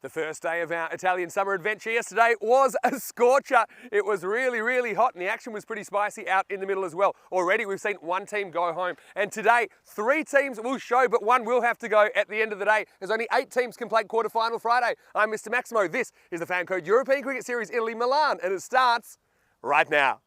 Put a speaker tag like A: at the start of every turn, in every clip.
A: The first day of our Italian summer adventure yesterday was a scorcher. It was really, really hot and the action was pretty spicy out in the middle as well. Already we've seen one team go home and today 3 teams will show, but one will have to go at the end of the day. There's only 8 teams can play quarterfinal Friday. I'm Mr. Maximo. This is the FanCode European Cricket Series Italy Milan and it starts right now.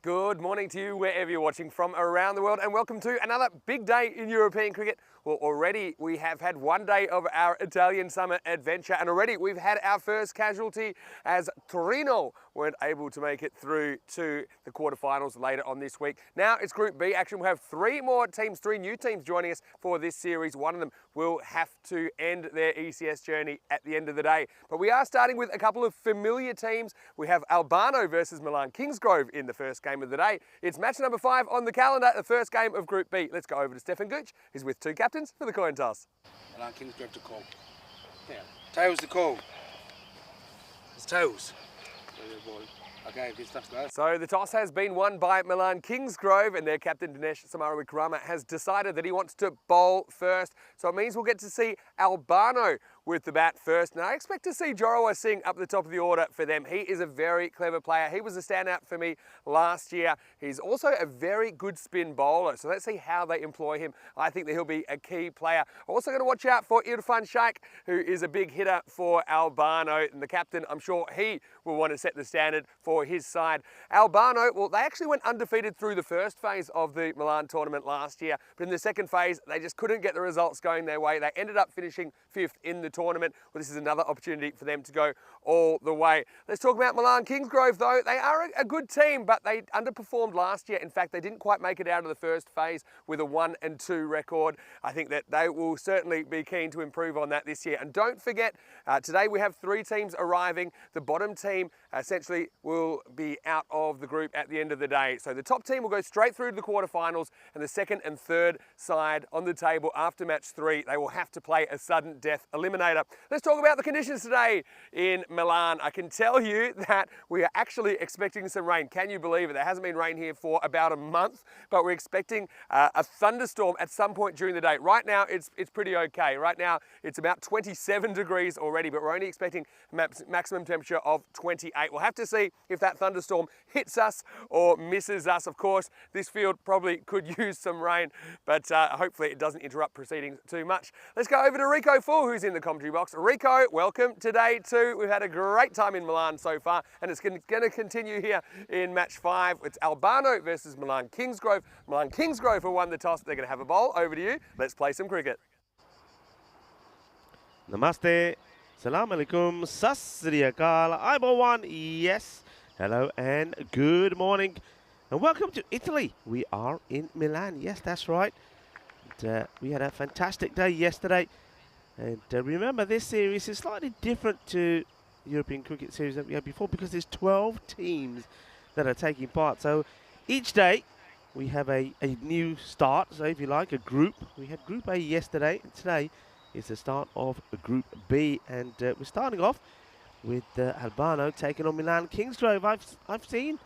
A: Good morning to you wherever you're watching from around the world and welcome to another big day in European cricket. Well, already we have had one day of our Italian summer adventure and already we've had our first casualty as Torino weren't able to make it through to the quarterfinals later on this week. Now it's Group B action. We'll have 3 more teams, 3 new teams joining us for this series. One of them will have to end their ECS journey at the end of the day. But we are starting with a couple of familiar teams. We have Albano versus Milan Kingsgrove in the first game of the day. It's match number 5 on the calendar, the first game of Group B. Let's go over to Stefan Gooch, who's with 2 captains for the coin toss.
B: Milan Kingsgrove to call. Yeah. Tails to call. It's tails. Okay, good stuff, guys.
A: So the toss has been won by Milan Kingsgrove and their captain Dinesh Samarawikrama has decided that he wants to bowl first. So it means we'll get to see Albano with the bat first. Now I expect to see Jorawa Singh up the top of the order for them. He is a very clever player. He was a standout for me last year. He's also a very good spin bowler. So let's see how they employ him. I think that he'll be a key player. Also going to watch out for Irfan Shaikh, who is a big hitter for Albano. And the captain, I'm sure he will want to set the standard for his side. Albano, well, they actually went undefeated through the first phase of the Milan tournament last year. But in the second phase, they just couldn't get the results going their way. They ended up finishing 5th in the tournament. Well, this is another opportunity for them to go all the way. Let's talk about Milan Kingsgrove though. They are a good team, but they underperformed last year. In fact, they didn't quite make it out of the first phase with a 1-2 record. I think that they will certainly be keen to improve on that this year. And don't forget, today we have 3 teams arriving. The bottom team essentially will be out of the group at the end of the day. So the top team will go straight through to the quarterfinals and the second and third side on the table after match 3, they will have to play a sudden death eliminator. Let's talk about the conditions today in Milan. I can tell you that we are actually expecting some rain. Can you believe it? There hasn't been rain here for about a month, but we're expecting a thunderstorm at some point during the day. Right now, it's pretty okay. Right now, it's about 27 degrees already, but we're only expecting maximum temperature of 28. We'll have to see if that thunderstorm hits us or misses us. Of course, this field probably could use some rain, but hopefully it doesn't interrupt proceedings too much. Let's go over to Rico Full, who's in the commentary box. Rico, welcome today too. We've had a great time in Milan so far, and it's going to continue here in match 5. It's Albano versus Milan Kingsgrove. Milan Kingsgrove have won the toss. They're going to have a bowl. Over to you. Let's play some cricket.
C: Namaste. Salam alaikum. Sasriyakal. Ibo1. Yes. Hello and good morning. And welcome to Italy. We are in Milan. Yes, that's right. And, we had a fantastic day yesterday. And remember, this series is slightly different to the European Cricket Series that we had before because there's 12 teams that are taking part. So each day we have a new start. So if you like, a group. We had Group A yesterday. And today is the start of Group B. And we're starting off with Albano taking on Milan Kingsgrove. I've seen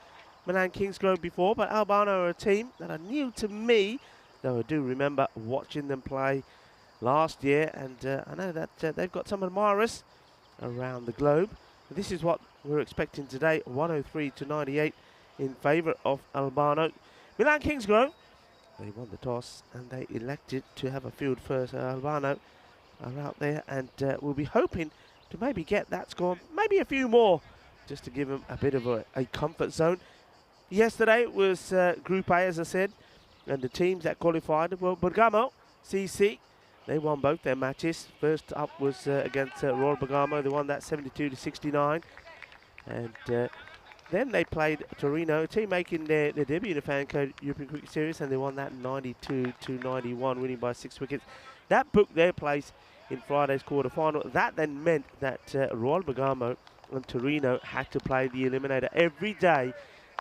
C: Milan Kingsgrove before, but Albano are a team that are new to me, though I do remember watching them play last year, and I know that they've got some admirers around the globe. This is what we're expecting today, 103 to 98 in favour of Albano. Milan Kingsgrove, they won the toss and they elected to have a field first. Albano are out there and we'll be hoping to maybe get that score, maybe a few more, just to give them a bit of a comfort zone. Yesterday was Group A, as I said, and the teams that qualified were Bergamo, CC. They won both their matches. First up was against Royal Bergamo. They won that 72 to 69. And Then they played Torino, a team making their debut in the FanCode European Cricket Series, and they won that 92-91, winning by 6 wickets. That booked their place in Friday's quarter-final. That then meant that Royal Bergamo and Torino had to play the eliminator every day.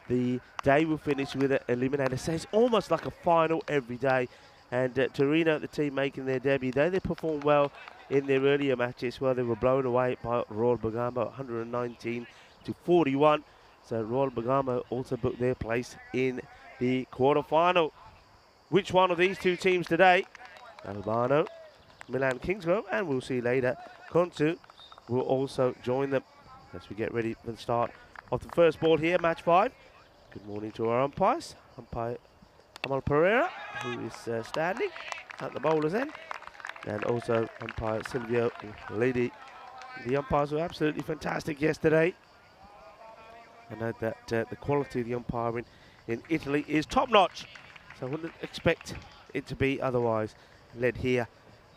C: The day will finish with an eliminator, so it's almost like a final every day. And Torino, the team making their debut, though they performed well in their earlier matches, well, they were blown away by Royal Bergamo, 119-41. So Royal Bergamo also booked their place in the quarter-final. Which one of these two teams today? Albano, Milan Kingsgrove, and we'll see later, Kontu will also join them as we get ready for the start of the first ball here, match 5. Good morning to our umpires. Umpire Amal Pereira, who is standing at the bowler's end, and also umpire Silvio Lady. The umpires were absolutely fantastic yesterday. I know that the quality of the umpiring in Italy is top-notch, so I wouldn't expect it to be otherwise. Led here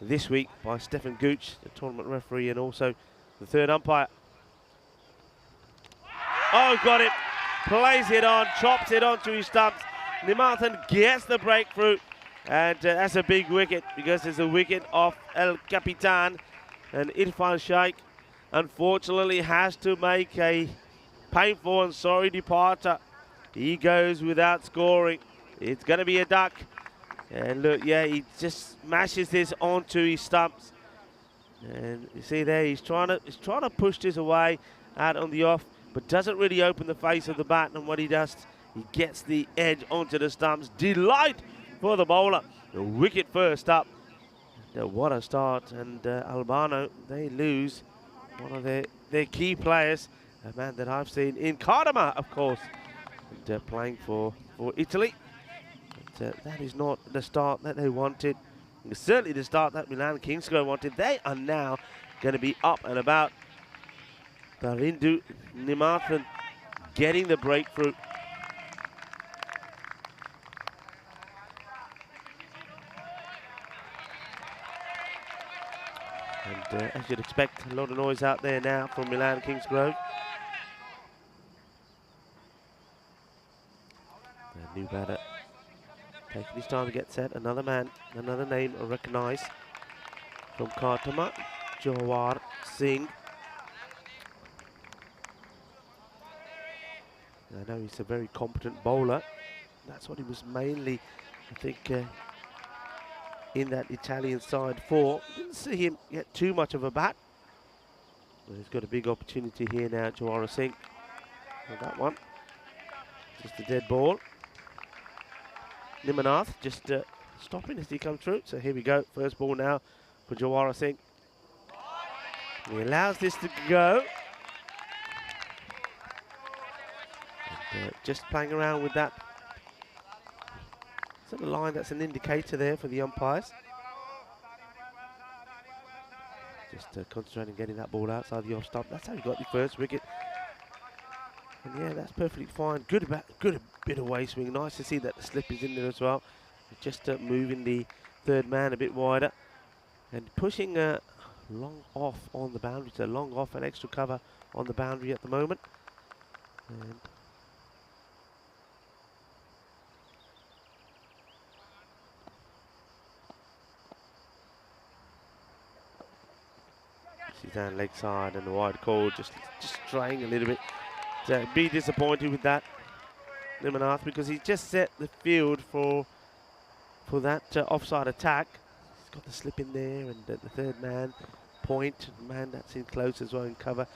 C: this week by Stefan Gooch, the tournament referee, and also the third umpire. Oh, got it. Plays it on, chops it onto his stumps. Nimathan gets the breakthrough, and that's a big wicket because it's a wicket off El Capitan, and Irfan Sheikh unfortunately has to make a painful and sorry departure. He goes without scoring. It's going to be a duck. And look, yeah, he just smashes this onto his stumps. And you see there, he's trying to push this away out on the off, but doesn't really open the face of the bat. And what he does, he gets the edge onto the stumps. Delight for the bowler. The wicket first up. What a start. And Albano, they lose one of their key players. A man that I've seen in Cardama, of course, and playing for Italy. But that is not the start that they wanted. It's certainly the start that Milan Kingsgrove wanted. They are now going to be up and about. Barindu Nimathan getting the breakthrough. And as you'd expect, a lot of noise out there now from Milan Kingsgrove. A new batter taking his time to get set. Another man, another name recognised from Kartama, Jawar Singh. I know he's a very competent bowler. That's what he was mainly, I think, in that Italian side for. Didn't see him get too much of a bat. Well, he's got a big opportunity here now, Jawar Singh. And that one, just a dead ball. Nimanath just stopping as he comes through. So here we go. First ball now for Jawar Singh. He allows this to go. And, just playing around with that. Is that a line that's an indicator there for the umpires? Just concentrating on getting that ball outside the off stump. That's how he got the first wicket. And yeah, that's perfectly fine. Good bit of waist swing. Nice to see that the slip is in there as well. Just moving the third man a bit wider and pushing long off on the boundary. So long off and extra cover on the boundary at the moment. And she's down leg side and the wide call just straying a little bit. So be disappointed with that, Nimanath, because he just set the field for that offside attack. He's got the slip in there, and the third man, point, man that's in close as well in cover.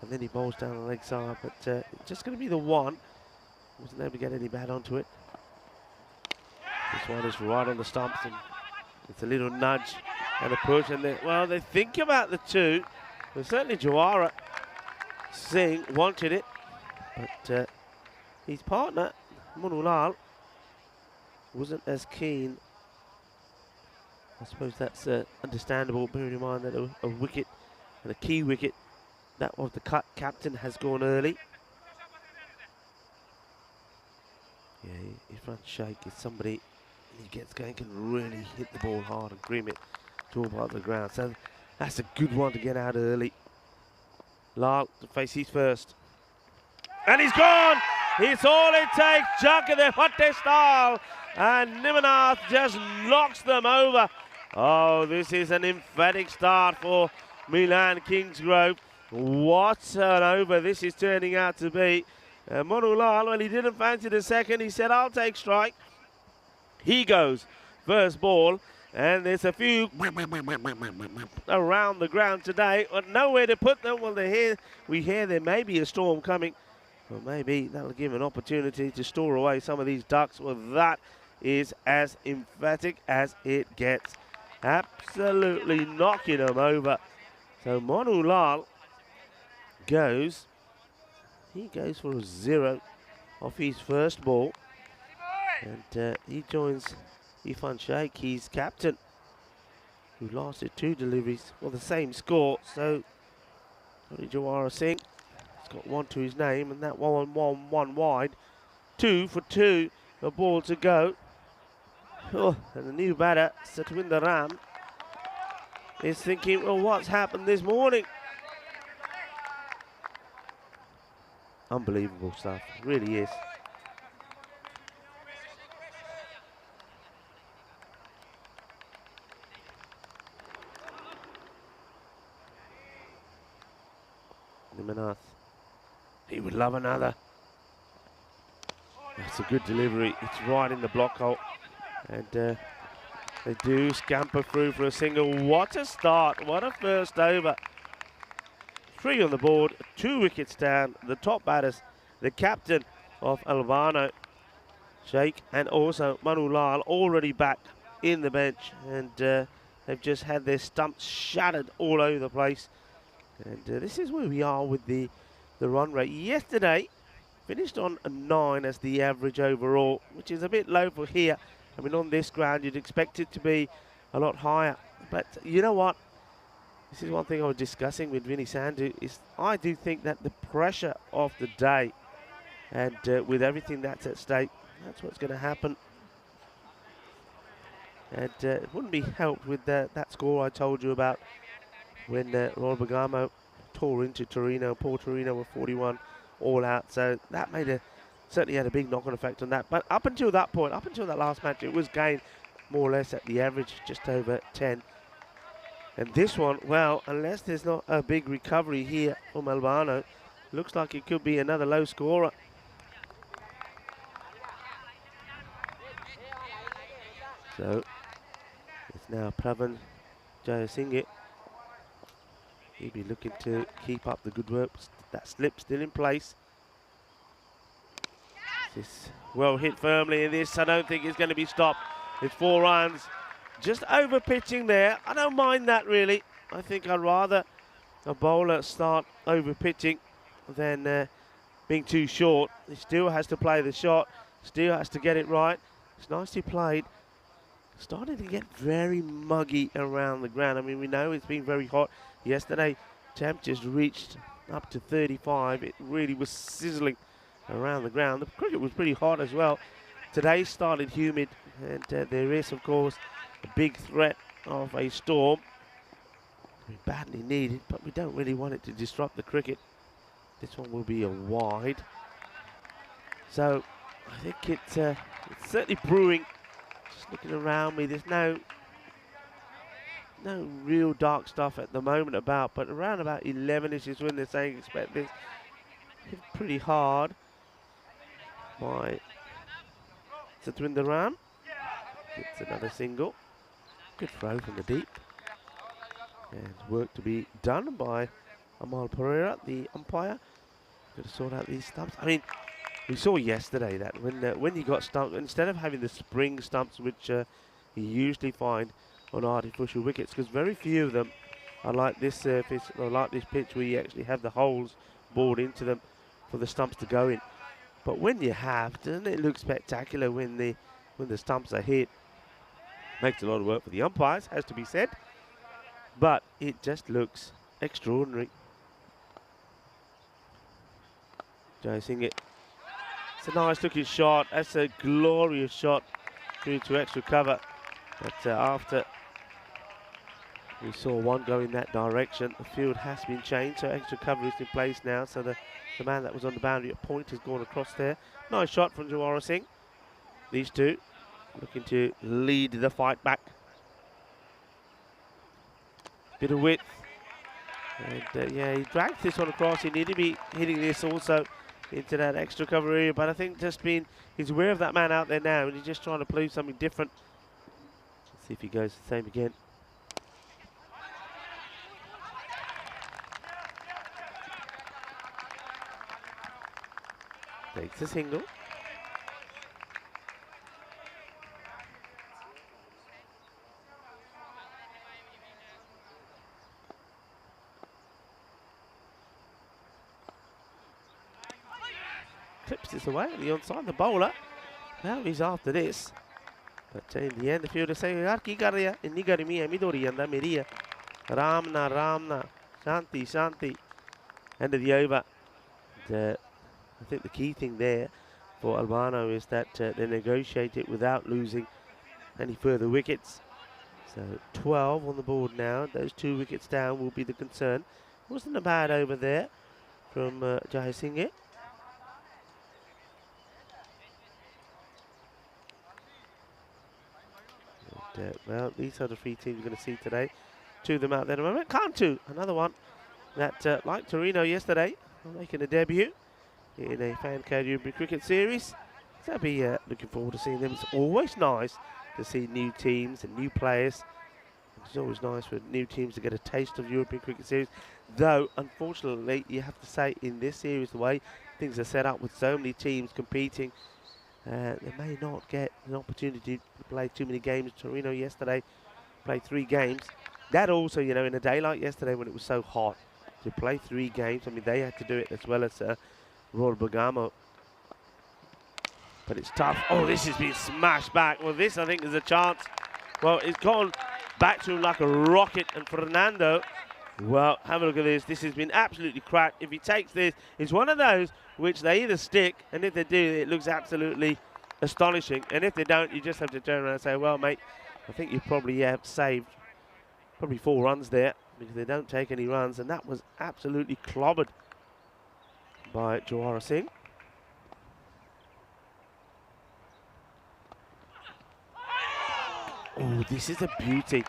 C: And then he bowls down the leg side, but just going to be the one. Wasn't able to get any bat onto it. This one is right on the stumps, and it's a little nudge and a push. And they think about the two. But certainly Jawara Singh wanted it, but his partner, Munulal, wasn't as keen. I suppose that's understandable, bearing in mind that a wicket, and a key wicket, that was the captain, has gone early. Yeah, Irfan Sheikh is somebody, he gets going, can really hit the ball hard and grim it to all parts of the ground. So that's a good one to get out early. Lal to face his first. And he's gone. It's all it takes. Junk of the Hotte style. And Nimanath just knocks them over. Oh, this is an emphatic start for Milan Kingsgrove. What an over this is turning out to be. Monulal, well, he didn't fancy the second. He said, I'll take strike. He goes first ball. And there's a few around the ground today, but nowhere to put them. Well, we hear there may be a storm coming. Well, maybe that'll give an opportunity to store away some of these ducks. Well, that is as emphatic as it gets. Absolutely knocking them over. So Monulal goes for a 0 off his first ball. And he joins Irfan Sheikh, his captain, who lasted 2 deliveries. Well, the same score. So Jawara Singh has got 1 to his name, and that one wide. 2 for 2, a ball to go. Oh, and the new batter, Satwinder Ram, is thinking, well, what's happened this morning? Unbelievable stuff, it really is. Nimanath, he would love another. That's a good delivery. It's right in the block hole. And they do scamper through for a single. What a start. What a first over. 3 on the board, 2 wickets down. The top batters, the captain of Albano, Sheikh, and also Manulal already back in the bench. And they've just had their stumps shattered all over the place. And this is where we are with the run rate. Yesterday, finished on a 9 as the average overall, which is a bit low for here. I mean, on this ground, you'd expect it to be a lot higher. But you know what? This is one thing I was discussing with Vinny Sandhu, is I do think that the pressure of the day and with everything that's at stake, that's what's going to happen. And it wouldn't be helped with that score I told you about when Royal Bergamo tore into Torino. Poor Torino were 41 all out. So that certainly had a big knock-on effect on that. But up until that point, up until that last match, it was gained more or less at the average, just over 10. And this one, well, unless there's not a big recovery here from Albano, looks like it could be another low scorer. So it's now Pravan Jayasinghe. He'll be looking to keep up the good work. That slip still in place. This well hit firmly in this. I don't think it's going to be stopped. It's 4 runs. Just over pitching there. I don't mind that really. I think I'd rather a bowler start over pitching than being too short. He still has to play the shot. Still has to get it right. It's nicely played. Starting to get very muggy around the ground. I mean, we know it's been very hot. Yesterday, temperatures reached up to 35. It really was sizzling around the ground. The cricket was pretty hot as well. Today started humid, and there is, of course, a big threat of a storm. We badly need it, but we don't really want it to disrupt the cricket. This one will be a wide. So I think it's certainly brewing. Just looking around me, there's no real dark stuff at the moment about, but around about 11ish is when they're saying expect this. Hit pretty hard by Satwinder Ram. It's another single. Good throw from the deep. And work to be done by Amal Pereira, the umpire. Got to sort out these stumps. I mean, we saw yesterday that when you got stumped, instead of having the spring stumps, which you usually find on artificial wickets, because very few of them are like this surface or like this pitch where you actually have the holes bored into them for the stumps to go in. But when you have, doesn't it look spectacular when the stumps are hit? Makes a lot of work for the umpires, has to be said, but it just looks extraordinary. Jayasinghe. It's a nice looking shot. That's a glorious shot through to extra cover. But after We saw one go in that direction. The field has been changed, so extra cover is in place now. So the man that was on the boundary at point has gone across there. Nice shot from Jawara Singh. These two looking to lead the fight back. Bit of width. And yeah, he dragged this one across. He needed to be hitting this also into that extra cover area. But I think he's aware of that man out there now, and he's just trying to play something different. Let's see if he goes the same again. Takes a single. Clips this away at the onside, the bowler. Now he's after this. But in the end, the fielder saying, "Yaar ki kar raha? Inni garmi hai, midori anda meri hai. Ramna, Ramna, Shanti, Shanti." End of the over. I think the key thing there for Albano is that they negotiate it without losing any further wickets. So 12 on the board now. Those 2 wickets down will be the concern. Wasn't a bad over there from Ajay Singh. Well, these are the 3 teams you're going to see today. 2 of them out there at the moment. Kantu, another one that, like Torino yesterday, making a debut in a FanCode European Cricket Series. So I'll be looking forward to seeing them. It's always nice to see new teams and new players. It's always nice for new teams to get a taste of European Cricket Series. Though, unfortunately, you have to say in this series, the way things are set up with so many teams competing, they may not get an opportunity to play too many games. Torino yesterday played 3 games. That also, you know, in a day like yesterday when it was so hot, to play 3 games, I mean, they had to do it as well as Royal Bergamo. But it's tough. Oh, this has been smashed back. Well, this, I think, is a chance. Well, it's gone back to him like a rocket. And Fernando, well, have a look at this. This has been absolutely cracked. If he takes this, it's one of those which they either stick, and if they do, it looks absolutely astonishing. And if they don't, you just have to turn around and say, well, mate, I think you probably have saved probably 4 runs there, because they don't take any runs. And that was absolutely clobbered by Jawara Singh. Oh, this is a beauty.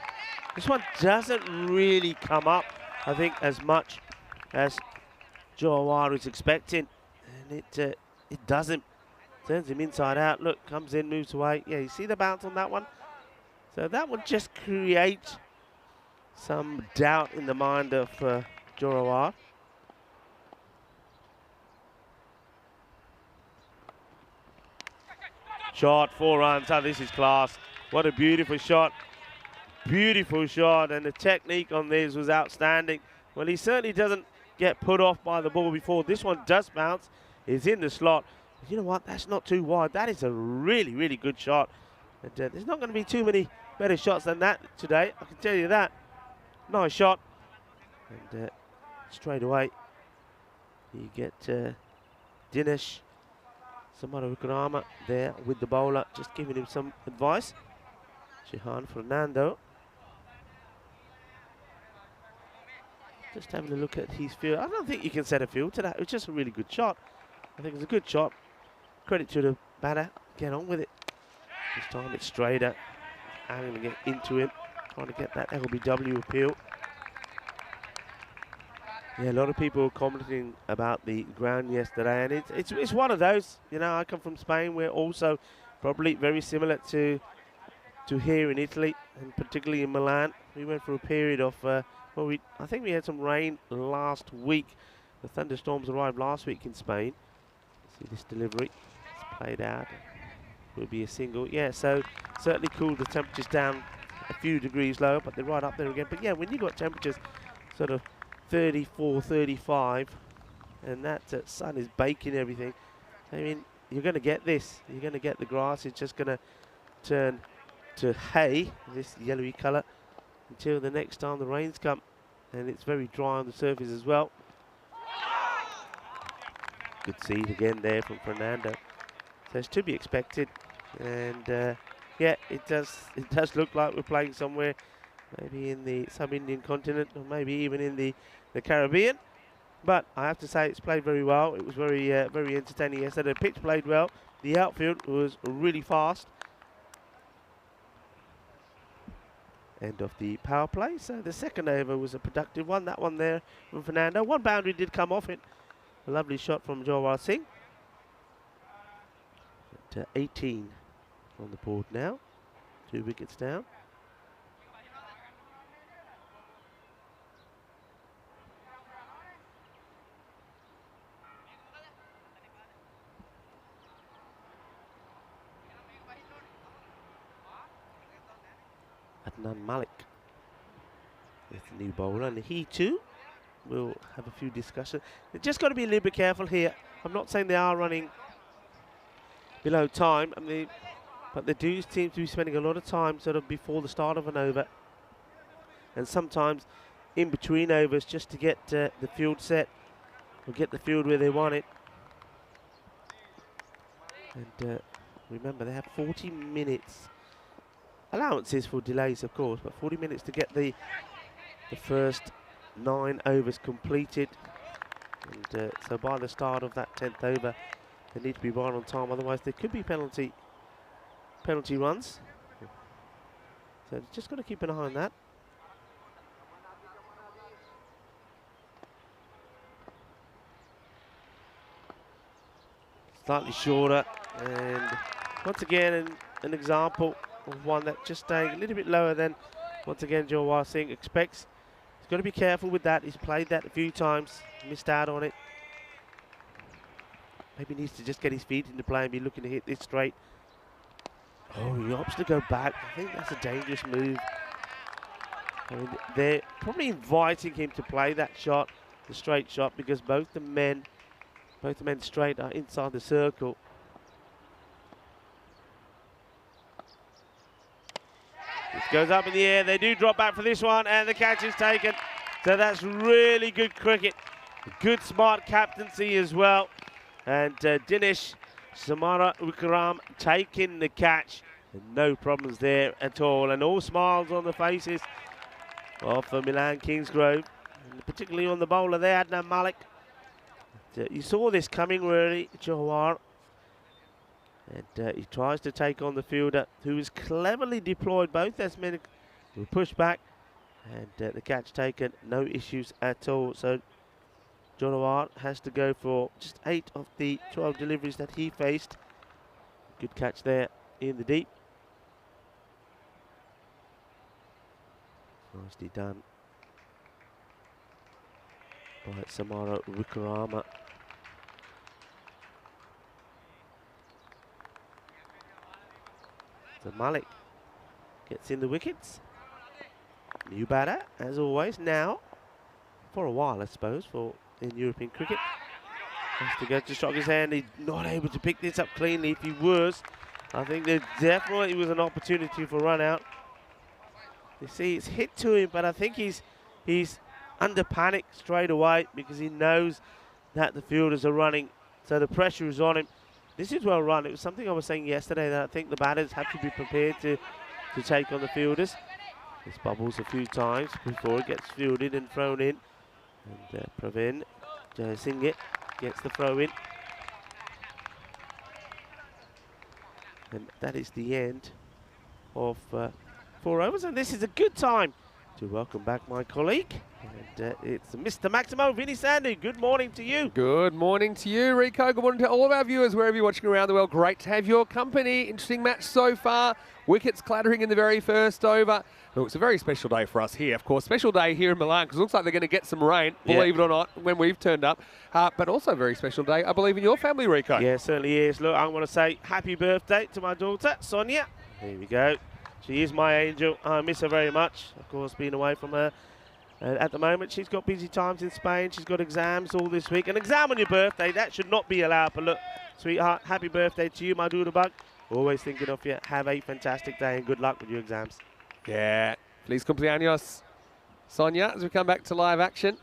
C: This one doesn't really come up, I think, as much as Jawara is expecting. And it doesn't. Turns him inside out. Look, comes in, moves away. Yeah, you see the bounce on that one? So that would just create some doubt in the mind of Jawara. Shot, 4 runs. Oh, this is class. What a beautiful shot. Beautiful shot. And the technique on this was outstanding. Well, he certainly doesn't get put off by the ball before. This one does bounce. It's in the slot. But you know what? That's not too wide. That is a really, really good shot. And there's not going to be too many better shots than that today. I can tell you that. Nice shot. And straight away, you get Dinesh Samaravikrama there with the bowler, just giving him some advice. Shihan Fernando. Just having a look at his field. I don't think you can set a field to that. It was just a really good shot. I think it was a good shot. Credit to the batter. Get on with it. This time it's straighter. I'm going to get into him. Trying to get that LBW appeal. Yeah, a lot of people were commenting about the ground yesterday, and it's one of those. You know, I come from Spain. We're also probably very similar to here in Italy, and particularly in Milan. We went through a period of I think we had some rain last week. The thunderstorms arrived last week in Spain. See this delivery. It's played out. Will be a single. Yeah, so certainly cooled the temperatures down a few degrees lower, but they're right up there again. But yeah, when you've got temperatures sort of 34, 35, and that sun is baking everything, I mean, you're going to get this. You're going to get the grass. It's just going to turn to hay, this yellowy colour, until the next time the rains come. And it's very dry on the surface as well. Good seed again there from Fernando. So it's to be expected. And yeah, it does look like we're playing somewhere maybe in the sub-Indian continent, or maybe even in the Caribbean. But I have to say it's played very well. It was very entertaining yesterday. The pitch played well. The outfield was really fast. End of the power play. So the second over was a productive one. That one there from Fernando. One boundary did come off it. A lovely shot from Jawar Singh. At 18 on the board now. 2 wickets down. Adnan Malik is the new bowler, and he too will have a few discussions. They've just got to be a little bit careful here. I'm not saying they are running below time, but they do seem to be spending a lot of time sort of before the start of an over, and sometimes in between overs, just to get the field set or get the field where they want it. And remember, they have 40 minutes. Allowances for delays, of course, but 40 minutes to get the first 9 overs completed. And so by the start of that 10th over, they need to be right on time, otherwise there could be penalty runs. So just got to keep an eye on that. Slightly shorter, and once again an example of one that just staying a little bit lower than, once again, Jawar Singh expects. He's got to be careful with that. He's played that a few times, missed out on it. Maybe needs to just get his feet into play and be looking to hit this straight. Oh, he opts to go back. I think that's a dangerous move. I mean, they're probably inviting him to play that shot, the straight shot, because both the men straight are inside the circle. This goes up in the air. They do drop back for this one, and the catch is taken. So that's really good cricket. Good, smart captaincy as well. And Dinesh Samara Wikram taking the catch. And no problems there at all. And all smiles on the faces of the Milan Kingsgrove, and particularly on the bowler there, Adnan Malik. You saw this coming, really, Jawar. And he tries to take on the fielder, who is cleverly deployed. Both as men were pushed back, and the catch taken, no issues at all. So Jawar has to go for just 8 of the 12 deliveries that he faced. Good catch there in the deep. Nicely done by Samara Wikrama. So Malik gets in the wickets. New batter, as always, now, for a while, I suppose, in European cricket. Has to go to strike his hand. He's not able to pick this up cleanly. If he was, I think there definitely was an opportunity for run out. You see, it's hit to him, but I think he's under panic straight away, because he knows that the fielders are running, so the pressure is on him. This is well run. It was something I was saying yesterday, that I think the batters have to be prepared to take on the fielders. This bubbles a few times before it gets fielded and thrown in. And Praveen Singh gets the throw in. And that is the end of 4 overs. And this is a good time to welcome back my colleague. And it's Mr. Maximo Vinny Sandu. Good morning to you.
A: Good morning to you, Rico. Good morning to all of our viewers, wherever you're watching around the world. Great to have your company. Interesting match so far. Wickets clattering in the very first over. Look, it's a very special day for us here. Of course, special day here in Milan, because it looks like they're going to get some rain, believe it or not, when we've turned up. But also a very special day, I believe, in your family, Rico.
C: Yeah, it certainly is. Look, I want to say happy birthday to my daughter, Sonia. Here we go. She is my angel. I miss her very much, of course, being away from her. At the moment, she's got busy times in Spain. She's got exams all this week. An exam on your birthday, that should not be allowed. But look, sweetheart, happy birthday to you, my doodle bug. Always thinking of you. Have a fantastic day and good luck with your exams.
A: Yeah. Feliz cumpleaños, Sonia, as we come back to live action.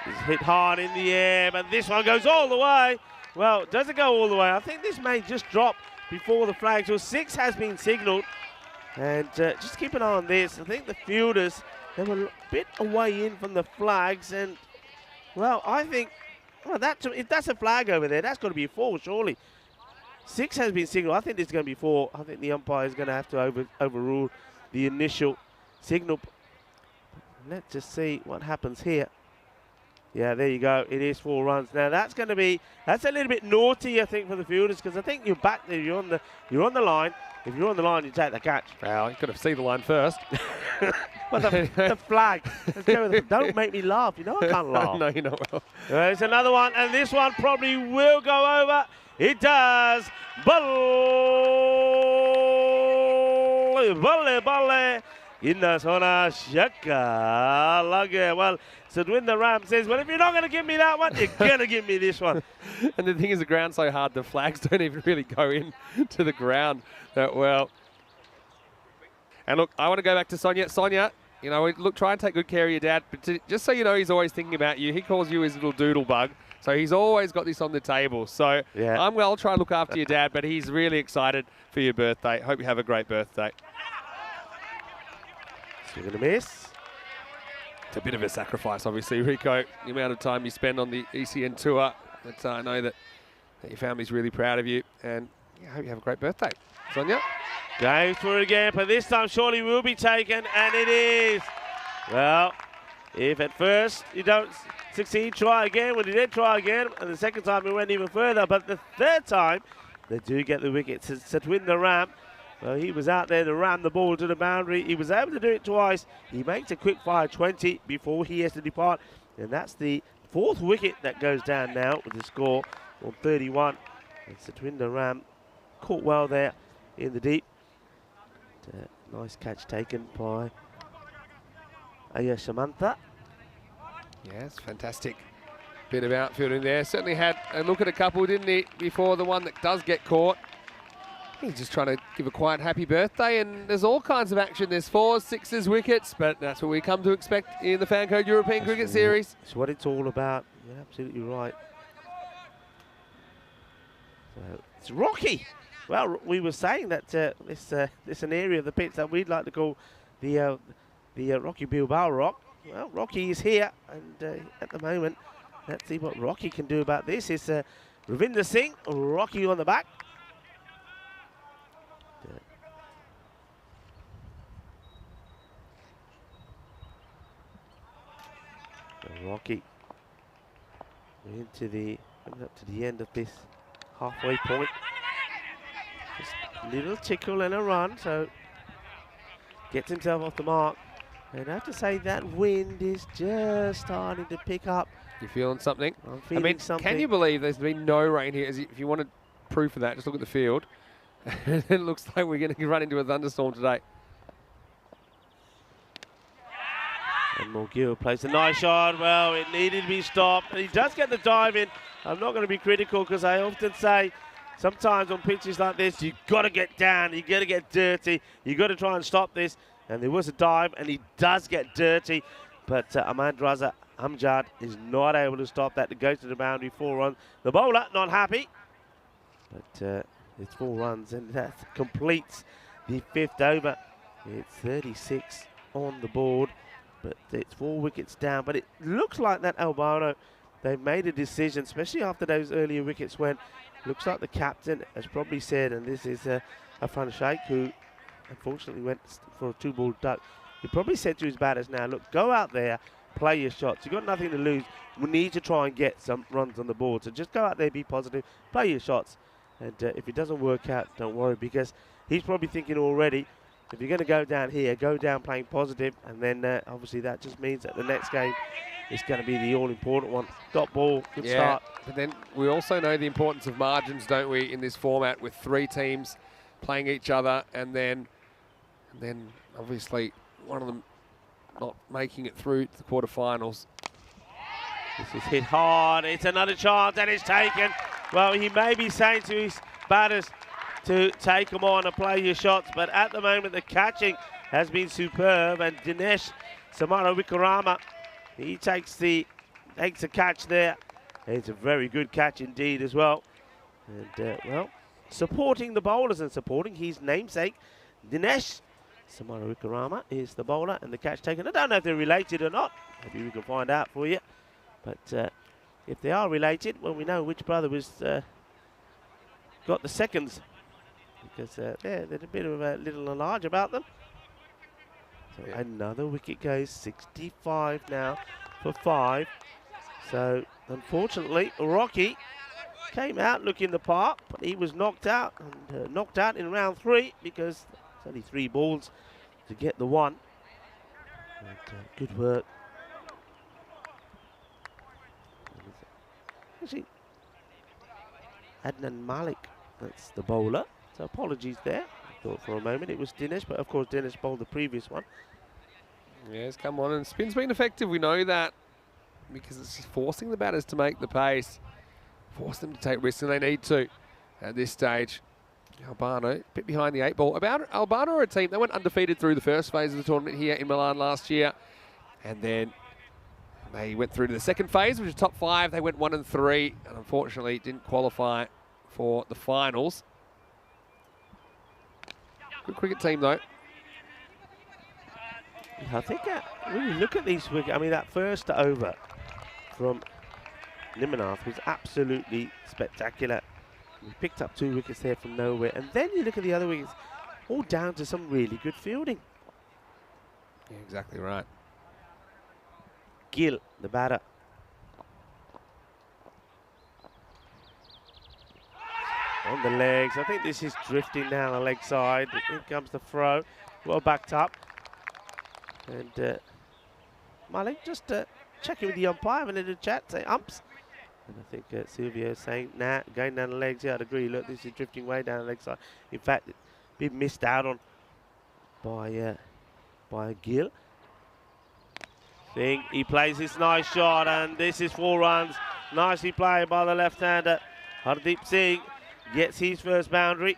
C: It's hit hard in the air, but this one goes all the way. Well, does it go all the way? I think this may just drop before the flag. So 6 has been signalled. And just keep an eye on this. I think the fielders, they were a bit away in from the flags. And, well, I think, well, if that's a flag over there, that's got to be a 4, surely. 6 has been signalled. I think this is going to be 4. I think the umpire is going to have to overrule the initial signal. Let's just see what happens here. Yeah, there you go. It is 4 runs. Now that's a little bit naughty, I think, for the fielders, because I think you're back there. You're on the line. If you're on the line, you take the catch.
A: Well, you've got to see the line first.
C: Well, the flag. Let's go with don't make me laugh. You know I can't laugh.
A: No, you know well.
C: There's another one, and this one probably will go over. It does. Balle. In the zona, shaka. Well, Sadwinder Ram says, well, if you're not going to give me that one, you're going to give me this one.
A: And the thing is, the ground's so hard, the flags don't even really go in to the ground that well. And look, I want to go back to Sonia. Sonia, you know, look, try and take good care of your dad. But just so you know, he's always thinking about you. He calls you his little doodle bug. So he's always got this on the table. So
C: yeah.
A: I'll try and look after your dad, but he's really excited for your birthday. Hope you have a great birthday.
C: Swing and a miss.
A: It's a bit of a sacrifice, obviously, Rico, the amount of time you spend on the ECN tour. But I know that your family's really proud of you. And I hope you have a great birthday. Sonia?
C: Goes for it again, but this time surely will be taken, and it is. Well, if at first you don't succeed, try again. Well, he did try again, and the second time he went even further. But the third time, they do get the wicket. Satwinder Ram, well, he was out there to ram the ball to the boundary. He was able to do it twice. He makes a quick fire 20 before he has to depart. And that's the 4th wicket that goes down now with the score on 31. And Satwinder Ram caught well there in the deep. Nice catch taken by Ajay Kumar.
A: Yes, fantastic bit of outfielding there. Certainly had a look at a couple, didn't he, before the one that does get caught. He's just trying to give a quiet happy birthday, and there's all kinds of action. There's 4s, 6s, wickets, but that's what we come to expect in the FanCode European Cricket Series.
C: It's what it's all about. You're absolutely right. So it's rocky. Well, we were saying that this an area of the pitch that we'd like to call the Rocky Bilbao Rock. Well, Rocky is here, and at the moment, let's see what Rocky can do about this. It's Ravinder Singh, Rocky on the back. Rocky coming up to the end of this halfway point. Just a little tickle and a run, so gets himself off the mark. And I have to say that wind is just starting to pick up.
A: You feeling something?
C: I'm feeling something.
A: Can you believe there's been no rain here? If you wanted proof of that, just look at the field. It looks like we're going to run into a thunderstorm today.
C: And Morgill plays a nice shot. Well, it needed to be stopped. He does get the dive in. I'm not going to be critical because I often say sometimes on pitches like this, you've got to get down. You've got to get dirty. You've got to try and stop this. And there was a dive, and he does get dirty. But Ahmad Raza Amjad is not able to stop that. It goes to the boundary, 4 runs. The bowler, not happy. But it's 4 runs, and that completes the 5th over. It's 36 on the board. But it's 4 wickets down. But it looks like that Albano, they've made a decision, especially after those earlier wickets went. Looks like the captain has probably said, and this is Afan Sheikh, who unfortunately went for a 2-ball duck. He probably said to his batters now, look, go out there, play your shots. You've got nothing to lose. We need to try and get some runs on the board. So just go out there, be positive, play your shots. And if it doesn't work out, don't worry, because he's probably thinking already, if you're going to go down here, go down playing positive, and then obviously that just means that the next game is going to be the all-important one. Dot ball, good start.
A: But then we also know the importance of margins, don't we, in this format with 3 teams playing each other, and then obviously one of them not making it through to the quarterfinals.
C: This is hit hard. It's another chance, and it's taken. Well, he may be saying to his batters to take them on and play your shots, but at the moment the catching has been superb, and Dinesh Samarawikrama, he takes a catch there. It's a very good catch indeed as well. And well, supporting the bowlers and supporting his namesake, Dinesh Samara Wikarama is the bowler and the catch taken. I don't know if they're related or not. Maybe we can find out for you. But if they are related, well, we know which brother was got the seconds. Because there's a bit of a little large about them. So another wicket goes, 65 now for 5. So unfortunately, Rocky came out looking the part, but he was knocked out, and knocked out in round 3 because it's only 3 balls to get the 1. But, good work. Actually, Adnan Malik, that's the bowler. So apologies there. I thought for a moment it was Dinesh, but of course Dinesh bowled the previous one.
A: Yes, come on, and spin's been effective, we know that, because it's just forcing the batters to make the pace, force them to take risks, and they need to at this stage. Albano, a bit behind the 8 ball. Albano are a team, they went undefeated through the first phase of the tournament here in Milan last year, and then they went through to the second phase, which is top 5. They went 1 and 3, and unfortunately didn't qualify for the finals. Good cricket team, though.
C: I think when you look at these wickets, I mean, that first over from Nimanath was absolutely spectacular. We picked up 2 wickets there from nowhere. And then you look at the other wickets, all down to some really good fielding.
A: Yeah, exactly right.
C: Gill, the batter. On the legs. I think this is drifting down the leg side. Here comes the throw. Well backed up. And Malik just checking with the umpire, having a little chat, say umps. And I think Silvio saying, nah, going down the legs. Yeah, I'd agree. Look, this is drifting way down the leg side. In fact, been missed out on by Gill. He plays this nice shot, and this is 4 runs. Nicely played by the left-hander. Hardeep Singh gets his first boundary.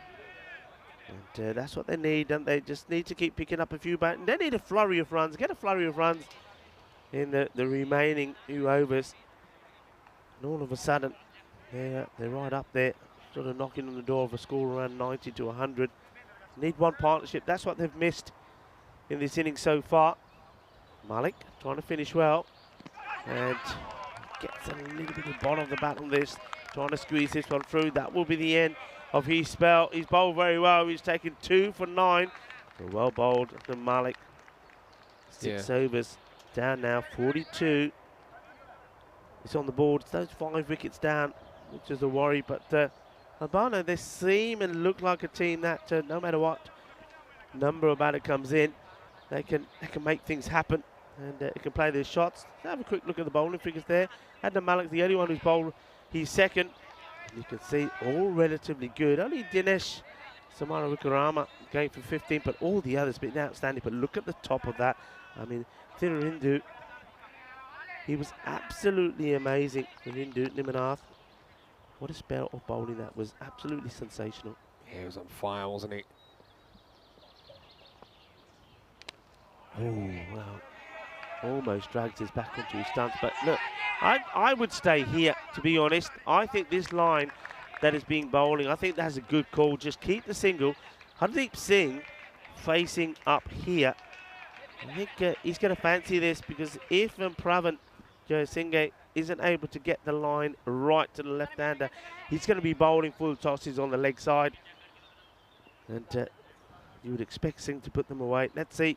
C: And that's what they need, don't they? Just need to keep picking up a few back. They need a flurry of runs. Get a flurry of runs in the remaining few overs. And all of a sudden, they're right up there, sort of knocking on the door of a score around 90 to 100. Need one partnership. That's what they've missed in this inning so far. Malik trying to finish well. And gets a little bit of bottom of the bat on this. Trying to squeeze this one through. That will be the end of his spell. He's bowled very well. He's taken 2 for 9. So well bowled from Malik. 6 overs. Down now, 42. It's on the board. It's those 5 wickets down, which is a worry. But Albano, they seem and look like a team that no matter what number of batter comes in, they can make things happen. And they can play their shots. Let's have a quick look at the bowling figures there. Adnan Malik, the only one who's bowled. He's second. You can see all relatively good. Only Dinesh, Samara Wikarama going for 15, but all the others been outstanding. But look at the top of that. I mean, Thiruhindu, he was absolutely amazing. Thiruhindu, Nimanath. What a spell of bowling that was. Absolutely sensational.
A: Yeah, he was on fire, wasn't he?
C: Oh, wow. Almost dragged his back onto his stance. But look, I would stay here, to be honest. I think this line that is being bowling, I think that's a good call. Just keep the single. Hardeep Singh facing up here. I think he's going to fancy this, because if Pravan Jayasinghe isn't able to get the line right to the left-hander, he's going to be bowling full tosses on the leg side. And you would expect Singh to put them away. Let's see.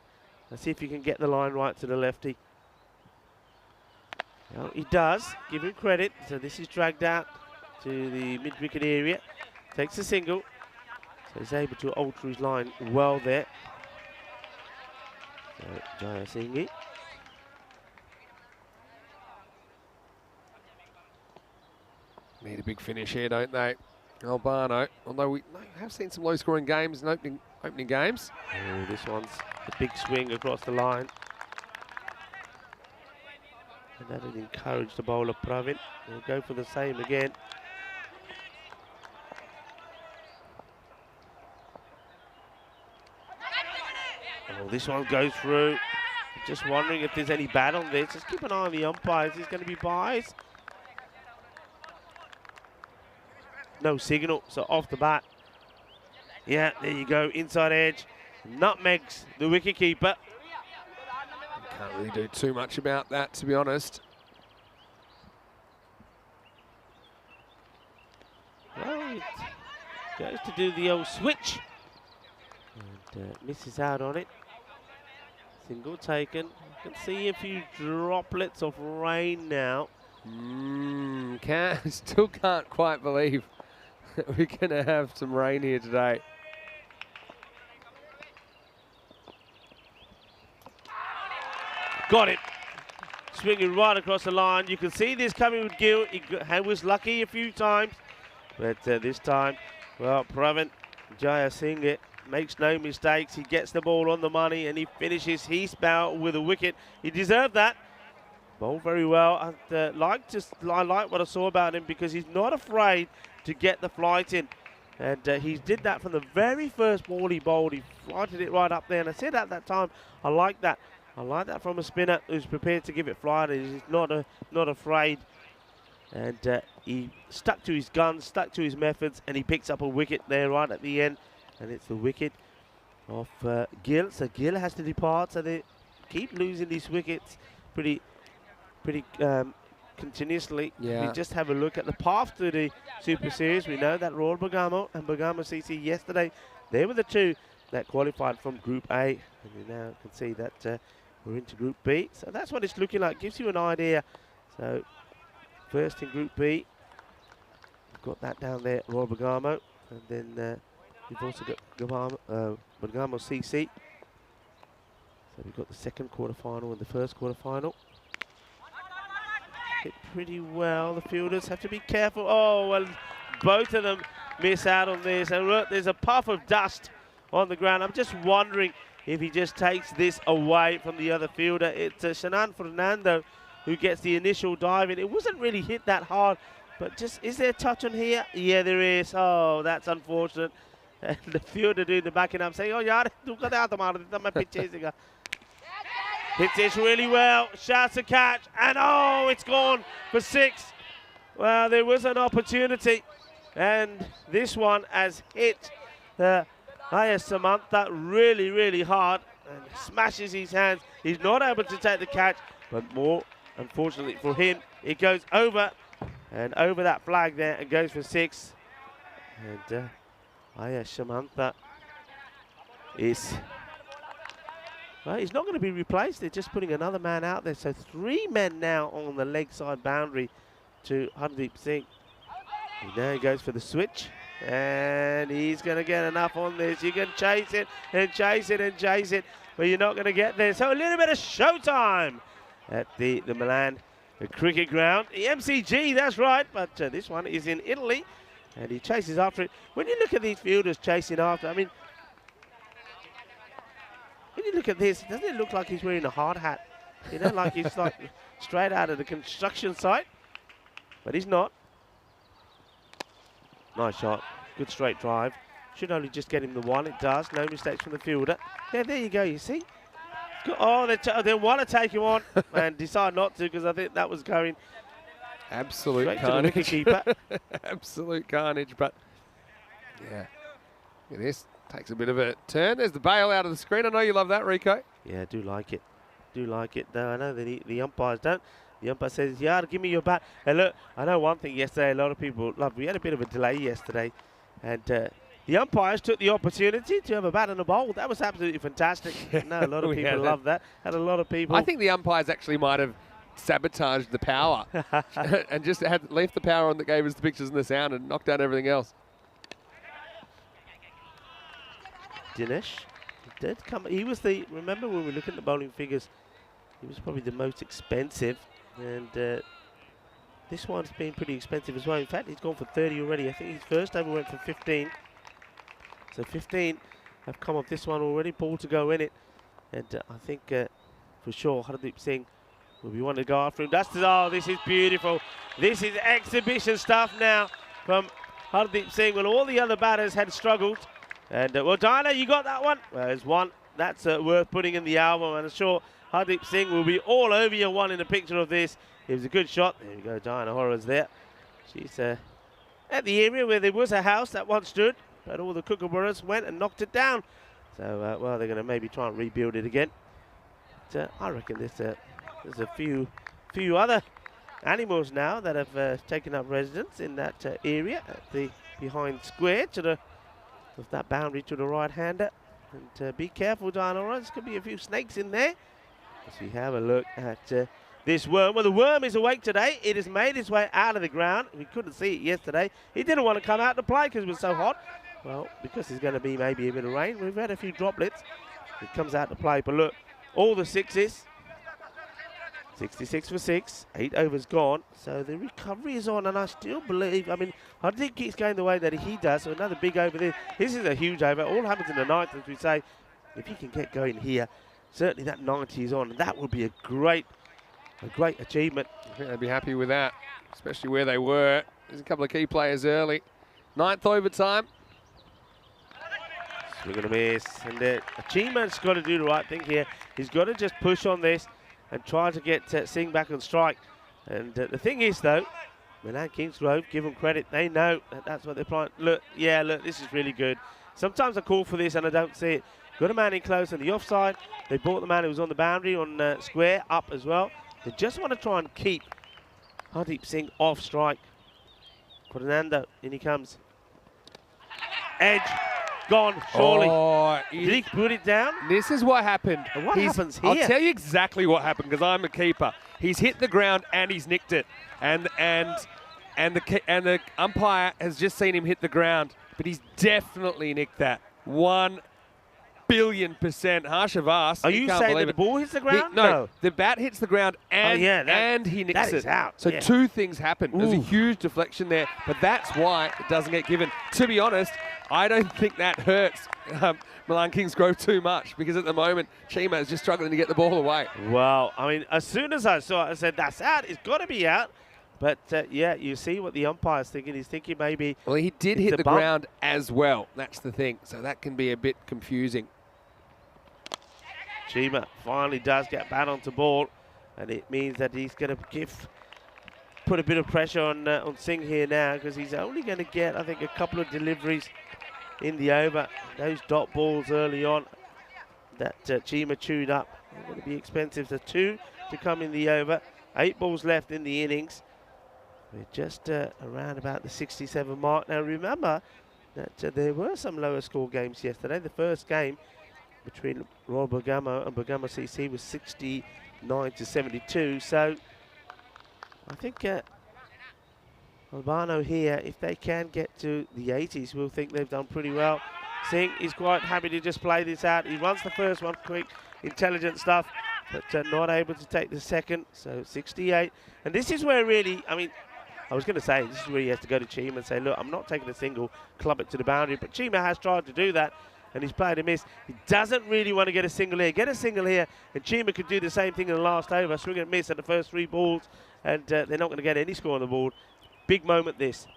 C: Let's see if he can get the line right to the lefty. Well, he does. Give him credit. So this is dragged out to the mid-wicket area. Takes a single. So he's able to alter his line well there. So Jayasinghe.
A: Need a big finish here, don't they? Albano, although we have seen some low-scoring games in opening games.
C: Oh, this one's a big swing across the line. And that would encourage the bowler Pravin. He'll go for the same again. Oh, this one goes through. Just wondering if there's any bat on this. Just keep an eye on the umpires. He's going to be biased. No signal, so off the bat. Yeah, there you go, inside edge. nutmegs the wicketkeeper.
A: Can't really do too much about that, to be honest.
C: Well, it goes to do the old switch and misses out on it. Single taken. You can see a few droplets of rain now.
A: Still can't quite believe that we're going to have some rain here today.
C: Got it. Swinging right across the line. You can see this coming with Gill. He was lucky a few times, but this time, well, Pravin Jaya Singh makes no mistakes. He gets the ball on the money and he finishes his bout with a wicket. He deserved that. Bowled very well. I like what I saw about him because he's not afraid to get the flight in. And he did that from the very first ball he bowled. He flighted it right up there. And I said at that time, I like that. I like that from a spinner who's prepared to give it flight. He's not afraid. And he stuck to his guns, stuck to his methods, and he picks up a wicket there right at the end. And it's the wicket of Gill. So Gill has to depart. So they keep losing these wickets pretty continuously.
A: Yeah.
C: We just have a look at the path to the Super Series. We know that Royal Bergamo and Bergamo CC yesterday, they were the two that qualified from Group A. And you now can see that we're into Group B. So that's what it's looking like. Gives you an idea. So first in Group B, we've got that down there, Royal Bergamo. And then we've also got Bergamo CC. So we've got the second quarter-final and the first quarter-final. Hit pretty well. The fielders have to be careful. Oh, well, both of them miss out on this. And look, there's a puff of dust on the ground. I'm just wondering if he just takes this away from the other fielder. It's Shannon Fernando who gets the initial dive in. It wasn't really hit that hard, but just, is there a touch on here? Yeah, there is. Oh, that's unfortunate. And the fielder doing the backing up saying, oh, yaar, tu kade aata maar dita, main pitch chasega. Hits this really well, shouts a catch, and oh, it's gone for 6. Well, there was an opportunity, and this one has hit Ajay Samantha really, really hard, and smashes his hands. He's not able to take the catch, but more, unfortunately for him, it goes over, and over that flag there, and goes for 6. And Ajay Samantha is... Well, he's not going to be replaced. They're just putting another man out there. So 3 men now on the leg side boundary to Hardeep Singh. And now he goes for the switch. And he's going to get enough on this. You can chase it and chase it and chase it, but you're not going to get there. So a little bit of showtime at the Milan cricket ground. The MCG, that's right. But this one is in Italy. And he chases after it. When you look at these fielders chasing after, I mean, when you look at this, doesn't it look like he's wearing a hard hat? You know, like he's like straight out of the construction site. But he's not. Nice shot. Good straight drive. Should only just get him the 1. It does. No mistakes from the fielder. Yeah, there you go, you see. Good. Oh, they want to take him on and decide not to because I think that was going
A: absolute
C: straight
A: carnage.
C: To the wicketkeeper.
A: Absolute carnage, but yeah. Look at this. Takes a bit of a turn. There's the bail out of the screen. I know you love that, Rico.
C: Yeah, I do like it. Do like it. Though I know that the umpires don't. The umpire says, yeah, give me your bat. And look, I know one thing yesterday a lot of people loved. We had a bit of a delay yesterday. And the umpires took the opportunity to have a bat and a bowl. That was absolutely fantastic. I know a lot of people loved that. Had a lot of people.
A: I think the umpires actually might have sabotaged the power and just had left the power on that gave us the pictures and the sound and knocked out everything else.
C: Dinesh did come. He was the, remember when we look at the bowling figures, he was probably the most expensive, and this one's been pretty expensive as well. In fact, he's gone for 30 already. I think his first over went for 15. So 15 have come off this one already. Ball to go in it, and I think for sure Hardeep Singh will be wanting to go after him. Oh, this is beautiful. This is exhibition stuff now from Hardeep Singh when all the other batters had struggled. And, well, Diana, you got that one? Well, there's one. That's worth putting in the album. And I'm sure Hardeep Singh will be all over your one in a picture of this. It was a good shot. There we go, Diana Horrors there. She's at the area where there was a house that once stood. But all the kookaburras went and knocked it down. So, well, they're going to maybe try and rebuild it again. But, I reckon there's a few other animals now that have taken up residence in that area at the behind square to the of that boundary to the right-hander. And be careful, Diana. There's could be a few snakes in there. As we have a look at this worm. Well, the worm is awake today. It has made its way out of the ground. We couldn't see it yesterday. He didn't want to come out to play because it was so hot. Well, because there's going to be maybe a bit of rain. We've had a few droplets. It comes out to play. But look, all the sixes. 66 for 6, 8 overs gone, so the recovery is on, and I still believe, I mean, I think it's going the way that he does, so another big over there. This is a huge over, all happens in the ninth, as we say. If he can get going here, certainly that 90 is on, and that would be a great achievement.
A: I think they'd be happy with that, especially where they were. There's a couple of key players early. Ninth overtime.
C: Swing and a miss, and Achima's got to do the right thing here. He's got to just push on this and try to get Singh back on strike. And the thing is, though, Milan Kingsgrove, give them credit. They know that's what they're playing. Look, this is really good. Sometimes I call for this and I don't see it. Got a man in close on the offside. They brought the man who was on the boundary on square up as well. They just want to try and keep Hardeep Singh off strike. Fernando, in he comes. Edge. Gone, surely.
A: Oh,
C: did he put it down?
A: This is what happened.
C: And what happens here?
A: I'll tell you exactly what happened because I'm a keeper. He's hit the ground and he's nicked it, and the umpire has just seen him hit the ground, but he's definitely nicked that. 1 billion%. Harshavas.
C: Are you saying that the ball hits the ground?
A: No, the bat hits the ground and he nicks
C: that
A: it.
C: Is out.
A: So two things happen. There's a huge deflection there, but that's why it doesn't get given. To be honest, I don't think that hurts Milan Kingsgrove too much because at the moment, Chima is just struggling to get the ball away.
C: Well, I mean, as soon as I saw it, I said, that's out. It's got to be out. But, you see what the umpire's thinking. He's thinking maybe...
A: Well, he did hit the ground as well. That's the thing. So that can be a bit confusing.
C: Chima finally does get bat onto ball, and it means that he's going to put a bit of pressure on Singh here now because he's only going to get, I think, a couple of deliveries in the over. Those dot balls early on that Chima chewed up are going to be expensive. So 2 to come in the over. 8 balls left in the innings. We're just around about the 67 mark. Now remember that there were some lower score games yesterday. The first game between Royal Bergamo and Bergamo CC was 69 to 72. So I think Albano here, if they can get to the 80s, we'll think they've done pretty well. Singh is quite happy to just play this out. He runs the first one, quick, intelligent stuff, but not able to take the second. So 68. And this is where really, I mean, I was going to say, this is where he has to go to Chima and say, look, I'm not taking a single, club it to the boundary. But Chima has tried to do that, and he's played a miss. He doesn't really want to get a single here. Get a single here, and Chima could do the same thing in the last over. Swing and miss at the first 3 balls, and they're not going to get any score on the board. Big moment, this.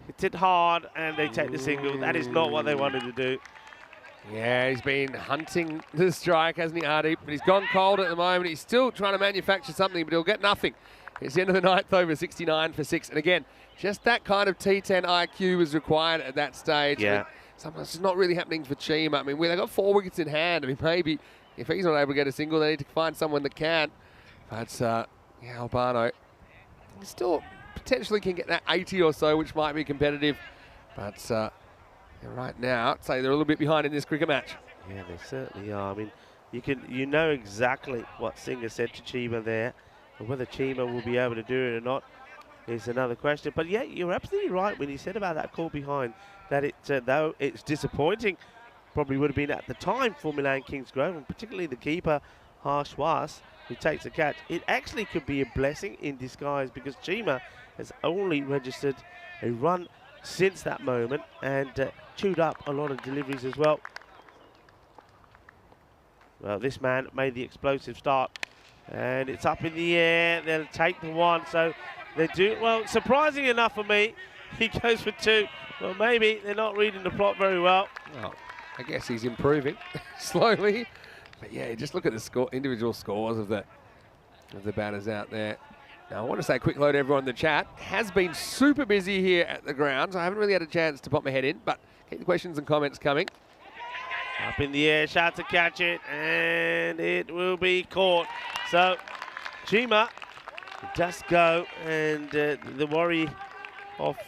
C: Hits it hard, and they take the single. That is not what they wanted to do.
A: Yeah, he's been hunting the strike, hasn't he, Hardeep? But he's gone cold at the moment. He's still trying to manufacture something, but he'll get nothing. It's the end of the 9th over, 69 for 6. And again, just that kind of T10 IQ was required at that stage.
C: Yeah.
A: I mean, sometimes it's not really happening for Chima. I mean, they've got 4 wickets in hand. I mean, maybe if he's not able to get a single, they need to find someone that can. But, yeah, Albano still potentially can get that 80 or so, which might be competitive. But right now, I'd say they're a little bit behind in this cricket match.
C: Yeah, they certainly are. I mean, you know exactly what Singh has said to Chima there. But whether Chima will be able to do it or not is another question. But yeah, you're absolutely right when you said about that call behind, that though it's disappointing, probably would have been at the time for Milan Kingsgrove, and particularly the keeper, Harshwas, who takes a catch. It actually could be a blessing in disguise because Chima has only registered a run since that moment and chewed up a lot of deliveries as well. Well, this man made the explosive start, and it's up in the air. They'll take the 1, so they do. Well, surprising enough for me, he goes for 2. Well, maybe they're not reading the plot very well.
A: Well, I guess he's improving slowly. But yeah, just look at the individual scores of the batters out there. Now, I want to say a quick hello to everyone in the chat. Has been super busy here at the grounds. I haven't really had a chance to pop my head in, but keep the questions and comments coming.
C: Up in the air, shot to catch it, and it will be caught. So, Chima does go, and the worry of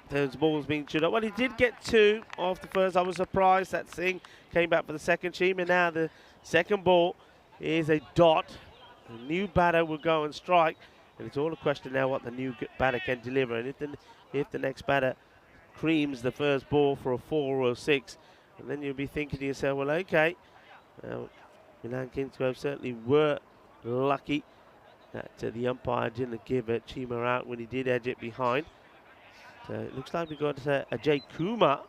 C: those balls being chewed up. Well, he did get 2 off the first. I was surprised that Singh came back for the second. Chima now the second ball is a dot. A new batter will go and strike. And it's all a question now what the new batter can deliver. And if the next batter creams the first ball for a 4 or a 6, and then you'll be thinking to yourself, well, okay, Milan Kingsgrove certainly were lucky that the umpire didn't give Chima out when he did edge it behind. So it looks like we've got Ajay Kumar.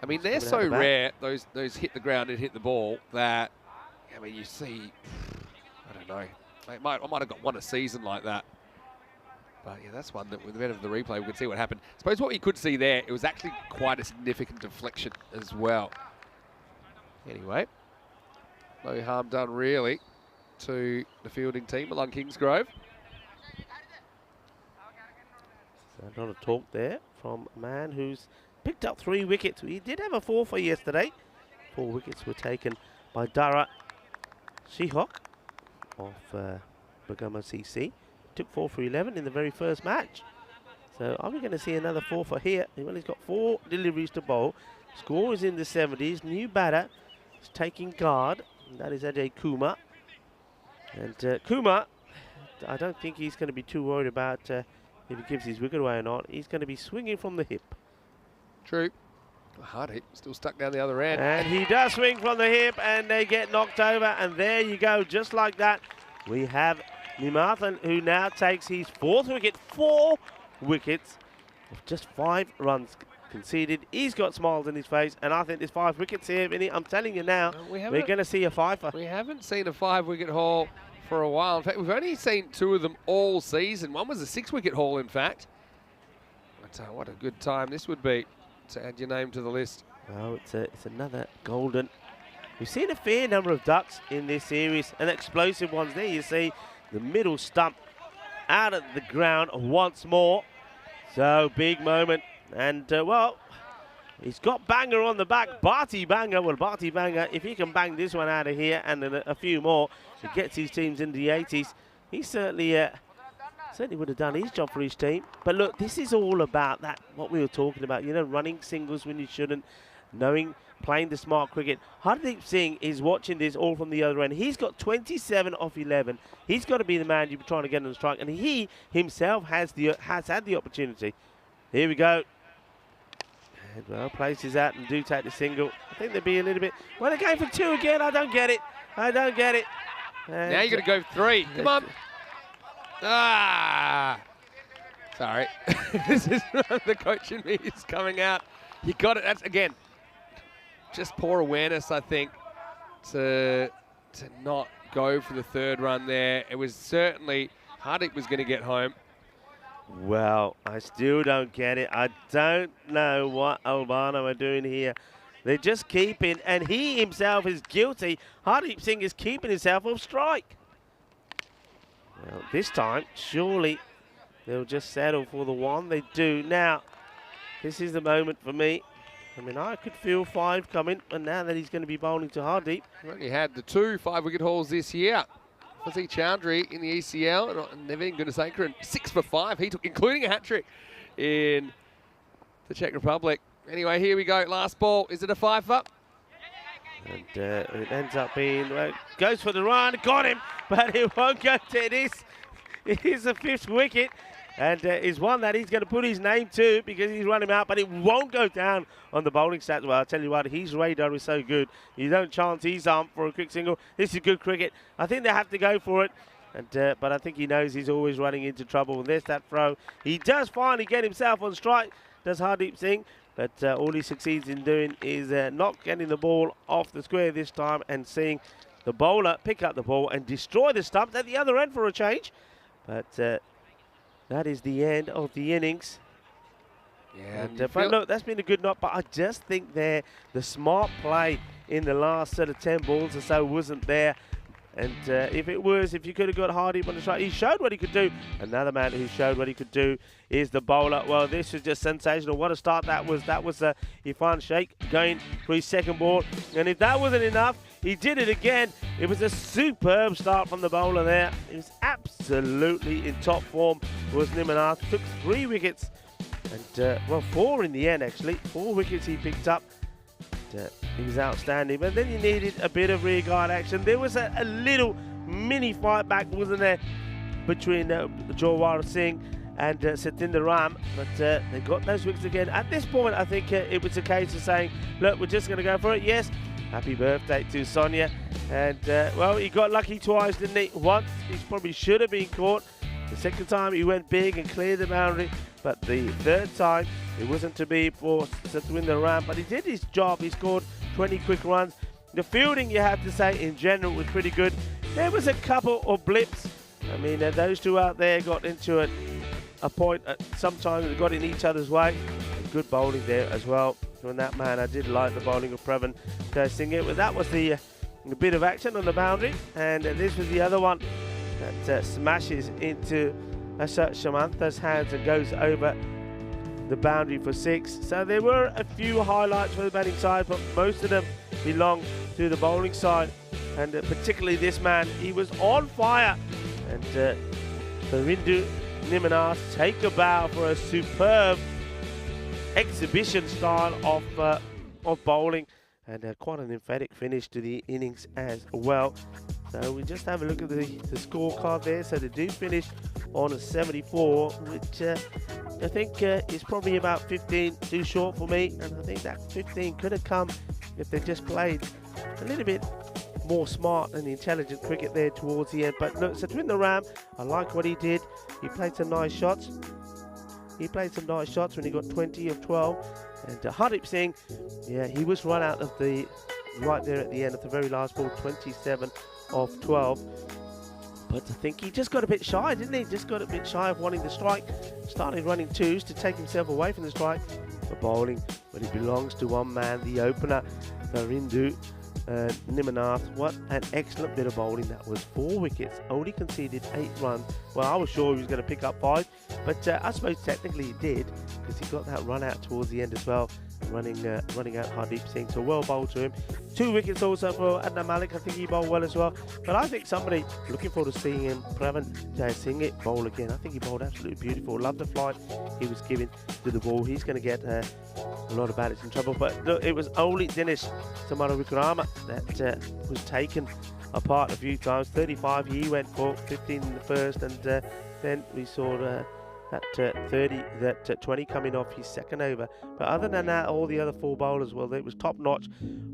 A: I mean, they're so rare, those hit the ground and hit the ball, that, I mean, you see, I don't know. I might have got one a season like that. But yeah, that's one that with the benefit of the replay, we could see what happened. I suppose what you could see there, it was actually quite a significant deflection as well. Anyway, no harm done really to the fielding team, Milan Kingsgrove.
C: So a lot of talk there from a man who's picked up 3 wickets. He did have a 4 for yesterday. 4 wickets were taken by Dara Shihok of Bergamo CC. Took 4 for 11 in the very first match. So are we going to see another 4 for here? Well, he's got 4 deliveries to bowl. Score is in the 70s. New batter is taking guard. And that is Ajay Kumar. And Kumar, I don't think he's going to be too worried about if he gives his wicket away or not. He's going to be swinging from the hip.
A: True. Hard hit, still stuck down the other end.
C: And he does swing from the hip, and they get knocked over. And there you go, just like that. We have Nimathan, who now takes his 4th wicket. 4 wickets of just 5 runs conceded. He's got smiles on his face, and I think there's 5 wickets here, Vinny. I'm telling you now, we're going to see a 5-er.
A: We haven't seen a 5-wicket haul for a while. In fact, we've only seen 2 of them all season. One was a 6-wicket haul, in fact. But what a good time this would be to add your name to the list.
C: Well, it's another golden. We've seen a fair number of ducks in this series, and explosive ones there. You see the middle stump out of the ground once more. So, big moment. And, well, he's got Banger on the back. Bharti Banger. Well, Bharti Banger, if he can bang this one out of here and then a few more, he gets his teams into the 80s. He certainly would have done his job for his team. But look, this is all about that, what we were talking about, you know, running singles when you shouldn't, playing the smart cricket. Hardeep Singh is watching this all from the other end. He's got 27 off 11. He's got to be the man you're trying to get on the strike, and he himself has had the opportunity. Here we go. And, well, places out and do take the single. I think they'd be a little bit... Well, they're going for 2 again. I don't get it. And
A: now you've got to go 3. Come on. Ah! Sorry. This is the coach in me is coming out. You got it. That's, again, just poor awareness, I think, to not go for the 3rd run there. It was certainly... Hardik was going to get home.
C: Well, I still don't get it. I don't know what Albano are doing here. They're just keeping, and he himself is guilty. Hardeep Singh is keeping himself off strike. Well, this time, surely they'll just settle for the 1. They do. Now, this is the moment for me. I mean, I could feel 5 coming, and now that he's going to be bowling to Hardeep.
A: He only had the 2 5-wicket hauls this year. Fazee Chowdhury in the ECL, and Naveen Gunasekaran 6 for 5. He took, including a hat-trick in the Czech Republic. Anyway, here we go. Last ball. Is it a 5-fer?
C: And it ends up being, well, goes for the run, got him, but it won't go to this. It is the 5th wicket, and is one that he's going to put his name to because he's run him out, but it won't go down on the bowling stats. Well, I'll tell you what, his radar is so good. You don't chance his arm for a quick single. This is good cricket. I think they have to go for it, and but I think he knows he's always running into trouble. And there's that throw. He does finally get himself on strike, does Hardeep Singh. But all he succeeds in doing is not getting the ball off the square this time and seeing the bowler pick up the ball and destroy the stumps at the other end for a change. But that is the end of the innings.
A: Yeah,
C: And, but look, that's been a good knock. But I just think the smart play in the last sort of 10 balls or so wasn't there. And if you could have got Hardy on the strike, he showed what he could do. Another man who showed what he could do is the bowler. Well, this was just sensational. What a start that was. That was Irfan Sheikh going for his second ball. And if that wasn't enough, he did it again. It was a superb start from the bowler there. He was absolutely in top form. Was Nimanath. Took 3 wickets. And, 4 in the end, actually. 4 wickets he picked up. He was outstanding, but then you needed a bit of rear guard action. There was a little mini fight back, wasn't there, between Jawar Singh and Satinder Ram, but they got those wickets again. At this point, I think it was a case of saying, look, we're just going to go for it. Yes, happy birthday to Sonia. And, he got lucky twice, didn't he? Once, he probably should have been caught. The second time, he went big and cleared the boundary. But the third time, it wasn't to be for Satinder Ram. But he did his job. He scored 20 quick runs. The fielding, you have to say, in general, was pretty good. There was a couple of blips. I mean, those two out there got into a point. Sometimes they got in each other's way. And good bowling there as well from that man. I did like the bowling of Pravin Singh. But that was the bit of action on the boundary. And this was the other one that smashes into Shamantha's hands and goes over the boundary for 6. So there were a few highlights for the batting side, but most of them belong to the bowling side. And particularly this man, he was on fire. And Parindu Nimanath take a bow for a superb exhibition style of bowling. And quite an emphatic finish to the innings as well. So we just have a look at the scorecard there. So they do finish on a 74, which I think is probably about 15 too short for me. And I think that 15 could have come if they just played a little bit more smart and intelligent cricket there towards the end. But look, Satinder Ram, I like what he did. He played some nice shots. When he got 20 of 12. And Hardeep Singh, yeah, he was run out of the right there at the end of the very last ball, 27 of 12. But I think he just got a bit shy, didn't he? Just got a bit shy of wanting the strike. Started running twos to take himself away from the strike. The bowling, but it belongs to one man, the opener, Parindu Nimanath. What an excellent bit of bowling that was. 4 wickets, only conceded 8 runs. Well, I was sure he was going to pick up 5, but I suppose technically he did, because he got that run out towards the end as well, running out Hardeep Singh. So well bowled to him. 2 wickets also for Adnan Malik. I think he bowled well as well. But I think somebody looking forward to seeing him, Pravin Singh, bowl again. I think he bowled absolutely beautiful. Love the flight he was giving to the ball. He's going to get a lot of batters in trouble. But look, it was only Dinesh Samaravikrama that was taken apart a few times. 35 he went for, 15 in the first, and then we saw that 20 coming off his second over. But other than that, all the other 4 bowlers, well, it was top notch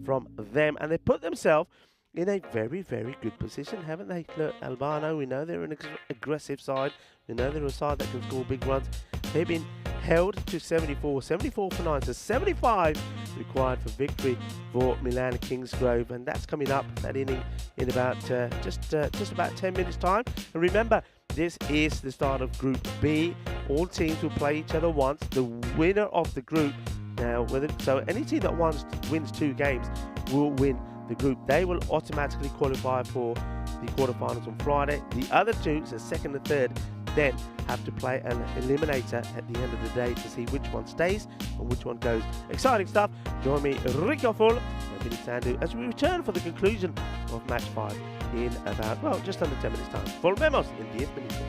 C: from them, and they put themselves in a very, very good position, haven't they? Look, Albano, we know they're an aggressive side. We know they're a side that can score big runs. They've been held to 74 for 9, so 75 required for victory for Milan and Kingsgrove, and that's coming up, that inning, in about just about 10 minutes time. And remember, this is the start of Group B. All teams will play each other once. The winner of the group, now, so any team that wins 2 games will win the group. They will automatically qualify for the quarterfinals on Friday. The other 2, so second and third, then have to play an eliminator at the end of the day to see which one stays and which one goes. Exciting stuff. Join me, Rico Full and Billy Sandhu, as we return for the conclusion of match 5 in about, just under 10 minutes time. Volvemos in 10 minutos.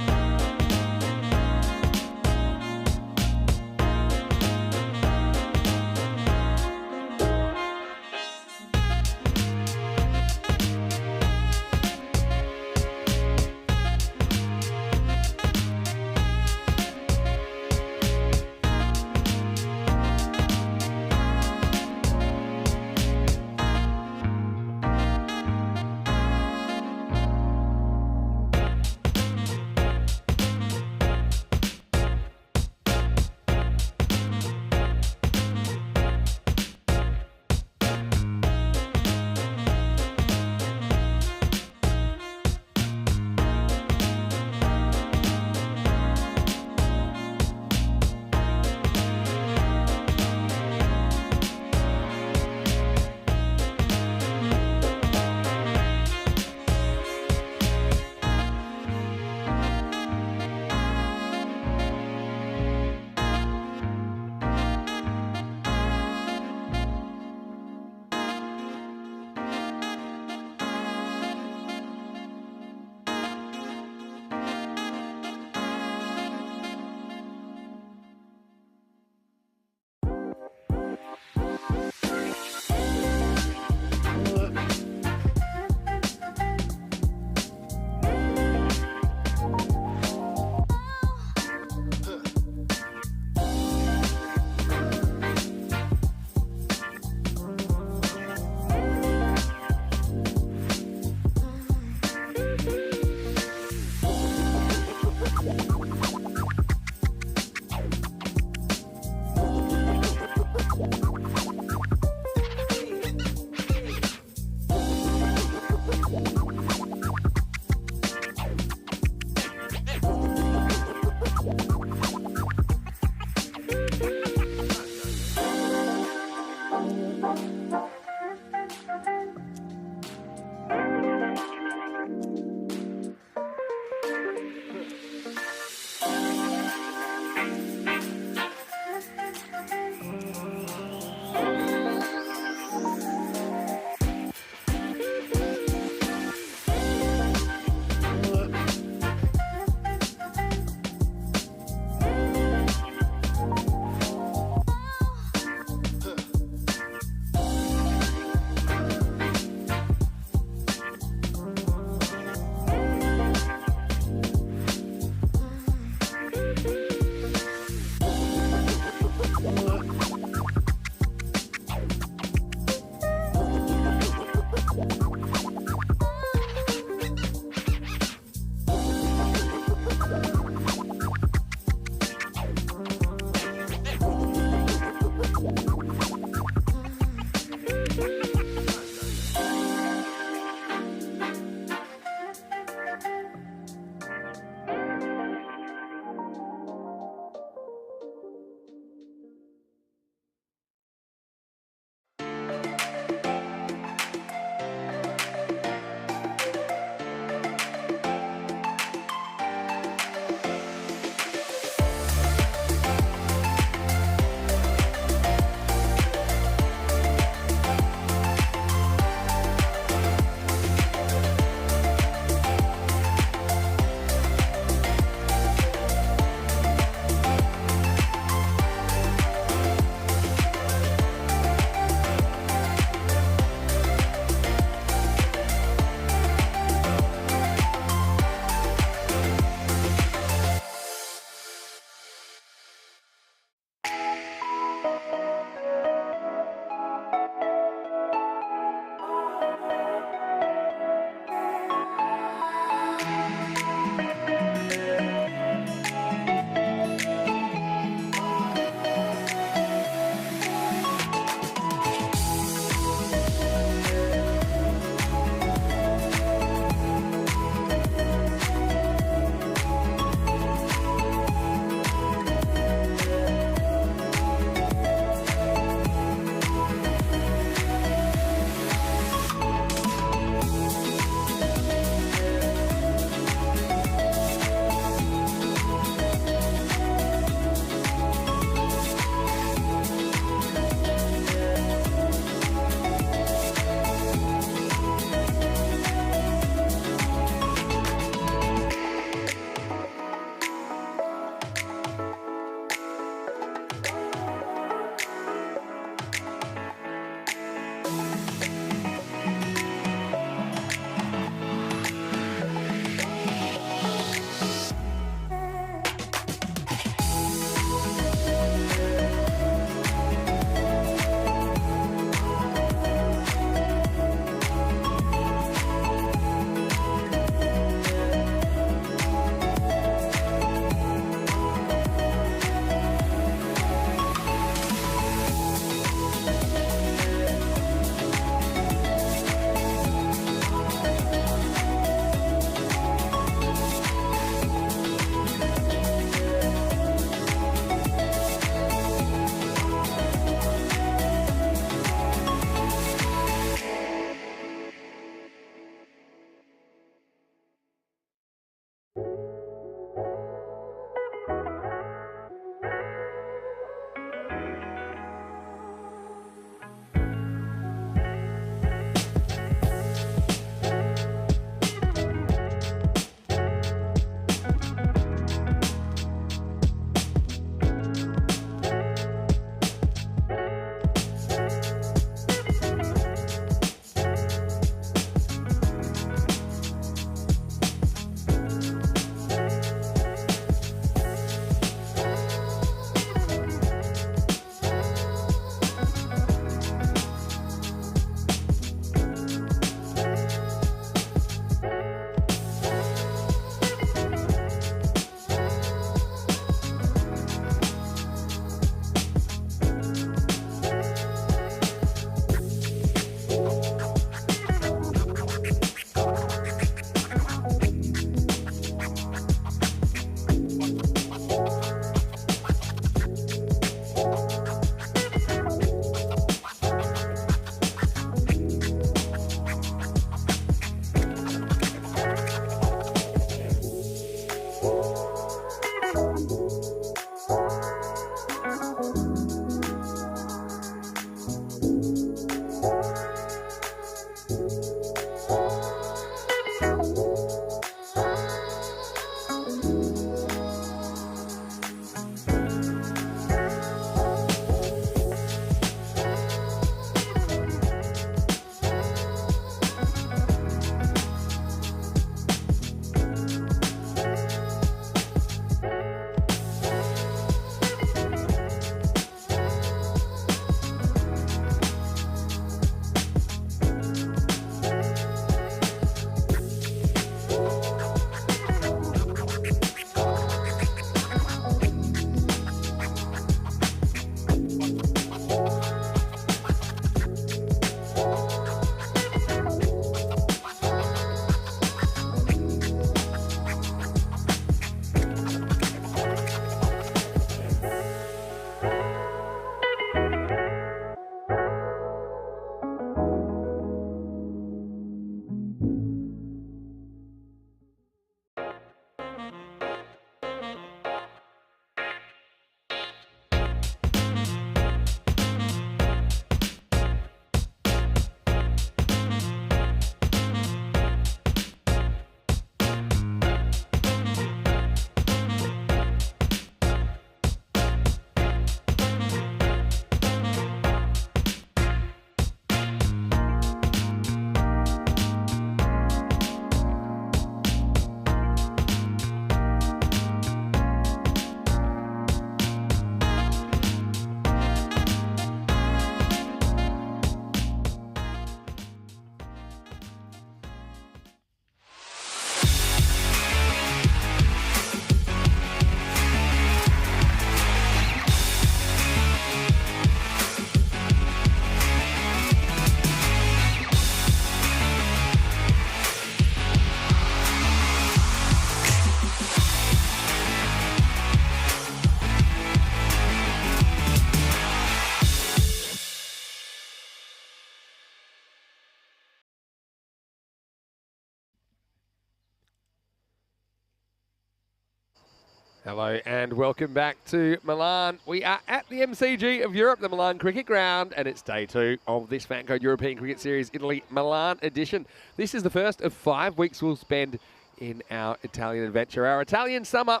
A: Hello and welcome back to Milan. We are at the MCG of Europe, the Milan Cricket Ground, and it's day 2 of this FanCode European Cricket Series Italy Milan edition. This is the first of 5 weeks we'll spend in our Italian adventure, our Italian summer.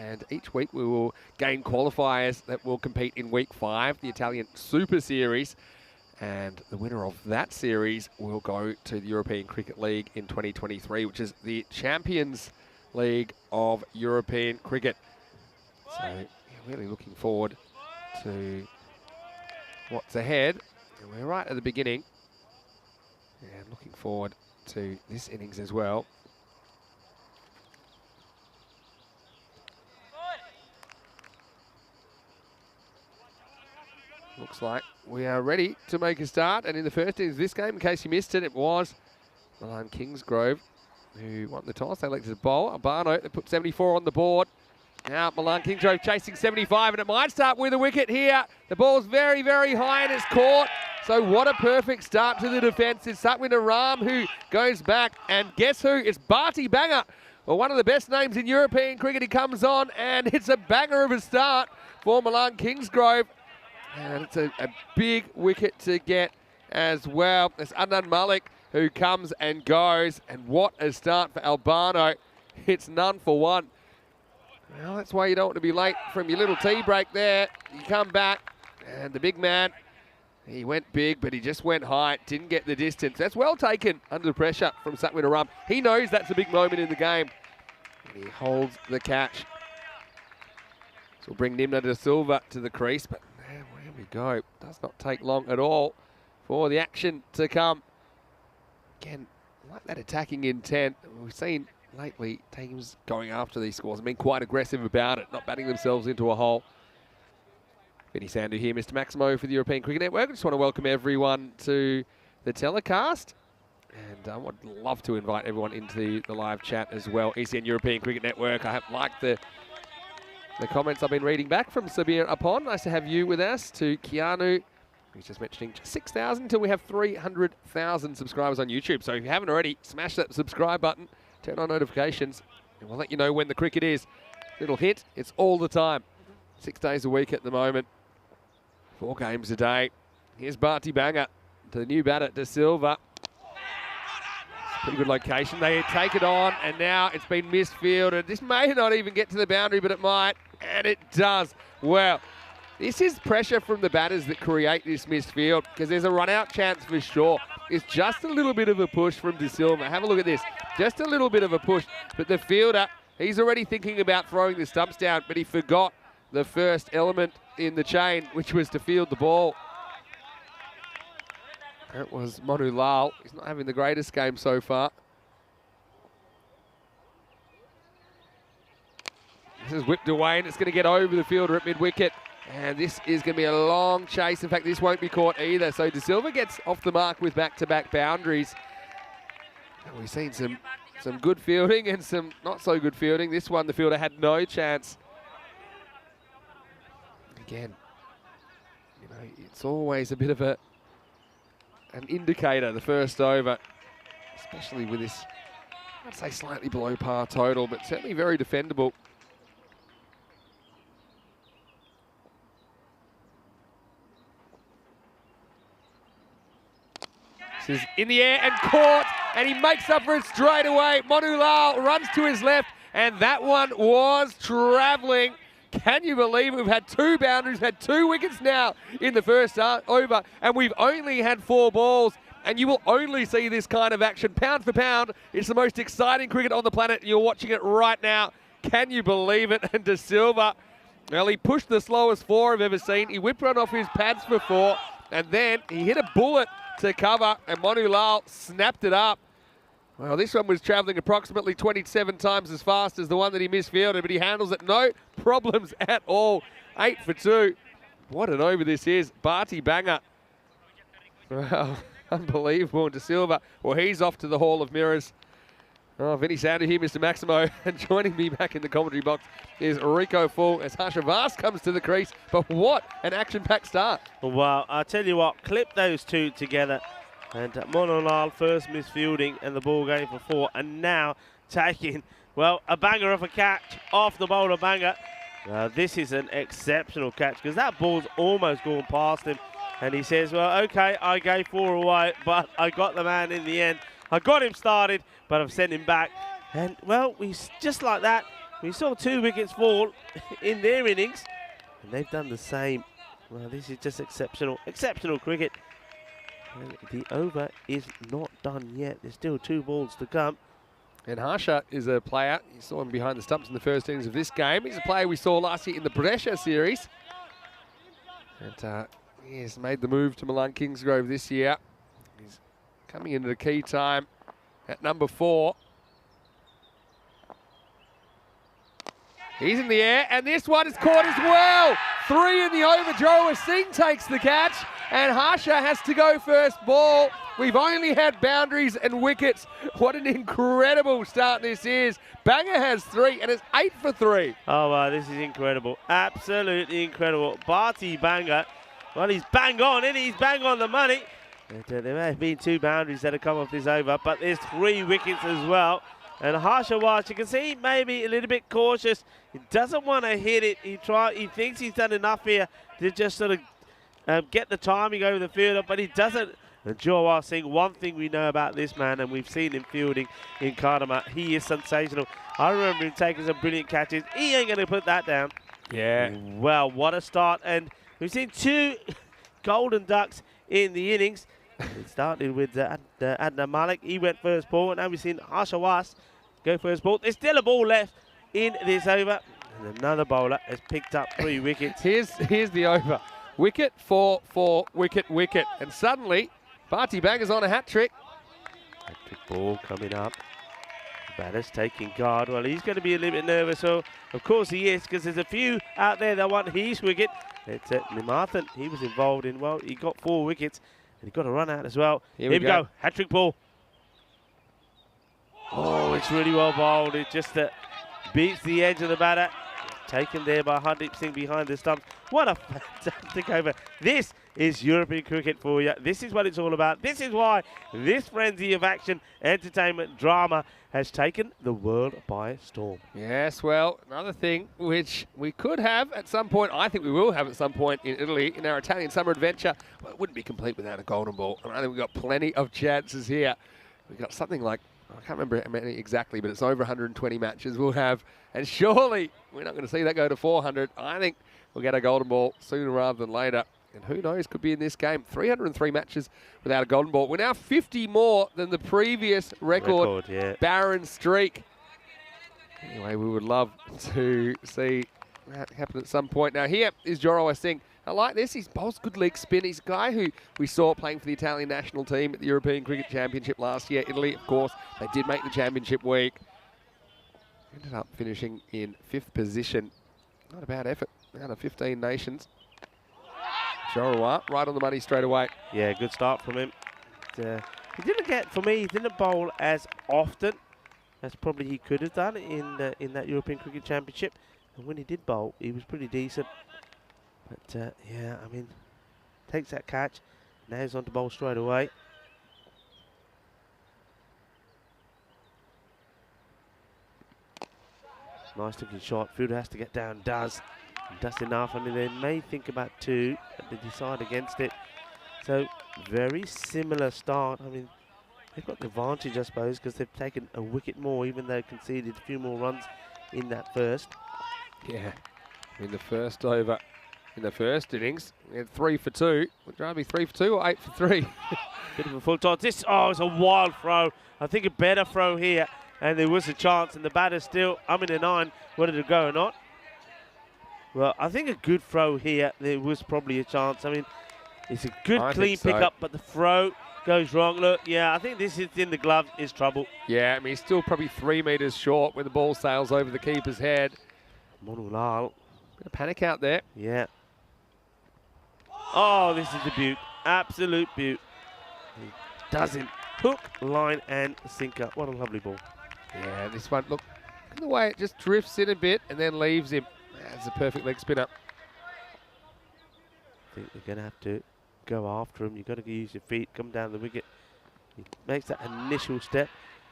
A: And each week we will gain qualifiers that will compete in week 5, the Italian Super Series. And the winner of that series will go to the European Cricket League in 2023, which is the Champions League of European Cricket. So yeah, really looking forward to what's ahead. And we're right at the beginning. And looking forward to this innings as well. Looks like we are ready to make a start. And in the first innings of this game, in case you missed it, it was Milan Kingsgrove who won the toss. They elected to bowl. Albano, they put 74 on the board. Now Milan Kingsgrove chasing 75, and it might start with a wicket here. The ball's very, very high and it's caught. So what a perfect start to the defence. It's Satwin Aram who goes back. And guess who? It's Bharti Banger. Well, one of the best names in European cricket. He comes on and it's a banger of a start for Milan Kingsgrove. And it's a big wicket to get as well. It's Adnan Malik who comes and goes. And what a start for Albano. It's none for one. Well, that's why you don't want to be late from your little tea break there. You come back, and the big man, he went big, but he just went high. Didn't get the distance. That's well taken under pressure from Satwin Aram. He knows that's a big moment in the game. And he holds the catch. So we'll bring Nimna de Silva to the crease, but man, where we go. Does not take long at all for the action to come. Again, like that attacking intent we've seen lately, teams going after these scores and being quite aggressive about it, not batting themselves into a hole. Vinny Sandhu here, Mr. Maximo for the European Cricket Network. I just want to welcome everyone to the telecast. And I would love to invite everyone into the live chat as well. ECN European Cricket Network. I have liked the comments I've been reading back from Sabir Upon. Nice to have you with us. To Keanu, who's just mentioning 6,000 until we have 300,000 subscribers on YouTube. So if you haven't already, smash that subscribe button. Turn on notifications, and we'll let you know when the cricket is. Little hint, it's all the time. 6 days a week at the moment. 4 games a day. Here's Bharti Banger to the new batter, De Silva. Pretty good location. They take it on, and now it's been misfielded. This may not even get to the boundary, but it might, and it does. Well, this is pressure from the batters that create this misfield, because there's a run-out chance for sure. It's just a little bit of a push from De Silva. Have a look at this. Just a little bit of a push. But the fielder, he's already thinking about throwing the stumps down, but he forgot the first element in the chain, which was to field the ball. That was Manu Lal. He's not having the greatest game so far. This is whipped away, and it's going to get over the fielder at mid-wicket. And this is going to be a long chase. In fact, this won't be caught either. So De Silva gets off the mark with back-to-back boundaries. And we've seen some good fielding and some not so good fielding. This one, the fielder had no chance. Again, you know, it's always a bit of an indicator, the first over, especially with this, I'd say slightly below par total, but certainly very defendable. This is in the air and caught, and he makes up for it straight away. Manu Lal runs to his left, and that one was travelling. Can you believe we've had 2 boundaries, had 2 wickets now in the first over, and we've only had 4 balls, and you will only see this kind of action. Pound for pound, it's the most exciting cricket on the planet. You're watching it right now. Can you believe it? And De Silva, well, he pushed the slowest 4 I've ever seen. He whipped one off his pads for 4, and then he hit a bullet to cover, and Manu Lal snapped it up. Well, this one was travelling approximately 27 times as fast as the one that he misfielded, but he handles it no problems at all. 8 for 2. What an over this is. Bharti Banger. Well, unbelievable. De Silva, well, he's off to the Hall of Mirrors. Oh, Vinny Sandhu here, Mr. Maximo. And joining me back in the commentary box is Rico Full as Harsha Vast comes to the crease. But what an action-packed start.
C: Well, I'll tell you what, clip those 2 together. And Manu Lal first misfielding and the ball going for 4. And now taking Well, a banger of a catch off the bowler banger. This is an exceptional catch because that ball's almost gone past him. And he says, well, okay, I gave 4 away, but I got the man in the end. I got him started, but I've sent him back. And, well, just like that, we saw 2 wickets fall in their innings. And they've done the same. Well, this is just exceptional cricket. And the over is not done yet. There's still 2 balls to come.
A: And Harsha is a player, you saw him behind the stumps in the first innings of this game. He's a player we saw last year in the Brescia series. And he has made the move to Milan Kingsgrove this year. He's coming into the key time at number 4. He's in the air, and this one is caught as well. 3 in the over. Joe Singh takes the catch, and Harsha has to go first ball. We've only had boundaries and wickets. What an incredible start this is. Banger has 3, and it's 8 for 3.
C: Oh, wow, this is incredible. Absolutely incredible. Bharti Banger. Well, he's bang on, isn't he? He's bang on the money. There may have been 2 boundaries that have come off this over, but there's 3 wickets as well. And Harsha Walsh, you can see maybe a little bit cautious. He doesn't want to hit it. He thinks he's done enough here to just sort of get the timing over the fielder, but he doesn't. And Jawar Singh, one thing we know about this man, and we've seen him fielding in Kardama, he is sensational. I remember him taking some brilliant catches. He ain't going to put that down.
A: Yeah.
C: Well, what a start. And we've seen 2 golden ducks in the innings. It started with Adnan Malik. He went first ball. And now we've seen Harsha Walsh go first ball. There's still a ball left in this over. And another bowler has picked up 3 wickets.
A: Here's the over. Wicket, 4, wicket, wicket. And suddenly, Bharti Banger's on a hat-trick.
C: Hat-trick ball coming up. Batter's taking guard. Well, he's going to be a little bit nervous. So, of course he is, because there's a few out there that want his wicket. It's Nimathan. He was involved in, well, he got 4 wickets. And he got a run out as well. Here we go. Hat-trick ball. Oh, it's really well bowled. It just beats the edge of the batter. Taken there by Hardeep Singh behind the stumps. What a fantastic over. This is European cricket for you. This is what it's all about. This is why this frenzy of action, entertainment, drama has taken the world by storm.
A: Yes, well, another thing which we could have at some point, I think we will have at some point in Italy, in our Italian summer adventure. Well, it wouldn't be complete without a golden ball. And I think we've got plenty of chances here. We've got something like, I can't remember how many exactly, but it's over 120 matches we'll have. And surely we're not going to see that go to 400. I think we'll get a golden ball sooner rather than later. And who knows, could be in this game. 303 matches without a golden ball. We're now 50 more than the previous record
C: yeah.
A: barren streak. Anyway, we would love to see that happen at some point. Now here is Jorowa Singh. I like this. He's bowls good leg spin. He's a guy who we saw playing for the Italian national team at the European Cricket Championship last year. Italy, of course, they did make the championship week. Ended up finishing in 5th position. Not a bad effort out of 15 nations. Jorowa, right on the money straight away.
C: Yeah, good start from him. He didn't get, for me, he didn't bowl as often as probably he could have done in that European Cricket Championship. And when he did bowl, he was pretty decent. But, yeah, I mean, takes that catch. Now he's on to bowl straight away. Nice looking shot. Fielder has to get down. Does enough. I mean, they may think about 2, but they decide against it. So, very similar start. I mean, they've got the advantage, I suppose, because they've taken a wicket more, even though they conceded a few more runs in that first.
A: Yeah, in the first over, in the first innings, we had 3 for 2. Would you rather be 3 for 2 or 8 for 3?
C: Bit of a full toss. This, oh, it's a wild throw. I think a better throw here, and there was a chance, and the batter's still in the 9, whether to go or not. Well, I think a good throw here, there was probably a chance. I mean, it's a good, clean pickup, but the throw goes wrong. Look, yeah, I think this is in the glove is trouble.
A: Yeah, I mean, he's still probably 3 metres short when the ball sails over the keeper's head.
C: Monulal.
A: Bit of panic out there.
C: Yeah. Oh, this is a beaut. Absolute beaut. He doesn't. Hook, line, and sinker. What a lovely ball.
A: Yeah, this one, look at the way it just drifts in a bit and then leaves him. That's a perfect leg spinner.
C: I think they're going to have to go after him. You've got to use your feet, come down the wicket. He makes that initial step.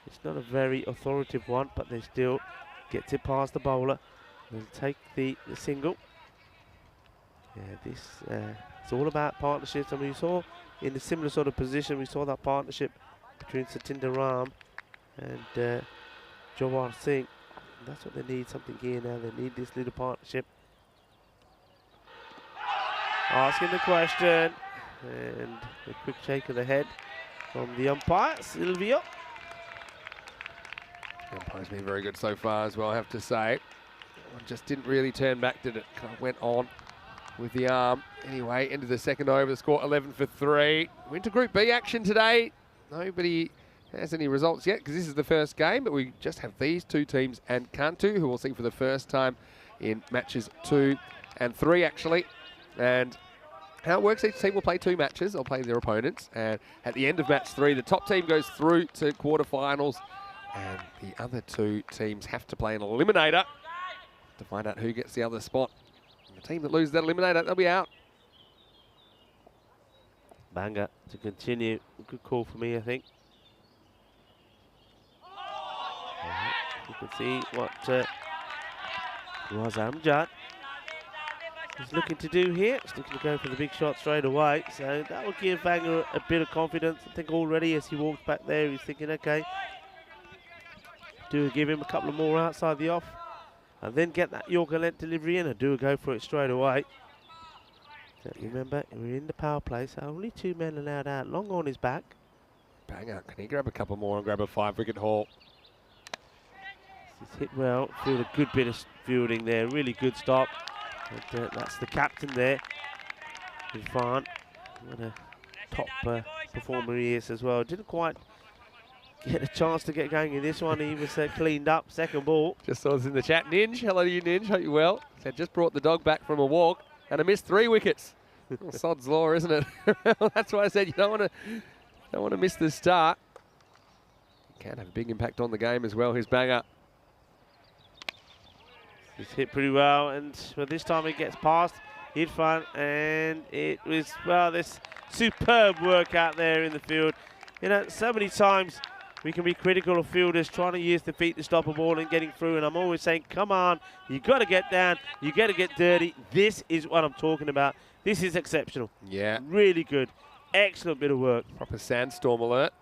C: It's not a very authoritative one, but they still gets it past the bowler. They'll take the single. Yeah, this it's all about partnerships. I mean, we saw in a similar sort of position, we saw that partnership between Satinder Ram and Jawar Singh. That's what they need, something here now. They need this little partnership. Asking the question, and a quick shake of the head from the umpire, Silvio.
A: The umpire's been very good so far as well, I have to say. One just didn't really turn back, did it? Kind of went on with the arm. Anyway, into the second over, the score 11 for 3. Went to Group B action today. Nobody has any results yet because this is the first game, but we just have these two teams and Cantu, who we'll see for the first time in matches 2 and 3 actually. And how it works, each team will play 2 matches. They'll play their opponents. And at the end of match 3, the top team goes through to quarterfinals. And the other 2 teams have to play an eliminator to find out who gets the other spot. And the team that loses that eliminator, they'll be out.
C: Banger to continue. Good call for me, I think. You can see what Amjad is looking to do here. He's looking to go for the big shot straight away. So that will give Banger a bit of confidence. I think already as he walks back there, he's thinking, okay, do give him a couple of more outside the off, and then get that Yorker length delivery in, and do go for it straight away. So remember, we're in the power play, so only 2 men allowed out. Long on his back.
A: Banger. Can he grab a couple more and grab a 5-wicket haul?
C: He's hit well. Feel a good bit of fielding there. Really good stop. And that's the captain there, Irfan. What a top performer he is as well. Didn't quite get a chance to get going in this one. He was cleaned up. Second ball.
A: Just saw this in the chat. Ninj, hello to you, Ninj. Hope you're well. Said just brought the dog back from a walk and I missed 3 wickets. Well, sod's law, isn't it? That's why I said you don't want to miss the start. Can have a big impact on the game as well. His banger.
C: He's hit pretty well, and well, this time it gets past Irfan, and it was, well, this superb work out there in the field. You know, so many times we can be critical of fielders trying to use the feet to stop a ball and getting through, and I'm always saying, come on, you got to get down, you got to get dirty. This is what I'm talking about. This is exceptional.
A: Yeah.
C: Really good. Excellent bit of work.
A: Proper sandstorm alert.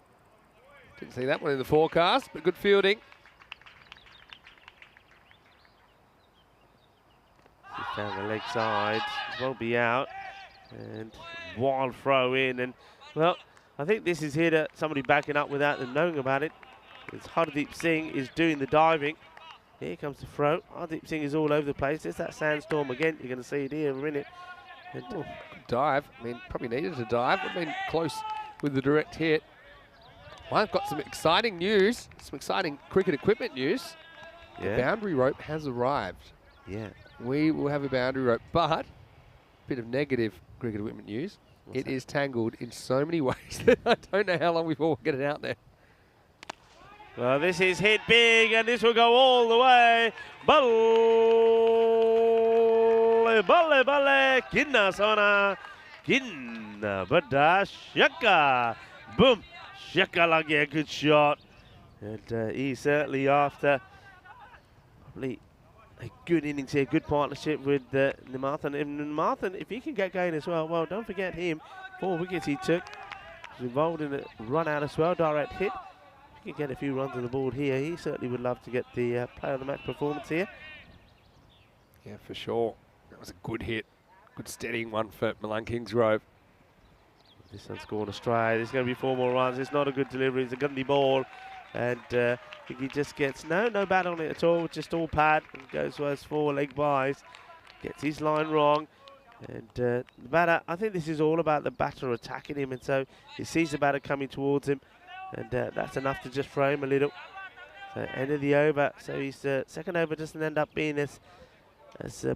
A: Didn't see that one in the forecast, but good fielding.
C: He's down the leg side. Won't be out. And wild throw in. And, well, I think this is here to somebody backing up without them knowing about it. It's Hardeep Singh is doing the diving. Here comes the throw. Hardeep Singh is all over the place. There's that sandstorm again. You're going to see it here in a minute. And
A: good dive. I mean, probably needed to dive. Would have been close with the direct hit. Well, I've got some exciting news. Some exciting cricket equipment news.
C: yeah.
A: The boundary rope has arrived.
C: Yeah.
A: We will have a boundary rope, but a bit of negative cricket equipment news.
C: What's
A: It
C: that?
A: is tangled in so many ways that I don't know how long before we'll get it out there.
C: Well, this is hit big, and this will go all the way. Balle, balle, balle, kinna sona, kinna bada shaka. Boom, shaka like a good shot. And he's certainly after probably a good innings here, good partnership with Nimathan. And Nimathan, if he can get going as well, well, don't forget him. 4 wickets he took. He's involved in a run out as well, direct hit. If he can get a few runs on the board here, he certainly would love to get the player of the match performance here.
A: Yeah, for sure. That was a good hit. Good steadying one for Milan Kingsgrove.
C: This one's gone astray. There's going to be 4 more runs. It's not a good delivery. It's a gunny ball. And I think he just gets no bat on it at all. Just all pad. And goes for his 4 leg byes. Gets his line wrong. And the batter, I think this is all about the batter attacking him. And so he sees the batter coming towards him. And that's enough to just throw him a little. So end of the over. So his second over doesn't end up being as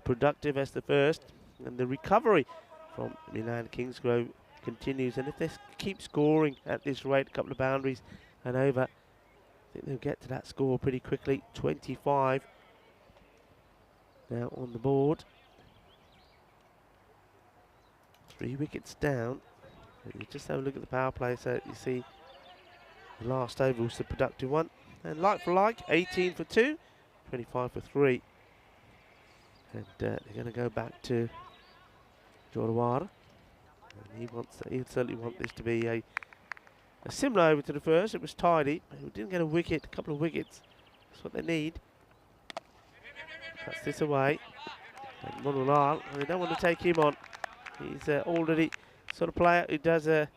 C: productive as the first. And the recovery from Milan Kingsgrove continues. And if they keep scoring at this rate, a couple of boundaries and over, I think they'll get to that score pretty quickly. 25 now on the board. 3 wickets down. And you just have a look at the power play. So you see The last over was the productive one. And like for like, 18 for 2, 25 for 3. And they're going to go back to Jorawara. And he'll certainly want this to be a similar over to the first. It was tidy, but he didn't get a wicket, a couple of wickets. That's what they need. Cuts this away. And Monolal, they don't want to take him on. He's already sort of player who does a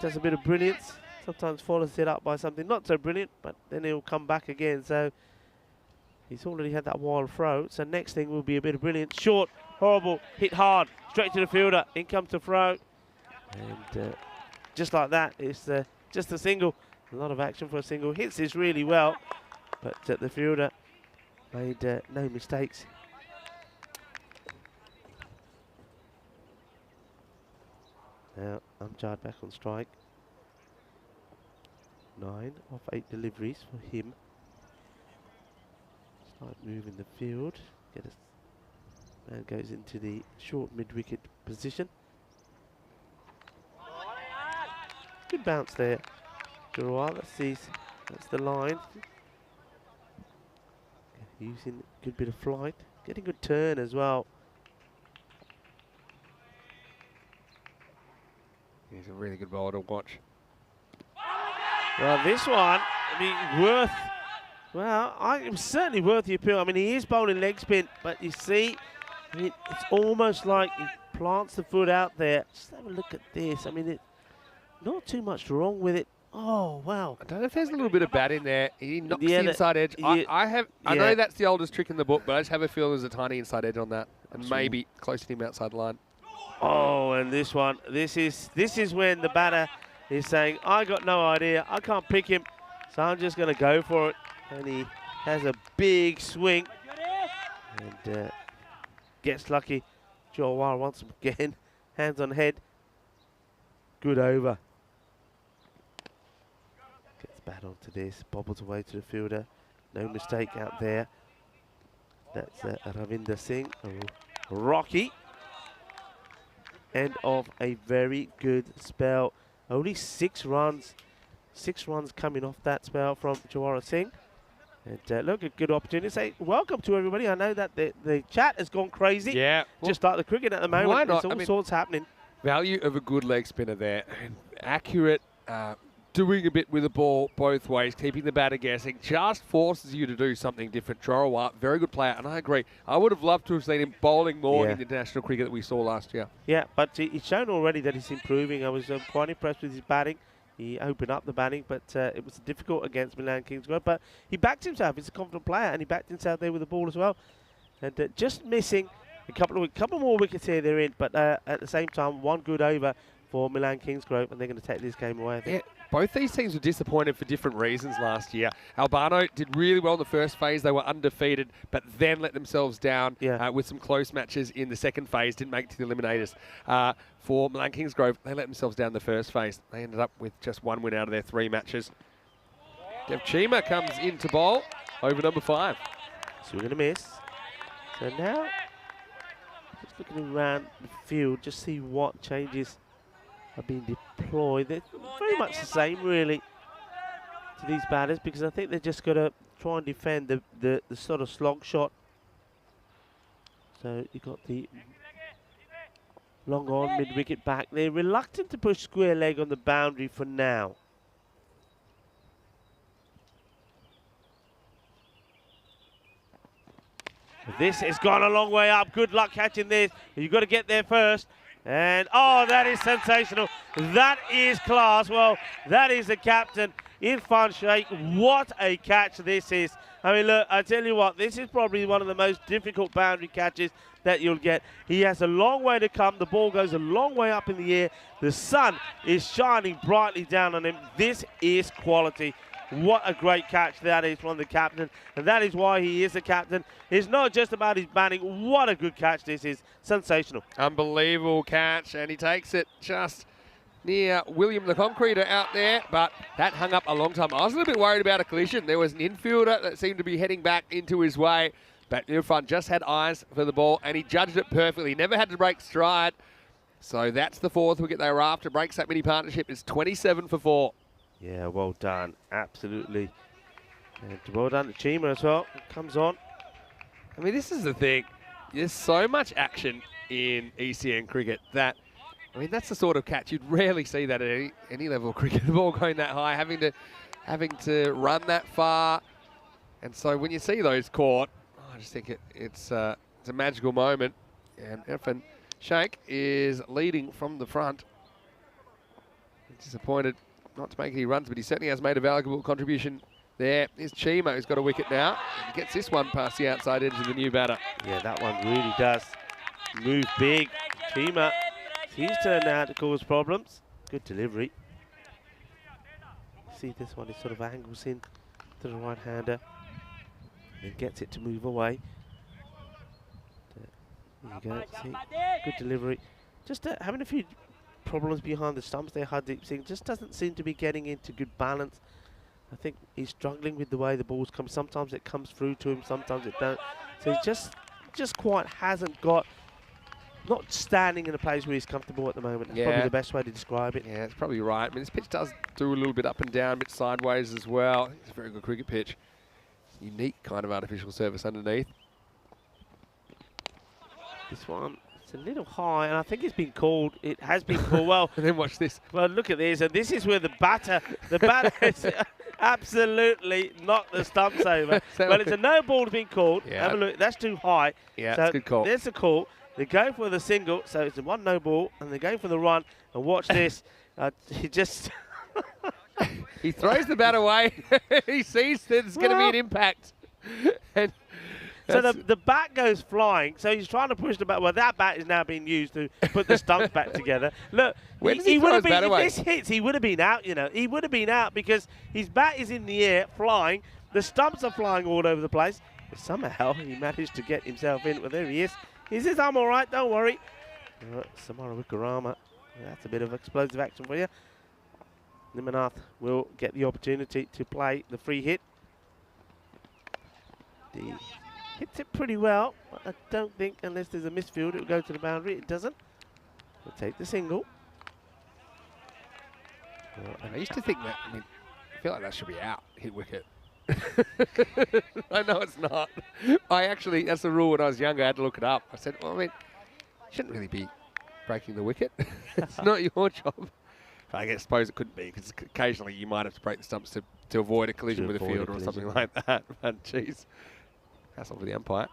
C: bit of brilliance. Sometimes follows it up by something not so brilliant, but then he'll come back again. So he's already had that wild throw. So next thing will be a bit of brilliance. Short, horrible, hit hard, straight to the fielder. In comes the throw. And just like that, it's just a single. A lot of action for a single. Hits this really well, but the fielder made no mistakes. Now, Amjad back on strike. 9 of 8 deliveries for him. Start moving the field. Man goes into the short mid-wicket position. Good bounce there. That's the line. Using a good bit of flight. Getting good turn as well.
A: He's a really good bowler to watch.
C: Well, this one, it was certainly worth the appeal. I mean, he is bowling leg spin, but you see, it's almost like he plants the foot out there. Just have a look at this. I mean, not too much wrong with it. Oh, wow.
A: I don't know if there's a little bit of bat in there. He knocks the inside edge. I know that's the oldest trick in the book, but I just have a feeling there's a tiny inside edge on that, and maybe close to him outside the line.
C: Oh, and this one, this is when the batter is saying, I got no idea, I can't pick him, so I'm just going to go for it. And he has a big swing and gets lucky. Jorawara once again, hands on head. Good over. Gets bat onto this, bobbles away to the fielder. No mistake out there. That's Ravinder Singh, Rocky. End of a very good spell. Only 6 runs. 6 runs coming off that spell from Jawara Singh. And look, a good opportunity to say welcome to everybody. I know that the chat has gone crazy.
A: Yeah.
C: Just like the cricket at the moment.
A: Why not?
C: There's all sorts happening.
A: Value of a good leg spinner there. Accurate, doing a bit with the ball both ways, keeping the batter guessing, just forces you to do something different. Jorawara, very good player, and I agree. I would have loved to have seen him bowling more in the international cricket that we saw last year. Yeah,
C: but he's shown already that he's improving. I was quite impressed with his batting. He opened up the batting, but it was difficult against Milan Kingsgrove. But he backed himself. He's a confident player, and he backed himself there with the ball as well. And just missing a couple more wickets here, they're in. But at the same time, one good over for Milan Kingsgrove, and they're going to take this game away, I think.
A: Yeah. Both these teams were disappointed for different reasons last year. Albano did really well in the first phase. They were undefeated, but then let themselves down with some close matches in the second phase. Didn't make it to the eliminators. For Milan Kingsgrove, they let themselves down in the first phase. They ended up with just 1 win out of their 3 matches. Dev Chima comes into bowl over number 5.
C: So we're going to miss. So now, just looking around the field, just see what changes are being deployed. They're very much the same, really, to these batters, because I think they're just going to try and defend the sort of slog shot. So you've got the long on mid-wicket back. They're reluctant to push square leg on the boundary for now. This has gone a long way up. Good luck catching this. You've got to get there first. And, oh, that is sensational. That is class. Well, that is the captain, Irfan Sheikh. What a catch this is. I mean, look, I tell you what, this is probably one of the most difficult boundary catches that you'll get. He has a long way to come. The ball goes a long way up in the air. The sun is shining brightly down on him. This is quality. What a great catch that is from the captain, and that is why he is the captain. It's not just about his batting. What a good catch this is. Sensational.
A: Unbelievable catch, and he takes it just near William the Concreter out there, but that hung up a long time. I was a little bit worried about a collision. There was an infielder that seemed to be heading back into his way, but Irfan just had eyes for the ball, and he judged it perfectly. He never had to break stride. So that's the 4th wicket they were after. Breaks that mini partnership. It's 27 for 4.
C: Yeah, well done. Absolutely. And well done to Chima as well. Comes on.
A: I mean, this is the thing. There's so much action in ECN cricket that, I mean, that's the sort of catch you'd rarely see that at any level of cricket. The ball going that high, having to run that far. And so when you see those caught, I just think it's a magical moment. And Irfan Sheikh is leading from the front. Disappointed not to make any runs, but he certainly has made a valuable contribution there. Here's Chima, who's got a wicket now. He gets this one past the outside edge of the new batter.
C: Yeah, that one really does move big. Chima, he's turned out to cause problems. Good delivery. See, this one, he sort of angles in to the right-hander and gets it to move away. There you go. See, good delivery. Just having a few problems behind the stumps there. Hardeep Singh just doesn't seem to be getting into good balance. I think he's struggling with the way the balls come. Sometimes it comes through to him, sometimes it don't. So he just quite hasn't got, not standing in a place where he's comfortable at the moment. That's probably the best way to describe it.
A: Yeah, it's probably right. I mean, this pitch does do a little bit up and down, a bit sideways as well. It's a very good cricket pitch. It's a unique kind of artificial surface underneath.
C: This one, it's a little high, and I think it's been called. It has been called well.
A: And then watch this.
C: Well, look at this, and this is where the batter has absolutely knocked the stumps over. Well, it's a no ball being called.
A: Yeah.
C: Have a look. That's too high.
A: Yeah,
C: so
A: that's a good call.
C: There's a call. They go for the single, so it's a one no ball, and they go for the run. And watch this. He just
A: he throws the bat away. He sees that there's going to be an impact. And
C: so the bat goes flying. So he's trying to push the bat. Well, that bat is now being used to put the stumps back together. Look,
A: when he would have been,
C: if this hits, he would have been out. You know, he would have been out because his bat is in the air, flying. The stumps are flying all over the place. But somehow he managed to get himself in. Well, there he is. He says, "I'm all right. Don't worry." Samara Wickrama. That's a bit of explosive action for you. Nimanath will get the opportunity to play the free hit. He hits it pretty well, but I don't think, unless there's a misfield, it will go to the boundary. It doesn't. We'll take the single.
A: I used to think that, I mean, I feel like that should be out, hit wicket. I know it's not. That's the rule when I was younger. I had to look it up. I said, well, I mean, you shouldn't really be breaking the wicket. It's not your job. I suppose it couldn't be, because occasionally you might have to break the stumps to avoid a collision with a fielder or something like that. But jeez, hassle for the umpire.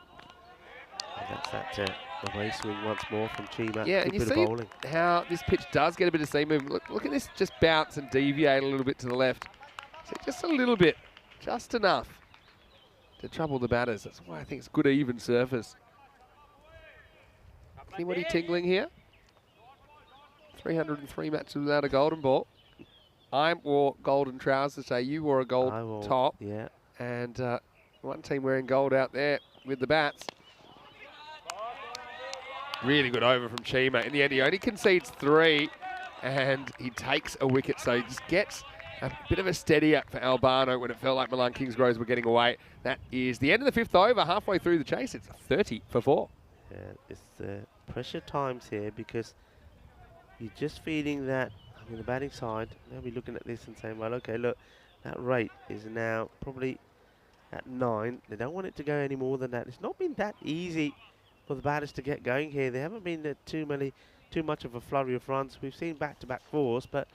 C: And that's that away swing once more from Chima.
A: Yeah, and you see how this pitch does get a bit of seam movement. Look at this, just bounce and deviate a little bit to the left. So just a little bit, just enough to trouble the batters. That's why I think it's good even surface. Anybody tingling here? 303 matches without a golden ball. I wore golden trousers, so you wore a gold top.
C: Yeah.
A: And one team wearing gold out there with the bats. Really good over from Chima. In the end, he only concedes 3, and he takes a wicket. So he just gets a bit of a steady up for Albano when it felt like Milan Kingsgroves were getting away. That is the end of the 5th over. Halfway through the chase, it's 30 for 4.
C: Yeah, it's pressure times here, because you're just feeling that, I mean, the batting side, they'll be looking at this and saying, well, okay, look, that rate is now probably at 9. They don't want it to go any more than that. It's not been that easy for the batters to get going here. There haven't been too much of a flurry of runs. We've seen back-to-back 4s, but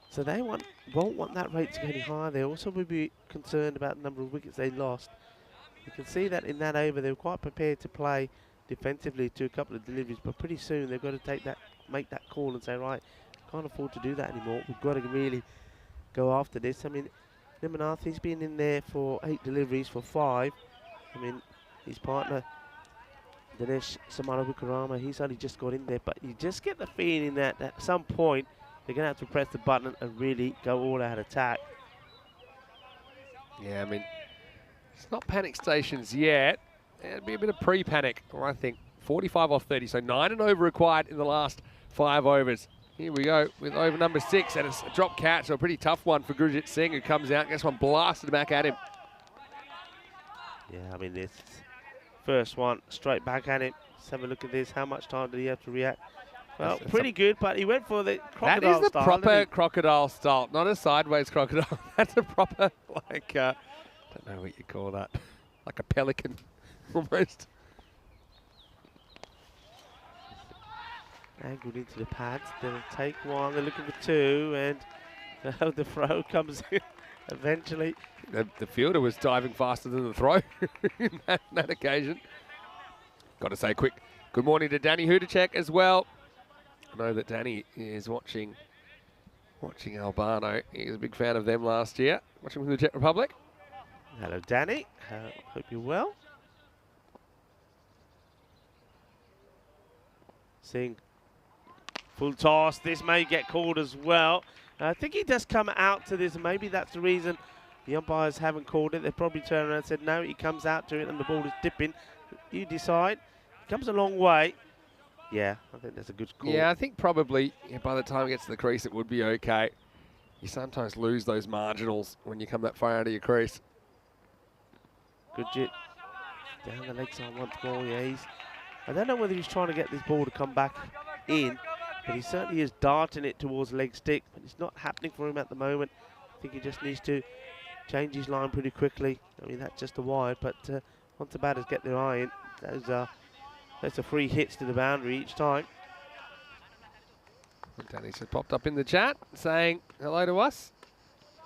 C: so they won't want that rate to go any higher. They also will be concerned about the number of wickets they lost. You can see that in that over, they were quite prepared to play defensively to a couple of deliveries, but pretty soon they've got to make that call and say, right, can't afford to do that anymore. We've got to really go after this. I mean, Nimanath, he's been in there for 8 deliveries for 5. I mean, his partner, Dinesh Samara Wickrama, he's only just got in there, but you just get the feeling that at some point they're going to have to press the button and really go all out attack.
A: Yeah, I mean, it's not panic stations yet. It'll be a bit of pre-panic, I think. 45 off 30, so 9 and over required in the last 5 overs. Here we go with over number 6, and it's a drop catch, so a pretty tough one for Gurjit Singh, who comes out, gets one blasted back at him.
C: Yeah, I mean, this first one straight back at him. Let's have a look at this. How much time did he have to react? Well, pretty good, but he went for the crocodile
A: That is the
C: style,
A: proper crocodile style, not a sideways crocodile. That's a proper, like, I don't know what you call that, like a pelican almost.
C: Angled into the pads. They'll take one. They're looking for two, and the throw comes in eventually.
A: The fielder was diving faster than the throw in that occasion. Got to say quick good morning to Danny Hudacek as well. I know that Danny is watching Albano. He was a big fan of them last year, watching from the Czech Republic.
C: Hello, Danny. Hope you're well. Seeing full toss. This may get called as well. I think he does come out to this. Maybe that's the reason the umpires haven't called it. They probably turned around and said, no, he comes out to it and the ball is dipping. You decide. He comes a long way. Yeah, I think that's a good call.
A: Yeah, I think probably by the time it gets to the crease, it would be okay. You sometimes lose those marginals when you come that far out of your crease.
C: Good jit. Down the leg side once more. Yeah, I don't know whether he's trying to get this ball to come back in, but he certainly is darting it towards leg stick, but it's not happening for him at the moment. I think he just needs to change his line pretty quickly. I mean, that's just a wide, but once the batters get their eye in, that's a free hits to the boundary each time.
A: Danny's just popped up in the chat saying hello to us.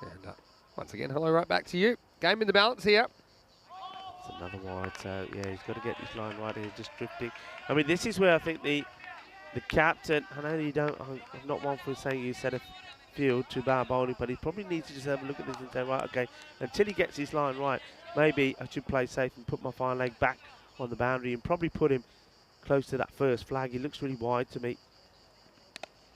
A: And once again, hello right back to you. Game in the balance here.
C: It's another wide, so yeah, he's got to get this line right here, just drifting. I mean, this is where I think the captain, I know you don't, I'm not one for saying you set a field to bow bowling, but he probably needs to just have a look at this and say, right, okay, until he gets his line right, maybe I should play safe and put my fine leg back on the boundary and probably put him close to that first flag. He looks really wide to me.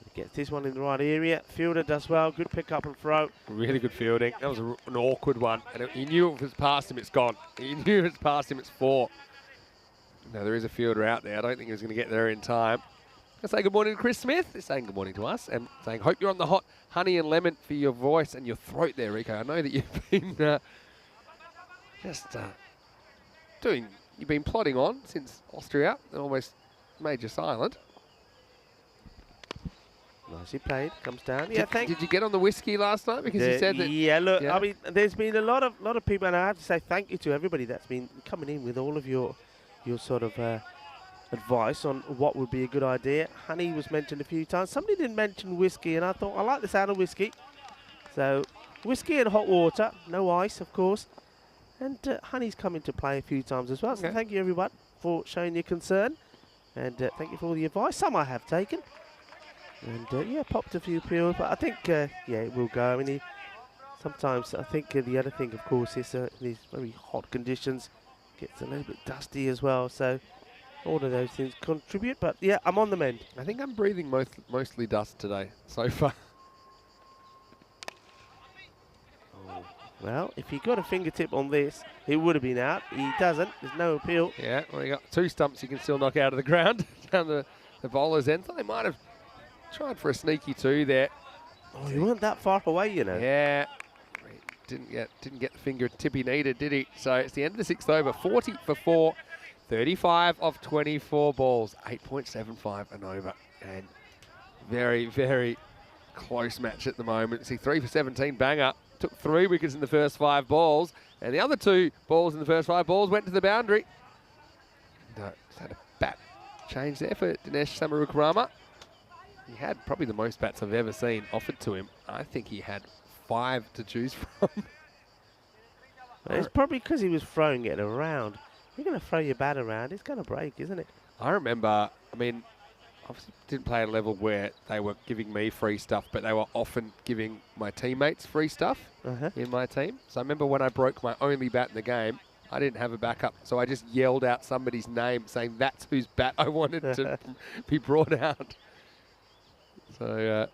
C: He gets this one in the right area. Fielder does well. Good pick up and throw.
A: Really good fielding. That was an awkward one. And he knew if it was past him, it's gone. He knew if it's past him, it's 4. Now, there is a fielder out there. I don't think he was going to get there in time. I say good morning to Chris Smith. He's saying good morning to us and saying, hope you're on the hot honey and lemon for your voice and your throat there, Rico. I know that you've been you've been plodding on since Austria. Almost made you silent.
C: Nicely played. Comes down. Yeah,
A: did you get on the whiskey last night? Because you said that.
C: Yeah, look, I mean, there's been a lot of people, and I have to say thank you to everybody that's been coming in with all of your sort of advice on what would be a good idea. Honey was mentioned a few times. Somebody didn't mention whiskey, and I thought, I like the sound of whiskey. So, whiskey and hot water, no ice, of course. And honey's come into play a few times as well. So thank you, everyone, for showing your concern. And thank you for all the advice. Some I have taken. And, yeah, popped a few pills. But I think, yeah, it will go. I mean, sometimes I think the other thing, of course, is in these very hot conditions, gets a little bit dusty as well. So all of those things contribute. But, yeah, I'm on the mend.
A: I think I'm breathing mostly dust today so far.
C: Well, if he got a fingertip on this, he would have been out. He doesn't. There's no appeal.
A: Yeah, well, you got 2 stumps you can still knock out of the ground down the bowler's end. So they might have tried for a sneaky 2 there.
C: Oh, he weren't that far away, you know.
A: Yeah. Didn't get the fingertip he needed, did he? So it's the end of the 6th over. 40 for 4. 35 of 24 balls. 8.75 and over. And very, very close match at the moment. See, 3 for 17 banger. Took 3 wickets in the first 5 balls, and the other 2 balls in the first 5 balls went to the boundary. No, just had a bat change there for Dinesh Samarukrama. He had probably the most bats I've ever seen offered to him. I think he had 5 to choose from.
C: It's probably because he was throwing it around. You're going to throw your bat around, it's going to break, isn't it?
A: I remember, I mean, obviously didn't play at a level where they were giving me free stuff, but they were often giving my teammates free stuff in my team. So I remember when I broke my only bat in the game, I didn't have a backup. So I just yelled out somebody's name saying that's whose bat I wanted to be brought out. So,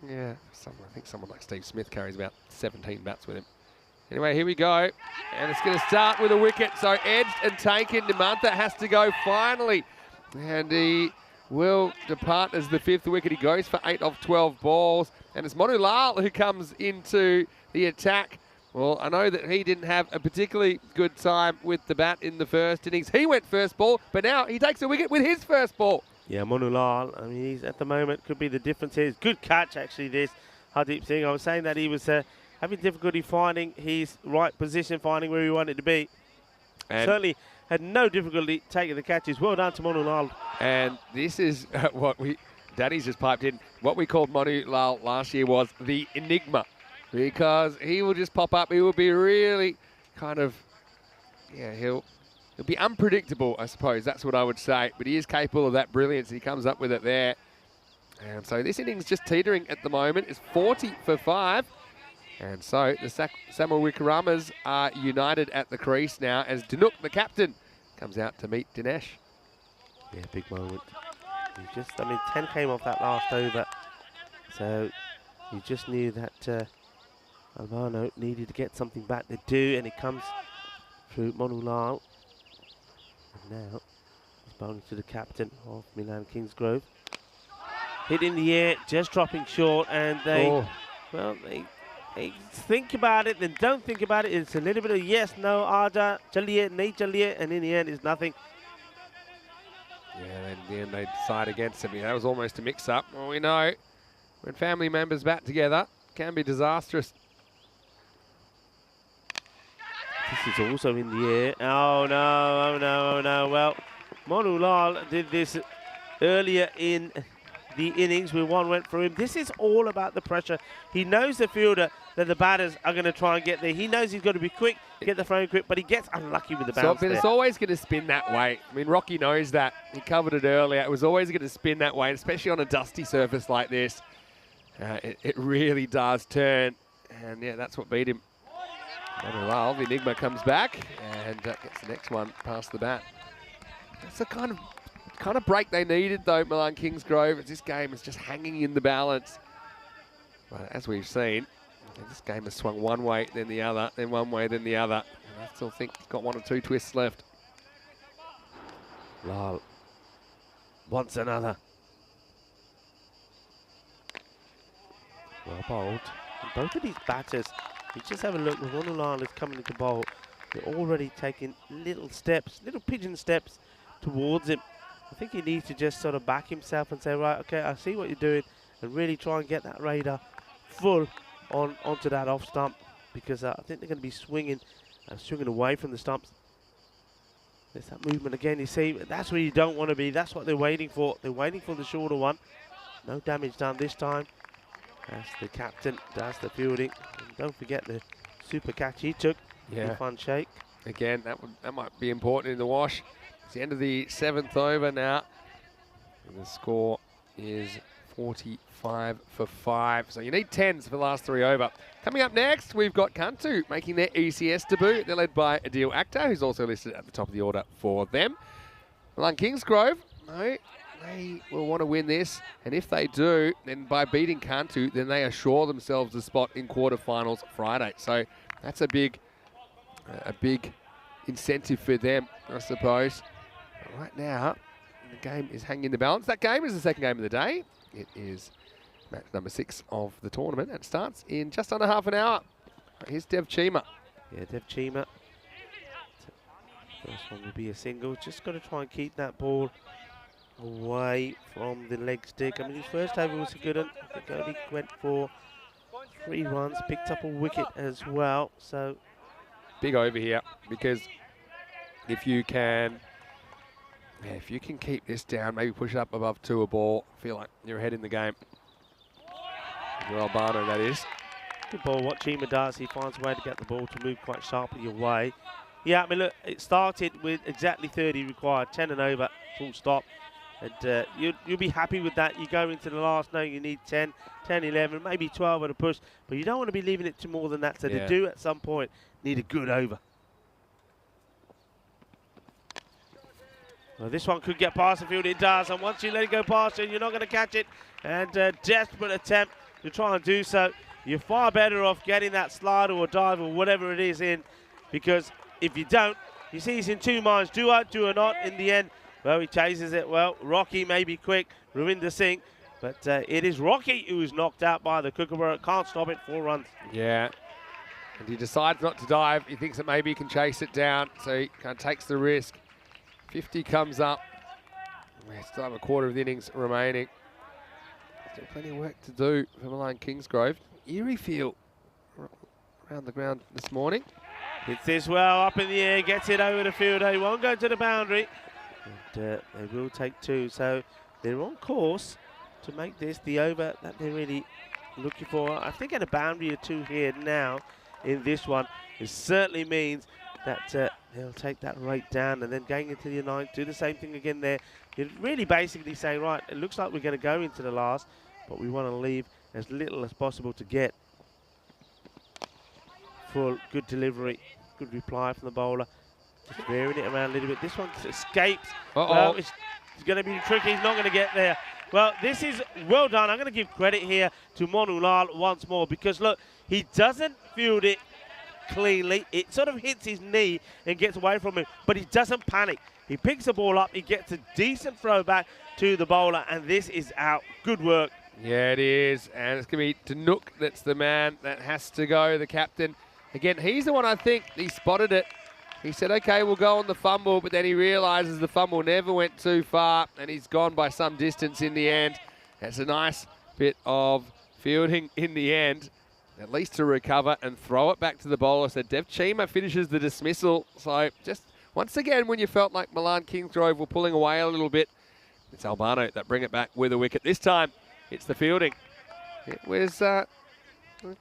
A: yeah, I think someone like Steve Smith carries about 17 bats with him. Anyway, here we go. And it's going to start with a wicket. So edged and taken. Dimantha has to go finally. And he will depart as the 5th wicket. He goes for 8 of 12 balls. And it's Monu Lal who comes into the attack. Well, I know that he didn't have a particularly good time with the bat in the first innings. He went first ball, but now he takes a wicket with his first ball.
C: Yeah, Monulal, I mean, he's at the moment, could be the difference here. Good catch, actually, this Hardeep Singh. I was saying that he was having difficulty finding his right position, finding where he wanted to be. And certainly had no difficulty taking the catches. Well done to Monulal.
A: And this is what Danny's just piped in. What we called Monulal last year was the enigma, because he will just pop up. He will be really kind of, yeah, he'll be unpredictable, I suppose. That's what I would say. But he is capable of that brilliance. He comes up with it there. And so this innings just teetering at the moment. It's 40 for 5. And so the Samawikaramas are united at the crease now as Dinook, the captain, comes out to meet Dinesh.
C: Yeah, big moment. He just, I mean, 10 came off that last over. So you just knew that Albano needed to get something back to do. And it comes through Monulal. And now he's bowling to the captain of Milan Kingsgrove. Hit in the air, just dropping short, and they think about it, then don't think about it. It's a little bit of yes, no, Aja, chaliye, nahi chaliye, and in the end, it's nothing.
A: Yeah, in the end, they decide against him. That was almost a mix-up. Well, we know when family members bat together, it can be disastrous.
C: This is also in the air. Oh no, oh no, oh no. Well, Monulal did this earlier in the innings where one went through him. This is all about the pressure. He knows the fielder that the batters are going to try and get there. He knows he's got to be quick, get the frame quick, but he gets unlucky with the bounce.
A: But it's always going to spin that way. I mean, Rocky knows that. He covered it earlier. It was always going to spin that way, especially on a dusty surface like this. It really does turn. And yeah, that's what beat him. Well, the enigma comes back and gets the next one past the bat. That's the kind of break they needed, though, Milan Kingsgrove. This game is just hanging in the balance. But as we've seen, this game has swung one way, then the other, then one way, then the other. And I still think it's got one or two twists left.
C: Lal wants another. Well bowled. And both of these batters, you just have a look, when Monulal is coming into bowl, they're already taking little steps, little pigeon steps towards him. I think he needs to just sort of back himself and say, right, okay, I see what you're doing, and really try and get that radar full onto that off stump, because I think they're going to be swinging away from the stumps. There's that movement again, you see, that's where you don't want to be. That's what they're waiting for. They're waiting for the shorter one. No damage done this time. As the captain does the fielding. And don't forget the super catch he took.
A: Yeah.
C: Fun shake.
A: Again, that might be important in the wash. It's the end of the 7th over now. And the score is 45 for 5. So you need 10s for the last 3 over. Coming up next, we've got Kantu making their ECS debut. They're led by Adil Akhtar, who's also listed at the top of the order for them. Milan Kingsgrove, no, they will want to win this. And if they do, then by beating Kantu, then they assure themselves a spot in quarterfinals Friday. So that's a big incentive for them, I suppose. But right now, the game is hanging in the balance. That game is the second game of the day. It is match number 6 of the tournament. It starts in just under half an hour. Here's Dev Chima.
C: Yeah, Dev Chima. First one will be a single. Just got to try and keep that ball away from the leg stick. I mean, his first over was a good one. I think only went for 3 runs, picked up a wicket as well. So
A: big over here, because if you can keep this down, maybe push it up above 2 a ball, feel like you're ahead in the game. Your Albano, that is.
C: Good ball. What Chima does, he finds a way to get the ball to move quite sharply away. Yeah, I mean, look, it started with exactly 30 required, 10 and over, full stop. And you'll be happy with that. You go into the last knowing you need 10, 11, maybe 12 at a push, but you don't want to be leaving it to more than that. So they do at some point need a good over. Well, this one could get past the field. It does. And once you let it go past it, you're not going to catch it. And desperate attempt to try and do so. You're far better off getting that slide or dive or whatever it is in, because if you don't, you see he's in 2 minds. Do I, do or not? In the end, well, he chases it. Well, Rocky may be quick. Ravinder Singh. But it is Rocky who is knocked out by the Kookaburra. Can't stop it. 4 runs.
A: Yeah. And he decides not to dive. He thinks that maybe he can chase it down. So he kind of takes the risk. 50 comes up. We still have a quarter of the innings remaining. Still plenty of work to do for Milan Kingsgrove. Eerie feel around the ground this morning.
C: Hits this well up in the air, gets it over the field. He won't go to the boundary. And they will take 2. So they're on course to make this the over that they're really looking for. I think at a boundary or 2 here now in this one, it certainly means that they'll take that rate down, and then going into the 9th, do the same thing again there. You're really basically saying, right, it looks like we're going to go into the last, but we want to leave as little as possible to get full good delivery, good reply from the bowler. Just veering it around a little bit. This one escapes. Well, it's going to be tricky. He's not going to get there. Well, this is well done. I'm going to give credit here to Monulal once more, because, look, he doesn't field it cleanly. It sort of hits his knee and gets away from him, but he doesn't panic. He picks the ball up. He gets a decent throw back to the bowler, and this is out. Good work.
A: Yeah, it is. And it's going to be Tanuk that's the man that has to go, the captain. Again, he's the one, I think, he spotted it. He said, okay, we'll go on the fumble, but then he realises the fumble never went too far, and he's gone by some distance in the end. That's a nice bit of fielding in the end, at least to recover and throw it back to the bowler. So Dev Chima finishes the dismissal. So just once again, when you felt like Milan Kingsgrove were pulling away a little bit, it's Albano that bring it back with a wicket. This time, it's the fielding. It was a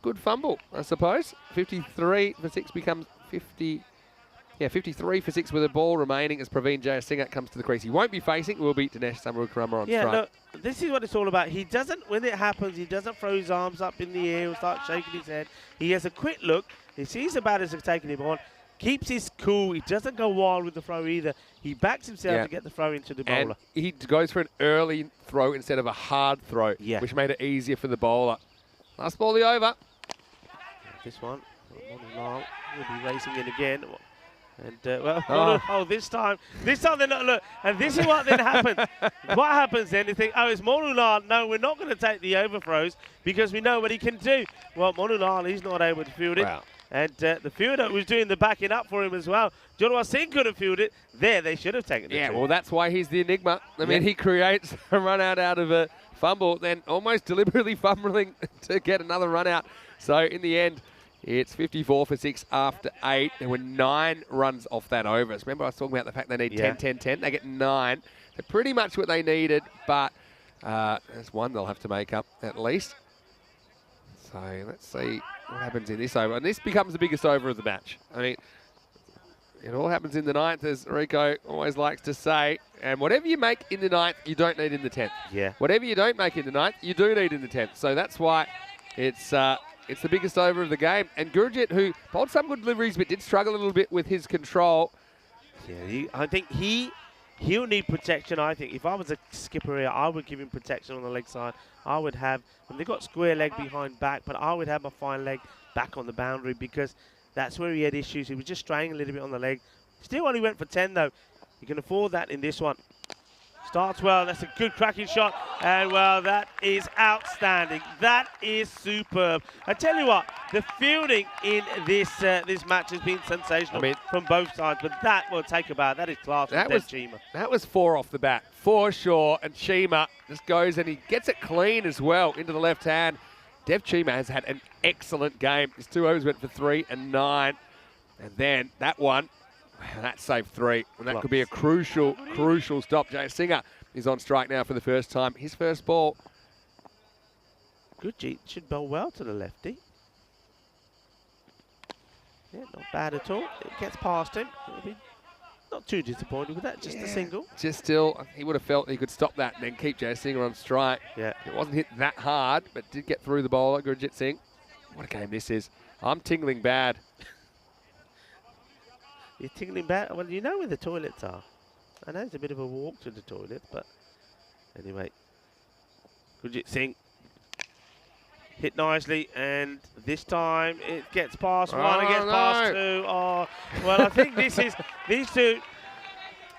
A: good fumble, I suppose. 53 for 6 becomes 50. Yeah, 53 for 6 with a ball remaining as Praveen Jayasinghe comes to the crease. He won't be facing. We'll beat Dinesh Samarukarama on strike.
C: Yeah, look, this is what it's all about. He doesn't, when it happens, he doesn't throw his arms up in the air and start shaking his head. He has a quick look. He sees the batters have taken him on, keeps his cool. He doesn't go wild with the throw either. He backs himself to get the throw into the bowler.
A: And he goes for an early throw instead of a hard throw, which made it easier for the bowler. Last ball, the over.
C: This one, Monulal will be racing in again. And, this time they're not, look, and this is what then happens. What happens then, you think, oh, it's Monulal. No, we're not going to take the overthrows because we know what he can do. Well, Monulal, he's not able to field it.
A: Wow.
C: And the fielder was doing the backing up for him as well. Jordan Singh could have fielded it. There, they should have taken it.
A: Yeah, well, that's why he's the enigma. I mean, he creates a run out of a fumble, then almost deliberately fumbling to get another run out. So in the end, it's 54 for 6 after 8. There were 9 runs off that over. Remember I was talking about the fact they need 10, 10, 10. They get 9. They're pretty much what they needed, but there's one they'll have to make up at least. So let's see what happens in this over. And this becomes the biggest over of the match. I mean, it all happens in the 9th, as Rico always likes to say. And whatever you make in the 9th, you don't need in the 10th.
C: Yeah.
A: Whatever you don't make in the 9th, you do need in the 10th. So that's why it's the biggest over of the game. And Gurjit, who bowled some good deliveries but did struggle a little bit with his control.
C: Yeah, I think he'll need protection. I think if I was a skipper here, I would give him protection on the leg side. I would have, and they've got square leg behind back, but I would have my fine leg back on the boundary because that's where he had issues. He was just straying a little bit on the leg. Still only went for 10 though. You can afford that in this one. Starts well, that's a good cracking shot, and well, that is outstanding. That is superb. I tell you what, the fielding in this this match has been sensational from both sides, but that will take a bow. That is class from Dev Chima.
A: That was 4 off the bat, for sure, and Chima just goes and he gets it clean as well into the left hand. Dev Chima has had an excellent game. His 2 overs went for 3 and 9, and then that one, that saved 3, and that could be a crucial stop. Jayasinghe is on strike now for the first time. His first ball.
C: Gurjit should bowl well to the lefty. Yeah, not bad at all. It gets past him. It'll be not too disappointed with that, just a single.
A: Just still, he would have felt he could stop that and then keep Jayasinghe on strike.
C: Yeah.
A: It wasn't hit that hard, but did get through the bowler, Gurjit Singh. What a game this is. I'm tingling bad.
C: You're tingling bad? Well, you know where the toilets are. I know it's a bit of a walk to the toilet, but anyway. Gurjit Singh hit nicely, and this time it gets past 1, it gets past 2. Oh, well, I think this is, these two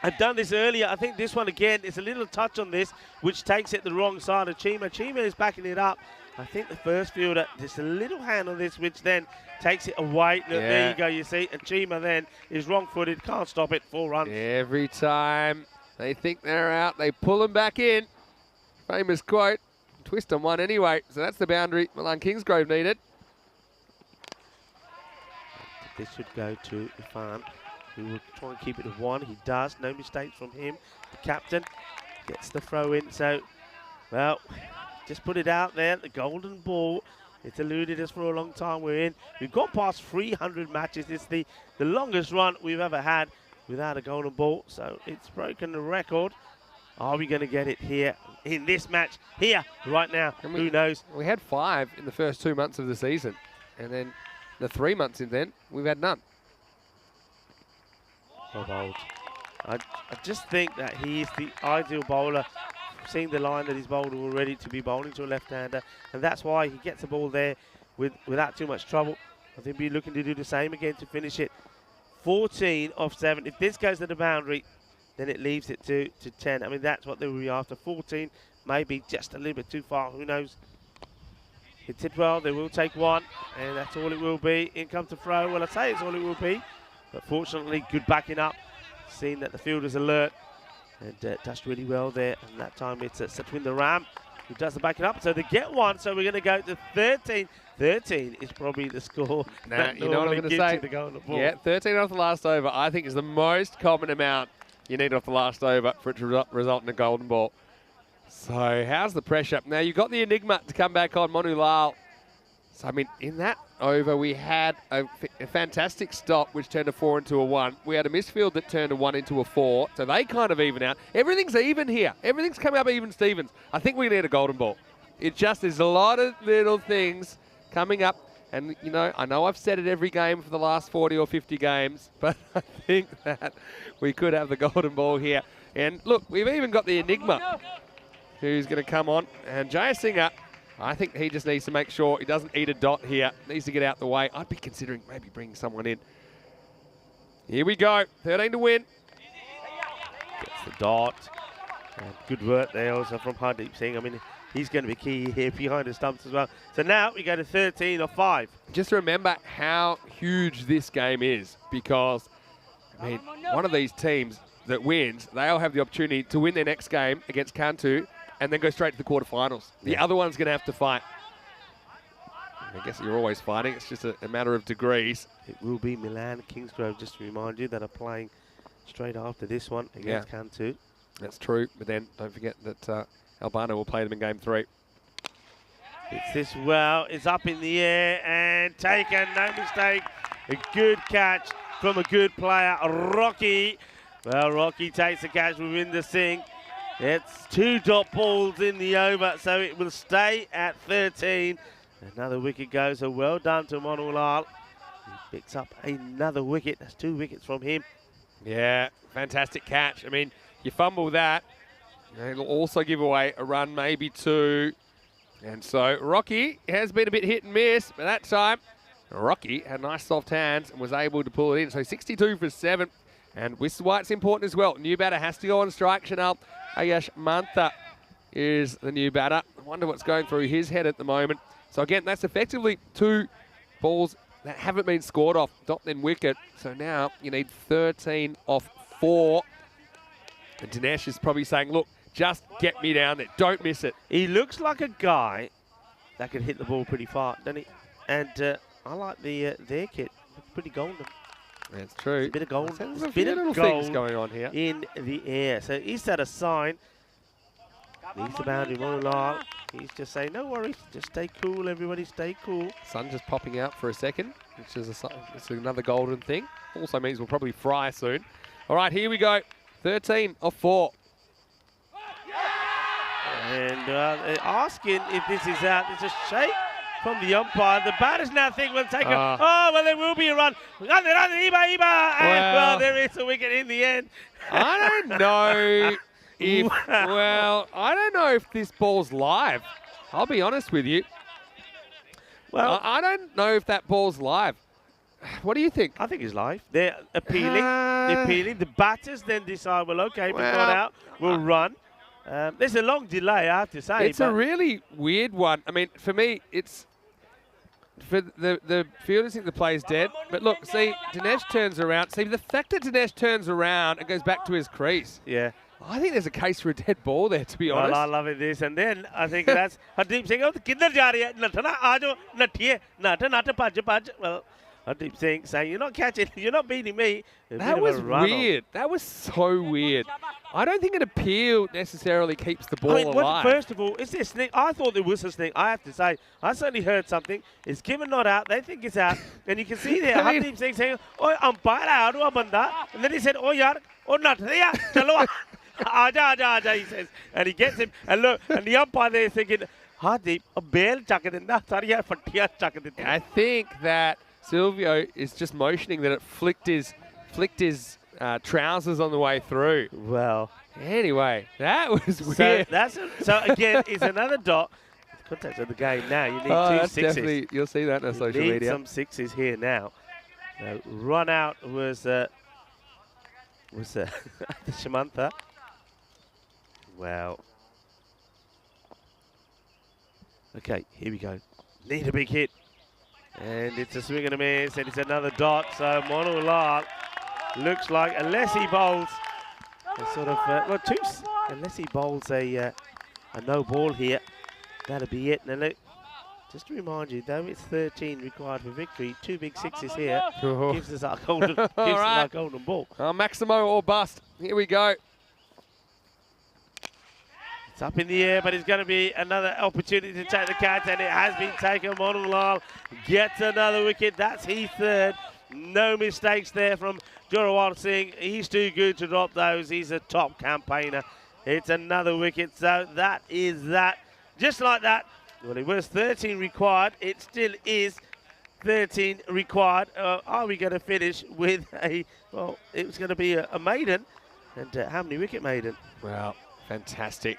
C: have done this earlier. I think this one again is a little touch on this, which takes it the wrong side of Chima. Chima is backing it up. I think the first fielder, just a little hand on this, which then takes it away. Look, there you go, you see. And Chima then is wrong-footed, can't stop it, 4 runs.
A: Every time They think they're out. They pull them back in. Famous quote. Twist on one anyway. So that's the boundary Milan Kingsgrove needed.
C: This should go to Ifan, who will try and keep it at 1. He does. No mistakes from him. The captain gets the throw in. So, well, just put it out there. The golden ball. It's eluded us for a long time. We've got past 300 matches. It's the longest run we've ever had without a golden ball. So it's broken the record. Are we going to get it here in this match here right now? Who knows?
A: We had 5 in the first 2 months of the season. And then the 3 months in then, we've had none.
C: So bold. I just think that he is the ideal bowler. Seeing the line that he's bowled already to be bowling to a left-hander, and that's why he gets the ball there without too much trouble. I think we're looking to do the same again to finish it. 14 off 7. If this goes to the boundary, then it leaves it to 10. I mean, that's what they will be after. 14, maybe just a little bit too far. Who knows? Hits it well. They will take 1, and that's all it will be. In comes the throw. Well, I say it's all it will be, but fortunately, good backing up. Seeing that the fielder's alert. And does really well there, and that time it's Satwinder Ram who does the backing up. So they get 1, so we're going to go to 13. 13 is probably the score.
A: Nah, you know what I'm going to say? Yeah, 13 off the last over, I think is the most common amount you need off the last over for it to result in a golden ball. So how's the pressure? Now you've got the enigma to come back on, Monu Lal. So I mean, in that over we had a fantastic stop which turned a 4 into a 1. We had a misfield that turned a 1 into a 4. So they kind of even out. Everything's even here. Everything's coming up even Stevens. I think we need a golden ball. It just is a lot of little things coming up. And, you know I've said it every game for the last 40 or 50 games, but I think that we could have the golden ball here. And look, we've even got the enigma who's going to come on. And Jaya Singer, I think he just needs to make sure he doesn't eat a dot here. Needs to get out the way. I'd be considering maybe bringing someone in. Here we go. 13 to win.
C: Gets the dot. And good work there also from Hardeep Singh. I mean, he's going to be key here behind the stumps as well. So now we go to 13 or 5.
A: Just remember how huge this game is, because, I mean, one of these teams that wins, they'll have the opportunity to win their next game against Cantu and then go straight to the quarterfinals. The other one's going to have to fight. I guess you're always fighting. It's just a matter of degrees.
C: It will be Milan Kingsgrove, just to remind you, that are playing straight after this one against Cantu.
A: That's true. But then don't forget that Albano will play them in game 3.
C: It's this well. It's up in the air and taken. No mistake. A good catch from a good player, Rocky. Well, Rocky takes the catch within the Singh. It's 2 dot balls in the over, so it will stay at 13. Another wicket goes, so well done to Monu Lal. He picks up another wicket. That's 2 wickets from him.
A: Yeah, fantastic catch. I mean, you fumble that, it'll also give away a run, maybe 2. And so Rocky has been a bit hit and miss, but that time Rocky had nice soft hands and was able to pull it in. So 62 for 7. And this is why it's important as well. New batter has to go on strike. Chanel Ayash Mantha is the new batter. I wonder what's going through his head at the moment. So again, that's effectively 2 balls that haven't been scored off. Dot then wicket. So now you need 13 off 4. And Dinesh is probably saying, look, just get me down there. Don't miss it.
C: He looks like a guy that can hit the ball pretty far, doesn't he? And I like their kit. It's pretty golden.
A: That's true.
C: It's a bit of gold.
A: There's a few little things going on here.
C: In the air. So is that a sign? He's the boundary, Monu Lal. He's just saying, no worries, just stay cool, everybody, stay cool.
A: Sun just popping out for a second, which is it's another golden thing. Also means we'll probably fry soon. All right, here we go. 13 off 4.
C: And they're asking if this is out. There's a shake from the umpire. The batters now think we'll take a... Oh, well, there will be a run. Iba. And, well, there is a wicket in the end.
A: I don't know if... Well, I don't know if this ball's live. I'll be honest with you. Well, I don't know if that ball's live. What do you think?
C: I think it's live. They're appealing. They're appealing. The batters then decide, well, okay, we've got out. We'll run. There's a long delay, I have to say.
A: It's a really weird one. I mean, for me, it's... For the fielders think the play's dead. But look, see, Dinesh turns around. See, the fact that Dinesh turns around and goes back to his crease.
C: Yeah.
A: I think there's a case for a dead ball there, to be honest.
C: Well, I love it, this. And then I think that's Hardeep Singh. Kidhar ja rahi hai? Nathana, aajo, nathiye, nata, bhaj. Well, Hardeep Singh saying, you're not catching, you're not beating me.
A: That was weird. That was so weird. I don't think an appeal necessarily keeps the ball alive.
C: First of all, is there a sneak? I thought there was a sneak. I have to say, I certainly heard something. It's given not out. They think it's out. And you can see there, Hardeep Singh saying, "Oh, umpire aaya hua banda." And then he said, "Oh, yaar, oh, not there. Chalo, aja," he says. And he gets him. And look, and the umpire there is thinking, Hardeep, a bail chak dinda, sariya fattiya chak dinda.
A: I think that Silvio is just motioning that it flicked his trousers on the way through.
C: Well,
A: anyway, that was weird.
C: So again, it's another dot. The context of the game now, you need two sixes.
A: You'll see that on social media.
C: You need some sixes here now. Run out was the Shamantha. Wow. Okay, here we go. Need a big hit. And it's a swing and a miss, and it's another dot. So Monu Lal looks like, unless he bowls a sort of, unless he bowls a no ball here, that'll be it. Now look, just to remind you, though it's 13 required for victory, 2 big sixes here gives us our golden, golden ball.
A: Maximo or bust. Here we go.
C: It's up in the air, but it's going to be another opportunity to take the catch, and it has been taken. Monu Lal gets another wicket. That's his third. No mistakes there from Jorawal Singh. He's too good to drop those. He's a top campaigner. It's another wicket. So that is that. Just like that. Well, it was 13 required. It still is 13 required. Are we going to finish with a, well, it was going to be a maiden. And how many wicket maiden?
A: Well, fantastic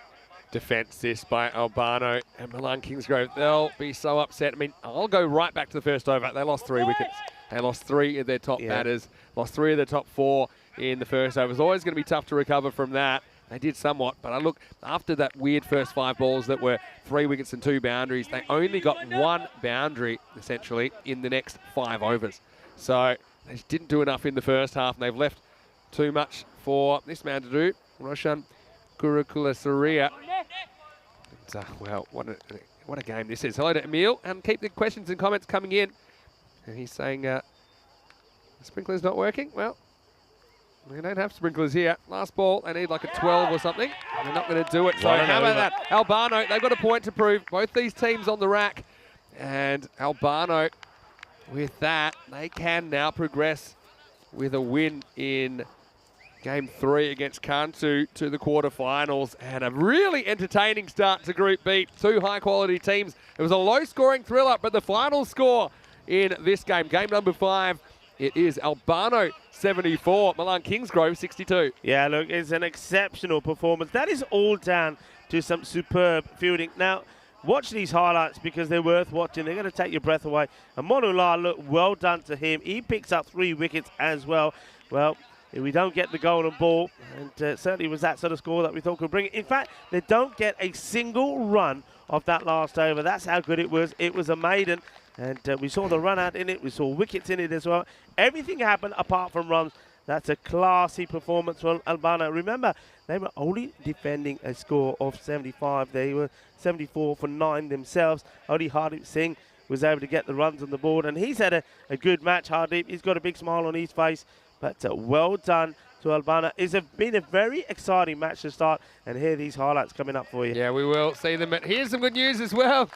A: defence this by Albano and Milan Kingsgrove. They'll be so upset. I mean, I'll go right back to the first over. They lost 3 wickets. They lost 3 of their top batters, lost 3 of their top 4 in the first over. It's always going to be tough to recover from that. They did somewhat, but I look, after that weird first 5 balls that were 3 wickets and 2 boundaries, they only got 1 boundary, essentially, in the next 5 overs. So they just didn't do enough in the first half, and they've left too much for this man to do, Roshan Kurukulasaria. Well, what a game this is. Hello to Emil, and keep the questions and comments coming in. And he's saying, the sprinkler's not working. Well, we don't have sprinklers here. Last ball, they need like a 12 or something. They're not going to do it. So how about that? Albano, they've got a point to prove. Both these teams on the rack. And Albano, with that, they can now progress with a win in Game 3 against Kantu to the quarterfinals, and a really entertaining start to Group B. 2 high-quality teams. It was a low-scoring thriller, but the final score in this game, game number 5, it is Albano 74, Milan Kingsgrove 62.
C: Yeah, look, it's an exceptional performance. That is all down to some superb fielding. Now, watch these highlights because they're worth watching. They're going to take your breath away. And Monu Lal, look, well done to him. He picks up 3 wickets as well. Well, we don't get the golden ball, and certainly was that sort of score that we thought could bring it. In fact, they don't get a single run of that last over. That's how good it was. It was a maiden, and we saw the run out in it. We saw wickets in it as well. Everything happened apart from runs. That's a classy performance from Albano. Remember, they were only defending a score of 75. They were 74 for 9 themselves. Only Hardeep Singh was able to get the runs on the board, and he's had a good match, Hardeep. He's got a big smile on his face. But well done to Albano. It's been a very exciting match to start, and here are these highlights coming up for you.
A: Yeah, we will see them. But here's some good news as well.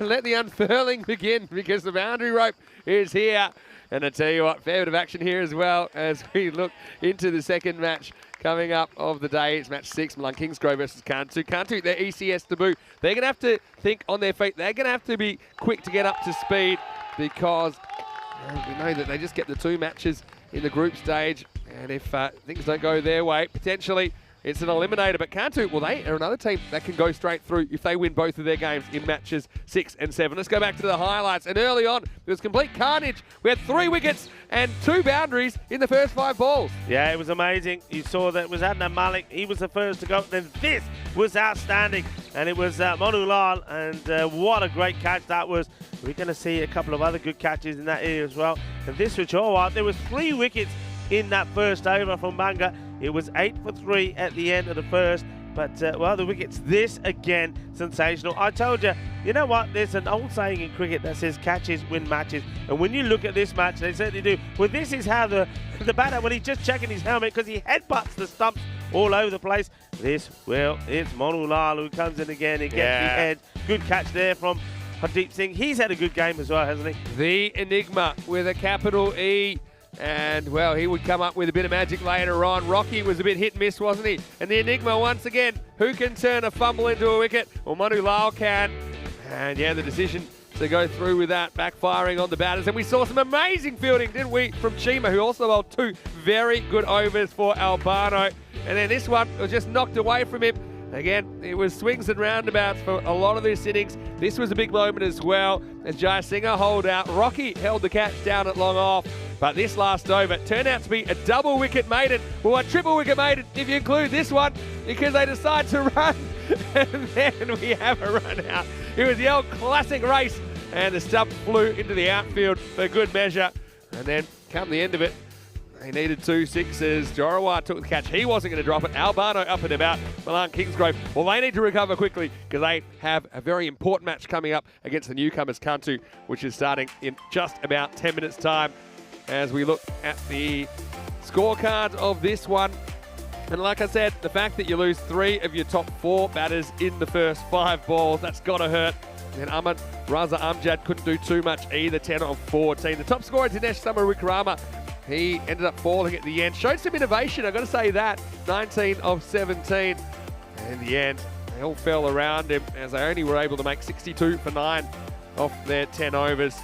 A: Let the unfurling begin, because the boundary rope is here. And I tell you what, fair bit of action here as well as we look into the second match coming up of the day. It's match 6, Milan Kingsgrove versus Kantu. Kantu, their ECS debut. They're going to have to think on their feet. They're going to have to be quick to get up to speed, because we know that they just get the 2 matches in the group stage, and if things don't go their way, potentially it's an eliminator. But Kantu, well, they are another team that can go straight through if they win both of their games in matches 6 and 7. Let's go back to the highlights. And early on, it was complete carnage. We had 3 wickets and 2 boundaries in the first 5 balls.
C: Yeah, it was amazing. You saw that it was Adnan Malik. He was the first to go. Then this was outstanding. And it was Monu Lal. And what a great catch that was. We're going to see a couple of other good catches in that area as well. And this was Chowat. There was 3 wickets in that first over from Banga. It was 8 for 3 at the end of the first. But, well, the wickets, this again, sensational. I told you, you know what? There's an old saying in cricket that says catches win matches. And when you look at this match, they certainly do. Well, this is how the batter, when he's just checking his helmet, because he headbutts the stumps all over the place. It's Monu Lal who comes in again and gets the edge. Good catch there from Hardeep Singh. He's had a good game as well, hasn't he?
A: The Enigma with a capital E. And, well, he would come up with a bit of magic later on. Rocky was a bit hit and miss, wasn't he? And the Enigma, once again, who can turn a fumble into a wicket? Well, Manu Lal can. And, yeah, the decision to go through with that, backfiring on the batters. And we saw some amazing fielding, didn't we, from Chima, who also bowled 2 very good overs for Albano. And then this one was just knocked away from him. Again, it was swings and roundabouts for a lot of this innings. This was a big moment as well as Jai Singer holed out. Rocky held the catch down at long off. But this last over turned out to be a double wicket maiden. Well, a triple wicket maiden if you include this one, because they decide to run. And then we have a run out. It was the old classic race. And the stump flew into the outfield for good measure. And then come the end of it, they needed 2 sixes. Jorawat took the catch. He wasn't going to drop it. Albano up and about. Milan Kingsgrove. Well, they need to recover quickly because they have a very important match coming up against the newcomers, Kantu, which is starting in just about 10 minutes' time. As we look at the scorecards of this one. And like I said, the fact that you lose 3 of your top 4 batters in the first 5 balls, that's got to hurt. And Ahmad Raza Amjad couldn't do too much either, 10 of 14. The top scorer, Dinesh Samarukrama, he ended up falling at the end. Showed some innovation, I've got to say that. 19 of 17. And in the end, they all fell around him as they only were able to make 62 for 9 off their 10 overs.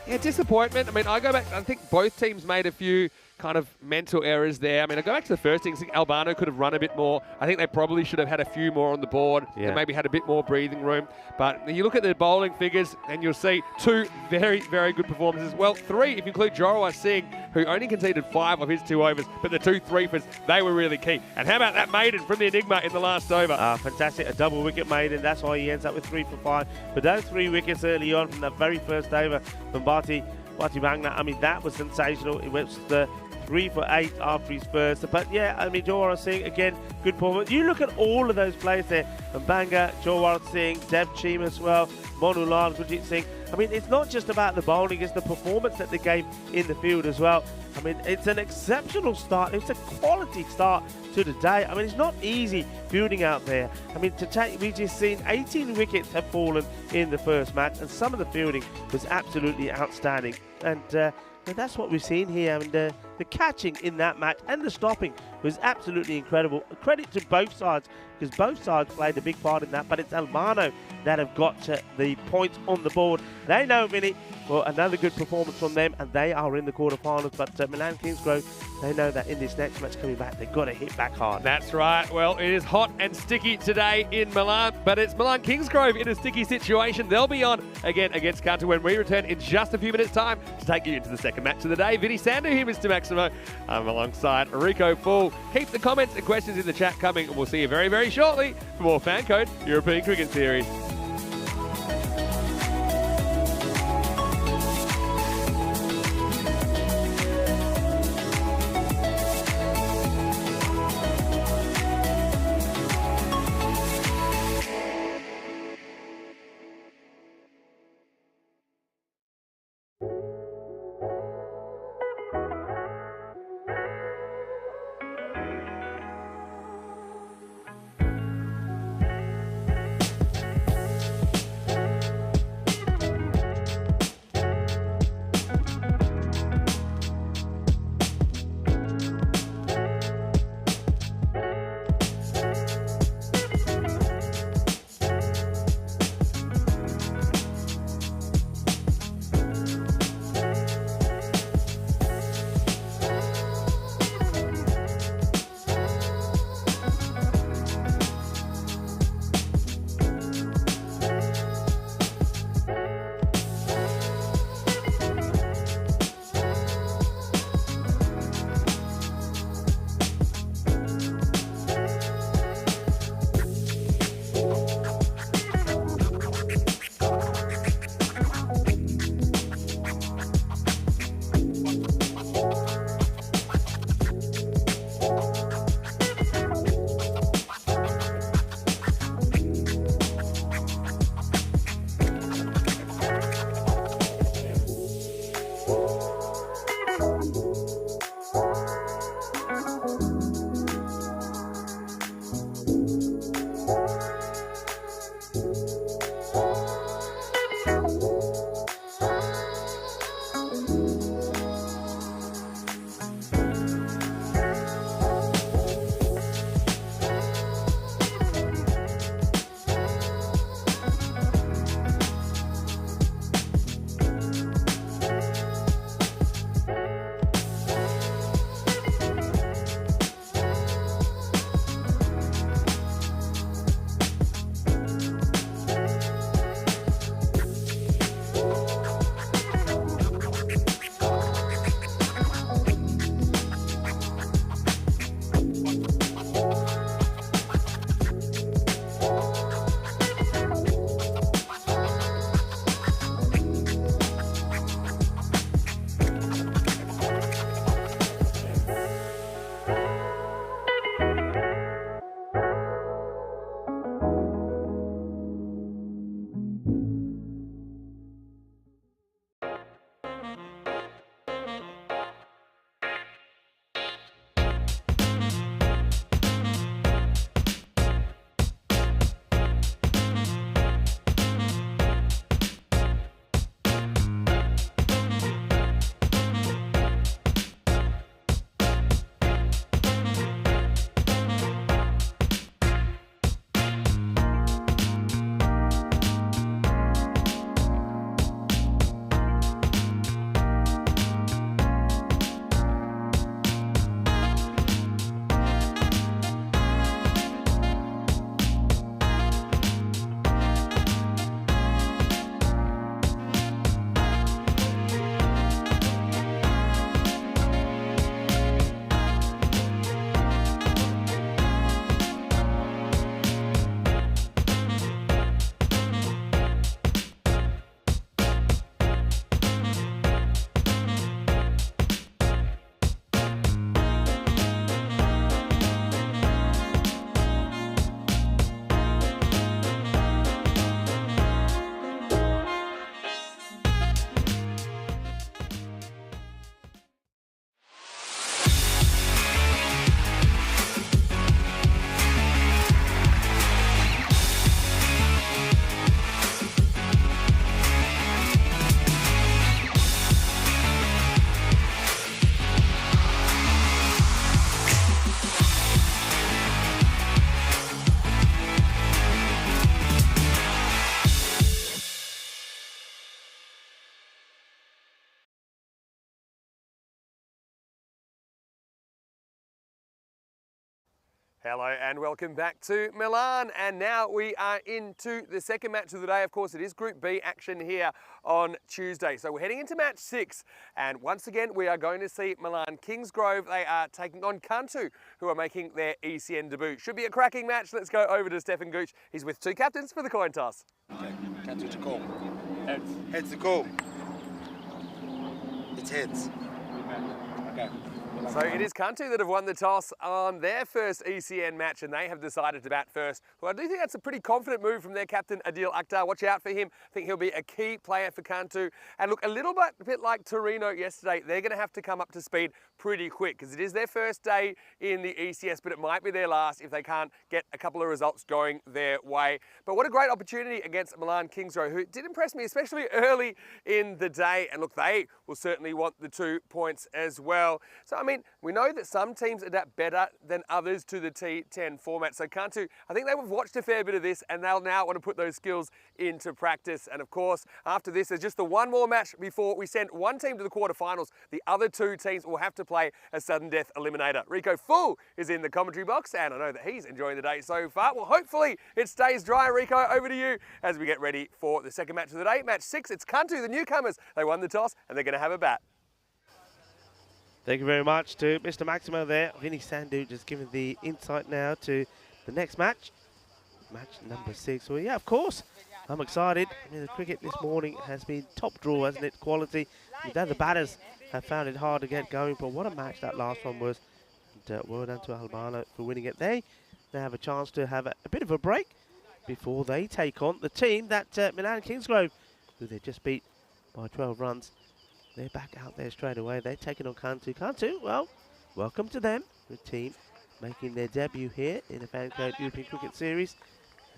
A: Yeah, disappointment. I mean, I go back, I think both teams made a few kind of mental errors there. I mean, I go back to the first innings. I think Albano could have run a bit more. I think they probably should have had a few more on the board and maybe had a bit more breathing room. But you look at the bowling figures and you'll see 2 very, very good performances. Well, 3 if you include Jorawat Singh, who only conceded 5 of his 2 overs, but the 2 3-fers, they were really key. And how about that maiden from the Enigma in the last over?
C: Fantastic. A double wicket maiden. That's why he ends up with 3 for 5. But those 3 wickets early on from that very first over from Bharti Bangla, I mean, that was sensational. It was the 3 for 8 after his first. But yeah, I mean, Jorawat Singh, again, good performance. You look at all of those players there, Banga, Jorawat Singh, Dev Chima as well, Monu Lal, Gurjit Singh. I mean, it's not just about the bowling, it's the performance that they gave in the field as well. I mean, it's an exceptional start. It's a quality start to the day. I mean, it's not easy fielding out there. I mean, we've just seen 18 wickets have fallen in the first match, and some of the fielding was absolutely outstanding. And that's what we've seen here. I mean, the catching in that match and the stopping was absolutely incredible. Credit to both sides, because both sides played a big part in that, but it's Albano that have got the points on the board. They know, Vinny, well, another good performance from them, and they are in the quarterfinals. But Milan Kingsgrove, they know that in this next match coming back, they've got to hit back hard.
A: That's right. Well, it is hot and sticky today in Milan, but it's Milan Kingsgrove in a sticky situation. They'll be on again against Kantu when we return in just a few minutes' time to take you into the second match of the day. Vinny Sandu here, Mr. Maximo. I'm alongside Rico Full. Keep the comments and questions in the chat coming, and we'll see you very, very shortly for more FanCode European Cricket Series. Hello and welcome back to Milan, and now we are into the second match of the day. Of course, it is Group B action here on Tuesday. So we're heading into match 6, and once again we are going to see Milan Kingsgrove. They are taking on Cantu, who are making their ECN debut. Should be a cracking match. Let's go over to Stefan Gooch. He's with two captains for the coin toss.
B: Okay, Cantu to call.
D: Heads.
B: Heads to call. It's heads. Okay.
A: So it is Cantu that have won the toss on their first ECN match, and they have decided to bat first. Well, I do think that's a pretty confident move from their captain, Adil Akhtar. Watch out for him. I think he'll be a key player for Cantu. And look, a bit like Torino yesterday, they're going to have to come up to speed pretty quick because it is their first day in the ECS, but it might be their last if they can't get a couple of results going their way. But what a great opportunity against Milan Kingsgrove, who did impress me, especially early in the day. And look, they will certainly want the 2 points as well. So, I mean, we know that some teams adapt better than others to the T10 format. So Cantu, I think they've watched a fair bit of this and they'll now want to put those skills into practice. And of course, after this, there's just the one more match before we send one team to the quarterfinals. The other 2 teams will have to play a sudden death eliminator. Rico Full is in the commentary box, and I know that he's enjoying the day so far. Well, hopefully it stays dry. Rico, over to you as we get ready for the second match of the day. Match 6, it's Cantu, the newcomers. They won the toss and they're going to have a bat.
C: Thank you very much to Mr. Maximo there. Vinny Sandu just giving the insight now to the next match. Match number 6. Well, yeah, of course. I'm excited. I mean, the cricket this morning has been top draw, hasn't it? Quality. The batters have found it hard to get going, but what a match that last one was. And, well done to Albano for winning it. They have a chance to have a bit of a break before they take on the team that Milan Kingsgrove, who they just beat by 12 runs. They're back out there straight away. They're taking on Cantu. Cantu, well, welcome to them. Good team making their debut here in the FanCode European Cricket Series.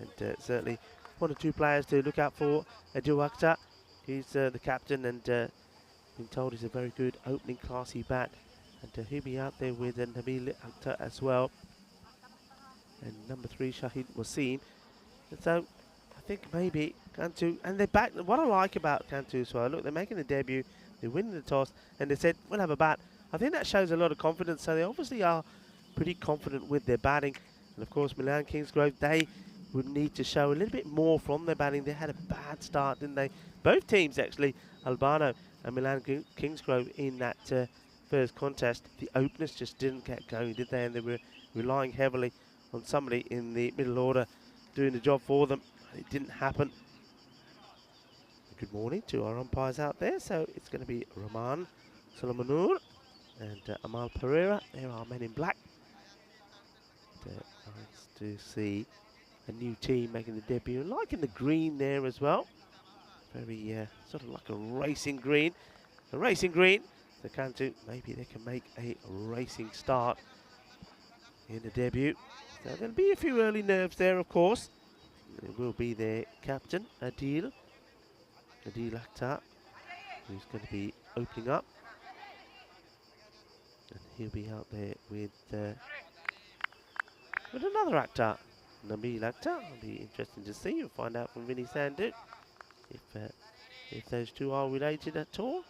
C: And certainly 1 or 2 players to look out for. Adil Akhtar, he's the captain, and been told he's a very good opening classy bat. And he'll be out there with Nabil Akhtar as well. And number 3, Shahid Wasim. And so I think maybe Cantu, and they're back. What I like about Cantu as well, look, they're making the debut. They're winning the toss, and they said, we'll have a bat. I think that shows a lot of confidence, so they obviously are pretty confident with their batting. And of course, Milan Kingsgrove, they would need to show a little bit more from their batting. They had a bad start, didn't they? Both teams, actually, Albano and Milan Kingsgrove in that first contest. The openers just didn't get going, did they? And they were relying heavily on somebody in the middle order doing the job for them. It didn't happen. Good morning to our umpires out there. So it's going to be Rahman Solomonur and Amal Pereira. There are men in black. Nice to see a new team making the debut. Liking the green there as well. Very sort of like a racing green. A racing green. So Cantu, maybe they can make a racing start in the debut. So there'll be a few early nerves there, of course. It will be their captain, Adil Akhtar, who's going to be opening up. And he'll be out there with another Akhtar, Nabil Akhtar. It'll be interesting to see. You'll find out from Vinny Sandu if those 2 are related at all.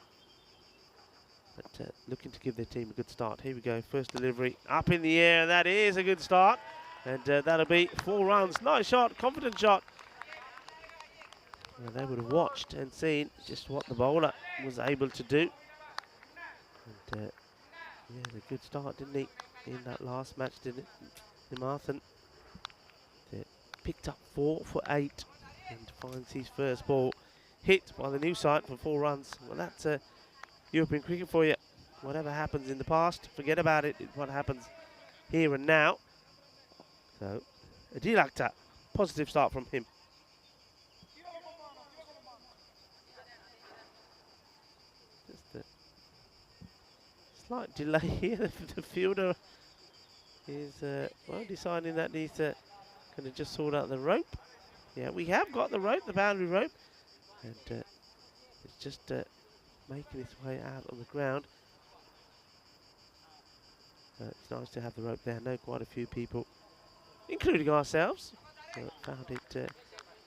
C: But looking to give their team a good start. Here we go, first delivery up in the air. That is a good start. And that'll be 4 runs. Nice shot, confident shot. Well, they would have watched and seen just what the bowler was able to do. And yeah, a good start, didn't he, in that last match, didn't it? Marthan picked up 4 for 8 and finds his first ball hit by the new side for 4 runs. Well, that's European cricket for you. Whatever happens in the past, forget about it. It's what happens here and now. So, Adil Akhtar, positive start from him. Just a slight delay here. The fielder is well deciding that he's going to just sort out the rope. Yeah, we have got the rope, the boundary rope, and it's just making its way out on the ground. It's nice to have the rope there. I know quite a few people, including ourselves, found it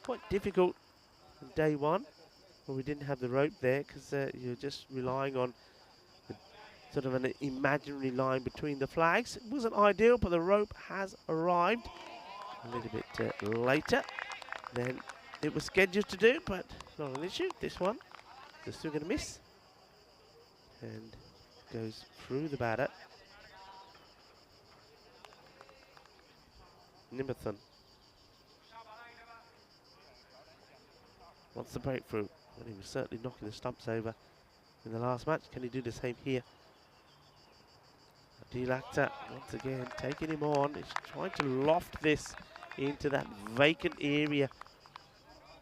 C: quite difficult on day 1 when we didn't have the rope there, because you're just relying on sort of an imaginary line between the flags. It wasn't ideal, but the rope has arrived a little bit later than it was scheduled to do, but not an issue. This one, they're still going to miss. And goes through the batter. Nimithan wants the breakthrough. Well, he was certainly knocking the stumps over in the last match. Can he do the same here? Dilakta once again taking him on. He's trying to loft this into that vacant area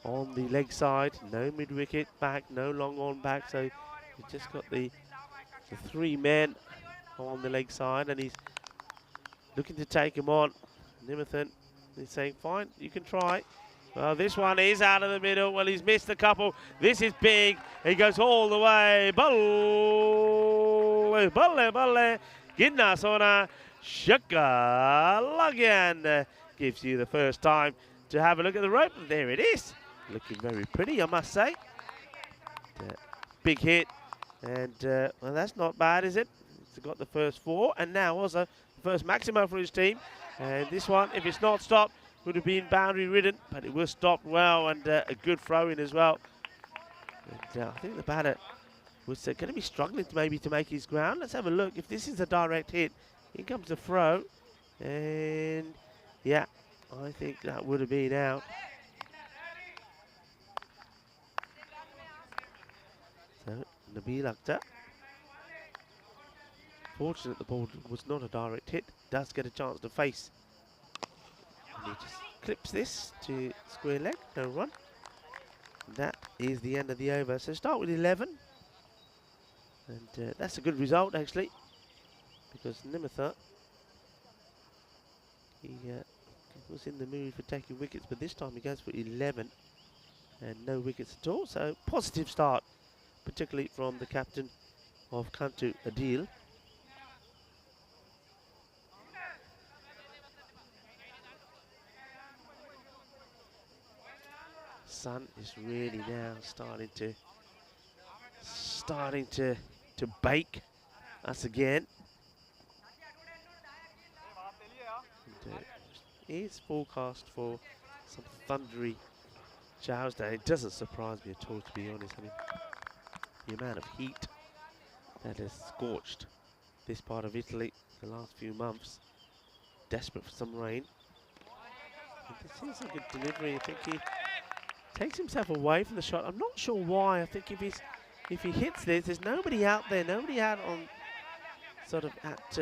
C: on the leg side. No mid wicket back, no long on back, so he's just got the 3 men on the leg side, and he's looking to take him on. Nimithan is saying, fine, you can try. Well, this one is out of the middle. Well, he's missed a couple. This is big. He goes all the way. Balle, balle, balle. Gidna sona shaka lagyan. Gives you the first time to have a look at the rope. And there it is. Looking very pretty, I must say. Big hit. And, well, that's not bad, is it? He's got the first 4. And now also the first maximum for his team. And this one, if it's not stopped, would have been boundary ridden, but it was stopped well, and a good throw in as well. And I think the batter was going to be struggling to make his ground. Let's have a look. If this is a direct hit, here comes the throw. And yeah, I think that would have been out. So, Nabil Akhtar. Fortunate the ball was not a direct hit. Does get a chance to face. And he just clips this to square leg, no run. That is the end of the over. So start with 11. And that's a good result, actually. Because Nimitha, he was in the mood for taking wickets, but this time he goes for 11. And no wickets at all. So positive start, particularly from the captain of Kantu, Adil. Sun is really now starting to bake us again. And, is forecast for some thundery showers today. It doesn't surprise me at all, to be honest. I mean, the amount of heat that has scorched this part of Italy the last few months. Desperate for some rain. And this is a good delivery. I think he takes himself away from the shot. I'm not sure why. I think if he hits this, there's nobody out there, nobody out on sort of at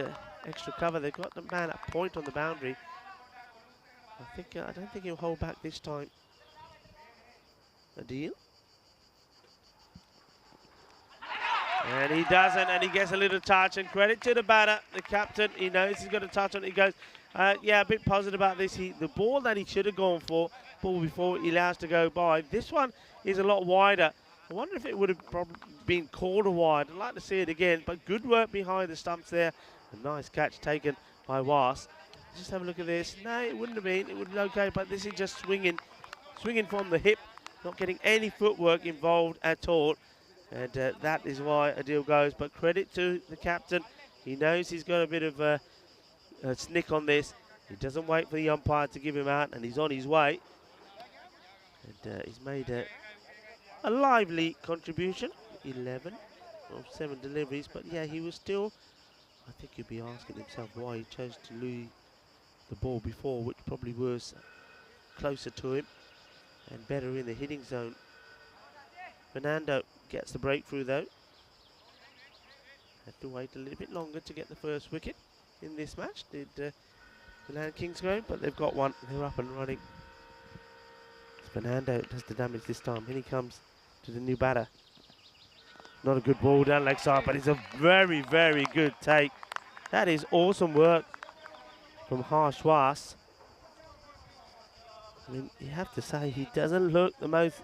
C: extra cover. They've got the man at point on the boundary. I don't think he'll hold back this time. Adil. And he doesn't, and he gets a little touch, and credit to the batter, the captain. He knows he's got a touch on it. He goes, yeah, a bit positive about this. The ball that he should have gone for, ball before he allows to go by. This one is a lot wider. I wonder if it would have probably been quarter wide. I'd like to see it again, but good work behind the stumps there. A nice catch taken by Was. Just have a look at this. No, it wouldn't have been. It would have been okay, but this is just swinging from the hip, not getting any footwork involved at all. And that is why Adil goes. But credit to the captain. He knows he's got a bit of a snick on this. He doesn't wait for the umpire to give him out, and he's on his way. And he's made a lively contribution. 11 of 7 deliveries. But yeah, he was still, I think he'd be asking himself why he chose to lose the ball before, which probably was closer to him and better in the hitting zone. Fernando gets the breakthrough though. Had to wait a little bit longer to get the first wicket in this match, did Milan Kingsgrove, but they've got one. They're up and running. Fernando does the damage this time. In he comes to the new batter. Not a good ball down leg side, but it's a very, very good take. That is awesome work from Harshwas. I mean, you have to say he doesn't look the most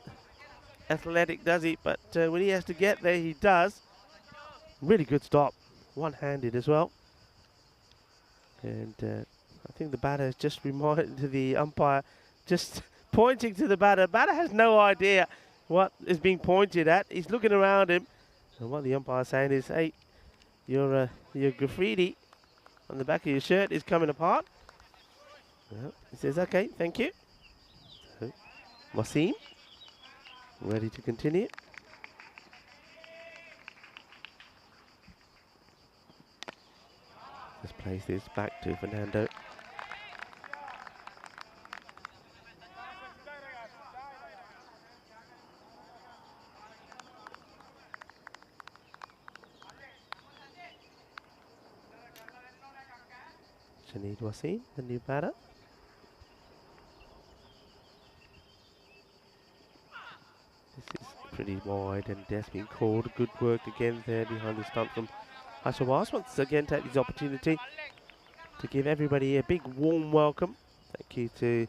C: athletic, does he? But when he has to get there, he does. Really good stop. One-handed as well. And I think the batter has just reminded the umpire, just pointing to the batter. Batter has no idea what is being pointed at. He's looking around him. And what the umpire is saying is, hey, your graffiti on the back of your shirt is coming apart. Well, he says, okay, thank you. So, Wasim, ready to continue. Just plays this back to Fernando. Shahid Wasim, the new batter. This is pretty wide and that's been called. Good work again there behind the stump from Ashawaz. Once again take this opportunity to give everybody a big warm welcome. Thank you to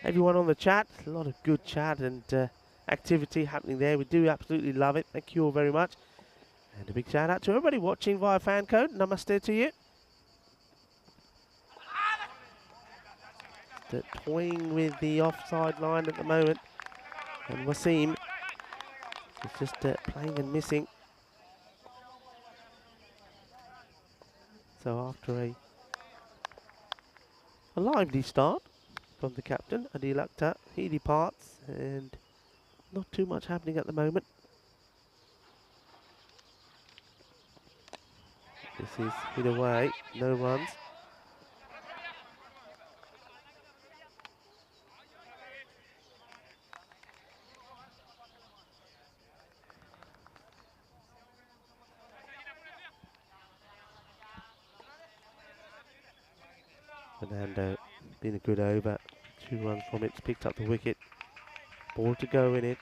C: everyone on the chat. A lot of good chat and activity happening there. We do absolutely love it. Thank you all very much. And a big shout out to everybody watching via FanCode. Namaste to you. Toying with the offside line at the moment. And Wasim is just playing and missing. So after a lively start from the captain, Adil Akhtar, he departs and not too much happening at the moment. This is hit away, no runs. Fernando, been a good over. 2 runs from it, picked up the wicket. Ball to go in it.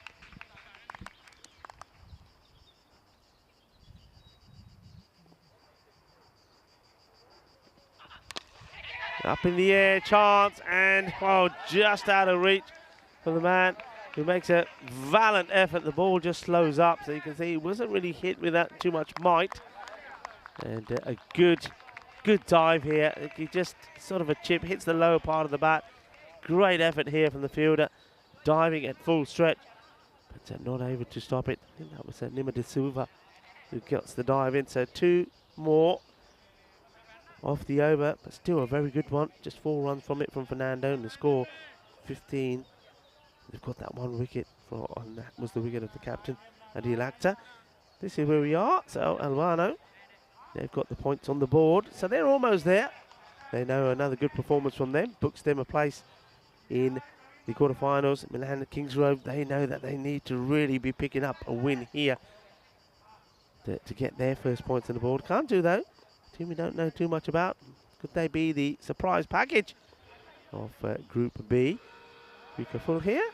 C: Up in the air, chance, and oh, just out of reach for the man who makes a valiant effort. The ball just slows up, so you can see he wasn't really hit with that too much might. And a good dive here. He just sort of a chip, hits the lower part of the bat. Great effort here from the fielder, diving at full stretch, but not able to stop it. I think that was Nima De Silva who gets the dive in. So 2 more off the over, but still a very good one. Just 4 runs from it from Fernando, and the score 15. They've got that 1 wicket, and that was the wicket of the captain, Adil Akhtar. This is where we are. So Albano, they've got the points on the board, so they're almost there. They know another good performance from them books them a place in the quarterfinals. Milan and Kingsgrove, they know that they need to really be picking up a win here to get their first points on the board. Can't do though. Team we don't know too much about. Could they be the surprise package of Group B? Rika Full here.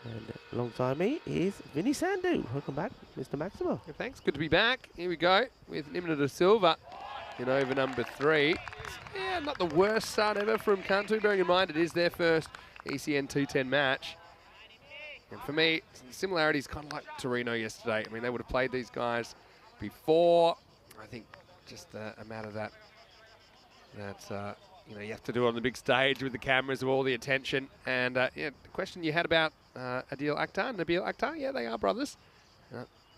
C: And alongside me is Vinny Sandhu. Welcome back, Mr. Maximo.
A: Yeah, thanks, good to be back. Here we go with Nimna De Silva in over number 3. Yeah, not the worst start ever from Cantu, bearing in mind it is their first ECN T10 match. And for me, similarities kind of like Torino yesterday. I mean, they would have played these guys before. I think just a matter that you know, you have to do it on the big stage with the cameras, with all the attention. And yeah, the question you had about Adil Akhtar and Nabil Akhtar, yeah, they are brothers.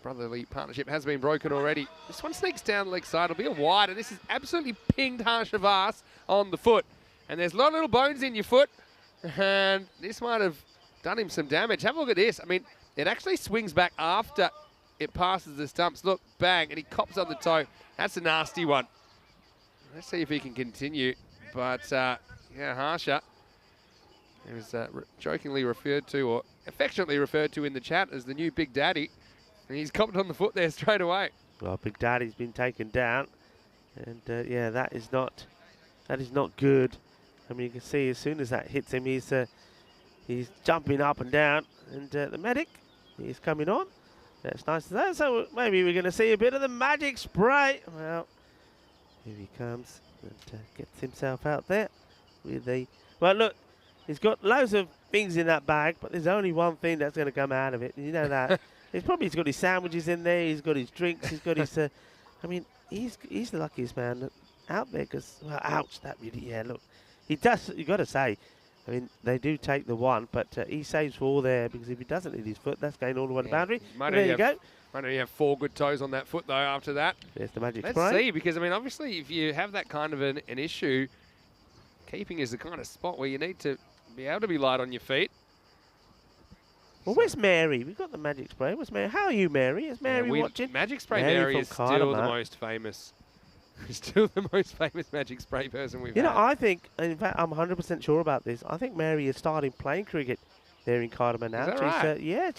A: Brotherly partnership has been broken already. This one sneaks down the leg side. It'll be a wide, and this is absolutely pinged Harshavas on the foot. And there's a lot of little bones in your foot, and this might have done him some damage. Have a look at this. I mean, it actually swings back after it passes the stumps. Look, bang, and he cops on the toe. That's a nasty one. Let's see if he can continue. But, yeah, Harsha, he was jokingly referred to, or affectionately referred to in the chat as the new Big Daddy. And he's copped on the foot there straight away.
C: Well, Big Daddy's been taken down. And, yeah, that is not good. I mean, you can see as soon as that hits him, he's jumping up and down. And the medic is coming on. That's nice to say. So maybe we're going to see a bit of the magic spray. Well, here he comes and gets himself out there with the... Well, look, he's got loads of things in that bag, but there's only one thing that's going to come out of it. You know that. He's got his sandwiches in there. He's got his drinks. He's got his... I mean, he's the luckiest man out there because... Well, ouch, that really... Yeah, look. He does... You got to say, I mean, they do take the one, but he saves 4 there because if he doesn't hit his foot, that's going all the way to the boundary. There you go.
A: Might only have 4 good toes on that foot, though, after that.
C: There's the magic
A: Let's
C: spray.
A: see, because, I mean, obviously, if you have that kind of an issue, keeping is the kind of spot where you need to be able to be light on your feet.
C: Well, where's Mary? We've got the magic spray. Where's Mary? How are you, Mary? Is Mary watching?
A: Magic Spray Mary is
C: from
A: still the most famous. Still the most famous magic spray person we've had.
C: You know, I think, in fact, I'm 100% sure about this. I think Mary is starting playing cricket there in Cardamom now.
A: Is that right?
C: Yeah,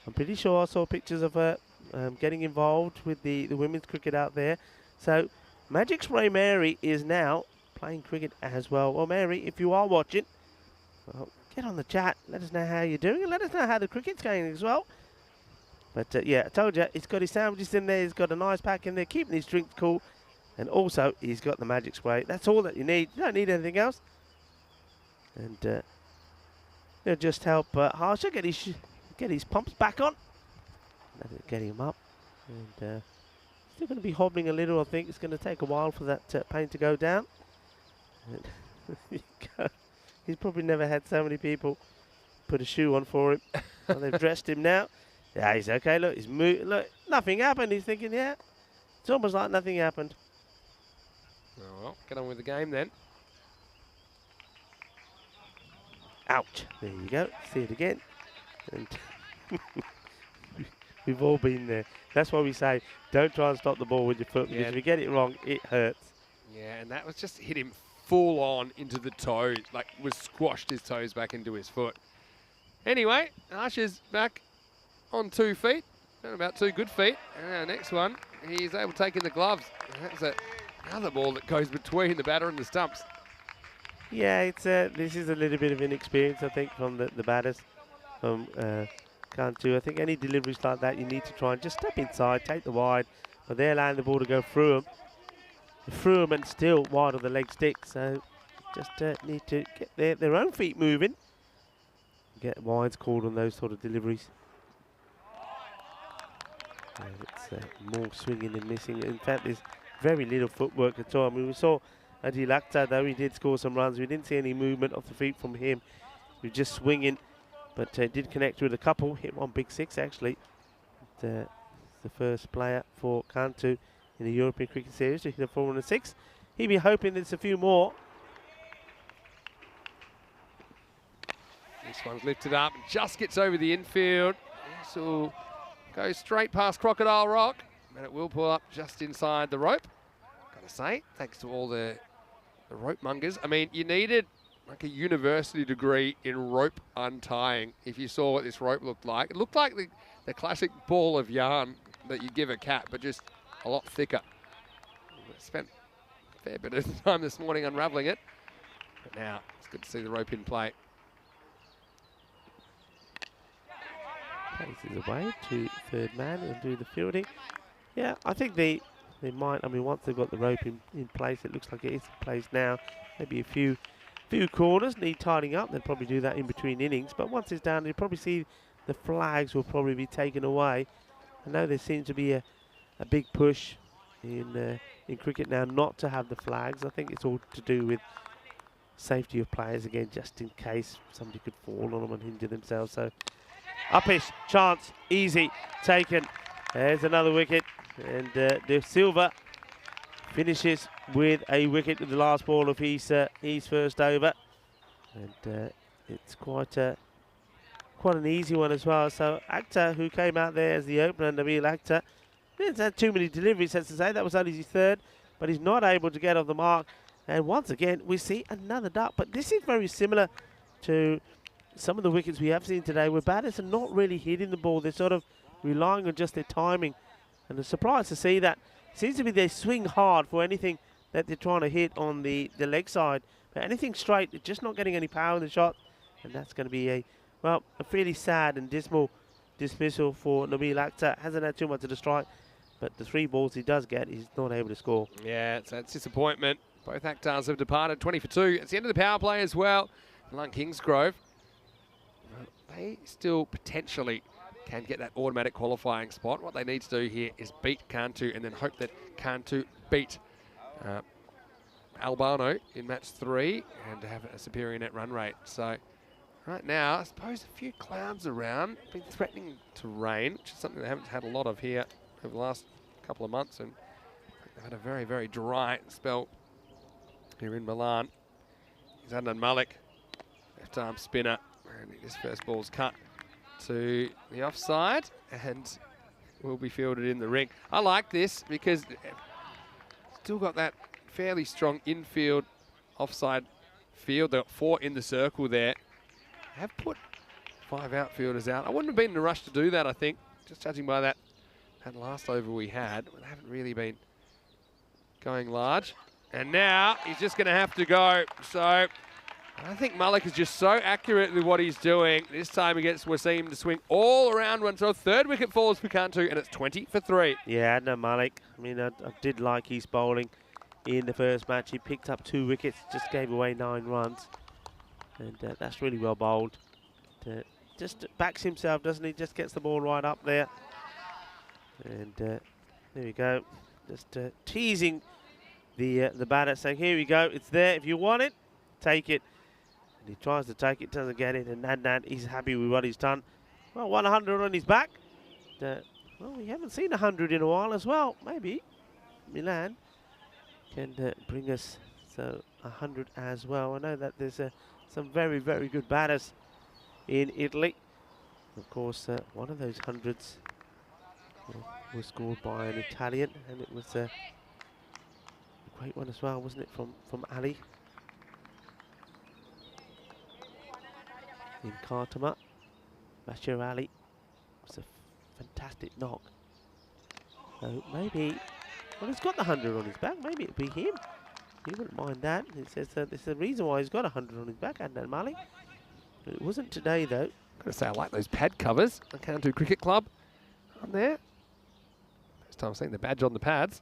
C: I'm pretty sure I saw pictures of her getting involved with the women's cricket out there. So, Magic Spray Mary is now playing cricket as well. Well, Mary, if you are watching, well, get on the chat. Let us know how you're doing and let us know how the cricket's going as well. But, yeah, I told you, he's got his sandwiches in there. He's got a nice pack in there, keeping his drinks cool. And also, he's got the magic spray. That's all that you need. You don't need anything else. And it'll just help Harsha get his pumps back on. Get him up. And still going to be hobbling a little, I think. It's going to take a while for that pain to go down. And he's probably never had so many people put a shoe on for him. Well, they've dressed him now. Yeah, he's okay. Look, look, nothing happened. He's thinking, yeah, it's almost like nothing happened.
A: Oh, well, get on with the game then.
C: Ouch. There you go. See it again. And we've all been there. That's why we say don't try and stop the ball with your foot because if you get it wrong, it hurts.
A: Yeah, and that was just hit him full on into the toe, like was squashed his toes back into his foot. Anyway, Asher's back on 2 feet. Not about 2 good feet. And our next one, he's able to take in the gloves. That's another ball that goes between the batter and the stumps.
C: Yeah, it's this is a little bit of inexperience, I think, from the batters. Can't do. I think any deliveries like that, you need to try and just step inside, take the wide, but they're allowing the ball to go through them, and still wide of the leg stick. So just need to get their own feet moving. Get wides called on those sort of deliveries. And it's more swinging than missing. In fact, there's very little footwork at all. I mean, we saw Ajay Kumar, though he did score some runs. We didn't see any movement off the feet from him. He was just swinging, but did connect with a couple. Hit one big 6 actually. The first player for Cantu in the European Cricket Series to hit a 4 and a 6. He'd be hoping there's a few more.
A: This one's lifted up and just gets over the infield. This will go straight past Crocodile Rock, and it will pull up just inside the rope. Gotta say, thanks to all the rope mongers. I mean, you needed like a university degree in rope untying if you saw what this rope looked like. It looked like the classic ball of yarn that you give a cat, but just a lot thicker. I spent a fair bit of time this morning unraveling it, but now it's good to see the rope in play.
C: Places away to third man and do the fielding. Yeah, I think they might. I mean, once they've got the rope in place, it looks like it is in place now. Maybe a few corners need tidying up. They'll probably do that in between innings. But once it's down, you'll probably see the flags will probably be taken away. I know there seems to be a big push in cricket now not to have the flags. I think it's all to do with safety of players again, just in case somebody could fall on them and injure themselves. So uppish, chance, easy, taken. There's another wicket, and De Silva finishes with a wicket with the last ball of his first over, and it's quite an easy one as well. So Akhtar, who came out there as the opener, Nabil Akhtar, didn't have too many deliveries, as to say. That was only his 3rd, but he's not able to get off the mark. And once again, we see another duck. But this is very similar to some of the wickets we have seen today, where batters are not really hitting the ball. They're sort of relying on just their timing. And I'm surprised to see that. Seems to be they swing hard for anything that they're trying to hit on the leg side. But anything straight, they're just not getting any power in the shot. And that's going to be a fairly sad and dismal dismissal for Nabil Akhtar. Hasn't had too much of the strike, but the 3 balls he does get, he's not able to score.
A: Yeah, it's disappointment. Both Akhtars have departed, 20 for 2. It's the end of the power play as well. Milan Kingsgrove, they still potentially can get that automatic qualifying spot. What they need to do here is beat Cantu and then hope that Cantu beat Albano in match 3 and to have a superior net run rate. So right now, I suppose a few clouds around, been threatening to rain, which is something they haven't had a lot of here over the last couple of months, and they've had a very, very dry spell here in Milan. He's Adnan Malik, left arm spinner, and his first ball's cut to the offside and will be fielded in the ring. I like this because still got that fairly strong infield offside field. They've got 4 in the circle there. Have put 5 outfielders out. I wouldn't have been in a rush to do that, I think, just judging by that last over we had. They haven't really been going large. And now he's just going to have to go. So I think Malik is just so accurate with what he's doing. This time he gets Wasim to swing all around one. So a 3rd wicket falls for Cantu, and it's 20 for 3.
C: Yeah, no, Malik. I mean, I did like his bowling in the first match. He picked up 2 wickets, just gave away 9 runs. And that's really well bowled. Just backs himself, doesn't he? Just gets the ball right up there. And there we go. Just teasing the batter, saying, here we go. It's there. If you want it, take it. And he tries to take it, doesn't get it. And Adnan, he's happy with what he's done. Well, 100 on his back. Well, we haven't seen 100 in a while as well. Maybe Milan can bring us 100 as well. I know that there's some very, very good batters in Italy. Of course, one of those hundreds was scored by an Italian, and it was a great one as well, wasn't it, from Ali in Khartoum. Bashir Ali was a fantastic knock. So maybe, well, he's got the 100 on his back. Maybe it'll be him. He wouldn't mind that. He says there's a reason why he's got 100 on his back, Adnan Malik. It wasn't today, though.
A: I've got to say, I like those pad covers. The Cantu Cricket Club on there. First time I've seen the badge on the pads.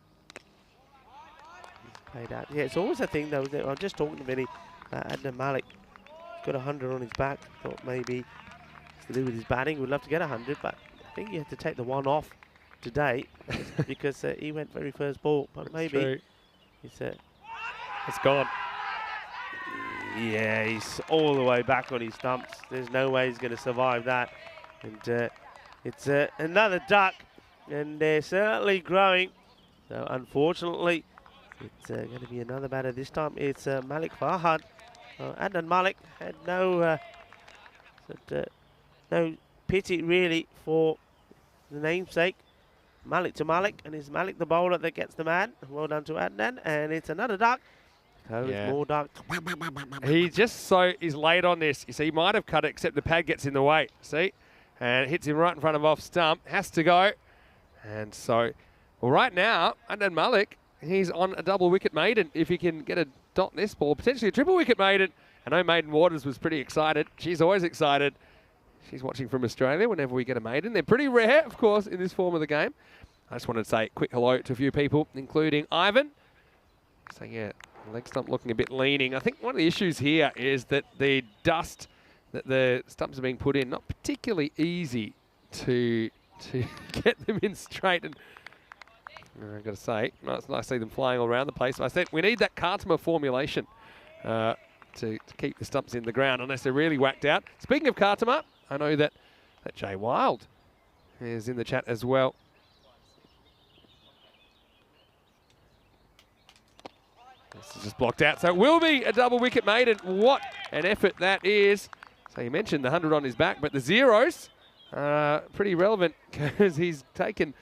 C: Played out. Yeah, it's always a thing, though. I was just talking to Vinny. Adnan Malik got 100 on his back. Thought maybe it's to do with his batting. Would love to get 100, but I think you have to take the 1 off today because he went very first ball. But maybe it's
A: gone.
C: Yeah, he's all the way back on his stumps. There's no way he's going to survive that. And it's another duck, and they're certainly growing. So unfortunately, it's going to be another batter. This time it's Malik Farhad. Adnan Malik had no pity really for the namesake. Malik to Malik, and it's Malik the bowler that gets the man. Well done to Adnan, and it's another duck.
A: Yeah.
C: More duck.
A: He just is late on this. You see, he might have cut it, except the pad gets in the way. See? And it hits him right in front of off stump. Has to go. And so, well, right now, Adnan Malik, he's on a double wicket maiden. If he can get a dot in this ball, potentially a triple wicket maiden. I know Maiden Waters was pretty excited. She's always excited. She's watching from Australia whenever we get a maiden. They're pretty rare, of course, in this form of the game. I just wanted to say a quick hello to a few people, including Ivan. Saying, yeah, leg stump looking a bit leaning. I think one of the issues here is that the dust that the stumps are being put in, not particularly easy to get them in straight. And I've got to say, it's nice to see them flying all around the place. But I said we need that Khartoum formulation to keep the stumps in the ground unless they're really whacked out. Speaking of Khartoum, I know that Jay Wild is in the chat as well. This is just blocked out, so it will be a double wicket maiden. What an effort that is. So you mentioned the 100 on his back, but the zeros are pretty relevant because he's taken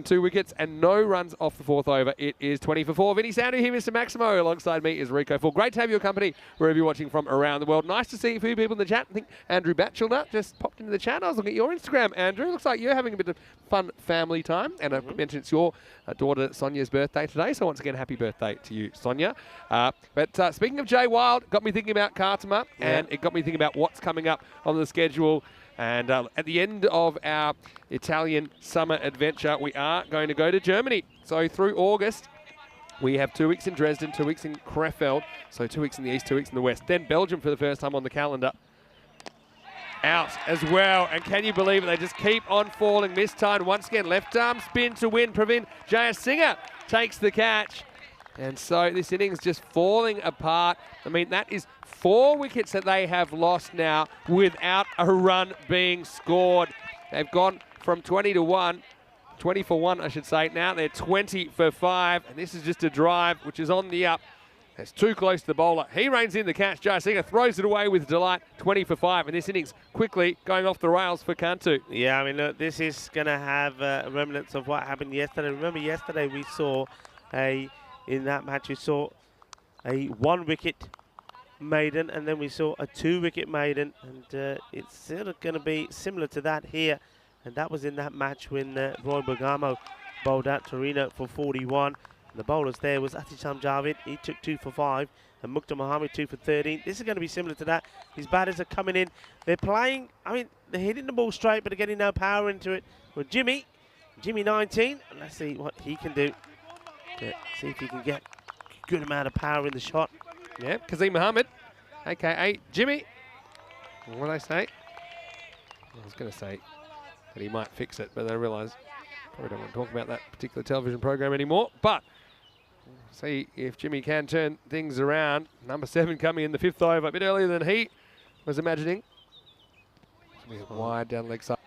A: 2 wickets and no runs off the 4th over. It is 20 for 4. Vinny Sandu here, Mr. Maximo. Alongside me is Rico Full. Great to have your company wherever you're watching from around the world. Nice to see a few people in the chat. I think Andrew Batchelor just popped into the chat. I was looking at your Instagram, Andrew. Looks like you're having a bit of fun family time. And I mentioned it's your daughter Sonia's birthday today. So once again, happy birthday to you, Sonia. But speaking of Jay Wild, got me thinking about Khartoum and it got me thinking about what's coming up on the schedule. And at the end of our Italian summer adventure, we are going to go to Germany. So through August, we have 2 weeks in Dresden, 2 weeks in Krefeld. So 2 weeks in the east, 2 weeks in the west. Then Belgium for the first time on the calendar. Out as well. And can you believe it? They just keep on falling. Mistimed once again. Left arm spin to win. Pravin Jayasinghe takes the catch. And so this innings just falling apart. I mean, that is 4 wickets that they have lost now without a run being scored. They've gone from 20 to 1, 20 for 1, I should say. Now they're 20 for 5, and this is just a drive which is on the up. It's too close to the bowler. He reins in the catch. Jai Singer throws it away with delight. 20 for 5, and this innings quickly going off the rails for Cantu.
C: Yeah, I mean, look, this is going to have remnants of what happened yesterday. Remember, yesterday we saw in that match, we saw a 1-wicket maiden, and then we saw a 2-wicket maiden, and it's sort of going to be similar to that here. And that was in that match when Roy Bergamo bowled out Torino for 41. The bowlers there was Atisham Javid, he took 2 for 5, and Mukhtar Mohammed 2 for 13. This is going to be similar to that. These batters are coming in. They're playing, I mean, they're hitting the ball straight, but they're getting no power into it. Well, Jimmy 19, and let's see what he can do. See if he can get a good amount of power in the shot.
A: Yeah, Kazim Mohammed, a.k.a. Jimmy. What did I say? I was going to say that he might fix it, but then I realised probably don't want to talk about that particular television program anymore. But see if Jimmy can turn things around. Number 7 coming in the 5th over, a bit earlier than he was imagining. Wide down the leg side.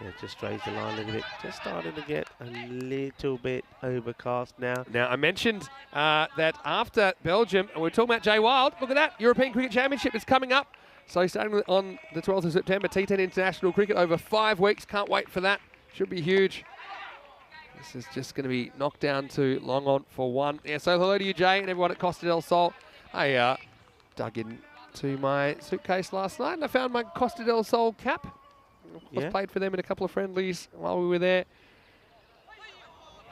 C: Yeah, just strays the line a little bit. Just starting to get a little bit overcast now.
A: Now, I mentioned that after Belgium, and we're talking about Jay Wild, look at that, European Cricket Championship is coming up. So starting on the 12th of September, T10 International Cricket over 5 weeks. Can't wait for that. Should be huge. This is just going to be knocked down to long on for 1. Yeah, so hello to you, Jay, and everyone at Costa del Sol. I dug into my suitcase last night, and I found my Costa del Sol cap. I've played for them in a couple of friendlies while we were there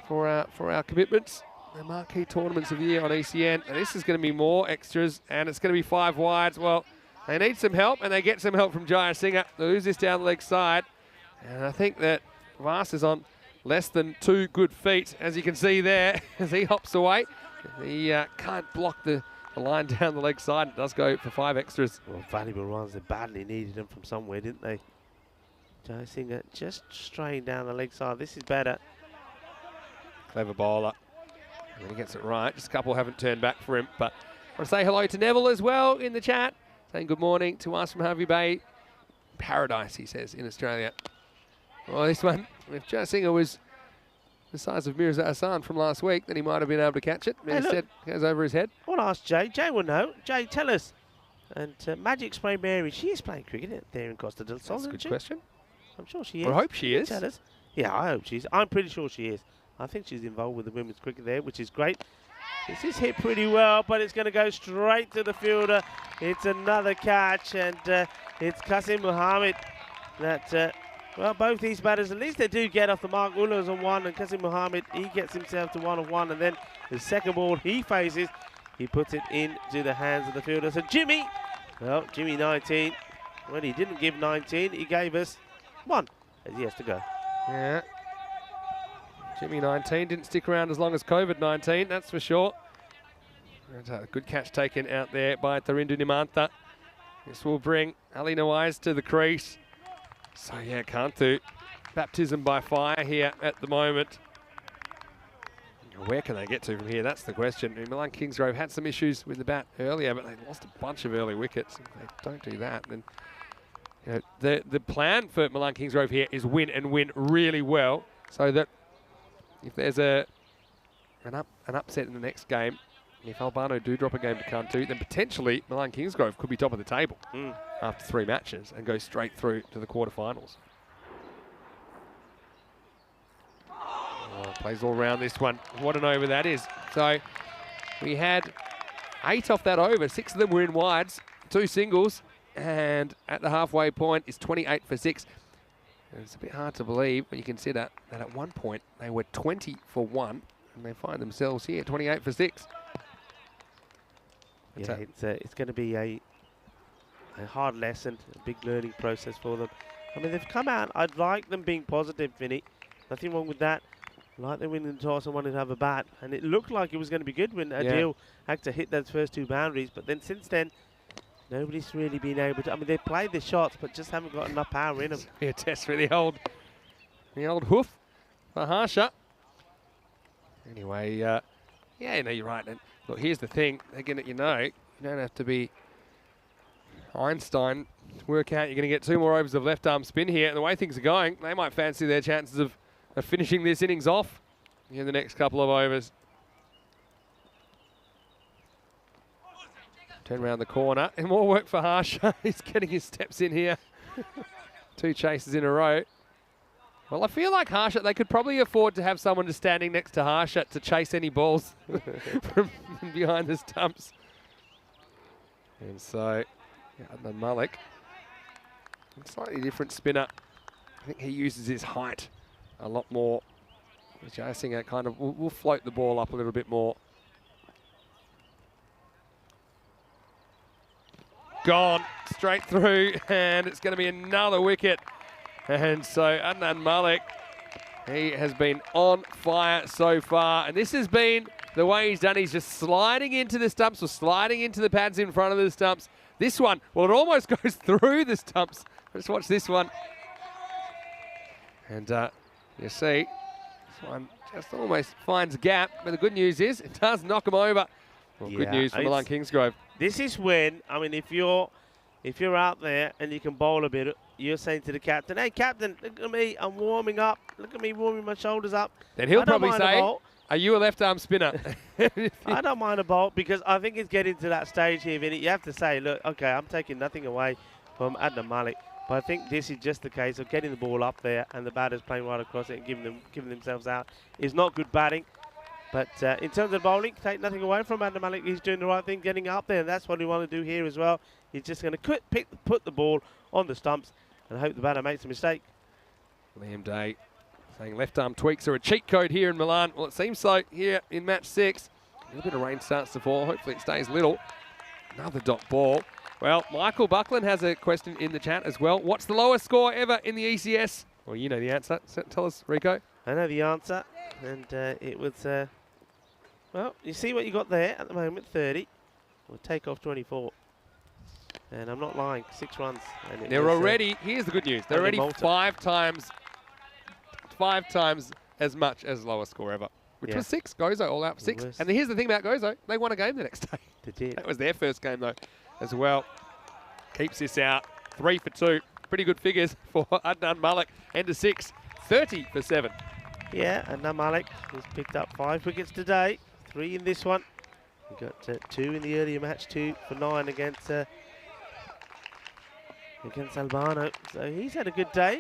A: for our commitments. The marquee tournaments of the year on ECN. And this is going to be more extras, and it's going to be 5 wides. Well, they need some help, and they get some help from Jaya Singer. They lose this down the leg side. And I think that Vas is on less than 2 good feet, as you can see there, as he hops away. He can't block the line down the leg side. It does go for 5 extras.
C: Well, valuable runs. They badly needed them from somewhere, didn't they? Jai Singer just straying down the leg side. This is better.
A: Clever bowler. And he gets it right. Just a couple haven't turned back for him. But I want to say hello to Neville as well in the chat. Saying good morning to us from Harvey Bay. Paradise, he says, in Australia. Well, this one, if Jai Singer was the size of Mirza Hassan from last week, then he might have been able to catch it. But instead, it goes over his head.
C: I want to ask Jay. Jay will know. Jay, tell us. And Magic Spray Mary, she is playing cricket there in Costa del Sol.
A: That's a good question.
C: I'm sure she is.
A: Well, I hope she is.
C: Tell us. Yeah, I hope she is. I'm pretty sure she is. I think she's involved with the women's cricket there, which is great. This is hit pretty well, but it's going to go straight to the fielder. It's another catch, and it's Qasim Mohammed that, well, both these batters, at least they do get off the mark. Ullah's on 1, and Qasim Mohammed, he gets himself to 1 of 1, and then the second ball he faces, he puts it into the hands of the fielder. So Jimmy, well, Jimmy 19. Well, he didn't give 19, he gave us 1 as he has to go.
A: Yeah. Jimmy 19 didn't stick around as long as COVID-19, that's for sure. And a good catch taken out there by Tarindu Nimantha. This will bring Ali Nawaz to the crease. So yeah, Cantu, baptism by fire here at the moment. Where can they get to from here? That's the question. I mean, Milan Kingsgrove had some issues with the bat earlier, but they lost a bunch of early wickets. If they don't do that, then you know, the plan for Milan Kingsgrove here is win and win really well, so that if there's an upset in the next game, if Albano do drop a game to Cantu, then potentially Milan Kingsgrove could be top of the table after 3 matches and go straight through to the quarterfinals. Oh, plays all around this one. What an over that is. So we had 8 off that over. 6 of them were in wides, 2 singles, and at the halfway point is 28 for 6. And it's a bit hard to believe when you consider that at one point they were 20 for 1, and they find themselves here 28 for 6.
C: Yeah, it's going to be a hard lesson, a big learning process for them. I mean, they've come out. I'd like them being positive, Vinny. Nothing wrong with that. Like they winning the toss and wanted to have a bat. And it looked like it was going to be good when Adil had to hit those first 2 boundaries. But then since then, nobody's really been able to. I mean, they've played the shots, but just haven't got enough power in them.
A: Be a test for the old hoof for Harsha. Anyway, Yeah, no, you're right. And look, here's the thing. Again, you don't have to be Einstein to work out you're going to get 2 more overs of left arm spin here. And the way things are going, they might fancy their chances of finishing this innings off in the next couple of overs. Turn around the corner and more work for Harsha. He's getting his steps in here. 2 chases in a row. Well, I feel like Harsha, they could probably afford to have someone just standing next to Harsha to chase any balls from behind the stumps. And so, Adnan Malik, a slightly different spinner. I think he uses his height a lot more. Ajay Kumar kind of will float the ball up a little bit more. Gone straight through, and it's going to be another wicket. And so Adnan Malik, he has been on fire so far, and this has been the way he's done. He's just sliding into the stumps or sliding into the pads in front of the stumps. This one, well, it almost goes through the stumps. Let's watch this one. And you see, this one just almost finds a gap, but the good news is it does knock him over. Well, good news for Milan Kingsgrove.
C: This is when, I mean, if you're out there and you can bowl a bit, you're saying to the captain, hey, captain, look at me, I'm warming up. Look at me warming my shoulders up.
A: Then he'll probably say, are you a left-arm spinner?
C: I don't mind a bowl because I think it's getting to that stage here, Vinny. You have to say, look, okay, I'm taking nothing away from Adnan Malik, but I think this is just the case of getting the ball up there and the batters playing right across it and giving themselves out. It's not good batting. But in terms of bowling, take nothing away from Adnan Malik. He's doing the right thing, getting up there, and that's what we want to do here as well. He's just going to put the ball on the stumps and hope the batter makes a mistake.
A: Liam Day saying left-arm tweaks are a cheat code here in Milan. Well, it seems so here in match 6. A little bit of rain starts to fall. Hopefully it stays little. Another dot ball. Well, Michael Buckland has a question in the chat as well. What's the lowest score ever in the ECS? Well, you know the answer. Tell us, Rico.
C: I know the answer, and it was... well, you see what you got there at the moment, 30. We'll take off 24. And I'm not lying, 6 runs. And
A: they're already, here's the good news, they're already 5 times as much as lowest score ever. Which was 6, Gozo all out for 6. And here's the thing about Gozo, they won a game the next day.
C: They did.
A: That was their first game though, as well. Keeps this out, 3 for 2. Pretty good figures for Adnan Malik, end of 6, 30 for 7.
C: Yeah, Adnan Malik has picked up 5 wickets today. 3 in this one. We got 2 in the earlier match, 2 for 9 against Albano. So he's had a good day.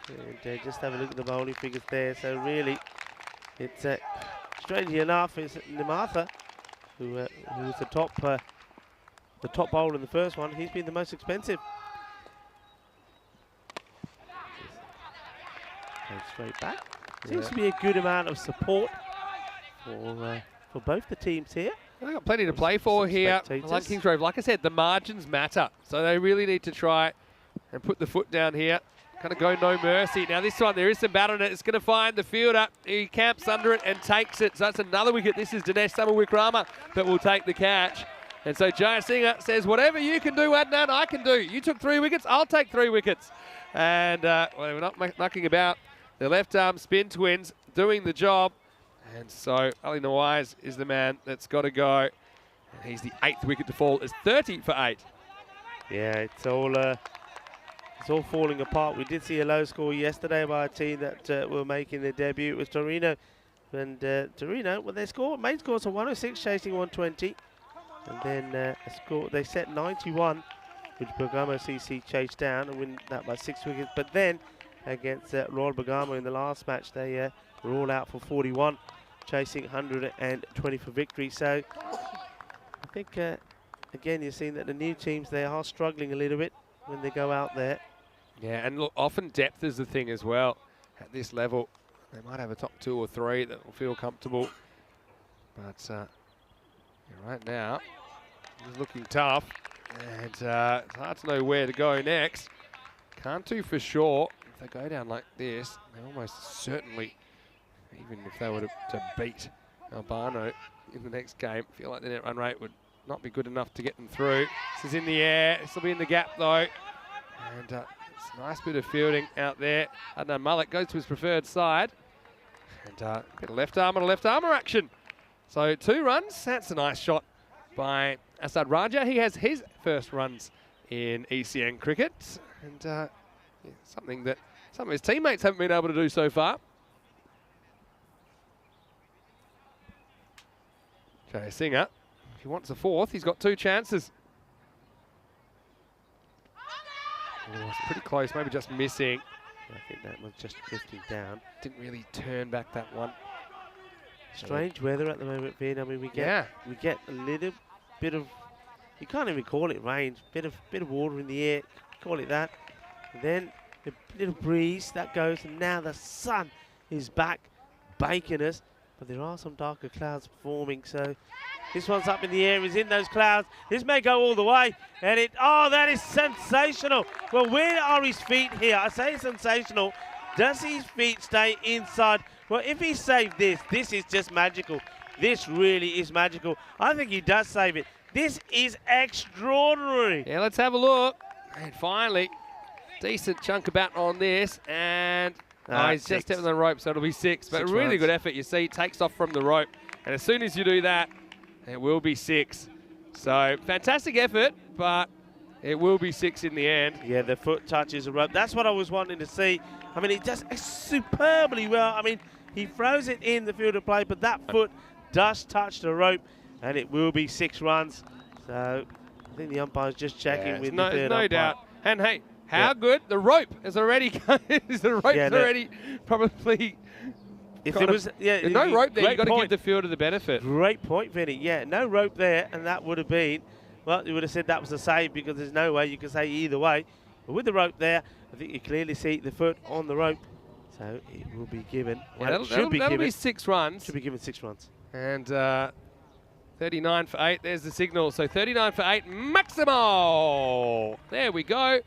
C: And just have a look at the bowling figures there. So really, it's strangely enough, it's Namatha who was the top bowler in the first one. He's been the most expensive. Goes straight back. Seems to be a good amount of support for both the teams here.
A: They've got plenty to play for here. Milan Kingsgrove, like I said, the margins matter. So they really need to try and put the foot down here. Kind of go no mercy. Now this one, there is some bat on it. It's going to find the fielder. He camps under it and takes it. So that's another wicket. This is Dinesh Samawikrama that will take the catch. And so Jaya Singer says, whatever you can do, Adnan, I can do. You took 3 wickets, I'll take 3 wickets. And well, we're not mucking about. The left-arm spin twins doing the job. And so Ali Nawaz is the man that's got to go. And he's the 8th wicket to fall. It's 30 for 8.
C: Yeah, it's all falling apart. We did see a low score yesterday by a team that were making their debut. It was Torino. And Torino, well, main scores are 106, chasing 120. And then they set 91, which Bergamo CC chased down and win that by 6 wickets. But then against Royal Bergamo in the last match, they were all out for 41, chasing 120 for victory. So I think, again, you're seeing that the new teams, they are struggling a little bit when they go out there.
A: Yeah, and look, often depth is the thing as well. At this level, they might have a top 2 or 3 that will feel comfortable. But right now, it's looking tough. And it's hard to know where to go next. Can't do for sure. If they go down like this, they almost certainly, even if they were to beat Albano in the next game, feel like the net run rate would not be good enough to get them through. This is in the air. This will be in the gap though. And it's a nice bit of fielding out there. Adnan Malik goes to his preferred side. And a bit of left arm and a left armour action.
D: So 2 runs. That's a nice shot by Asad Raja. He has his first runs in ECN cricket, and yeah, something that some of his teammates haven't been able to do so far. Jay Singer, if he wants a 4th, he's got 2 chances. Oh, it's pretty close, maybe just missing.
C: I think that was just drifting down.
D: Didn't really turn back that one.
C: Strange weather at the moment, Finn. I mean, we get a little bit of, you can't even call it rain, bit of water in the air, call it that. And then a little breeze that goes, and now the sun is back baking us. But there are some darker clouds forming, so this one's up in the air, he's in those clouds. This may go all the way, and oh, that is sensational. Well, where are his feet here? I say sensational. Does his feet stay inside? Well, if he saved this is just magical. This really is magical. I think he does save it. This is extraordinary.
D: Yeah, let's have a look. And finally, decent chunk of bat on this, and he's just stepping on the rope, so it'll be 6. But
C: 6
D: really
C: runs.
D: good effort. You see, takes off from the rope. And as soon as you do that, it will be 6. So fantastic effort, but it will be 6 in the end.
C: Yeah, the foot touches the rope. That's what I was wanting to see. I mean, he does superbly well. I mean, he throws it in the field of play, but that foot does touch the rope, and it will be 6 runs. So I think the umpire's just checking with the third
D: no
C: umpire.
D: doubt. And hey, how good the rope is already. Already probably.
C: If there was
D: there's no rope there, you've got to give
C: point.
D: the fielder the benefit.
C: Great point, Vinny. Yeah, no rope there, and that would have been, well, you would have said that was a save because there's no way you can say either way. But with the rope there, I think you clearly see the foot on the rope. So it will be given. Well,
D: that'll be 6 runs.
C: Should be given 6 runs.
D: And 39 for 8. There's the signal. So 39 for 8. Maximo! There we go.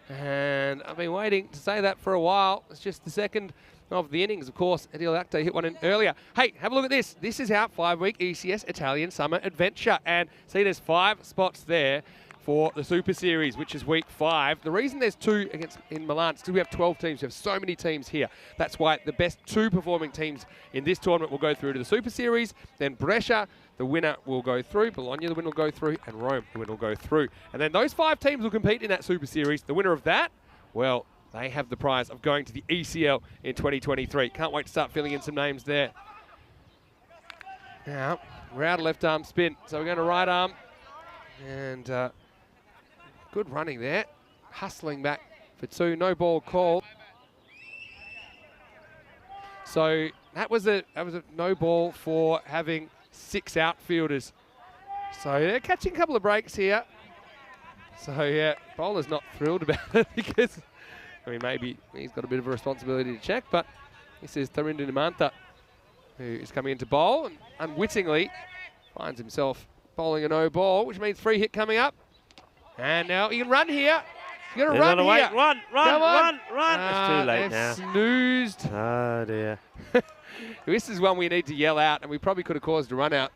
D: And I've been waiting to say that for a while. It's just the second of the innings, of course. Adil Akhtar hit one in earlier. Hey, have a look at this. This is our 5-week ECS Italian Summer Adventure. And see, there's 5 spots there for the Super Series, which is week 5. The reason there's 2 in Milan is because we have 12 teams. We have so many teams here. That's why the best 2 performing teams in this tournament will go through to the Super Series. Then Brescia, the winner will go through. Bologna, the winner will go through. And Rome, the winner will go through. And then those 5 teams will compete in that Super Series. The winner of that, well, they have the prize of going to the ECL in 2023. Can't wait to start filling in some names there. Now, we're out of left arm spin. So we're going to right arm. And good running there. Hustling back for 2. No ball call. So that was a no ball for having 6 outfielders. So they're catching a couple of breaks here. So yeah, bowler's not thrilled about it because, I mean, maybe he's got a bit of a responsibility to check, but this is Tarindu Nimanta, who is coming into bowl and unwittingly finds himself bowling a no ball, which means free hit coming up. And now you can run here. You're going to run here.
C: Run. It's too late now.
D: Snoozed.
C: Oh, dear.
D: This is one we need to yell out, and we probably could have caused a run out.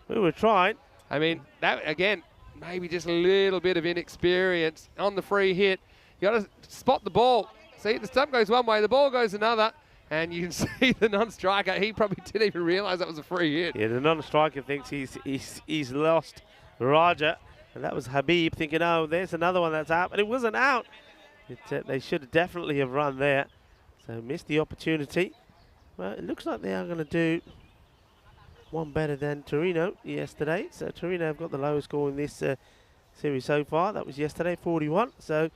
C: We were trying.
D: I mean, that, again, maybe just a little bit of inexperience on the free hit. You got to spot the ball. See, the stump goes one way, the ball goes another, and you can see the non-striker. He probably didn't even realise that was a free hit.
C: Yeah, the non-striker thinks he's lost Raja, and that was Habib thinking, oh, there's another one that's out, but it wasn't out. They should definitely have run there, so missed the opportunity. Well, it looks like they are going to do one better than Torino yesterday. So Torino have got the lowest score in this series so far. That was yesterday, 41. So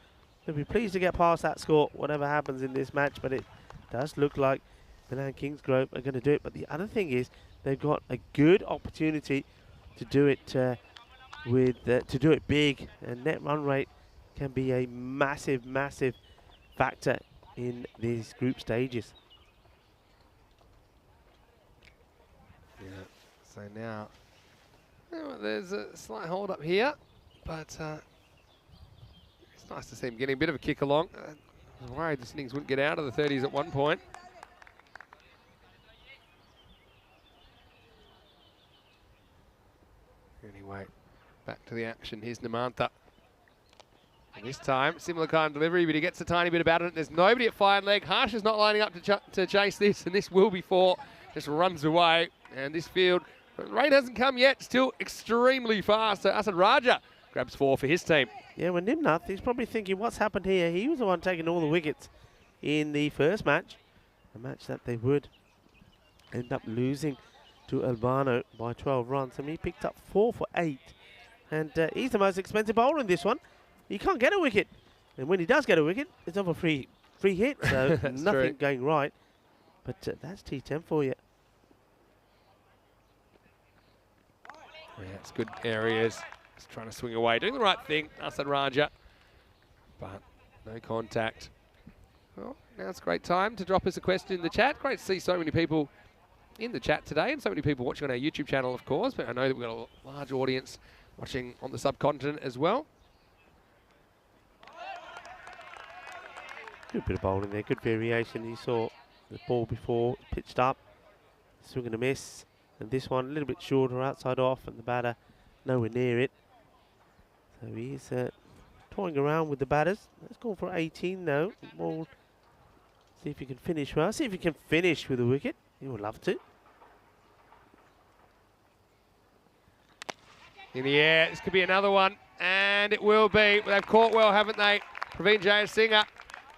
C: they'll be pleased to get past that score, whatever happens in this match. But it does look like Milan Kingsgrove are going to do it. But the other thing is they've got a good opportunity to do it to do it big. And net run rate can be a massive, massive factor in these group stages.
D: Yeah, so now there's a slight hold up here, but it's nice to see him getting a bit of a kick along. I was worried this innings wouldn't get out of the 30s at one point. Anyway, back to the action. Here's Nimanta. And this time, similar kind of delivery, but he gets a tiny bit about it. There's nobody at fine leg. Harsh is not lining up to chase this, and this will be 4. just runs away. And this field, rain hasn't come yet, still extremely fast. So Asad Raja grabs 4 for his team.
C: Yeah, well, Nimnath, he's probably thinking, what's happened here? He was the one taking all the wickets in the first match, a match that they would end up losing to Albano by 12 runs. And he picked up 4 for 8. And he's the most expensive bowler in this one. He can't get a wicket. And when he does get a wicket, it's off a free hit. So nothing going right. But that's T10 for you.
D: Yeah, it's good areas. Just trying to swing away, doing the right thing, Asad Raja. But no contact. Well, now it's a great time to drop us a question in the chat. Great to see so many people in the chat today and so many people watching on our YouTube channel, of course. But I know that we've got a large audience watching on the subcontinent as well.
C: Good bit of bowling there, good variation. You saw the ball before, pitched up, swing and a miss. And this one a little bit shorter, outside off, and the batter nowhere near it. So he's toying around with the batters. Let's go for 18 now. We'll see if he can finish well. See if he can finish with a wicket. He would love to.
D: In the air, this could be another one, and it will be. They've caught well, haven't they? Praveen Jayasinghe,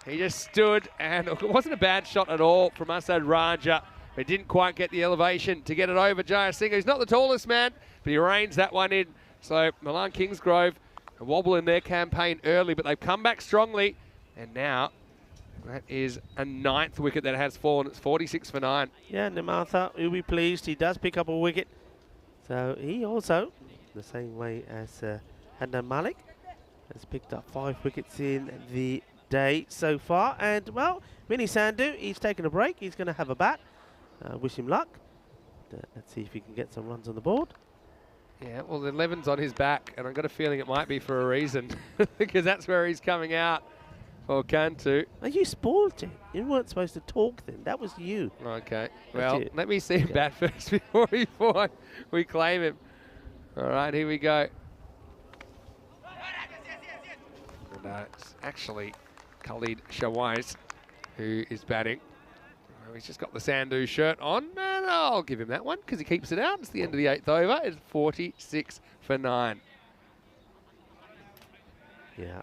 D: he just stood, and it wasn't a bad shot at all from Asad Raja. But didn't quite get the elevation to get it over Jayasinghe. He's not the tallest man, but he reins that one in. So Milan Kingsgrove a wobble in their campaign early, but they've come back strongly. And now that is a 9th wicket that has fallen. It's 46 for 9.
C: Yeah, Namatha will be pleased. He does pick up a wicket. So he also, the same way as Adnan Malik, has picked up 5 wickets in the day so far. And, well, Vinny Sandhu, he's taken a break. He's going to have a bat. Wish him luck. Let's see if he can get some runs on the board.
D: Yeah, well, the 11's on his back, and I've got a feeling it might be for a reason, because that's where he's coming out for Cantu.
C: Are you spoiled, Jim? You weren't supposed to talk then. That was you.
D: Okay, well, let me see him bat first before we claim him. All right, here we go. And it's actually Khalid Shawais who is batting. He's just got the Sandhu shirt on, and I'll give him that one because he keeps it out. It's the end of the 8th over. It's 46 for 9.
C: Yeah.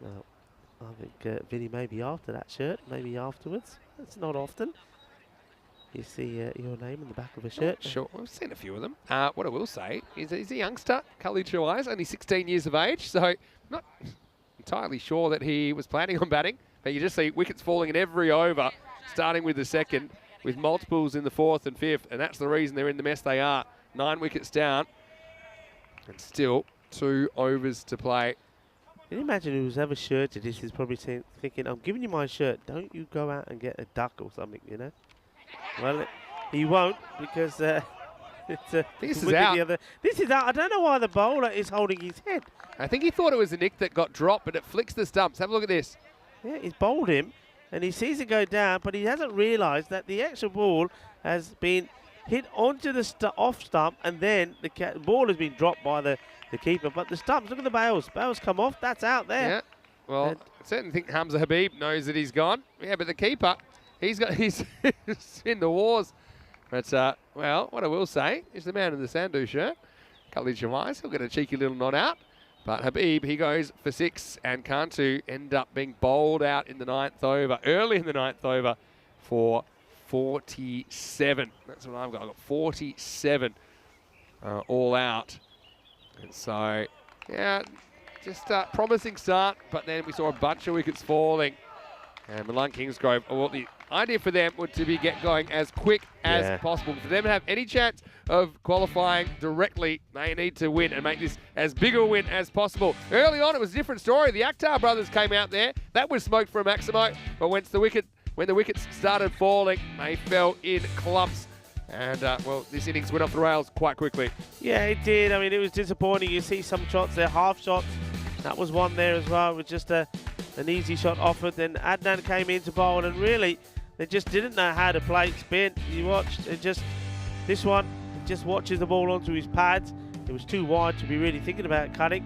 C: Well, I think Vinny may be after that shirt, maybe afterwards. It's not often you see your name in the back of a shirt.
D: Sure, I've seen a few of them. What I will say is he's a youngster, Khalid Shawais, only 16 years of age, so not entirely sure that he was planning on batting, but you just see wickets falling in every over, starting with the 2nd, with multiples in the 4th and 5th, and that's the reason they're in the mess they are. 9 wickets down, and still 2 overs to play.
C: Can you imagine who's ever shirted this is probably thinking, I'm giving you my shirt, don't you go out and get a duck or something, you know? Well, he won't, because
D: this is out.
C: This is out. I don't know why the bowler is holding his head.
D: I think he thought it was a nick that got dropped, but it flicks the stumps. Have a look at this.
C: Yeah, he's bowled him, and he sees it go down, but he hasn't realised that the extra ball has been hit onto the off stump, and then the ball has been dropped by the keeper. But the stumps, look at the bails. Bails come off. That's out there.
D: Yeah. Well, I certainly think Hamza Habib knows that he's gone. Yeah, but the keeper, he's in the wars. But, well, what I will say is the man in the Sandhu shirt, Khalid Shawais, he'll get a cheeky little nod out. But Habib, he goes for 6, and Cantu end up being bowled out in the 9th over, early in the 9th over for 47. That's what I've got. I've got 47 all out. And so, yeah, just a promising start, but then we saw a bunch of wickets falling. And Milan Kingsgrove, well, the idea for them would to be get going as quick as possible. For them to have any chance of qualifying directly, they need to win and make this as big a win as possible. Early on, it was a different story. The Akhtar brothers came out there. That was smoke for Maximo. But when the wickets started falling, they fell in clumps. And, well, this innings went off the rails quite quickly.
C: Yeah, it did. I mean, it was disappointing. You see some shots there, half shots. That was one there as well. It was just an easy shot offered. Then Adnan came in to bowl, and really, they just didn't know how to play spin. You watched, this one, he just watches the ball onto his pads. It was too wide to be really thinking about cutting.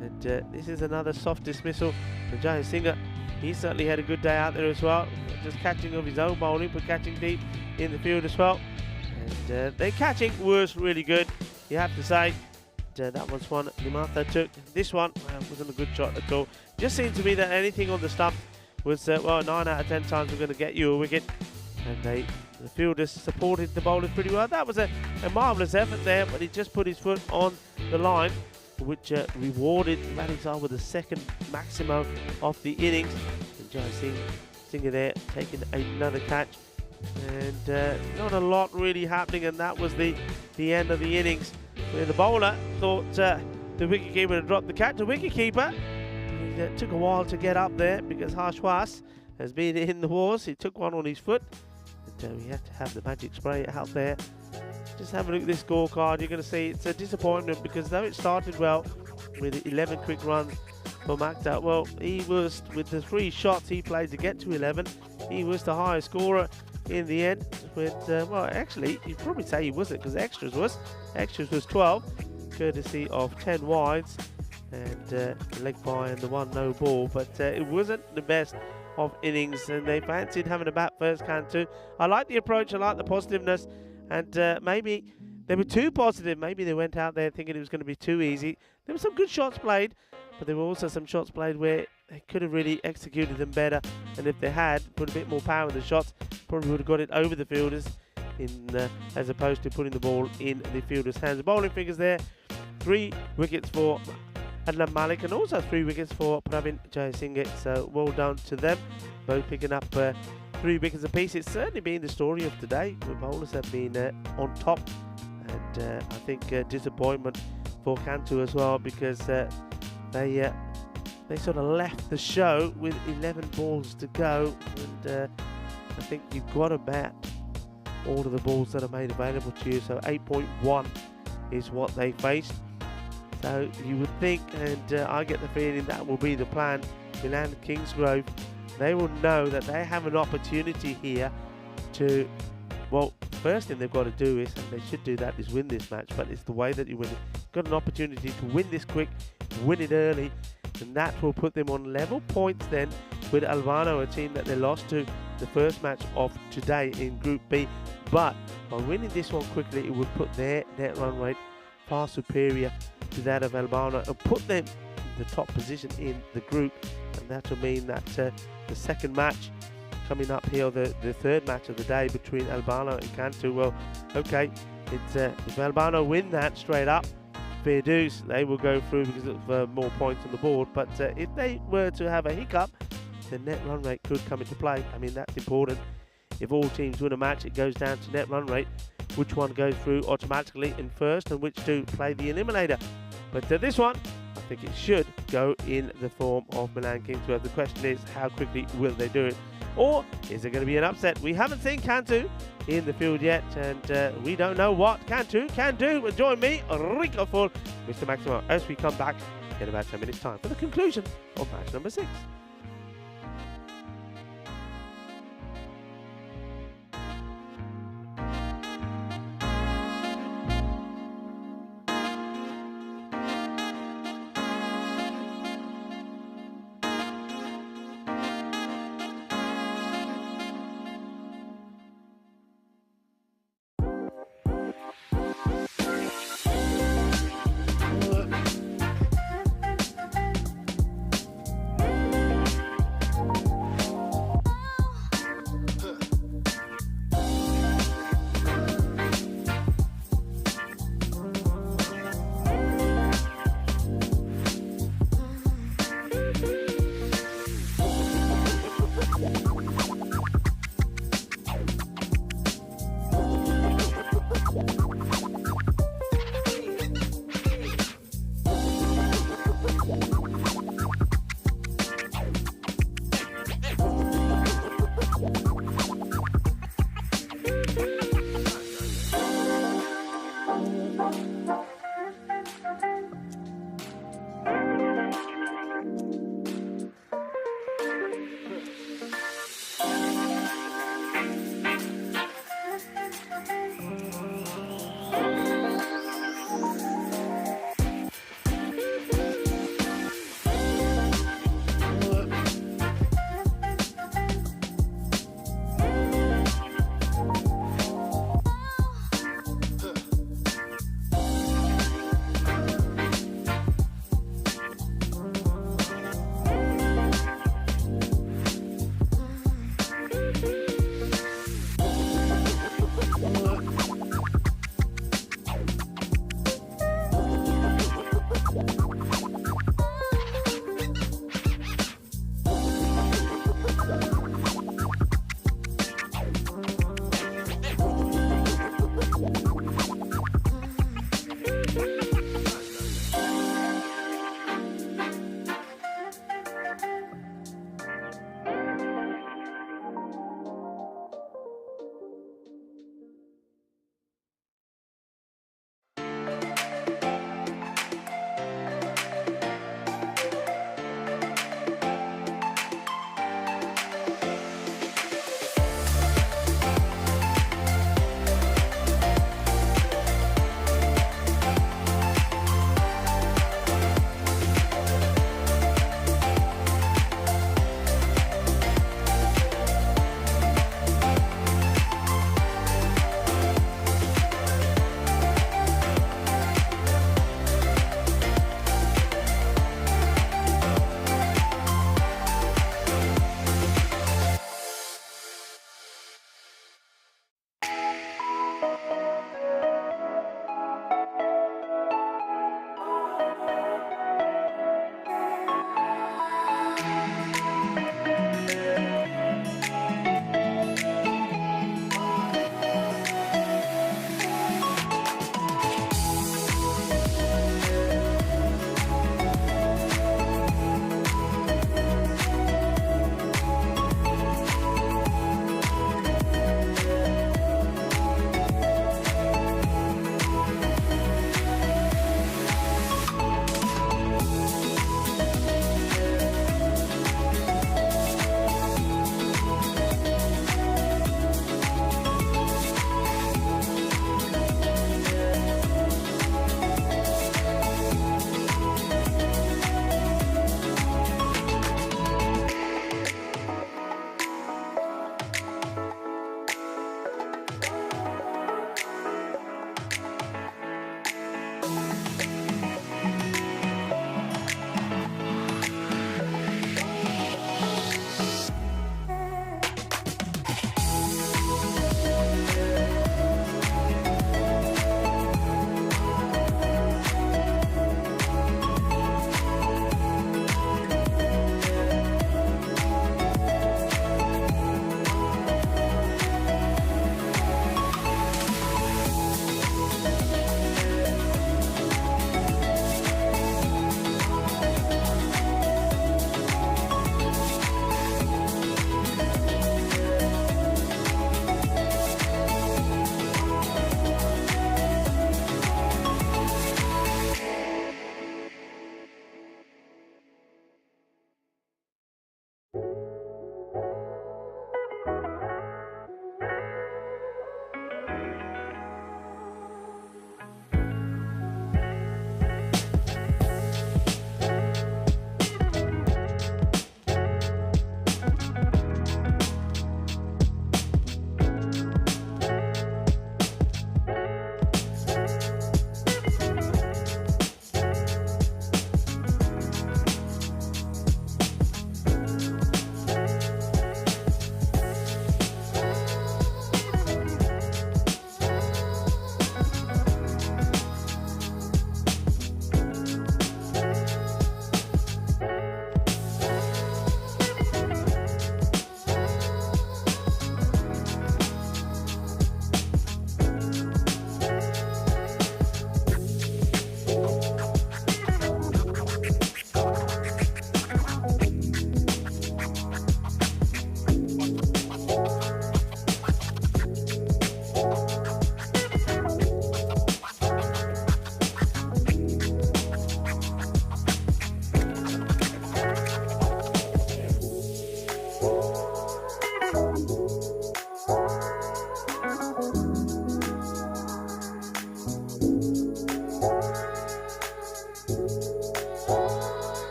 C: And this is another soft dismissal from Jayasinghe. he certainly had a good day out there as well. Just catching of his own bowling, but catching deep in the field as well. And their catching was really good, you have to say. That was one Limatha took. This one wasn't a good shot at all. Just seemed to me that anything on the stump was, well, 9 out of 10 times we're going to get you a wicket. And the fielders supported the bowlers pretty well. That was a marvellous effort there, but he just put his foot on the line, which rewarded the batting side with the second maximo of the innings. And Jai Singer there taking another catch. And not a lot really happening, and that was the end of the innings, where the bowler thought the wicketkeeper had dropped the catch. The wicketkeeper, it took a while to get up there because Harshwas has been in the wars. He took one on his foot. And we have to have the magic spray out there. Just have a look at this scorecard. You're going to see it's a disappointment, because though it started well with 11 quick runs for Makta, well, he was, with the 3 shots he played to get to 11, he was the highest scorer in the end. With well, actually, you'd probably say he wasn't, because extras was 12, courtesy of 10 wides and leg by and the 1 no ball. But it wasn't the best of innings, and they fancied having a bat first, Cantu. I like the approach, I like the positiveness, and maybe they were too positive. Maybe they went out there thinking it was going to be too easy. There were some good shots played, but there were also some shots played where they could have really executed them better, and if they had put a bit more power in the shots, probably would have got it over the fielders, as opposed to putting the ball in the fielders' hands. The bowling figures there: 3 wickets for Adnan Malik, and also 3 wickets for Pravin Jayasinghe. So well done to them, both picking up 3 wickets apiece. It's certainly been the story of today. The bowlers have been on top, and I think disappointment for Cantu as well, because they sort of left the show with 11 balls to go, and I think you've got to bat all of the balls that are made available to you. So 8.1 is what they faced. So you would think, and I get the feeling that will be the plan. Milan Kingsgrove, they will know that they have an opportunity here to, well, first thing they've got to do is, and they should do that, is win this match. But it's the way that you win it. Got an opportunity to win this quick, win it early, and that will put them on level points then with Albano, a team that they lost to the first match of today in Group B. But by winning this one quickly, it would put their net run rate far superior to that of Albano and put them in the top position in the group. And that will mean that the second match coming up here, the third match of the day between Albano and Cantu, well, okay, it's if Albano win that straight up, fair dues, they will go through because of more points on the board. But if they were to have a hiccup, the net run rate could come into play. I mean, that's important. If all teams win a match, it goes down to net run rate, which one goes through automatically in first and which to play the eliminator. But this one, I think it should go in the form of Milan Kingsgrove. The question is, how quickly will they do it? Or is it going to be an upset? We haven't seen Cantu in the field yet, and we don't know what Cantu can do. But join me, Rico Full, Mr. Maximo, as we come back in about 10 minutes' time for the conclusion of match number 6.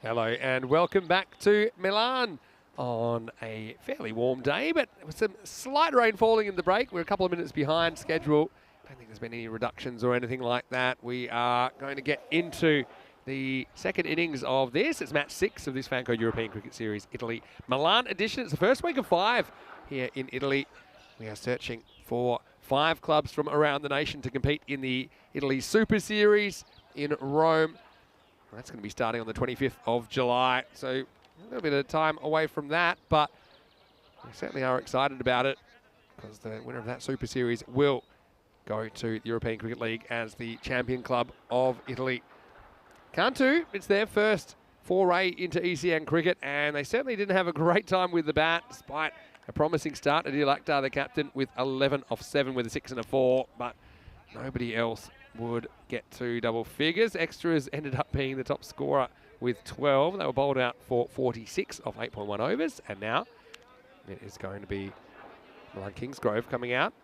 D: Hello and welcome back to Milan on a fairly warm day, but with some slight rain falling in the break. We're a couple of minutes behind schedule. I don't think there's been any reductions or anything like that. We are going to get into the second innings of this. It's match 6 of this FanCode European Cricket Series Italy Milan edition. It's the first week of 5 here in Italy. We are searching for 5 clubs from around the nation to compete in the Italy Super Series in Rome. That's going to be starting on the 25th of July. So a little bit of time away from that, but we certainly are excited about it because the winner of that Super Series will go to the European Cricket League as the champion club of Italy. Cantu, it's their first foray into ECN cricket, and they certainly didn't have a great time with the bat, despite a promising start. Adil Akhtar, the captain, with 11 off 7 with a 6 and a 4, but nobody else would get to double figures. Extras ended up being the top scorer with 12. They were bowled out for 46 off 8.1 overs, and now it is going to be Milan Kingsgrove coming out,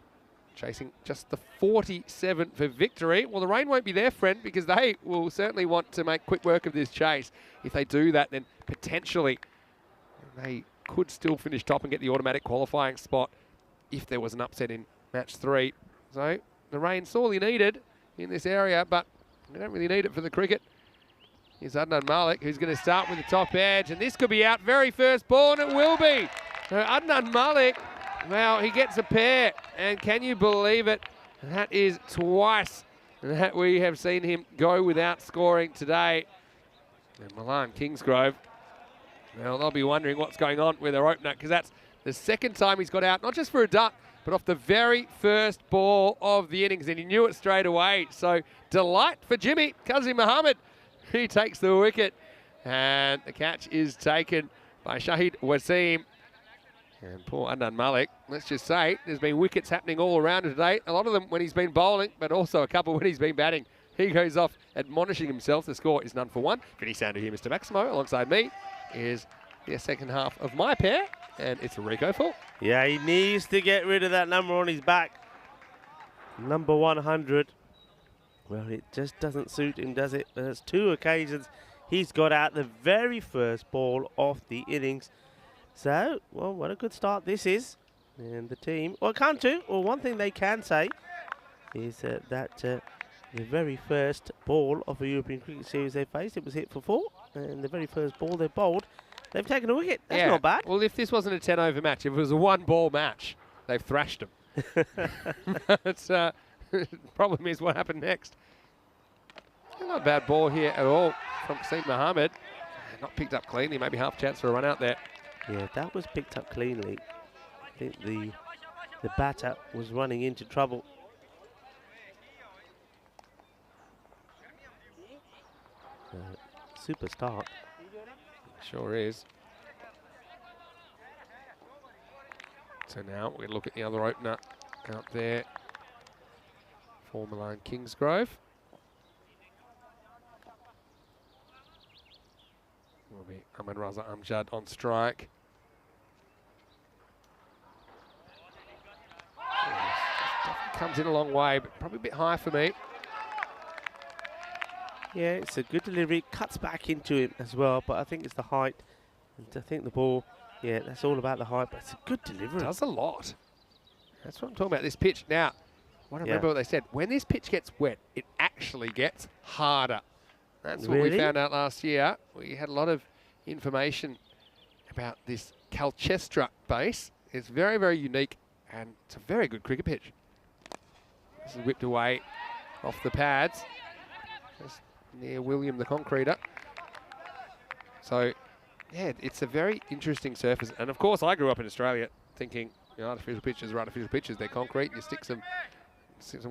D: chasing just the 47 for victory. Well, the rain won't be their friend because they will certainly want to make quick work of this chase. If they do that, then potentially they could still finish top and get the automatic qualifying spot if there was an upset in match 3. So the rain sorely needed in this area, but we don't really need it for the cricket. Here's Adnan Malik, who's going to start with the top edge, and this could be out very first ball, and it will be. So Adnan Malik, well, he gets a pair, and can you believe it? That is twice that we have seen him go without scoring today. And Milan Kingsgrove, well, they'll be wondering what's going on with their opener, because that's the second time he's got out, not just for a duck, but off the very first ball of the innings, and he knew it straight away. So delight for Jimmy Qazi Muhammad. He takes the wicket, and the catch is taken by Shahid Wasim. And poor Adnan Malik, let's just say, there's been wickets happening all around today. A lot of them when he's been bowling, but also a couple when he's been batting. He goes off admonishing himself. The score is none for 1. Vinny Sandu here, Mr. Maximo, alongside me, is the second half of my pair, and it's Rico full.
C: Yeah, he needs to get rid of that number on his back. Number 100. Well, it just doesn't suit him, does it? There's 2 occasions he's got out the very first ball of the innings. So, well, what a good start this is. And the team, well, Cantu, well, one thing they can say is that the very first ball of a European Cricket Series they faced, it was hit for 4. And the very first ball they bowled, they've taken a wicket. That's not bad.
D: Well, if this wasn't a 10-over match, if it was a 1-ball match, they've thrashed them. But problem is what happened next. Not a bad ball here at all from Qasim Muhammad. Not picked up cleanly, maybe half chance for a run out there.
C: Yeah, that was picked up cleanly. I think the batter was running into trouble. Super start.
D: Sure is. So now we'll look at the other opener out there for Milan Kingsgrove. Will be Ahmed Raza Amjad on strike. Comes in a long way, but probably a bit high for me.
C: Yeah, it's a good delivery. Cuts back into him as well, but I think it's the height. And I think the ball, yeah, that's all about the height, but it's a good delivery.
D: Does a lot. That's what I'm talking about, this pitch. Now, I remember what they said. When this pitch gets wet, it actually gets harder. That's what we found out last year. We had a lot of information about this Calchestra base. It's very, very unique, and it's a very good cricket pitch. This is whipped away off the pads, just near William the Concreter. So, yeah, it's a very interesting surface. And, of course, I grew up in Australia thinking, you know, artificial pitches are artificial pitches. They're concrete. You stick some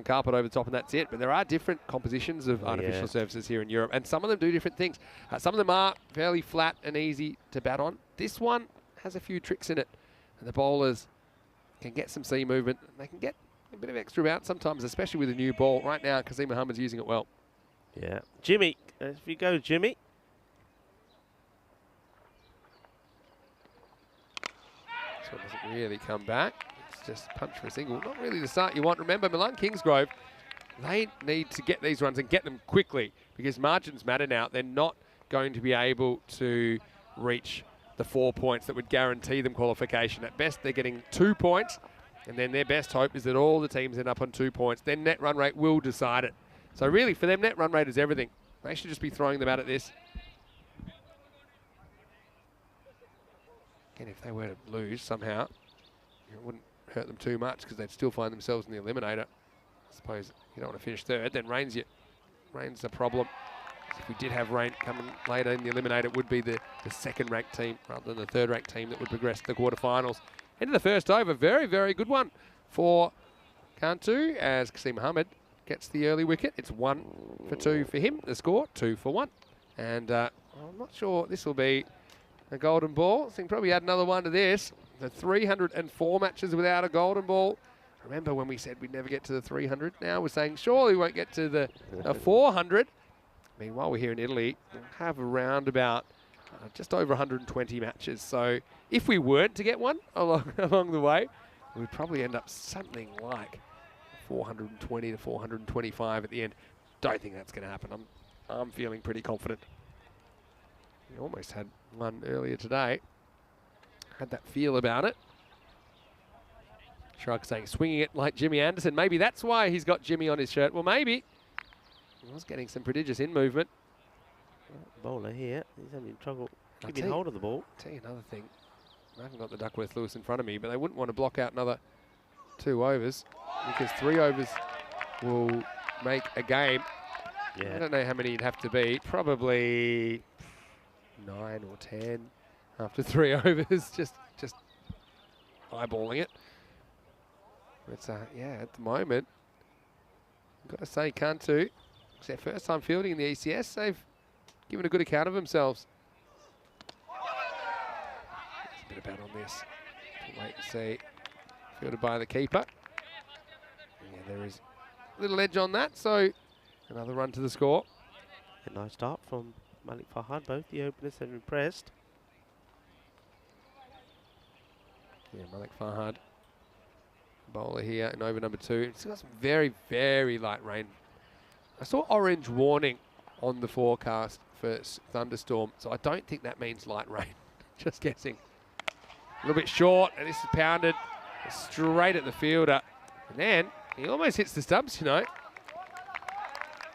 D: carpet over the top and that's it. But there are different compositions of artificial surfaces here in Europe, and some of them do different things. Some of them are fairly flat and easy to bat on. This one has a few tricks in it, and the bowlers can get some seam movement. And they can get a bit of extra bounce sometimes, especially with a new ball. Right now, Qasim Muhammad's using it well.
C: Yeah. Jimmy, if you go, Jimmy.
D: This one doesn't really come back. It's just punch for a single. Not really the start you want. Remember, Milan Kingsgrove, they need to get these runs and get them quickly because margins matter now. They're not going to be able to reach the 4 points that would guarantee them qualification. At best, they're getting 2 points, and then their best hope is that all the teams end up on 2 points. Then net run rate will decide it. So really, for them, net run rate is everything. They should just be throwing them out at this. And if they were to lose somehow, it wouldn't hurt them too much because they'd still find themselves in the eliminator. I suppose you don't want to finish third, then Rain's a problem. If we did have Rain coming later in the eliminator, it would be the second-ranked team rather than the third-ranked team that would progress to the quarterfinals. Into the first over, very, very good one for Cantu as Qasim Mohammed gets the early wicket. It's 1 for 2 for him. The score, 2 for 1. And I'm not sure this will be a golden ball. I think probably add another one to this. The 304 matches without a golden ball. Remember when we said we'd never get to the 300? Now we're saying surely we won't get to the 400. Meanwhile, we're here in Italy. We'll have around about just over 120 matches. So if we weren't to get one along the way, we'd probably end up something like 420 to 425 at the end. Don't think that's going to happen. I'm feeling pretty confident. We almost had one earlier today. Had that feel about it. Shrug saying swinging it like Jimmy Anderson. Maybe that's why he's got Jimmy on his shirt. Well, maybe. He was getting some prodigious in movement.
C: Bowler here. He's having trouble keeping hold of the ball.
D: I'll tell you another thing. I haven't got the Duckworth Lewis in front of me, but they wouldn't want to block out another 2 overs because 3 overs will make a game.
C: Yeah.
D: I don't know how many it'd have to be. Probably 9 or 10 after 3 overs. Just eyeballing it. But yeah, at the moment, I've got to say, Cantu, it's their first time fielding in the ECS. They've given a good account of themselves. There's a bit of bat on this. We'll wait and see. Fielded by the keeper. Yeah, there is a little edge on that, so another run to the score.
C: A nice start from Malik Fahad. Both the openers have impressed.
D: Yeah, Malik Fahad, bowler here in over number 2. It's got some very, very light rain. I saw orange warning on the forecast for thunderstorm, so I don't think that means light rain. Just guessing. A little bit short, and this is pounded straight at the fielder. And then he almost hits the stumps, you know.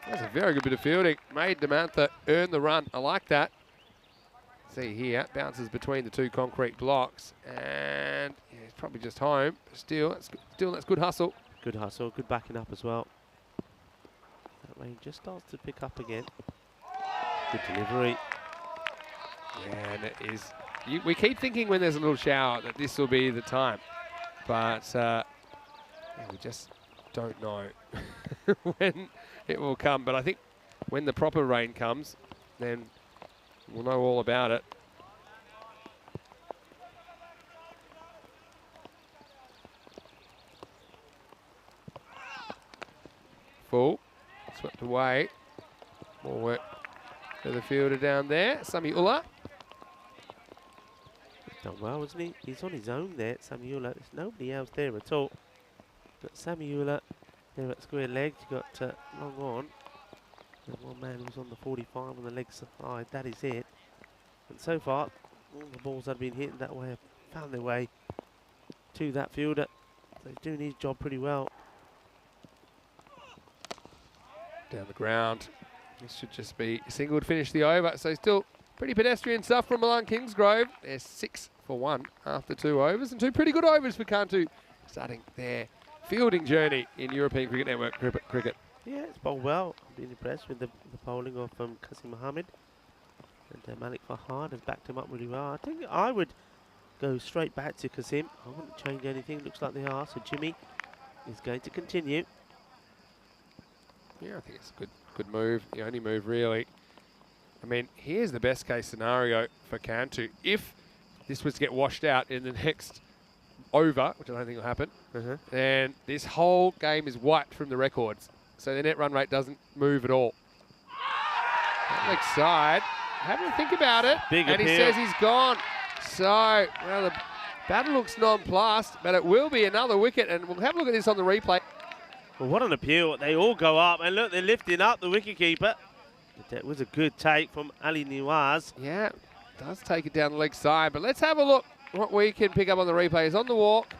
D: That's a very good bit of fielding. Made Damantha earn the run. I like that. See here, bounces between the 2 concrete blocks, and yeah, he's probably just home. Still, that's good hustle.
C: Good hustle, good backing up as well. That rain just starts to pick up again. Good delivery.
D: Yeah, and it is. We keep thinking when there's a little shower that this will be the time, but yeah, we just don't know when it will come. But I think when the proper rain comes, then we'll know all about it. Full. Swept away. More work for the fielder down there. Sami Ullah.
C: Done well, wasn't he? He's on his own there, Sami Ullah. There's nobody else there at all. Got Sami Ullah there at square leg. You got long on. And one man who's on the 45 on the leg side. That is it. And so far, all the balls that have been hitting that way have found their way to that fielder. So he's doing his job pretty well.
D: Down the ground. This should just be a single to finish the over. So still pretty pedestrian stuff from Milan Kingsgrove. They're 6 for 1 after 2 overs, and 2 pretty good overs for Cantu, starting their fielding journey in European Cricket Network cricket.
C: Yeah, it's bowled well. I've been impressed with the bowling of Qasim Mohammed. And Malik Fahad has backed him up really well. I think I would go straight back to Qasim. I wouldn't change anything. Looks like they are. So Jimmy is going to continue.
D: Yeah, I think it's a good move. The only move, really. I mean, here's the best case scenario for Cantu. If this was to get washed out in the next over, which I don't think will happen, then this whole game is wiped from the records. So the net run rate doesn't move at all. That leg side. Have a think about it.
C: Big
D: and
C: appeal.
D: He says he's gone. So, well, the battle looks nonplussed, but it will be another wicket, and we'll have a look at this on the replay.
C: Well, what an appeal. They all go up, and look, they're lifting up the wicketkeeper. That was a good take from Ali Niwaz.
D: Yeah, does take it down the leg side, but let's have a look what we can pick up on the replays. On the walk,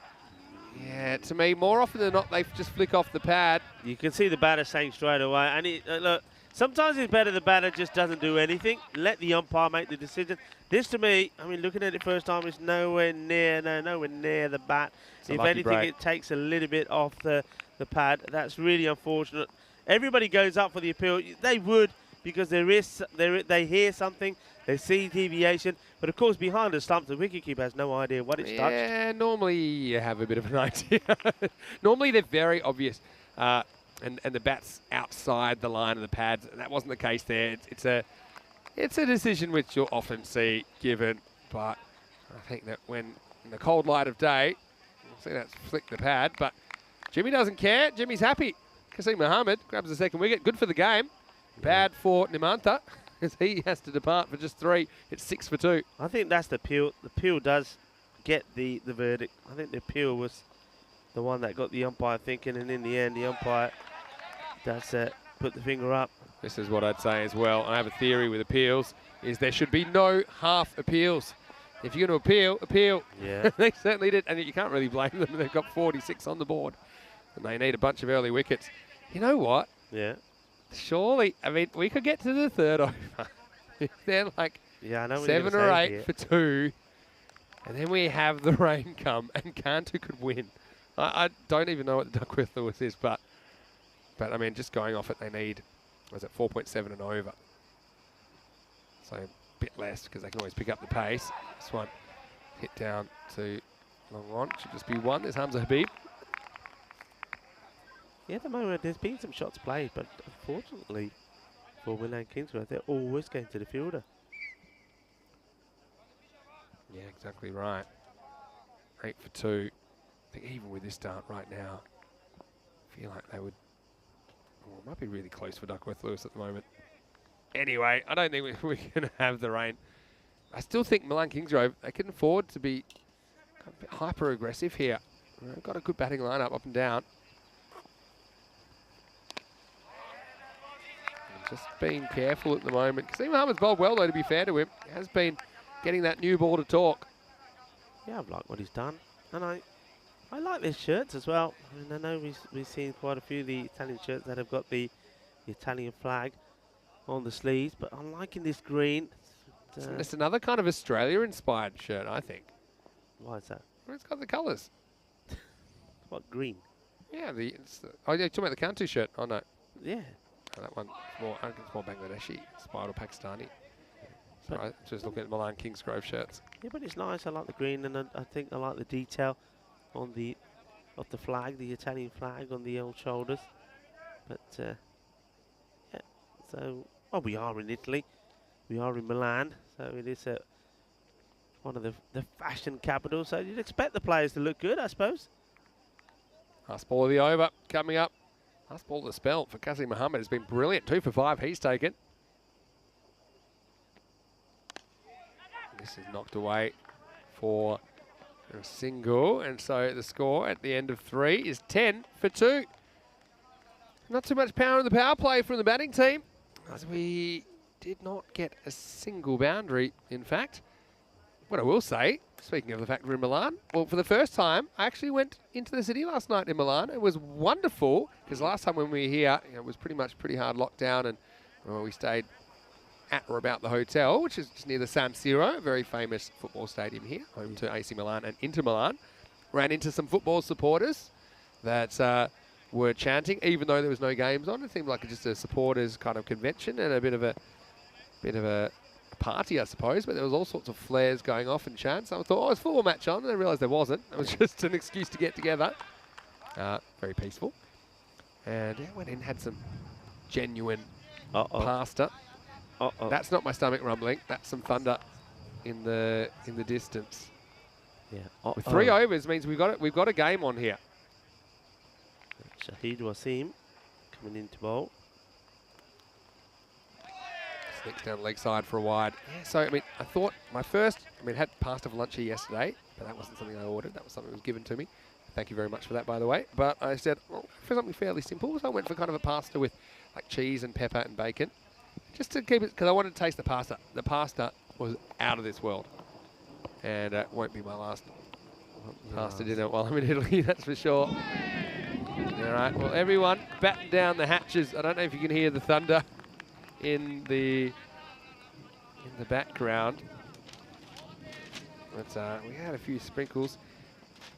D: yeah, to me, more often than not, they just flick off the pad.
C: You can see the batter saying straight away. And look, sometimes it's better the batter just doesn't do anything. Let the umpire make the decision. This, to me, I mean, looking at it first time, is nowhere near the bat. If anything,
D: break.
C: it takes a little bit off the pad. That's really unfortunate. Everybody goes up for the appeal. They would, because they hear something, they see deviation. But of course, behind the stump, the wicketkeeper has no idea what it's touched.
D: Yeah, normally you have a bit of an idea. Normally they're very obvious, and the bat's outside the line of the pads. That wasn't the case there. It's a decision which you'll often see given, but I think that when in the cold light of day, you'll see that flick the pad. But Jimmy doesn't care. Jimmy's happy. Kasim Mohammed grabs the second wicket. Good for the game. Bad for Nimantha, as he has to depart for just 3. It's 6 for 2.
C: I think that's the appeal. The appeal does get the verdict. I think the appeal was the one that got the umpire thinking, and in the end, the umpire does put the finger up.
D: This is what I'd say as well. I have a theory with appeals, is there should be no half appeals. If you're going to appeal.
C: Yeah.
D: They certainly did, and you can't really blame them. They've got 46 on the board, and they need a bunch of early wickets. You know what?
C: Yeah.
D: Surely, I mean, we could get to the third over. If they're like
C: Yeah, I know
D: 7 or 8 for 2, and then we have the rain come, and Cantu could win. I don't even know what the Duckworth Lewis is, but I mean, just going off it, they need, was it 4.7 and over? So a bit less, because they can always pick up the pace. This one hit down to long on. Should just be 1. There's Hamza Habib.
C: Yeah, at the moment, there's been some shots played, but unfortunately for Milan Kingsgrove, they're always going to the fielder.
D: Yeah, exactly right. 8 for 2. I think even with this start right now, I feel like they would, well, it might be really close for Duckworth Lewis at the moment. Anyway, I don't think we're going to have the rain. I still think Milan Kingsgrove, they can afford to be a bit hyper aggressive here. They've got a good batting lineup up and down. Just being careful at the moment. Kasim Mohammed's bowled well, though, to be fair to him. He has been getting that new ball to talk.
C: Yeah, I've liked what he's done. And I like their shirts as well. I mean, I know we've seen quite a few of the Italian shirts that have got the Italian flag on the sleeves, but I'm liking this green.
D: It's another kind of Australia-inspired shirt, I think.
C: Why is that?
D: Well, it's got the colours.
C: What, green?
D: Yeah, oh, you're talking about the Cantu shirt? Oh, no.
C: Yeah.
D: Oh, that one, I think it's more Bangladeshi, inspired or Pakistani. So I'm just looking at Milan Kingsgrove shirts.
C: Yeah, but it's nice. I like the green, and I think I like the detail on the flag, the Italian flag on the old shoulders. But yeah, so we are in Italy, we are in Milan, so it is one of the fashion capitals. So you'd expect the players to look good, I suppose.
D: Last ball of the over coming up. Last ball of the spell for Kasim Mohammed has been brilliant. 2 for 5 he's taken. This is knocked away for a single, and so the score at the end of 3 is 10 for 2. Not too much power in the power play from the batting team, as we did not get a single boundary, in fact. What I will say, speaking of the fact we're in Milan, well, for the first time, I actually went into the city last night in Milan. It was wonderful, because last time when we were here, it was pretty hard lockdown, and we stayed at or about the hotel, which is just near the San Siro, a very famous football stadium here, home to AC Milan and Inter Milan. Ran into some football supporters that were chanting, even though there was no games on. It seemed like just a supporters kind of convention and a bit of a party, I suppose, but there was all sorts of flares going off and chants. I thought, it's a football match on, and I realised there wasn't. It was just an excuse to get together. Very peaceful. And yeah, went in, had some genuine pasta. That's not my stomach rumbling. That's some thunder in the distance.
C: Yeah.
D: With 3 overs means we've got a game on here.
C: Shahid Wasim coming into bowl.
D: Sneaks down the leg side for a wide. Yeah, so, I mean, I thought had pasta for lunch here yesterday, but that wasn't something I ordered. That was something that was given to me. Thank you very much for that, by the way. But I said, for something fairly simple, so I went for kind of a pasta with like cheese and pepper and bacon. just to keep it, because I wanted to taste the pasta. The pasta was out of this world. And it won't be my last pasta dinner while I'm in Italy, that's for sure. All right, well, everyone, batten down the hatches. I don't know if you can hear the thunder in the background. But we had a few sprinkles.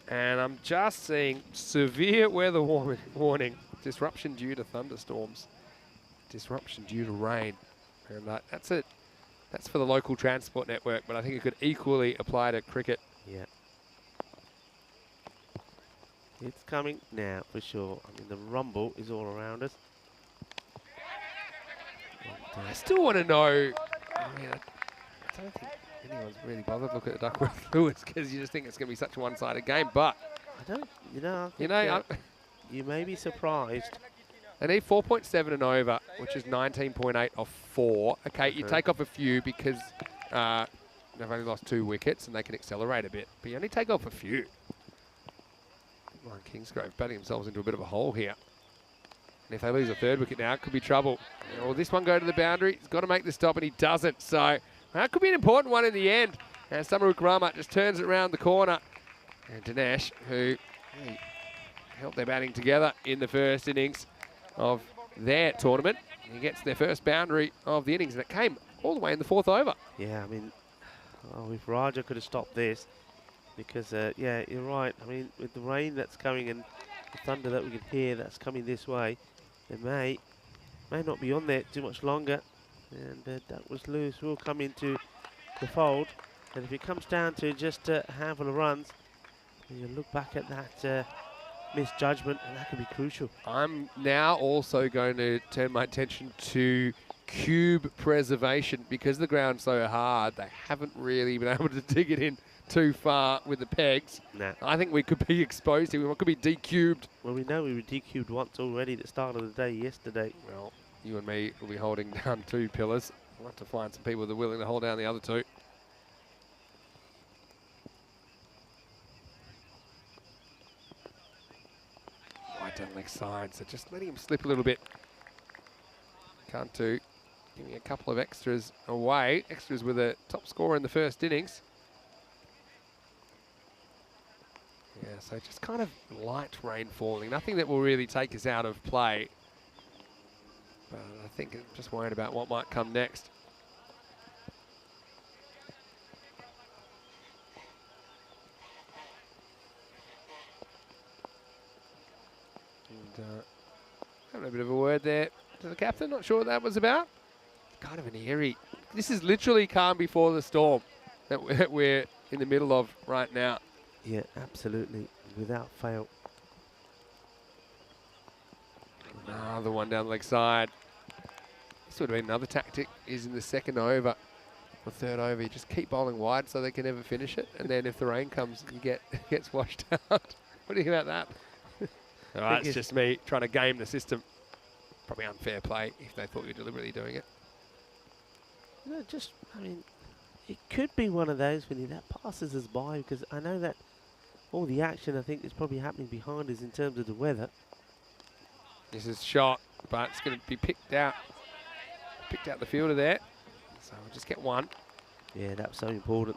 D: And I'm just seeing severe weather warning. Disruption due to thunderstorms. Disruption due to rain. And that's it. That's for the local transport network, but I think it could equally apply to cricket.
C: Yeah. It's coming now, for sure. I mean, the rumble is all around us. And,
D: I still want to know, I mean, I don't think anyone's really bothered looking at Duckworth Lewis because you just think it's going to be such a one-sided game, but...
C: I don't, you know, you may be surprised.
D: They need 4.7 and over, which is 19.8 off 4. Okay, you take off a few because they've only lost 2 wickets and they can accelerate a bit, but you only take off a few. Come on, Kingsgrove batting themselves into a bit of a hole here. And if they lose a 3rd wicket now, it could be trouble. Will this one go to the boundary? He's got to make the stop, and he doesn't. So that could be an important one in the end. And Samaru Karama just turns it around the corner. And Dinesh, who helped their batting together in the first innings of their tournament. He gets their first boundary of the innings, and it came all the way in the 4th over.
C: Yeah, I mean, if Raja could have stopped this, because, yeah, you're right. I mean, with the rain that's coming and the thunder that we can hear that's coming this way, they may not be on there too much longer. And Duckworth Lewis will come into the fold. And if it comes down to just a handful of runs, you look back at that misjudgment, and that could be crucial.
D: I'm now also going to turn my attention to cube preservation. Because the ground's so hard, they haven't really been able to dig it in too far with the pegs.
C: Nah.
D: I think we could be exposed here. We could be decubed.
C: Well, we know we were decubed once already at the start of the day yesterday.
D: Well, you and me will be holding down 2 pillars. We'll have to find some people that are willing to hold down the other 2. Wide down leg side, so just letting him slip a little bit. Can't do. Giving a couple of extras away. Extras with a top scorer in the first innings. Yeah, so just kind of light rain falling. Nothing that will really take us out of play. But I think I'm just worried about what might come next. And having a bit of a word there to the captain. Not sure what that was about. Kind of an eerie. This is literally calm before the storm that we're in the middle of right now.
C: Yeah, absolutely, without fail.
D: Another one down the leg side. This would have been another tactic, is in the 2nd over or 3rd over, you just keep bowling wide so they can never finish it, and then if the rain comes, it gets washed out. What do you think about that? All right, it's just me trying to game the system. Probably unfair play if they thought you were deliberately doing it.
C: No, just, I mean, it could be one of those when that passes us by, because I know that all the action I think is probably happening behind us in terms of the weather.
D: This is shot, but it's going to be picked out. Picked out the fielder there, so we'll just get one.
C: Yeah, that's so important.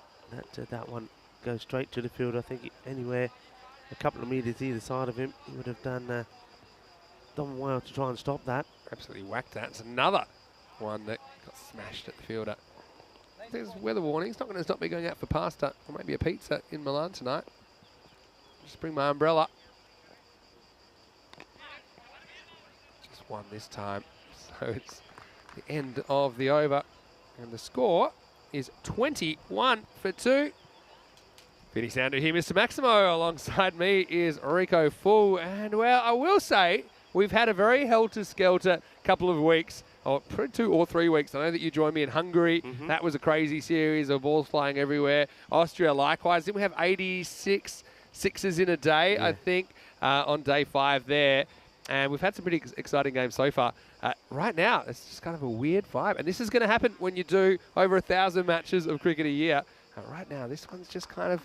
C: That one goes straight to the field. I think anywhere a couple of metres either side of him, he would have done well to try and stop that.
D: Absolutely whacked that. It's another one that got smashed at the fielder. There's weather warning. It's not going to stop me going out for pasta or maybe a pizza in Milan tonight. Just bring my umbrella. Just one this time. So it's the end of the over. And the score is 21 for 2. Vinny Sandu here, Mr. Maximo. Alongside me is Rico Full. And, well, I will say we've had a very helter-skelter couple of weeks. Oh, 2 or 3 weeks. I know that you joined me in Hungary. That was a crazy series of balls flying everywhere. Austria likewise. Then we have 86 sixes in a day, I think, on day 5 there. And we've had some pretty exciting games so far. Right now, it's just kind of a weird vibe. And this is going to happen when you do over 1,000 matches of cricket a year. Right now, this one's just kind of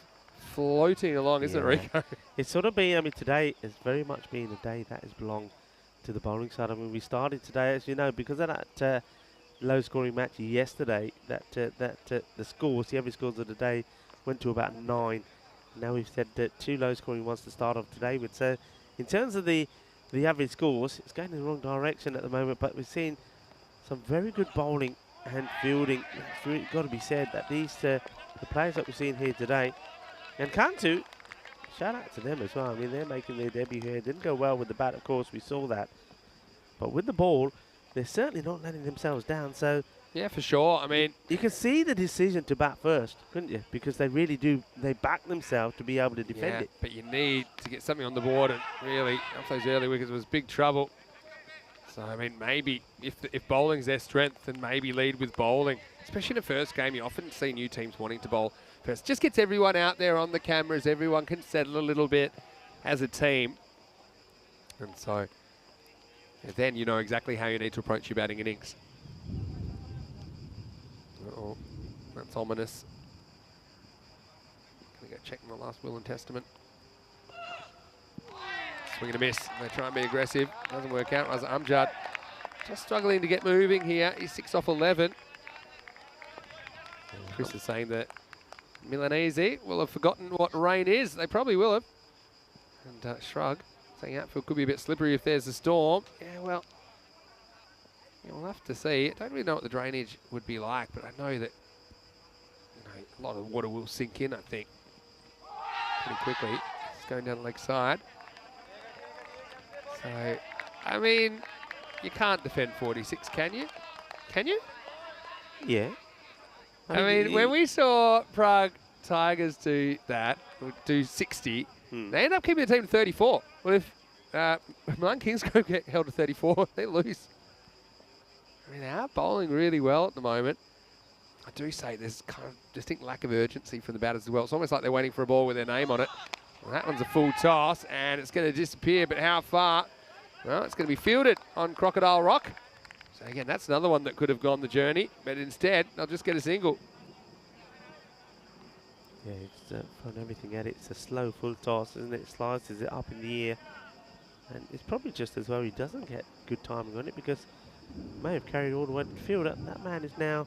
D: floating along, isn't it, Rico?
C: It's sort of been, I mean, today has very much been a day that has belonged to the bowling side. I mean, we started today, as you know, because of that low-scoring match yesterday. That the average scores of the day went to about 9. Now we've said that 2 low-scoring ones to start off today with. So in terms of the average scores, it's going in the wrong direction at the moment. But we've seen some very good bowling and fielding. It's really got to be said that these the players that we've seen here today, and Cantu, shout out to them as well. I mean, they're making their debut here. Didn't go well with the bat, of course, we saw that. But with the ball, they're certainly not letting themselves down. So
D: Yeah, for sure. I mean,
C: you can see the decision to bat first, couldn't you? Because they really do. They back themselves to be able to defend it.
D: But you need to get something on the board, and really, off those early wickets was big trouble. So, I mean, maybe if bowling's their strength, then maybe lead with bowling. Especially in the first game, you often see new teams wanting to bowl first. Just gets everyone out there on the cameras. Everyone can settle a little bit as a team. And so, then you know exactly how you need to approach your batting innings. Uh-oh, that's ominous. Gonna go check my last will and testament. Swing and a miss. They try and be aggressive. Doesn't work out. Raza Amjad just struggling to get moving here. He's 6 off 11. Chris is saying that Milanese will have forgotten what rain is. They probably will have. And shrug, saying outfield could be a bit slippery if there's a storm. Yeah, well, we'll have to see. I don't really know what the drainage would be like, but I know that a lot of water will sink in, I think, pretty quickly. It's going down the leg side. So, I mean, you can't defend 46, can you? Can you?
C: Yeah.
D: I mean, when we saw Prague Tigers do that, or do 60, they end up keeping the team to 34. Well, if Milan Kings go get held to 34, they lose. I mean, they are bowling really well at the moment. I do say there's kind of distinct lack of urgency from the batters as well. It's almost like they're waiting for a ball with their name on it. Well, that one's a full toss, and it's going to disappear, but how far? Well, it's going to be fielded on Crocodile Rock. So again, that's another one that could have gone the journey, but instead, they'll just get a single.
C: Yeah, it's thrown everything at it. It's a slow full toss, isn't it? Slices it up in the air. And it's probably just as well he doesn't get good timing on it, because may have carried all the way to the field. That man is now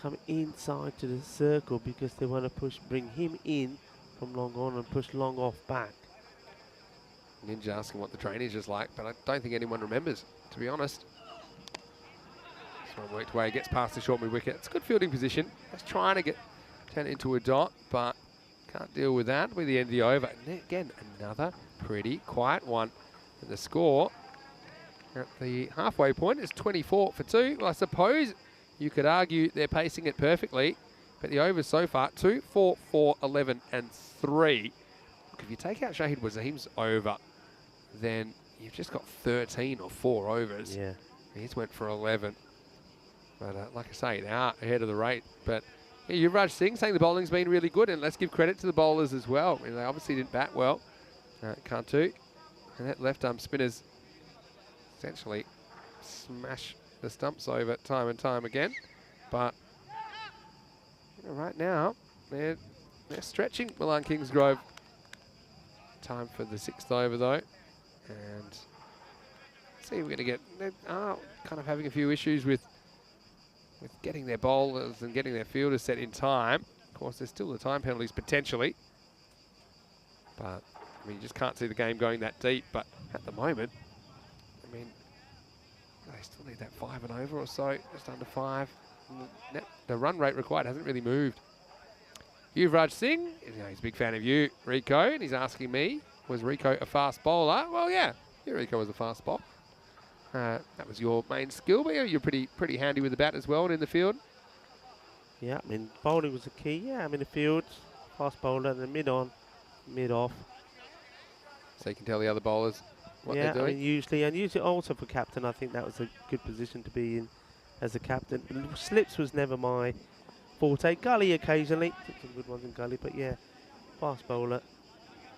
C: come inside to the circle because they want to bring him in from long on and push long off back.
D: Ninja asking what the drainage is like, but I don't think anyone remembers, to be honest. This one worked away, gets past the short mid wicket. It's a good fielding position. Just trying to turn it into a dot, but can't deal with that. With the end of the over. And again, another pretty quiet one. And the score at the halfway point is 24 for 2. Well, I suppose you could argue they're pacing it perfectly, but the overs so far, 2, 4, 4, 11, and 3. Look, if you take out Shahid Wazim's over, then you've just got 13 or 4 overs.
C: Yeah.
D: He's went for 11. But like I say, they are ahead of the rate. But yeah, Yuvraj Singh saying the bowling's been really good, and let's give credit to the bowlers as well. I mean, they obviously didn't bat well. Cantu. And that left arm spinners essentially smash the stumps over time and time again. But right now, they're stretching Milan Kingsgrove. Time for the 6th over though. And let's see, we're going to get, they are kind of having a few issues with getting their bowlers and getting their fielders set in time. Of course, there's still the time penalties potentially. But, I mean, you just can't see the game going that deep. But at the moment, I mean, they still need that 5 and over or so, just under 5. The run rate required hasn't really moved. Yuvraj Singh, he's a big fan of you, Rico, and he's asking me, was Rico a fast bowler? Well, yeah, Rico was a fast bowler. That was your main skill, but you're pretty handy with the bat as well and in the field.
C: Yeah, I mean, bowling was the key. Yeah, I'm in the field, fast bowler, and then mid-on, mid-off.
D: So you can tell the other bowlers what they're doing?
C: I mean, usually also for captain, I think that was a good position to be in as a captain. Slips was never my forte. Gully occasionally, took some good ones in gully, but yeah, fast bowler.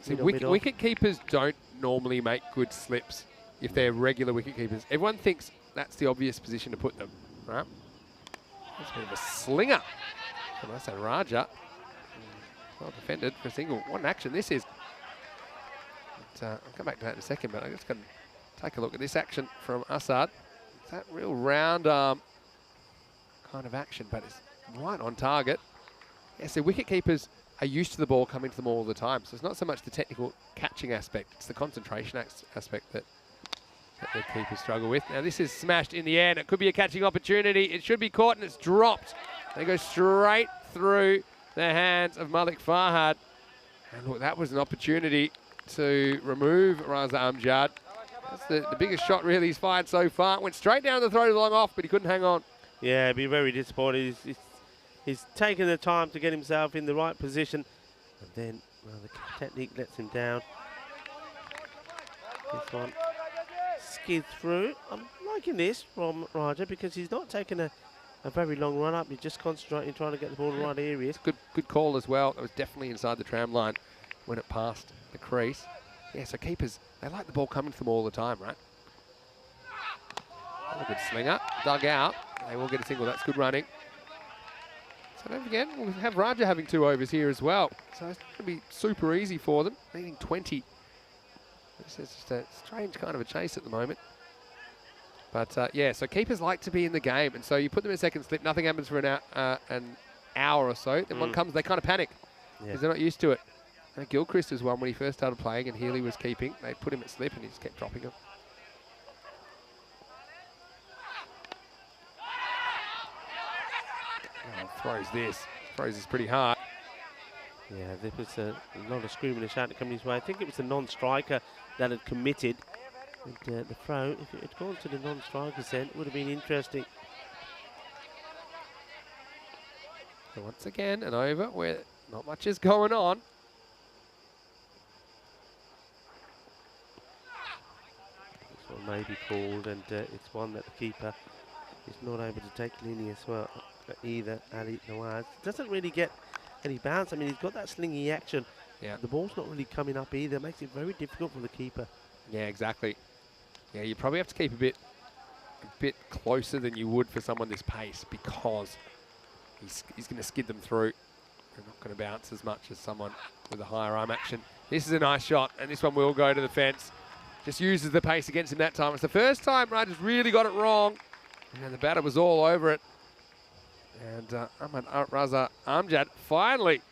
D: See, wicket keepers don't normally make good slips if they're regular wicket keepers. Everyone thinks that's the obvious position to put them, right? That's a bit of a slinger. And I say Raja. Well defended for a single. What an action this is. But, I'll come back to that in a second, but I just got to take a look at this action from Assad. that real round arm kind of action, but it's right on target. Yeah, so wicket keepers are used to the ball coming to them all the time. So it's not so much the technical catching aspect, it's the concentration aspect that the keepers struggle with. Now this is smashed in the air, and it could be a catching opportunity. It should be caught, and it's dropped. They go straight through the hands of Malik Farhad. And look, that was an opportunity to remove Raza Amjad. That's the biggest shot really he's fired so far. Went straight down the throat long off, but he couldn't hang on.
C: Yeah, be very disappointed. He's taken the time to get himself in the right position, and then the technique lets him down. This one skids through. I'm liking this from Raja because he's not taking a very long run up. He's just concentrating, trying to get the ball in the right areas.
D: Good call as well. It was definitely inside the tram line when it passed the crease. Yeah, so keepers, they like the ball coming to them all the time, right? Oh, a good slinger, dug out. They will get a single. That's good running. So don't forget, we'll have Raja having 2 overs here as well. So it's going to be super easy for them, needing 20. This is just a strange kind of a chase at the moment. But yeah, so keepers like to be in the game, and so you put them in second slip, nothing happens for an hour or so. Then one comes, they kind of panic because they're not used to it. And Gilchrist was one when he first started playing and Healy was keeping. They put him at slip and he just kept dropping him. Oh, throws this pretty hard.
C: Yeah, there was a lot of screaming and shouting coming his way. I think it was the non-striker that had committed. And the throw, if it had gone to the non-strikers then, it would have been interesting.
D: So once again, an over where not much is going on.
C: This one may be called, and it's one that the keeper is not able to take linear well either. Ali Nawaz doesn't really get any bounce. I mean, he's got that slingy action.
D: Yeah.
C: The ball's not really coming up either. It makes it very difficult for the keeper.
D: Yeah, exactly. Yeah, you probably have to keep a bit closer than you would for someone this pace because he's going to skid them through. They're not going to bounce as much as someone with a higher arm action. This is a nice shot, and this one will go to the fence. Just uses the pace against him that time. It's the first time Raja's really got it wrong, and the batter was all over it. And Ahmad Raza Amjad, finally,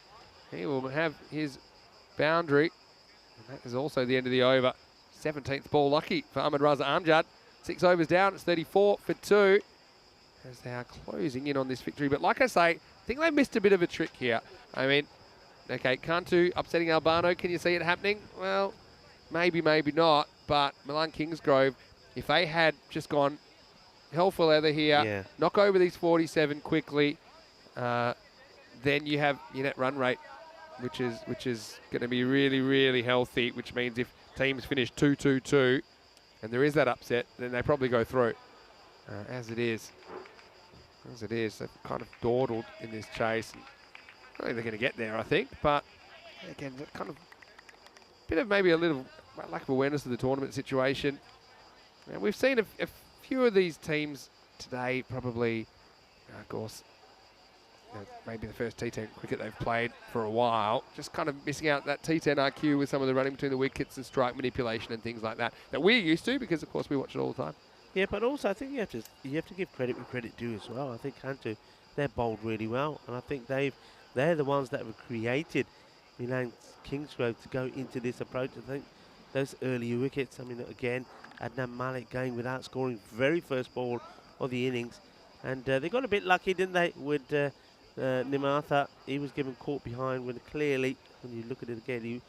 D: he will have his boundary. And that is also the end of the over. 17th ball lucky for Ahmad Raza Amjad. 6 overs down, it's 34 for 2. As they are closing in on this victory. But like I say, I think they missed a bit of a trick here. I mean, okay, Cantu upsetting Albano. Can you see it happening? Well, maybe, maybe not. But Milan Kingsgrove, if they had just gone hell for leather here, knock over these 47 quickly, then you have your net run rate, which is going to be really, really healthy, which means if teams finish 2-2-2 and there is that upset, then they probably go through. As it is, they've kind of dawdled in this chase. I don't think they're going to get there, I think, but again, kind of bit of maybe a little lack of awareness of the tournament situation. And we've seen a few of these teams today, probably, of course, maybe the first T10 cricket they've played for a while, just kind of missing out that T10 IQ with some of the running between the wickets and strike manipulation and things like that we're used to because, of course, we watch it all the time. Yeah,
C: but also I think you have to give credit where credit due as well. I think Cantu, they're bowled really well, and I think they're the ones that have created Milan Kingsgrove to go into this approach. I think those early wickets, I mean, again, Adnan Malik going without scoring very first ball of the innings, and they got a bit lucky, didn't they, with Nimatha. He was given caught behind when clearly, when you look at it again,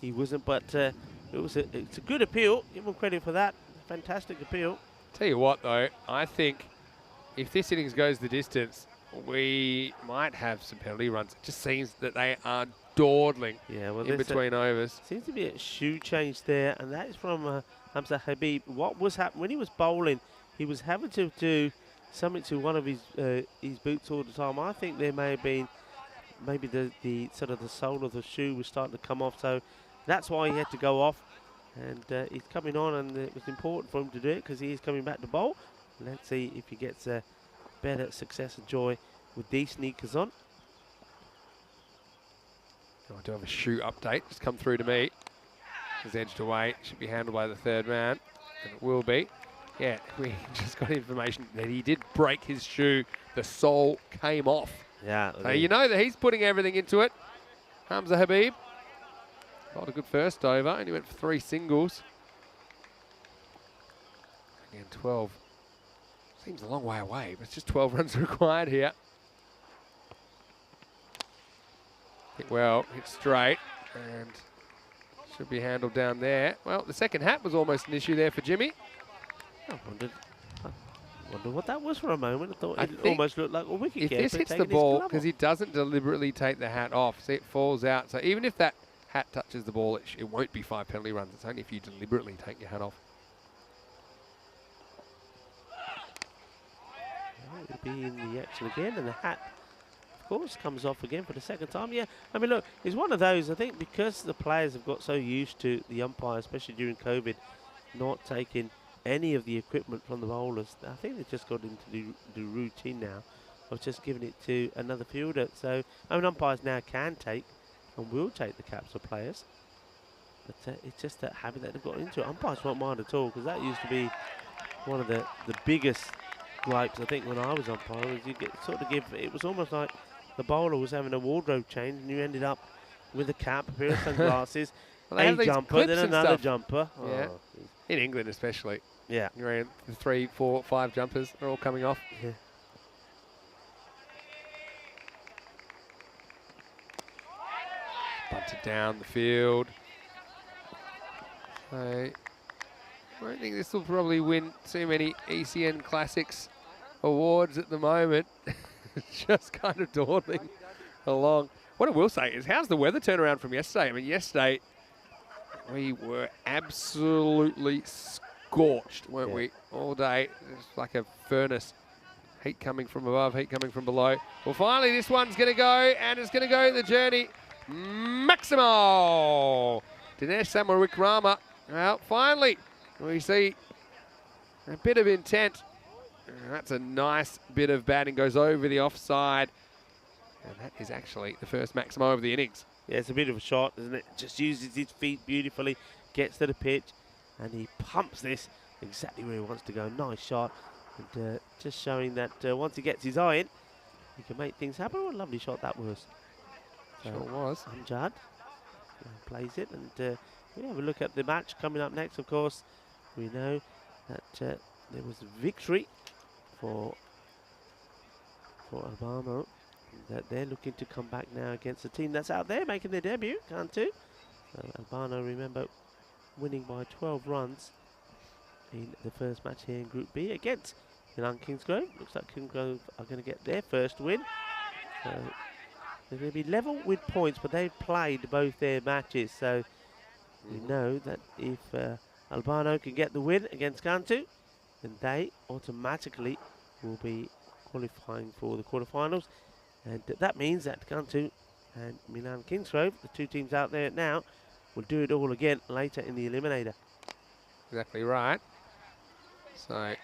C: he wasn't, but it's a good appeal. Give him credit for that. Fantastic appeal.
D: Tell you what, though, I think if this innings goes the distance, we might have some penalty runs. It just seems that they are dawdling in between overs.
C: Seems to be a shoe change there, and that is from Hamza Habib. What was happening when he was bowling, he was having to do something to one of his boots all the time. I think there may have been maybe the sort of the sole of the shoe was starting to come off, so that's why he had to go off. And he's coming on, and it was important for him to do it because he is coming back to bowl. Let's see if he gets better success and joy with these sneakers on.
D: I do have a shoe update just come through to me. It's edged away. Should be handled by the third man, and it will be. Yeah, we just got information that he did break his shoe. The sole came off.
C: Yeah.
D: So you know that he's putting everything into it. Hamza Habib. Got a good first over, and he went for 3 singles. Again, 12. Seems a long way away, but it's just 12 runs required here. Hit well, hit straight, and should be handled down there. Well, the second hat was almost an issue there for Jimmy.
C: I wonder what that was for a moment. I thought
D: I
C: it
D: think
C: almost looked like a wicket
D: if
C: keeper
D: this hits the
C: taking his
D: ball,
C: glove
D: because
C: off.
D: he doesn't deliberately take the hat off, see it falls out. So even if that hat touches the ball, it won't be 5 penalty runs. It's only if you deliberately take your hat off.
C: It'll be in the action again, and the hat, of course, comes off again for the second time. Yeah, I mean, look, it's one of those, I think, because the players have got so used to the umpire, especially during COVID, not taking any of the equipment from the bowlers. I think they've just got into the routine now of just giving it to another fielder. So, I mean, umpires now can take and will take the caps of players. But it's just that habit that they've got into it. Umpires won't mind at all, because that used to be one of the biggest gripes, I think, when I was umpire, was you get sort of give, it was almost like the bowler was having a wardrobe change, and you ended up with a cap, a pair of sunglasses,
D: Well, they have
C: a
D: these
C: jumper,
D: clips
C: then
D: and
C: another
D: stuff.
C: jumper.
D: Yeah.
C: Oh,
D: In England especially.
C: yeah.
D: You're in 3, 4, 5 jumpers are all coming off.
C: Yeah.
D: Bunted down the field. So, I don't think this will probably win too many ECN Classics awards at the moment. It's just kind of dawdling along. What I will say is, how's the weather turnaround from yesterday? I mean, yesterday we were absolutely scorched, weren't we? All day. It's like a furnace. Heat coming from above, heat coming from below. Well, finally, this one's going to go, and it's going to go the journey. Maximo! Dinesh Samarawikrama. Well, finally, we see a bit of intent. That's a nice bit of batting. Goes over the offside. And that is actually the first Maximo of the innings.
C: Yeah, it's a bit of a shot, isn't it? Just uses his feet beautifully, gets to the pitch, and he pumps this exactly where he wants to go. Nice shot. And just showing that once he gets his eye in, he can make things happen. What a lovely shot that was.
D: Sure was.
C: Amjad plays it, and we have a look at the match coming up next. Of course, we know that there was a victory for Albano, that they're looking to come back now against a team that's out there making their debut, Cantu. So Albano, remember, winning by 12 runs in the first match here in Group B against Milan Kingsgrove. Looks like Kingsgrove are going to get their first win. So they're going to be level with points, but they've played both their matches. So we know that if Albano can get the win against Cantu, then they automatically will be qualifying for the quarterfinals. And that means that Cantu and Milan Kingsgrove, the two teams out there now, will do it all again later in the eliminator.
D: Exactly right. So,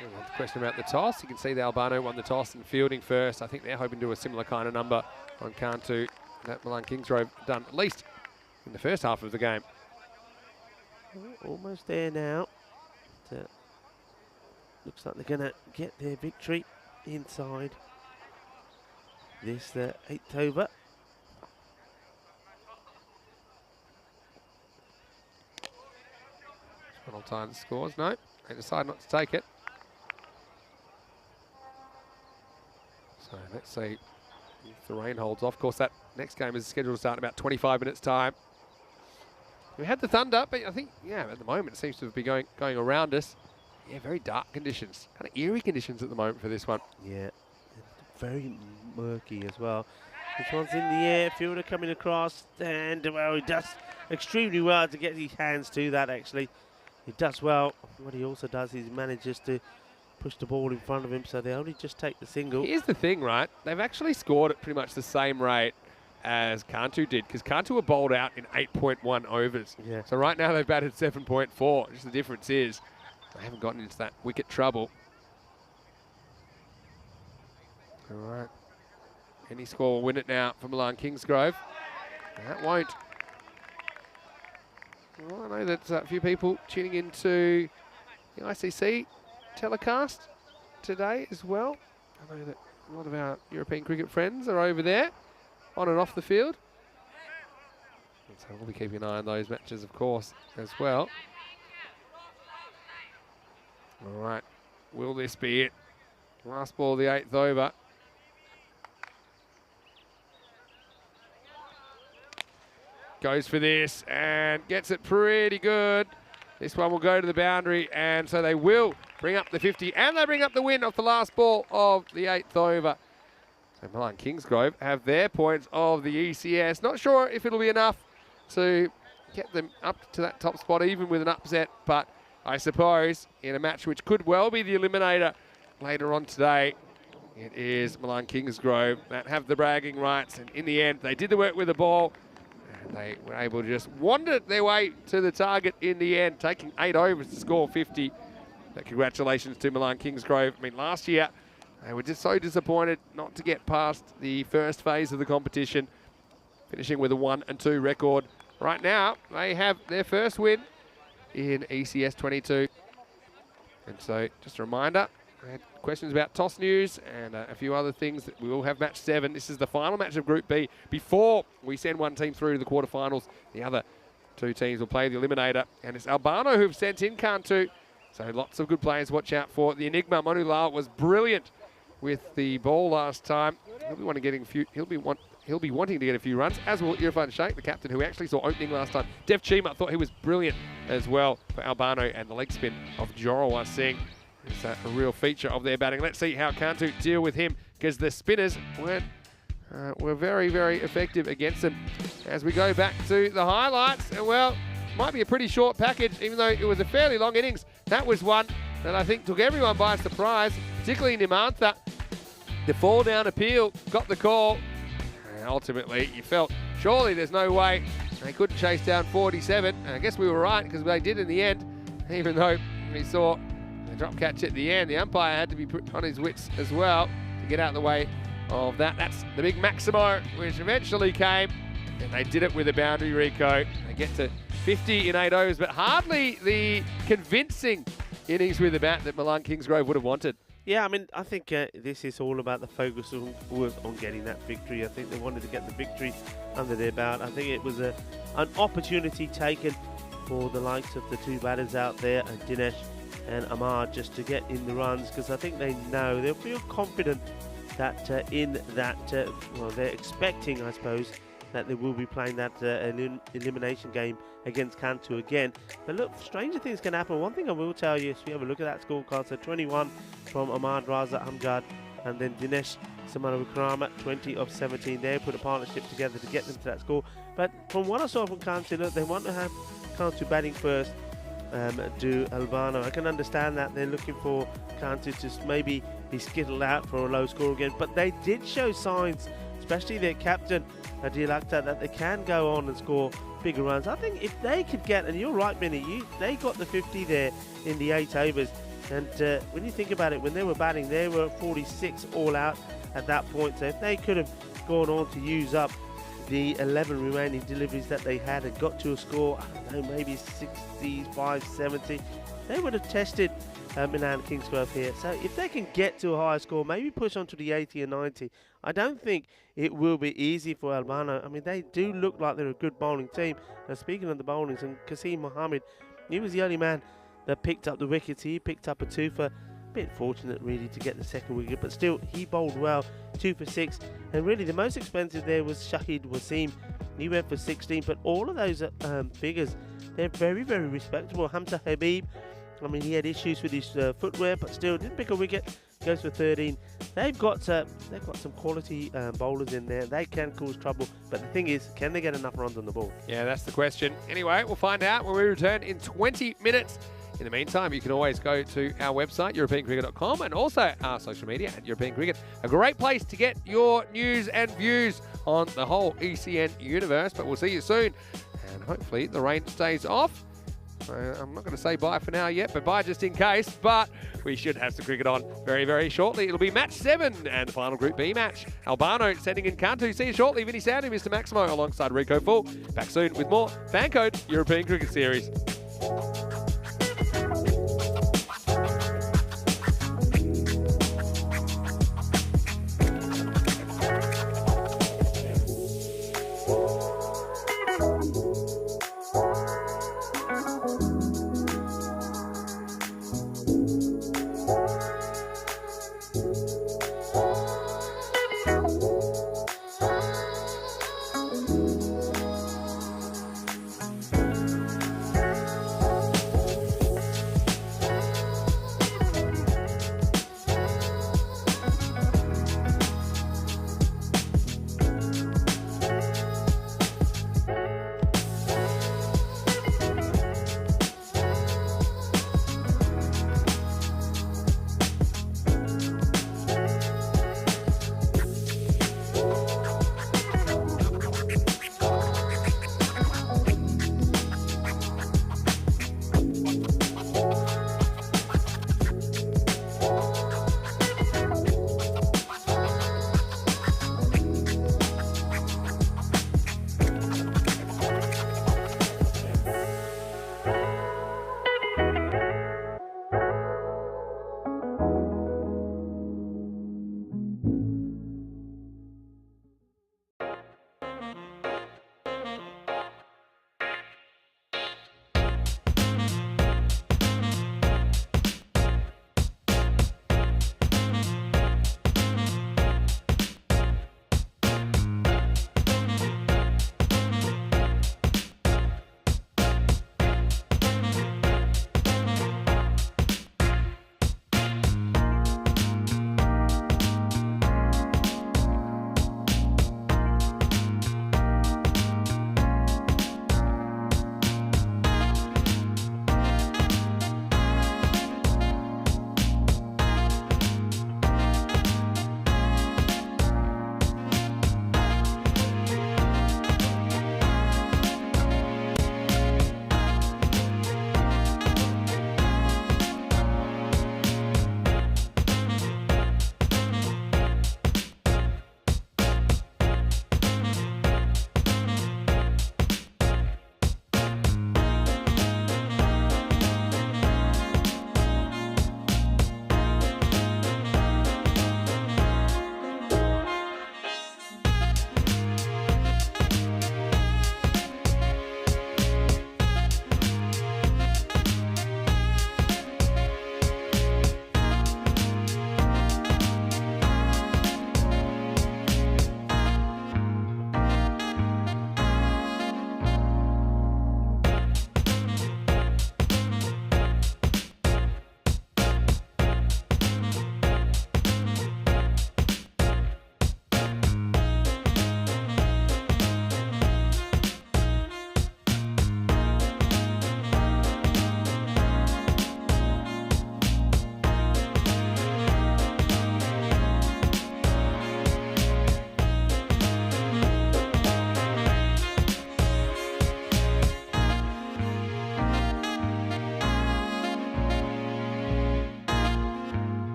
D: the question about the toss. You can see the Albano won the toss and fielding first. I think they're hoping to do a similar kind of number on Cantu that Milan Kingsgrove done, at least in the first half of the game.
C: Almost there now. Looks like they're going to get their victory inside this 8th over.
D: All time scores. No, they decide not to take it. So let's see if the rain holds off. Of course, that next game is scheduled to start in about 25 minutes' time. We had the thunder, but I think, yeah, at the moment it seems to be going around us. Yeah, very dark conditions, kind of eerie conditions at the moment for this one.
C: Yeah, very murky as well. This one's in the air, fielder coming across, and well, he does extremely well to get his hands to that, actually. He does well. What he also does is he manages to push the ball in front of him, so they only just take the single.
D: Here's the thing, right? They've actually scored at pretty much the same rate as Cantu did, because Cantu were bowled out in 8.1 overs.
C: Yeah.
D: So right now they've batted 7.4. Just the difference is they haven't gotten into that wicket trouble. All right. Any score will win it now for Milan Kingsgrove. That won't. Well, I know that a few people tuning into the ICC telecast today as well. I know that a lot of our European cricket friends are over there, on and off the field. And so we'll be keeping an eye on those matches, of course, as well. All right, will this be it? Last ball of the 8th over. Goes for this and gets it pretty good. This one will go to the boundary, and so they will bring up the 50, and they bring up the win off the last ball of the 8th over. So Milan Kingsgrove have their points of the ECS. Not sure if it'll be enough to get them up to that top spot, even with an upset, but I suppose in a match which could well be the eliminator later on today, it is Milan Kingsgrove that have the bragging rights, and in the end, they did the work with the ball. They were able to just wander their way to the target in the end, taking 8 overs to score 50. But congratulations to Milan Kingsgrove. I mean, last year, they were just so disappointed not to get past the first phase of the competition, finishing with a 1-2 record. Right now, they have their first win in ECS 22. And so, just a reminder, I had questions about toss news and a few other things. That we will have match 7. This is the final match of Group B before we send one team through to the quarterfinals. The other 2 teams will play the eliminator, and it's Albano who've sent in Cantu. So lots of good players. Watch out for the Enigma. Manu Lal was brilliant with the ball last time. He'll be wanting to get a few runs, as will Irfan Sheikh, the captain, who we actually saw opening last time. Dev Chima thought he was brilliant as well for Albano, and the leg spin of Jorawa Singh. It's a real feature of their batting. Let's see how Cantu deal with him, because the spinners were very, very effective against them. As we go back to the highlights, and well, might be a pretty short package, even though it was a fairly long innings. That was one that I think took everyone by surprise, particularly Nimantha. The fall down appeal got the call, and ultimately you felt surely there's no way they couldn't chase down 47. And I guess we were right, because they did in the end, even though we saw drop catch at the end. The umpire had to be on his wits as well to get out of the way of that. That's the big Maximo, which eventually came, and they did it with a boundary, Rico. They get to 50 in 8 overs, but hardly the convincing innings with the bat that Milan Kingsgrove would have wanted.
C: Yeah, I mean, I think this is all about the focus was on getting that victory. I think they wanted to get the victory under their belt. I think it was an opportunity taken for the likes of the 2 batters out there, and Dinesh and Ahmad, just to get in the runs, because I think they know, they'll feel confident that well, they're expecting, I suppose, that they will be playing that elimination game against Cantu again. But look, stranger things can happen. One thing I will tell you, if you have a look at that scorecard, so 21 from Ahmad Raza Amjad, and then Dinesh Samaravikrama, 20 of 17 there, put a partnership together to get them to that score. But from what I saw from Cantu, look, they want to have Cantu batting first, do Albano. I can understand that they're looking for Cantu to maybe be skittled out for a low score again, but they did show signs, especially their captain Adil Akhtar, that they can go on and score bigger runs. I think if they could get, and you're right, Minnie, they got the 50 there in the 8 overs, and when you think about it, when they were batting, they were 46 all out at that point. So if they could have gone on to use up the 11 remaining deliveries that they had and got to a score, I don't know, maybe 65, 70, they would have tested Milan Kingsgrove here. So if they can get to a higher score, maybe push on to the 80 and 90, I don't think it will be easy for Albano. I mean, they do look like they're a good bowling team. And speaking of the bowlings, and Qasim Mohammed, he was the only man that picked up the wickets. He picked up a 2 for, a bit fortunate really to get the second wicket, but still he bowled well, 2 for 6. And really the most expensive there was Shahid Wasim. He went for 16, but all of those figures, they're very, very respectable. Hamza Habib, I mean, he had issues with his footwear, but still didn't pick a wicket, goes for 13. They've got some quality bowlers in there. They can cause trouble, but the thing is, can they get enough runs on the ball?
D: Yeah, that's the question. Anyway, we'll find out when we return in 20 minutes. In the meantime, you can always go to our website, europeancricket.com, and also our social media at European Cricket. A great place to get your news and views on the whole ECN universe. But we'll see you soon, and hopefully the rain stays off. I'm not going to say bye for now yet, but bye just in case. But we should have some cricket on very, very shortly. It'll be match 7 and the final Group B match. Albano sending in Cantu. See you shortly. Vinny Sandy, Mr. Maximo, alongside Rico Full. Back soon with more FanCode European Cricket Series.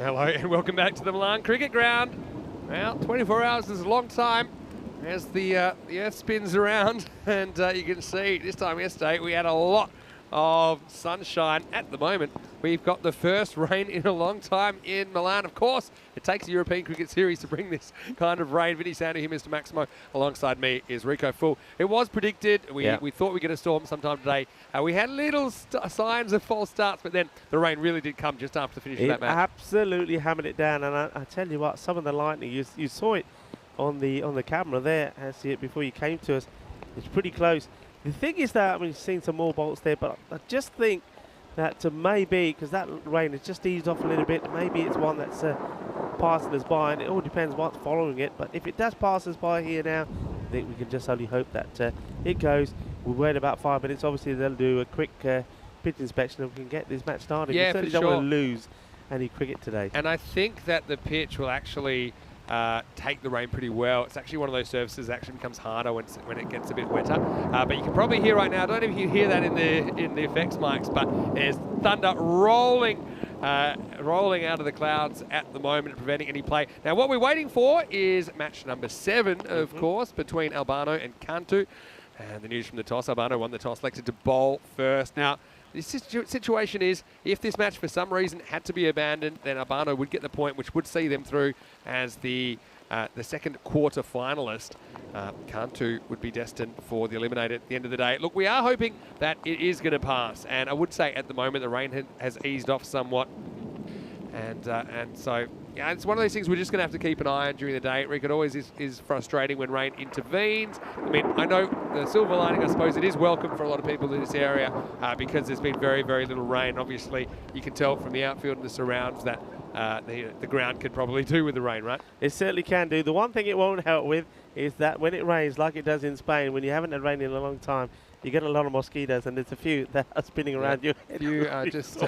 D: Hello and welcome back to the Milan Cricket Ground. Well, 24 hours is a long time as the earth spins around, and you can see this time yesterday we had a lot of sunshine. At the moment, we've got the first rain in a long time in Milan. Of course, it takes a European Cricket Series to bring this kind of rain. Vinny Sandu here, Mr. Maximo. Alongside me is Rico Full. It was predicted. We thought we'd get a storm sometime today. We had little signs of false starts, but then the rain really did come just after the finish of that match.
C: Absolutely hammered it down, and I tell you what, some of the lightning, you saw it on the camera there, I see it before you came to us. It's pretty close. The thing is that, I mean, you've seen some more bolts there, but I just think that maybe, because that rain has just eased off a little bit, maybe it's one that's passing us by, and it all depends what's following it. But if it does pass us by here now, I think we can just only hope that it goes. We'll wait about 5 minutes. Obviously, they'll do a quick pitch inspection and we can get this match started.
D: Yeah,
C: we certainly don't want to lose any cricket today.
D: And I think that the pitch will actually take the rain pretty well. It's actually one of those surfaces that actually becomes harder when it gets a bit wetter. But you can probably hear right now, I don't know if you can hear that in the effects mics, but there's thunder rolling out of the clouds at the moment, preventing any play. Now what we're waiting for is match number 7, of course, between Albano and Cantu. And the news from the toss, Albano won the toss, elected to bowl first. Now, the situation is, if this match for some reason had to be abandoned, then Albano would get the point, which would see them through as the second quarter finalist. Cantu would be destined for the eliminator at the end of the day. Look, we are hoping that it is going to pass, and I would say at the moment the rain has eased off somewhat. And so, yeah, it's one of those things we're just going to have to keep an eye on during the day. Rick, it always is frustrating when rain intervenes. I mean, I know the silver lining, I suppose, it is welcome for a lot of people in this area because there's been very, very little rain. Obviously, you can tell from the outfield and the surrounds that the ground could probably do with the rain, right?
C: It certainly can do. The one thing it won't help with is that when it rains, like it does in Spain, when you haven't had rain in a long time, you get a lot of mosquitoes, and there's a few that are spinning around you.
D: A few are just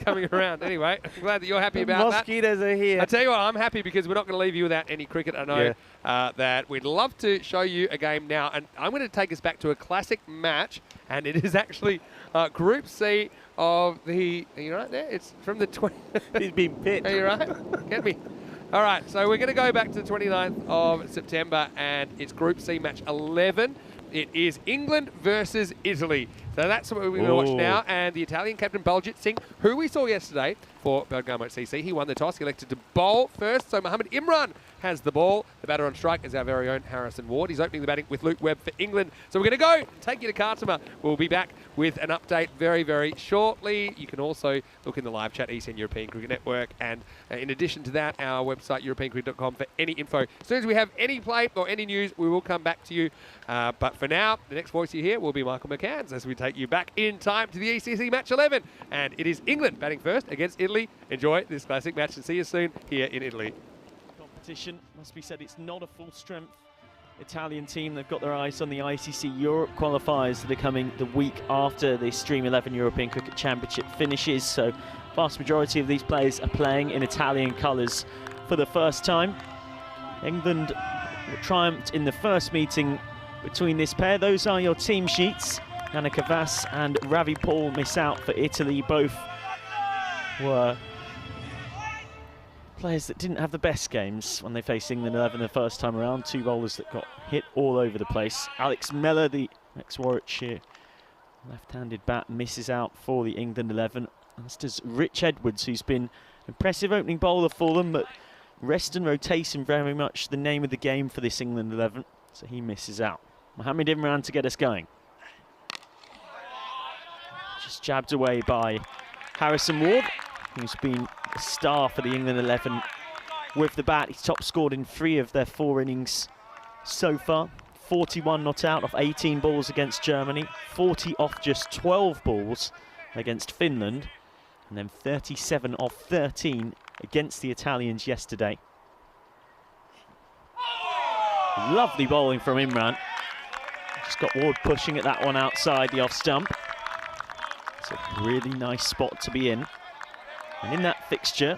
D: coming around. Anyway, I'm glad that you're happy about that.
C: Mosquitoes are here.
D: I tell you what, I'm happy because we're not going to leave you without any cricket. I know that we'd love to show you a game now, and I'm going to take us back to a classic match, and it is actually Group C of the... Are you right there? It's from the 20...
C: He's been picked.
D: Are you right? Get me. All right, so we're going to go back to the 29th of September, and it's Group C match 11. It is England versus Italy. So that's what we're going to watch now. And the Italian captain, Baljit Singh, who we saw yesterday for Bergamo CC, he won the toss. He elected to bowl first. So Mohammed Imran has the ball. The batter on strike is our very own Harrison Ward. He's opening the batting with Luke Webb for England. So we're going to go and take you to Khartoum. We'll be back with an update very, very shortly. You can also look in the live chat, ECN European Cricket Network. And in addition to that, our website, europeancricket.com, for any info. As soon as we have any play or any news, we will come back to you. But for now, the next voice you hear will be Michael McCann's as we take you back in time to the ECC match 11. And it is England batting first against Italy. Enjoy this classic match and see you soon here in Italy.
E: Competition, must be said, it's not a full strength Italian team. They've got their eyes on the ICC Europe qualifiers that are coming the week after the Stream 11 European Cricket Championship finishes. So vast majority of these players are playing in Italian colours for the first time. England triumphed in the first meeting between this pair. Those are your team sheets. Nana Kavas and Ravi Paul miss out for Italy. Both were players that didn't have the best games when they faced England 11 the first time around. Two bowlers that got hit all over the place. Alex Mellor, the ex-Warwickshire left-handed bat, misses out for the England 11. As does Rich Edwards, who's been impressive opening bowler for them, but rest and rotation very much the name of the game for this England 11, so he misses out. Mohammed Imran to get us going. Just jabbed away by Harrison Ward, who's been a star for the England 11 with the bat. He's top scored in 3 of their 4 innings so far. 41 not out off 18 balls against Germany, 40 off just 12 balls against Finland, and then 37 off 13 against the Italians yesterday. Lovely bowling from Imran. Just got Ward pushing at that one outside the off stump. It's a really nice spot to be in. And in that fixture,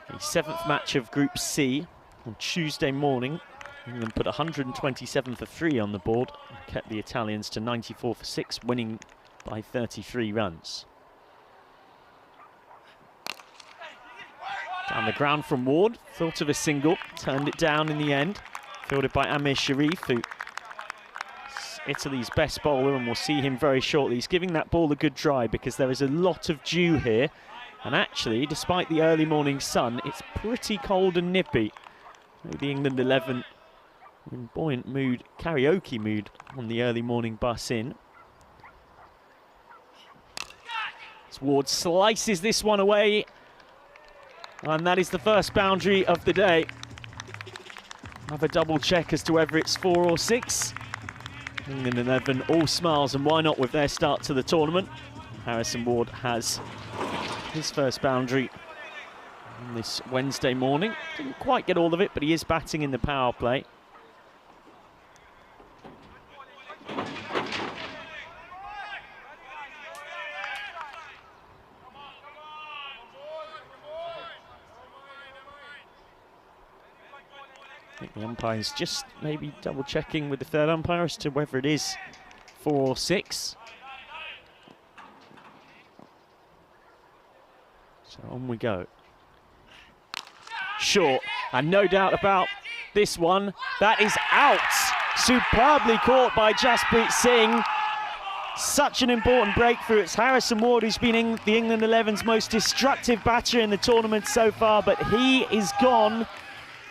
E: the 7th match of Group C on Tuesday morning, England put 127 for 3 on the board and kept the Italians to 94 for 6, winning by 33 runs. Down the ground from Ward, thought of a single, turned it down in the end. Fielded by Amir Sharif, who is Italy's best bowler, and we'll see him very shortly. He's giving that ball a good dry because there is a lot of dew here. And actually, despite the early morning sun, it's pretty cold and nippy. Maybe the England 11 in buoyant mood, karaoke mood on the early morning bus in. As Ward slices this one away. And that is the first boundary of the day. Have a double check as to whether it's 4 or 6. England 11 all smiles, and why not with their start to the tournament. Harrison Ward has his first boundary on this Wednesday morning. Didn't quite get all of it, but he is batting in the power play. I think the umpire's just maybe double checking with the third umpire as to whether it is 4 or 6. So on we go. Short, and no doubt about this one. That is out. Superbly caught by Jasprit Singh. Such an important breakthrough. It's Harrison Ward who's been the England 11's most destructive batter in the tournament so far, but he is gone.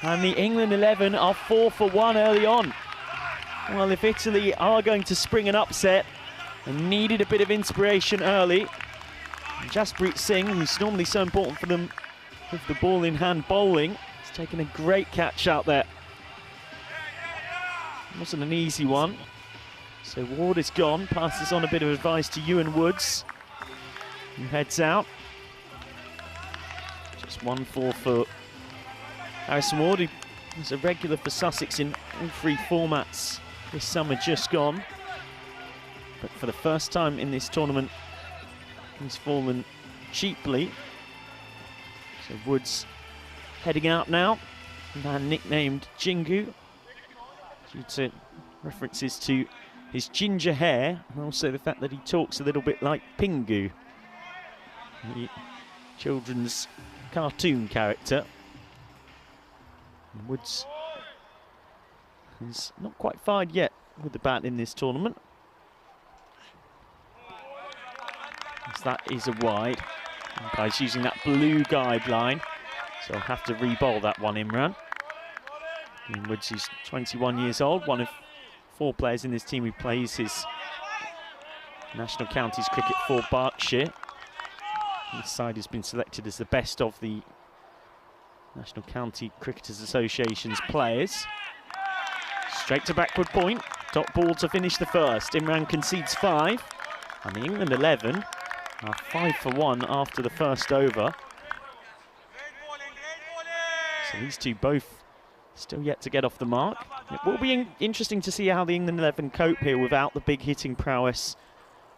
E: And the England 11 are 4 for 1 early on. Well, if Italy are going to spring an upset and needed a bit of inspiration early, Jasprit Singh, who's normally so important for them with the ball in hand bowling, has taken a great catch out there. It wasn't an easy one. So Ward is gone, passes on a bit of advice to Ewan Woods, who heads out. Just 1-4 for Harrison Ward, who is a regular for Sussex in all 3 formats this summer just gone. But for the first time in this tournament, he's fallen cheaply. So Woods heading out now, man nicknamed Jingu, due to references to his ginger hair and also the fact that he talks a little bit like Pingu, the children's cartoon character. And Woods is not quite fired yet with the bat in this tournament. As that is a wide. Umpire's using that blue guideline, so I'll have to re-bowl that one, Imran. And Woods is 21 years old, one of 4 players in this team who plays his national counties cricket for Berkshire. This side has been selected as the best of the National County Cricketers Association's players. Straight to backward point, top ball to finish the first. Imran concedes 5, and the England 11 are 5 for 1 after the first over. So these two both still yet to get off the mark. It will be interesting to see how the England 11 cope here without the big hitting prowess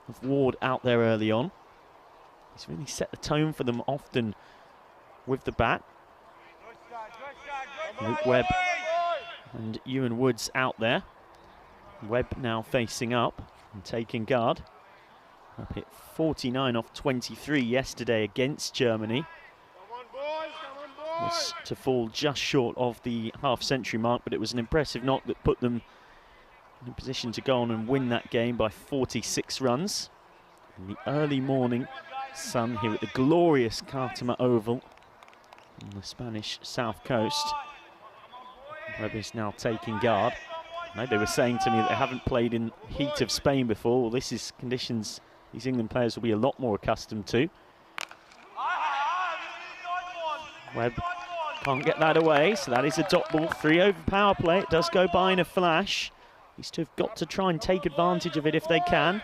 E: of Ward out there early on. He's really set the tone for them often with the bat. Luke Webb and Ewan Woods out there. Webb now facing up and taking guard. Up hit 49 off 23 yesterday against Germany. Was to fall just short of the half-century mark, but it was an impressive knock that put them in a position to go on and win that game by 46 runs. In the early morning sun here at the glorious Cartama Oval on the Spanish south coast. Webb is now taking guard. They were saying to me that they haven't played in heat of Spain before. Well, this is conditions these England players will be a lot more accustomed to. Webb can't get that away, so that is a dot ball. 3 over power play. It does go by in a flash. These two have got to try and take advantage of it if they can.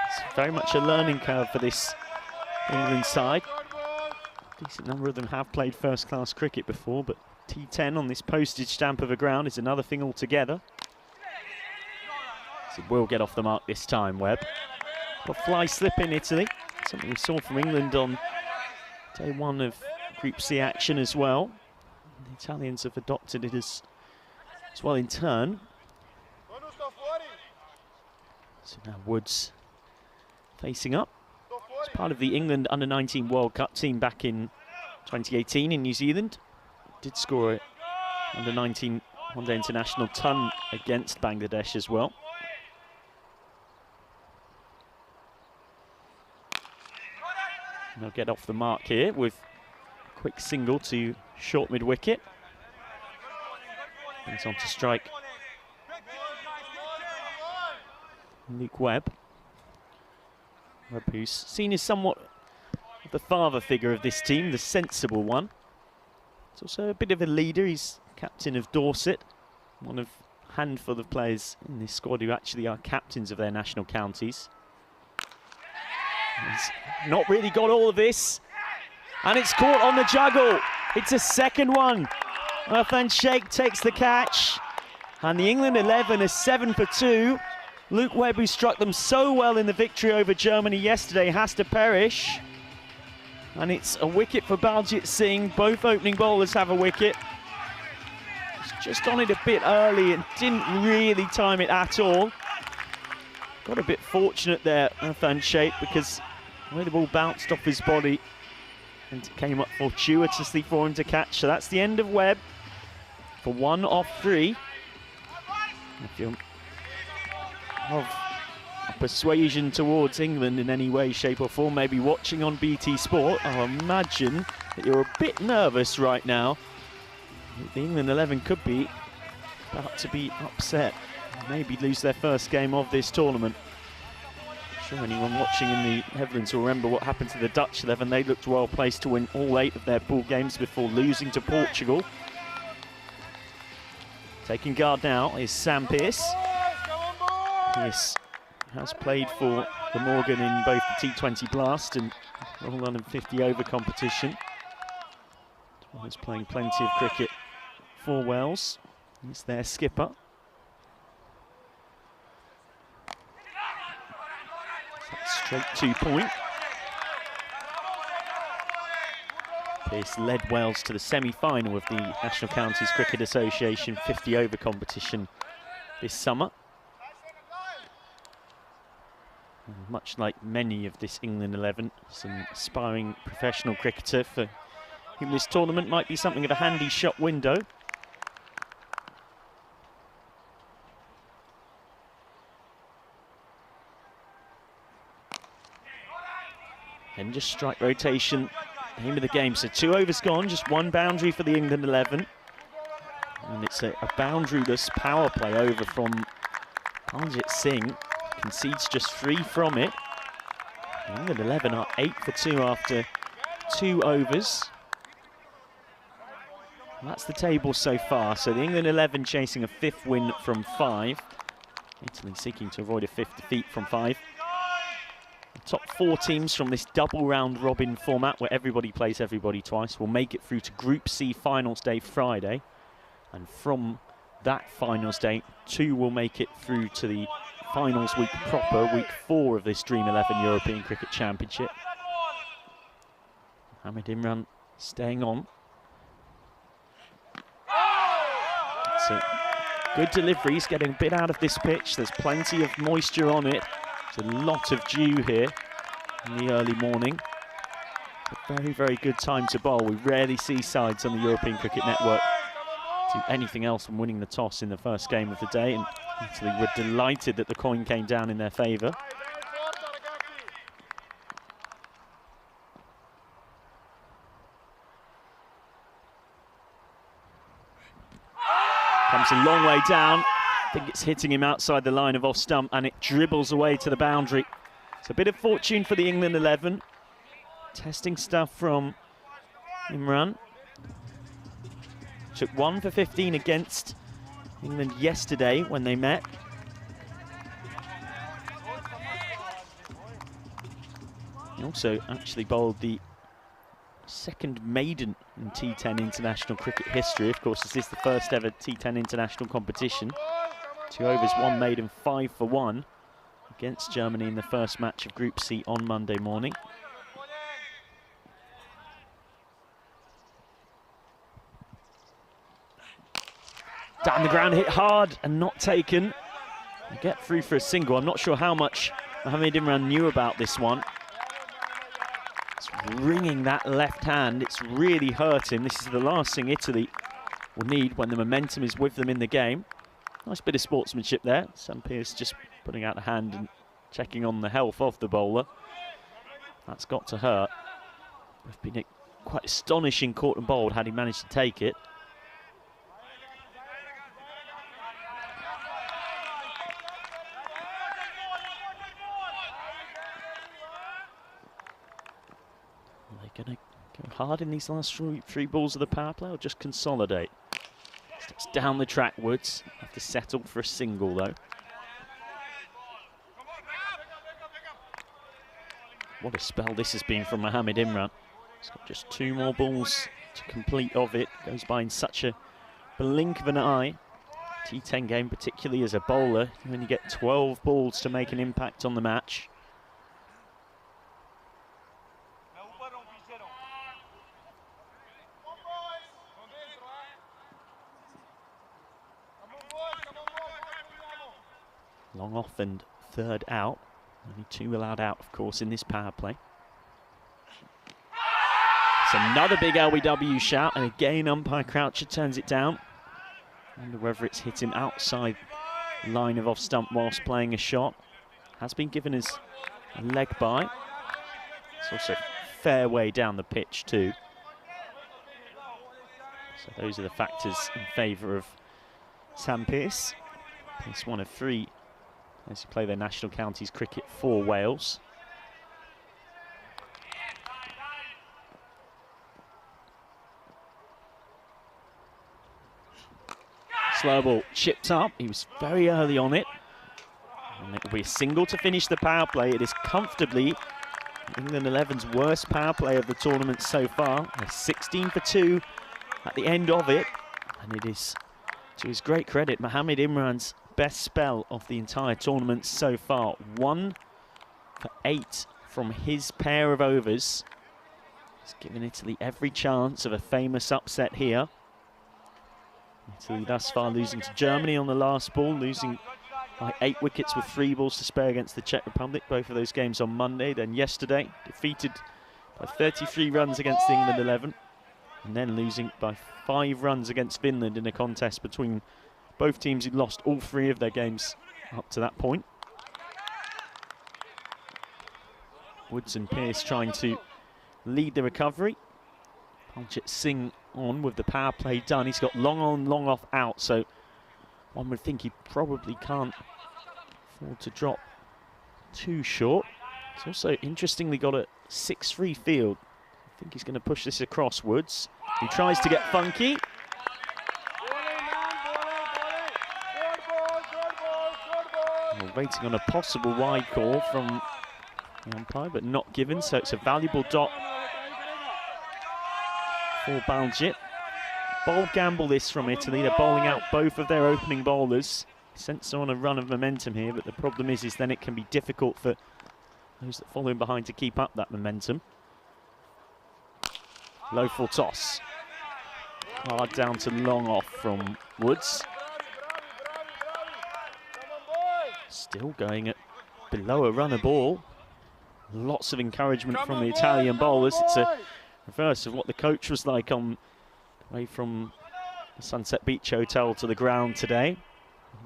E: It's very much a learning curve for this England side. A decent number of them have played first-class cricket before, but T10 on this postage stamp of a ground is another thing altogether. So will get off the mark this time, Webb. A fly slip in Italy, something we saw from England on day 1 of Group C action as well. The Italians have adopted it as well in turn. So now Woods facing up. It's part of the England Under-19 World Cup team back in 2018 in New Zealand. Did score a Under-19 one-day international ton against Bangladesh as well. And they'll get off the mark here with a quick single to short mid-wicket. He's on to strike Luke Webb. Webb, who's seen as somewhat the father figure of this team, the sensible one. He's also a bit of a leader. He's captain of Dorset, one of a handful of players in this squad who actually are captains of their national counties. He's not really got all of this, and it's caught on the juggle. It's a second one. Irfan Sheikh takes the catch, and the England 11 is 7 for 2. Luke Webb, who struck them so well in the victory over Germany yesterday, has to perish. And it's a wicket for Baljit Singh. Both opening bowlers have a wicket. He's just on it a bit early and didn't really time it at all. Got a bit fortunate there, Irfan Sheikh, because the way the ball bounced off his body and came up fortuitously for him to catch. So that's the end of Webb for 1 off 3. If you're of a persuasion towards England in any way, shape or form, maybe watching on BT Sport, I imagine that you're a bit nervous right now. The England 11 could be about to be upset, maybe lose their first game of this tournament. I'm sure anyone watching in the Netherlands will remember what happened to the Dutch 11. They looked well placed to win all 8 of their pool games before losing to Portugal. Taking guard now is Sam Pearce. Pearce has played for the Morgan in both the T20 Blast and Royal London 50 over competition. As well as playing plenty of cricket for Wales. He's their skipper. Straight 2-point. Pearce led Wales to the semi-final of the National Counties Cricket Association 50 over competition this summer. And much like many of this England 11, some aspiring professional cricketer for whom this tournament might be something of a handy shot window. And just strike rotation, aim of the game. So 2 overs gone, just 1 boundary for the England 11. And it's a boundaryless power play over from Baljit Singh. Concedes just 3 from it. The England 11 are 8 for 2 after 2 overs. And that's the table so far. So the England 11 chasing a 5th win from 5. Italy seeking to avoid a 5th defeat from 5. The top 4 teams from this double round robin format, where everybody plays everybody twice, will make it through to Group C finals day Friday. And from that finals day, 2 will make it through to the finals week proper, week 4 of this Dream 11 European Cricket Championship. Mohamed Imran staying on. So good deliveries, getting a bit out of this pitch. There's plenty of moisture on it. There's a lot of dew here in the early morning. A very, very good time to bowl. We rarely see sides on the European Cricket Network do anything else from winning the toss in the first game of the day. And Italy were delighted that the coin came down in their favour. Comes a long way down. I think it's hitting him outside the line of off stump, and it dribbles away to the boundary. It's a bit of fortune for the England 11. Testing stuff from Imran. Took 1 for 15 against England yesterday when they met. He also actually bowled the second maiden in T10 international cricket history. Of course, this is the first ever T10 international competition. 2 overs, 1 maiden, 5 for 1 against Germany in the first match of Group C on Monday morning. Down the ground, hit hard and not taken. They get through for a single. I'm not sure how much Mohamed Imran knew about this one. ringing that left hand. It's really hurt him. This is the last thing Italy will need when the momentum is with them in the game. Nice bit of sportsmanship there. Sam Pearce just putting out a hand and checking on the health of the bowler. That's got to hurt. Would have been quite astonishing caught and bowled had he managed to take it. Are they going to go hard in these last three balls of the power play or just consolidate? Steps down the track, Woods. Have to settle for a single though. What a spell this has been from Mohamed Imran. He's got just 2 more balls to complete of it. Goes by in such a blink of an eye. T10 game, particularly as a bowler, you only get 12 balls to make an impact on the match. Long off and third out. Only 2 allowed out, of course, in this power play. It's another big LBW shout, and again umpire Croucher turns it down. Wonder whether it's hit him outside line of off stump whilst playing a shot. Has been given as a leg bye. It's also fair way down the pitch too. So those are the factors in favour of Sam Pearce. He's 1 of 3 as you play their national counties cricket for Wales. Slow ball chipped up. He was very early on it. And it will be a single to finish the power play. It is comfortably England 11's worst power play of the tournament so far. They're 16 for 2 at the end of it. And it is, to his great credit, Mohamed Imran's best spell of the entire tournament so far. 1 for 8 from his pair of overs. He's given Italy every chance of a famous upset here. Italy thus far losing to Germany on the last ball, losing by 8 wickets with 3 balls to spare against the Czech Republic. Both of those games on Monday. Then yesterday, defeated by 33 runs against the England 11. And then losing by 5 runs against Finland in a contest between both teams who lost all 3 of their games up to that point. Woods and Pearce trying to lead the recovery. Paljit Singh on with the power play done. He's got long on, long off out, so one would think he probably can't afford to drop too short. He's also interestingly got a 6-3 field. I think he's going to push this across. Woods. He tries to get funky. We're waiting on a possible wide call from the umpire, but not given, so it's a valuable dot for Paljit. Bold gamble this from Italy. They're bowling out both of their opening bowlers. Sense they're on a run of momentum here, but the problem is then it can be difficult for those that follow in behind to keep up that momentum. Low full toss. Hard down to long off from Woods. Still going at below a run a ball. Lots of encouragement from the Italian bowlers. It's a reverse of what the coach was like on the way from the Sunset Beach Hotel to the ground today.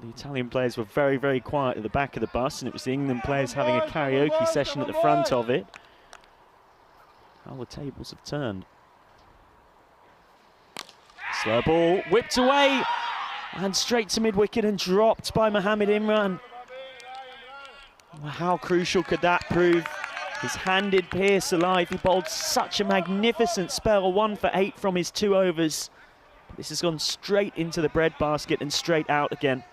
E: The Italian players were very, very quiet at the back of the bus, and it was the England players having a karaoke session at the front of it. How the tables have turned. Slow ball, whipped away, and straight to mid-wicket and dropped by Mohamed Imran. Well, how crucial could that prove? He's handed Pearce alive. He bowled such a magnificent spell, 1 for 8 from his 2 overs. This has gone straight into the breadbasket and straight out again.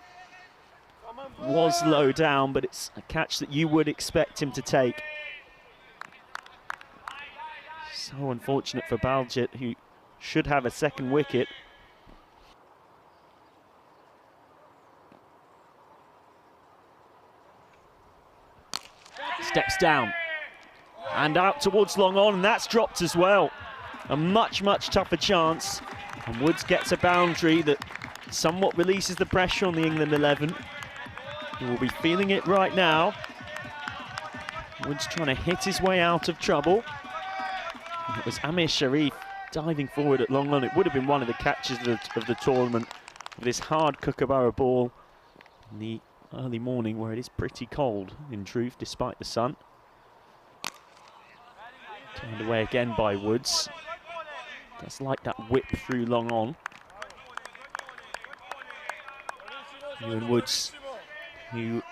E: Was low down, but it's a catch that you would expect him to take. So unfortunate for Paljit, who should have a second wicket. Steps down and out towards long on, and that's dropped as well. A much, much tougher chance, and Woods gets a boundary that somewhat releases the pressure on the England 11. He will be feeling it right now. Woods trying to hit his way out of trouble. It was Amir Sharif diving forward at long on. It would have been one of the catches of the tournament with this hard Kookaburra ball in the early morning where it is pretty cold, in truth, despite the sun. Turned away again by Woods. That's like that whip through long on. Ewan Woods, who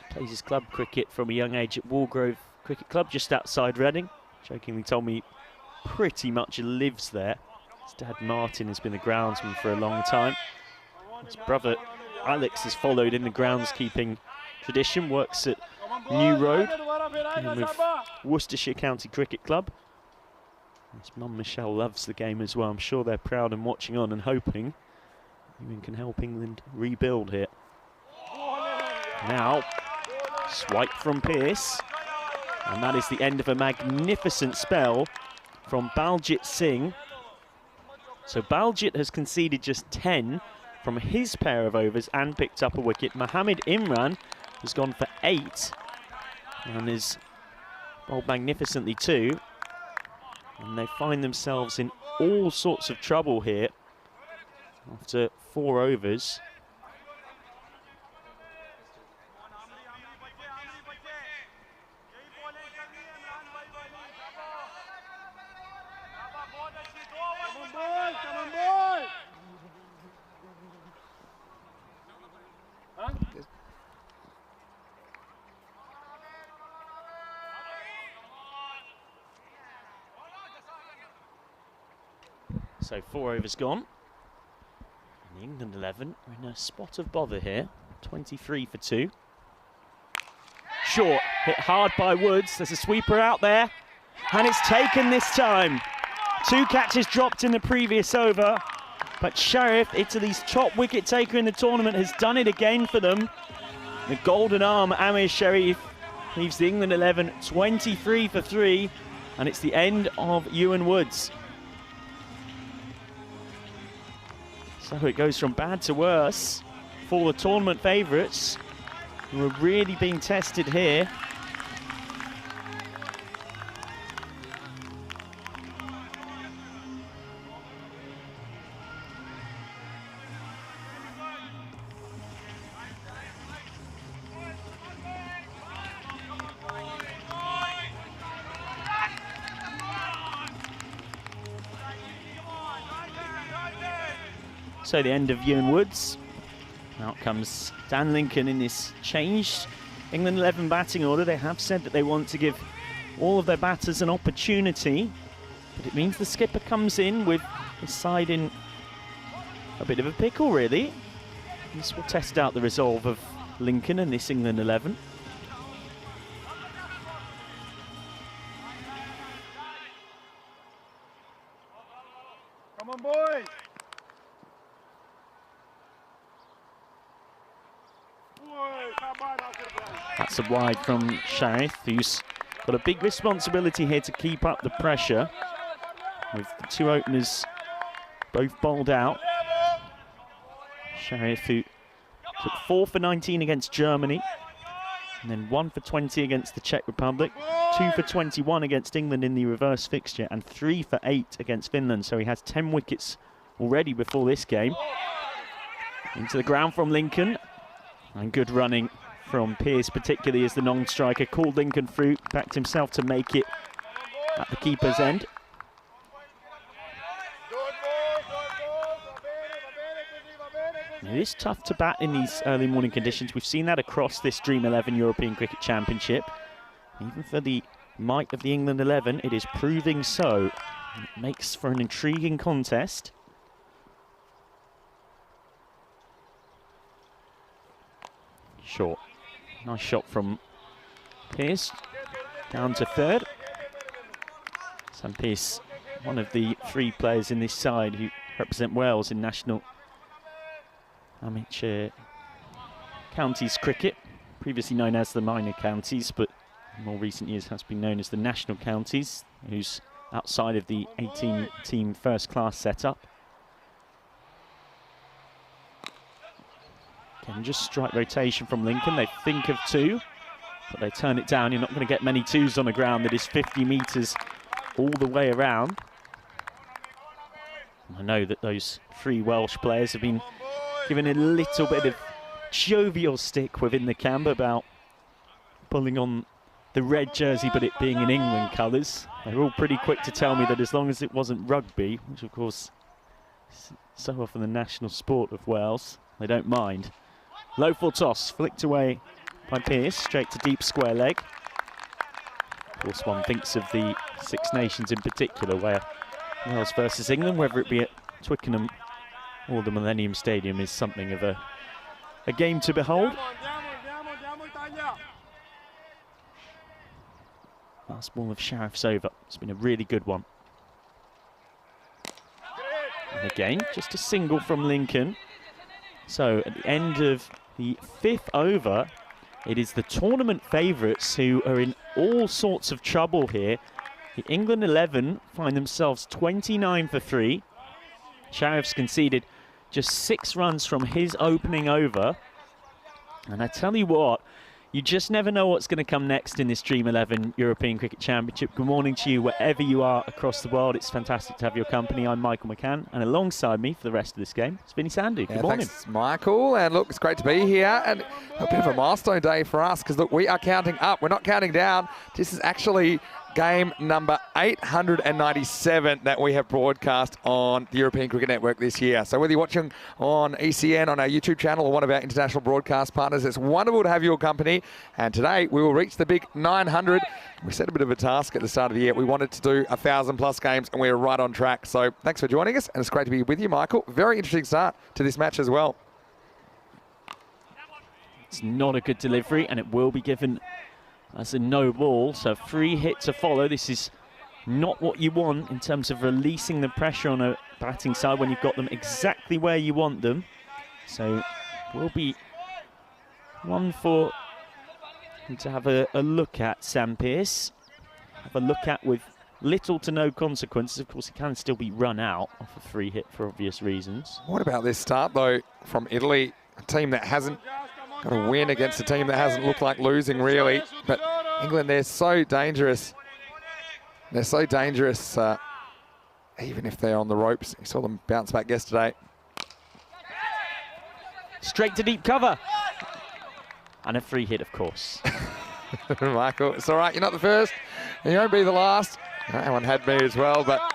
E: plays his club cricket from a young age at Walgrove Cricket Club just outside Reading. Jokingly told me pretty much lives there. His dad Martin has been the groundsman for a long time. His brother Alex has followed in the groundskeeping tradition, works at New Road and with Worcestershire County Cricket Club. His mum Michelle loves the game as well. I'm sure they're proud and watching on and hoping Ewan can help England rebuild here. Now, swipe from Pearce. And that is the end of a magnificent spell from Baljit Singh. So Baljit has conceded just 10 from his pair of overs and picked up a wicket. Mohammed Imran has gone for 8 and has bowled magnificently too. And they find themselves in all sorts of trouble here after 4 overs. So 4 overs gone. And the England 11 are in a spot of bother here. 23 for 2. Short, hit hard by Woods. There's a sweeper out there. And it's taken this time. 2 catches dropped in the previous over. But Sharif, Italy's top wicket taker in the tournament, has done it again for them. The golden arm, Amir Sharif, leaves the England 11 23 for 3. And it's the end of Ewan Woods. So it goes from bad to worse for the tournament favourites, who are really being tested here. So the end of Ewan Woods. Out comes Dan Lincoln in this changed England 11 batting order. They have said that they want to give all of their batters an opportunity, but it means the skipper comes in with his side in a bit of a pickle, really. This will test out the resolve of Lincoln and this England 11.
B: Come on, boys!
E: That's a wide from Sharif, who's got a big responsibility here to keep up the pressure. With the 2 openers both bowled out. Sharif, who took 4 for 19 against Germany, and then 1 for 20 against the Czech Republic, 2 for 21 against England in the reverse fixture, and 3 for 8 against Finland. So he has 10 wickets already before this game. Into the ground from Lincoln. And good running from Pearce, particularly as the non-striker called Lincoln through, backed himself to make it at the keeper's end. It is tough to bat in these early morning conditions. We've seen that across this Dream 11 European Cricket Championship. Even for the might of the England 11, it is proving so. It makes for an intriguing contest. Short. Nice shot from Pearce. Down to 3rd. Sam Pearce, one of the 3 players in this side who represent Wales in national amateur counties cricket. Previously known as the minor counties, but in more recent years has been known as the national counties, who's outside of the 18-team first-class setup. Can just strike rotation from Lincoln. They think of 2, but they turn it down. You're not going to get many 2s on the ground that is 50 metres all the way around. I know that those 3 Welsh players have been given a little bit of jovial stick within the camp about pulling on the red jersey, but it being in England colours. They're all pretty quick to tell me that as long as it wasn't rugby, which of course is so often the national sport of Wales, they don't mind. Low full toss, flicked away by Pearce, straight to deep square leg. Of course, one thinks of the Six Nations in particular, where Wales versus England, whether it be at Twickenham or the Millennium Stadium, is something of a game to behold. Last ball of Sheriff's over. It's been a really good one. And again, just a single from Lincoln. So at the end of the 5th over, it is the tournament favourites who are in all sorts of trouble here. The England 11 find themselves 29 for 3. Sheriff's conceded just 6 runs from his opening over. And I tell you what, you just never know what's going to come next in this Dream 11 European Cricket Championship. Good morning to you wherever you are across the world. It's fantastic to have your company. I'm Michael McCann, and alongside me for the rest of this game, it's Vinny Sandu. Good morning.
A: Thanks, Michael. And look, it's great to be here. And a bit of a milestone day for us because, look, we are counting up. We're not counting down. This is actually game number 897 that we have broadcast on the European Cricket Network this year. So whether you're watching on ECN, on our YouTube channel, or one of our international broadcast partners, it's wonderful to have your company. And today we will reach the big 900. We set a bit of a task at the start of the year. We wanted to do 1,000+ games, and we're right on track. So thanks for joining us, and it's great to be with you, Michael. Very interesting start to this match as well.
E: It's not a good delivery, and it will be given as a no ball, so free hit to follow. This is not what you want in terms of releasing the pressure on a batting side when you've got them exactly where you want them. So will be one for him to have a look at, Sam Pearce. Have a look at with little to no consequences. Of course, he can still be run out off a free hit for obvious reasons.
A: What about this start, though, from Italy? A team that hasn't got a win against a team that hasn't looked like losing, really. But England, they're so dangerous. They're so dangerous, even if they're on the ropes. You saw them bounce back yesterday.
E: Straight to deep cover. And a free hit, of course.
A: Michael, it's all right. You're not the first. And you won't be the last. That one had me as well. But,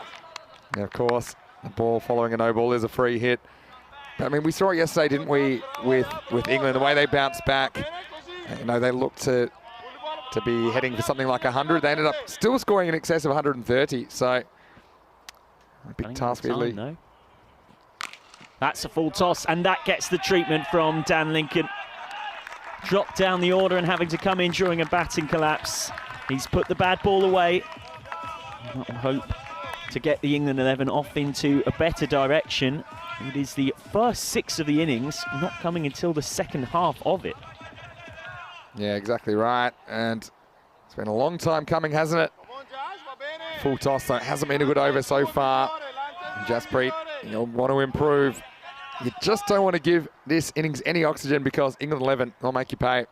A: yeah, of course, the ball following a no ball is a free hit. But, I mean, we saw it yesterday, didn't we, with England, the way they bounced back. You know, they looked to be heading for something like 100. They ended up still scoring in excess of 130. So, a big task for Italy.
E: No. That's a full toss, and that gets the treatment from Dan Lincoln. Dropped down the order and having to come in during a batting collapse. He's put the bad ball away. I hope to get the England 11 off into a better direction. It is the first 6 of the innings, not coming until the second half of it.
A: Yeah, exactly right. And it's been a long time coming, hasn't it? Full toss, so it hasn't been a good over so far. And Jasprit, you'll want to improve. You just don't want to give this innings any oxygen because England 11 will make you pay.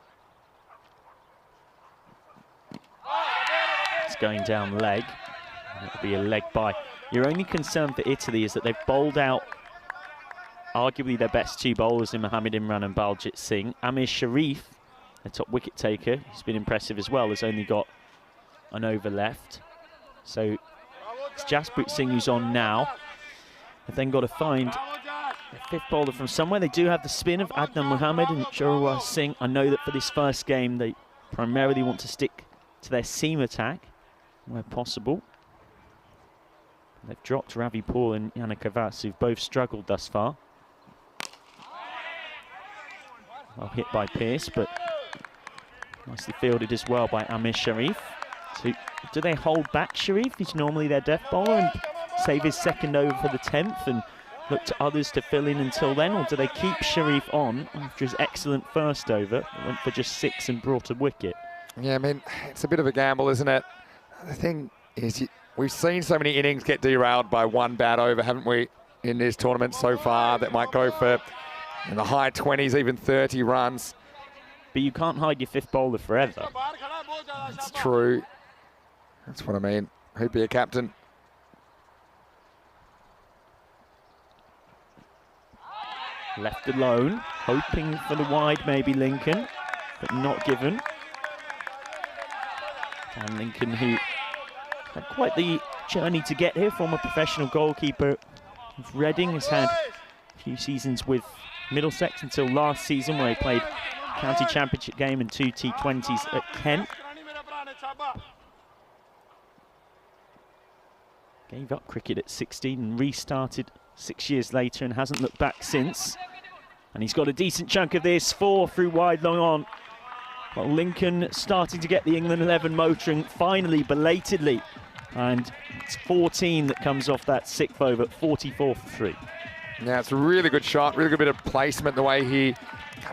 E: It's going down leg. It'll be a leg by. Your only concern for Italy is that they've bowled out arguably their best 2 bowlers in Mohammad Imran and Baljit Singh. Amir Sharif, the top wicket taker, he's been impressive as well, has only got an over left. So it's Jasprit Singh who's on now. They've then got to find a 5th bowler from somewhere. They do have the spin of Adnan Mohammed and Jorwar Singh. I know that for this first game they primarily want to stick to their seam attack where possible. They've dropped Ravi Paul and Yannick Avas, who've both struggled thus far. Well hit by Pearce, but nicely fielded as well by Amir Sharif. So do they hold back Sharif? He's normally their death bowler, and save his second over for the 10th and look to others to fill in until then? Or do they keep Sharif on after his excellent first over? It went for just 6 and brought a wicket.
A: Yeah, I mean, it's a bit of a gamble, isn't it? The thing is, we've seen so many innings get derailed by one bad over, haven't we, in this tournament so far, that might go for in the high 20s, even 30 runs.
E: But you can't hide your 5th bowler forever.
A: It's true. That's what I mean. He'd be a captain.
E: Left alone, hoping for the wide maybe Lincoln, but not given. And Lincoln, who had quite the journey to get here, former professional goalkeeper of Reading, has had a few seasons with Middlesex until last season, where he played county championship game and 2 T20s at Kent. Gave up cricket at 16 and restarted 6 years later and hasn't looked back since. And he's got a decent chunk of this, 4 through wide long on. Well, Lincoln starting to get the England 11 motoring finally, belatedly. And it's 14 that comes off that 6th over, 44 for 3.
A: Now it's a really good shot, really good bit of placement, the way he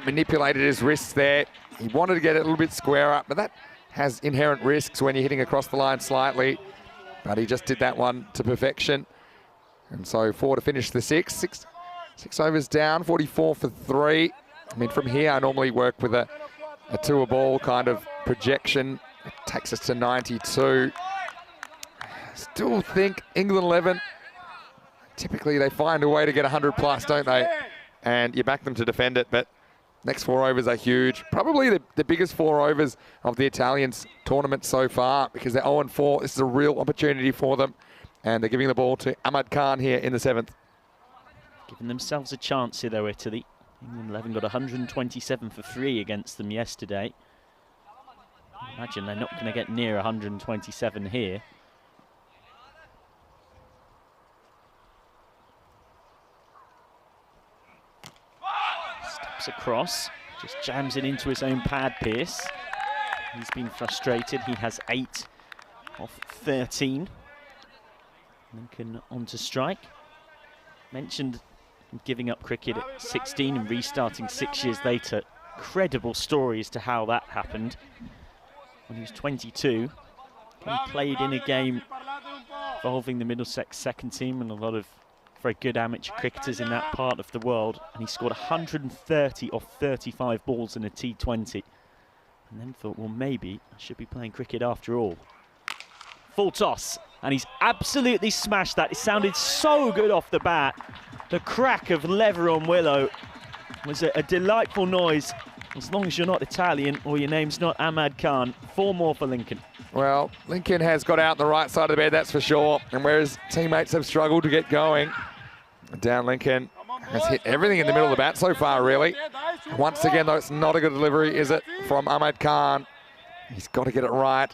A: manipulated his wrists there. He wanted to get it a little bit square up, but that has inherent risks when you're hitting across the line slightly. But he just did that one to perfection. And so 4 to finish the 6. Six overs down, 44 for 3. I mean, from here, I normally work with a two-a ball kind of projection. It takes us to 92. Still think England 11, typically they find a way to get 100 plus, don't they? And you back them to defend it, but next 4 overs are huge. Probably the biggest 4 overs of the Italians tournament so far, because they're 0-4. This is a real opportunity for them. And they're giving the ball to Ahmad Khan here in the 7th.
E: Giving themselves a chance here though, Italy. England 11 got 127 for 3 against them yesterday. I imagine they're not going to get near 127 here. Steps across, just jams it into his own pad, Pearce. He's been frustrated. He has 8 off 13. Lincoln on to strike. Mentioned giving up cricket at 16 and restarting 6 years later. Credible story as to how that happened. When he was 22, he played in a game involving the Middlesex second team and a lot of very good amateur cricketers in that part of the world, and he scored 130 off 35 balls in a T20, and then thought, well, maybe I should be playing cricket after all. Full toss, and he's absolutely smashed that. It sounded so good off the bat. The crack of lever on willow was a delightful noise, as long as you're not Italian or your name's not Ahmad Khan. 4 more for Lincoln.
A: Well, Lincoln has got out the right side of the bed, that's for sure. And whereas teammates have struggled to get going, down Lincoln has hit everything in the middle of the bat so far, really. Once again, though, it's not a good delivery, is it, from Ahmad Khan? He's got to get it right.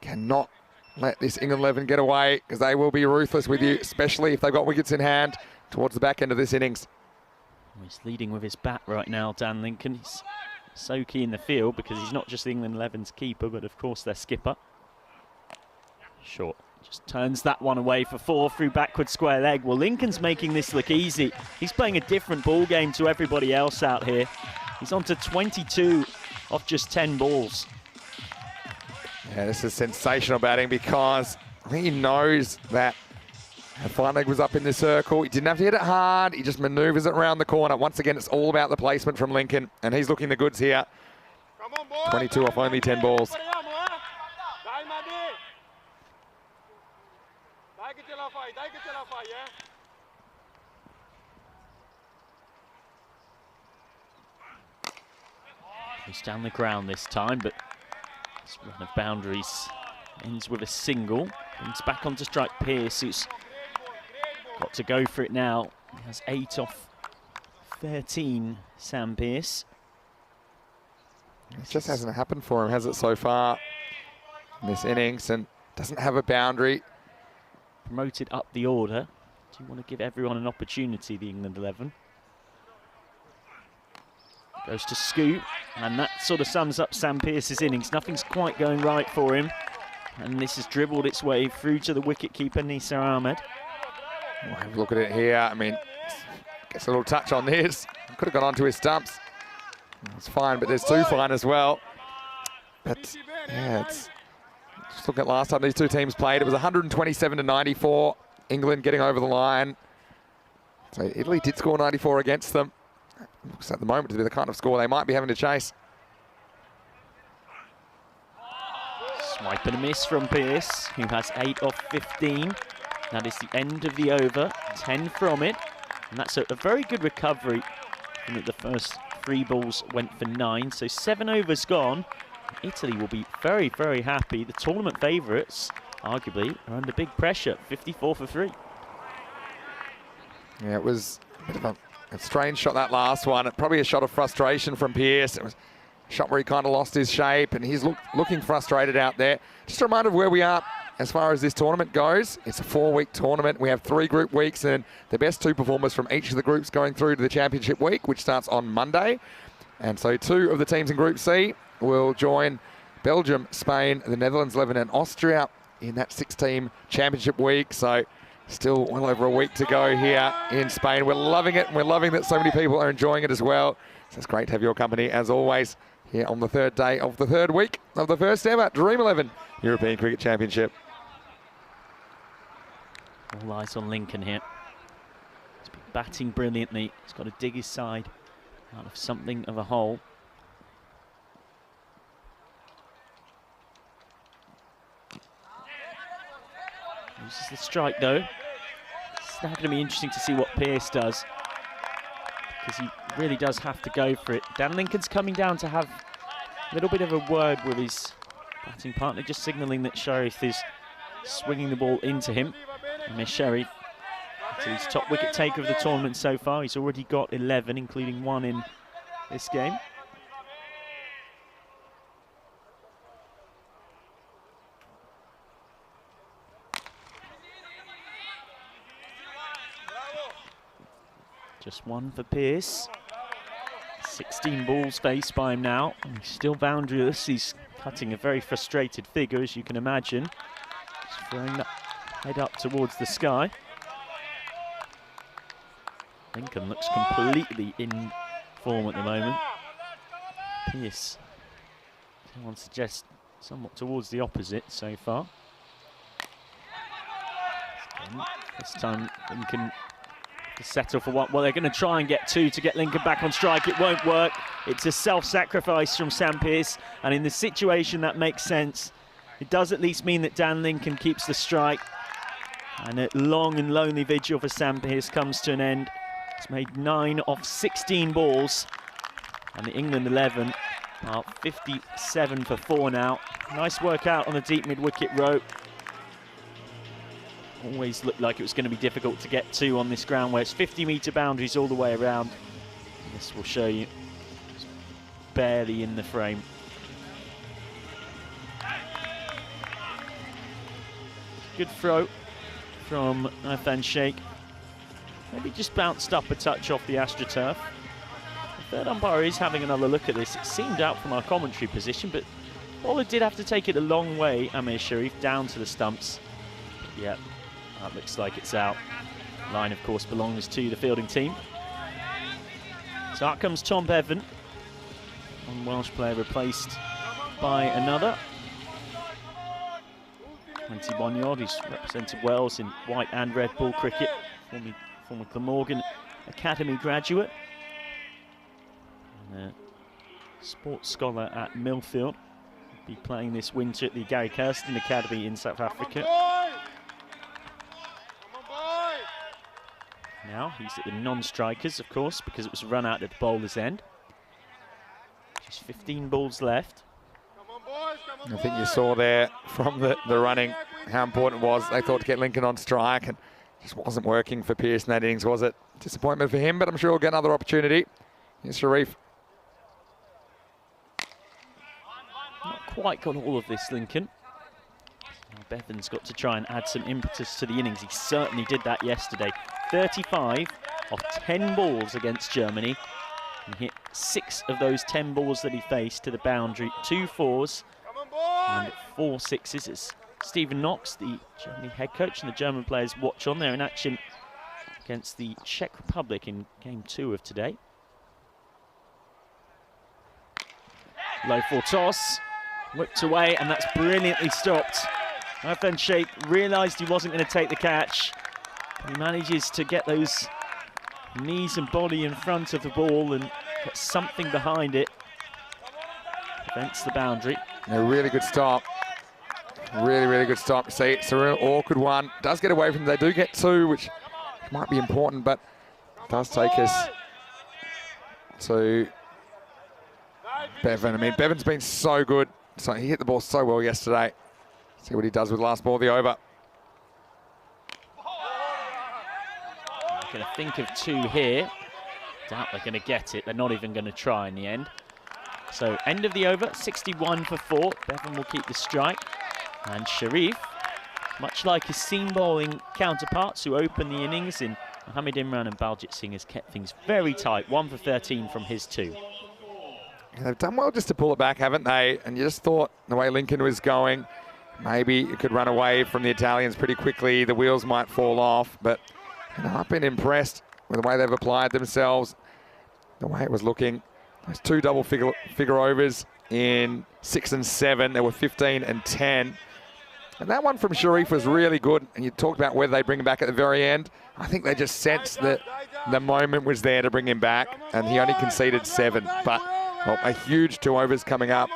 A: Cannot let this England 11 get away, because they will be ruthless with you, especially if they've got wickets in hand towards the back end of this innings.
E: He's leading with his bat right now, Dan Lincoln. He's so key in the field because he's not just the England 11's keeper, but of course their skipper. Short. Just turns that one away for 4 through backward square leg. Well, Lincoln's making this look easy. He's playing a different ball game to everybody else out here. He's on to 22 off just 10 balls.
A: Yeah, this is sensational batting because he knows that the fine leg was up in the circle. He didn't have to hit it hard. He just maneuvers it around the corner. Once again, it's all about the placement from Lincoln, and he's looking the goods here. 22 off only 10 balls.
E: He's down the ground this time, but this run of boundaries ends with a single. Brings back onto strike Pearce, who's got to go for it now. He has 8 off 13, Sam Pearce.
A: It just hasn't happened for him, has it, so far in this innings, and doesn't have a boundary.
E: Promoted up the order. Do you want to give everyone an opportunity, the England 11? Goes to scoop, and that sort of sums up Sam Pearce's innings. Nothing's quite going right for him, and this has dribbled its way through to the wicket-keeper, Nisar Ahmed.
A: Well, have a look at it here. I mean, gets a little touch on this. Could have gone onto his stumps. It's fine, but there's 2 fine as well. But, yeah, it's... Just looking at last time these 2 teams played, it was 127 to 94. England getting over the line. So Italy did score 94 against them. Looks at the moment to be the kind of score they might be having to chase.
E: Swipe and a miss from Pearce, who has 8 off 15. That is the end of the over, 10 from it. And that's a very good recovery from the first 3 balls went for 9. So 7 overs gone. Italy will be very, very happy. The tournament favourites, arguably, are under big pressure, 54 for 3.
F: Yeah, it was a bit of a strange shot, that last one. Probably a shot of frustration from Pearce. It was a shot where he kind of lost his shape, and he's looking frustrated out there. Just a reminder of where we are as far as this tournament goes. It's a 4-week tournament. We have 3 group weeks, and the best 2 performers from each of the groups going through to the championship week, which starts on Monday. And so 2 of the teams in Group C will join Belgium, Spain, the Netherlands, Lebanon, and Austria in that 6-team championship week. So still well over a week to go here in Spain. We're loving it, and we're loving that so many people are enjoying it as well. So it's great to have your company, as always, here on the 3rd day of the 3rd week of the first ever Dream 11 European Cricket Championship.
E: All eyes on Lincoln here. He's been batting brilliantly. He's got to dig his side out of something of a hole. Uses the strike though. It's now going to be interesting to see what Pearce does, because he really does have to go for it. Dan Lincoln's coming down to have a little bit of a word with his batting partner, just signalling that Sharif is swinging the ball into him. And Sharif, his top wicket taker of the tournament so far. He's already got 11, including 1 in this game. Just 1 for Pearce. 16 balls faced by him now. And he's still boundaryless. He's cutting a very frustrated figure, as you can imagine. Just throwing that head up towards the sky. Lincoln looks completely in form at the moment. Pearce, someone suggests somewhat towards the opposite so far. This time Lincoln to settle for what? Well, they're going to try and get 2 to get Lincoln back on strike. It won't work. It's a self-sacrifice from Sam Pearce, and in the situation that makes sense. It does at least mean that Dan Lincoln keeps the strike, and a long and lonely vigil for Sam Pearce comes to an end. He's made 9 off 16 balls, and the England 11 are 57 for 4 now. Nice work out on the deep mid-wicket row. Always looked like it was going to be difficult to get 2 on this ground, where it's 50-metre boundaries all the way around. This will show you. It's barely in the frame. Good throw from Nathan Sheikh. Maybe just bounced up a touch off the AstroTurf. The third umpire is having another look at this. It seemed out from our commentary position, but bowler did have to take it a long way, Amir Sharif, down to the stumps. But yeah, that looks like it's out. Line, of course, belongs to the fielding team. So out comes Tom Bevan. One Welsh player replaced by another. 21-year-old, he's represented Wales in white and red ball cricket. Former Glamorgan Academy graduate. And a sports scholar at Millfield. Will be playing this winter at the Gary Kirsten Academy in South Africa. Now he's at the non-strikers, of course, because it was run out at the bowler's end. Just 15 balls left.
F: I think you saw there from the running how important it was. They thought to get Lincoln on strike, and just wasn't working for Pearce in that innings, was it? Disappointment for him, but I'm sure he'll get another opportunity. Here's Sharif.
E: Not quite got all of this, Lincoln. Now Bevan's got to try and add some impetus to the innings. He certainly did that yesterday. 35 off 10 balls against Germany. And hit 6 of those 10 balls that he faced to the boundary. 2 4s and 4 6s. As Stephen Knox, the Germany head coach, and the German players watch on. They're in action against the Czech Republic in game 2 of today. Low for toss, whipped away, and that's brilliantly stopped. Nathan Sheikh realised he wasn't going to take the catch. He manages to get those knees and body in front of the ball and get something behind it. Prevents the boundary.
F: A really good stop. Really, really good stop. See, it's a real awkward one. Does get away from them. They do get 2, which might be important, but does take us to Bevan. I mean, Bevan's been so good. So he hit the ball so well yesterday. See what he does with last ball, the over.
E: They're going to think of 2 here. Doubt they're going to get it. They're not even going to try in the end. So end of the over, 61 for 4. Bevan will keep the strike. And Sharif, much like his seam bowling counterparts who opened the innings in Mohammad Imran and Baljit Singh, has kept things very tight. 1 for 13 from his 2.
F: Yeah, they've done well just to pull it back, haven't they? And you just thought the way Lincoln was going, maybe it could run away from the Italians pretty quickly. The wheels might fall off, but you know, I've been impressed with the way they've applied themselves, the way it was looking. Those 2 double figure overs in 6 and 7. There were 15 and 10. And that one from Sharif was really good. And you talked about whether they bring him back at the very end. I think they just sensed that the moment was there to bring him back. And he only conceded 7. But well, a huge 2 overs coming up.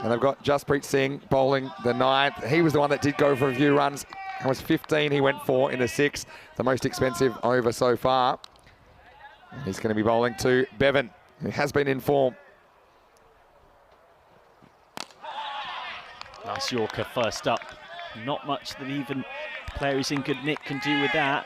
F: And they've got Jasprit Singh bowling the 9th. He was the one that did go for a few runs. That was 15. He went 4 in the 6th. The most expensive over so far. And he's going to be bowling to Bevan, who has been in form.
E: Nice Yorker first up. Not much that even players in good nick can do with that.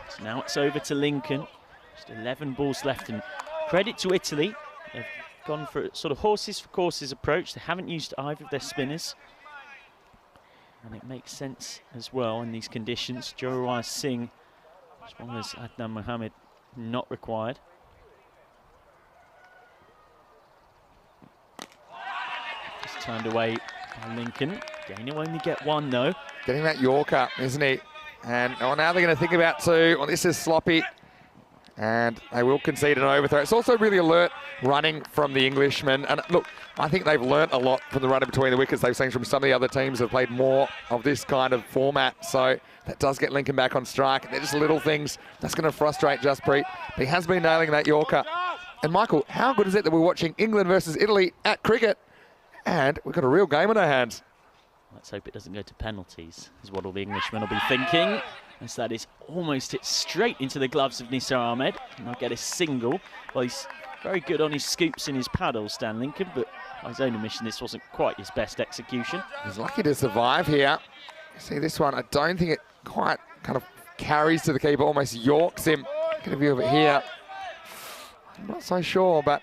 E: So now it's over to Lincoln. Just 11 balls left, and credit to Italy. They've gone for a sort of horses for courses approach. They haven't used either of their spinners. And it makes sense as well in these conditions. Jawahar Singh, as well as Adnan Mohammed, not required. Just turned away by Lincoln. Gain will only get 1 though.
F: Getting that Yorker, isn't he? And oh, now they're going to think about 2. Well, this is sloppy. And they will concede an overthrow. It's also really alert running from the Englishman. And look, I think they've learnt a lot from the running between the wickets they've seen from some of the other teams that have played more of this kind of format. So that does get Lincoln back on strike. They're just little things that's going to frustrate Jasprit. He has been nailing that Yorker. And Michael, how good is it that we're watching England versus Italy at cricket? And we've got a real game on our hands.
E: Let's hope it doesn't go to penalties, is what all the Englishmen will be thinking. As that is almost hit straight into the gloves of Nisar Ahmed. And they'll get a single. Well, he's very good on his scoops and his paddles, Dan Lincoln, but by his own admission, this wasn't quite his best execution.
F: He's lucky to survive here. See this one, I don't think it quite kind of carries to the keeper, almost yorks him. Get a view of it here. I'm not so sure, but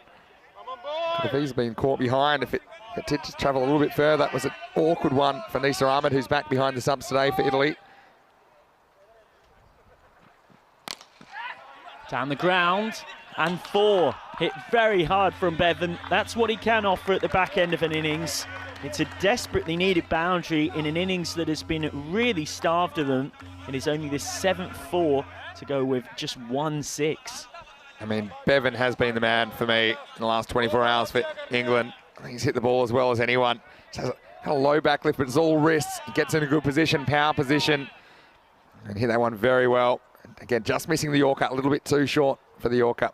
F: if he's been caught behind, if it did just travel a little bit further, that was an awkward one for Nisar Ahmed, who's back behind the subs today for Italy.
E: Down the ground, and 4. Hit very hard from Bevan. That's what he can offer at the back end of an innings. It's a desperately needed boundary in an innings that has been really starved of them. It is only the 7th 4 to go with just 1 6.
F: I mean, Bevan has been the man for me in the last 24 hours for England. I think he's hit the ball as well as anyone. Just has a low backlift, but it's all wrists. He gets in a good position, power position, and hit that one very well. Again, just missing the Yorker, a little bit too short for the Yorker.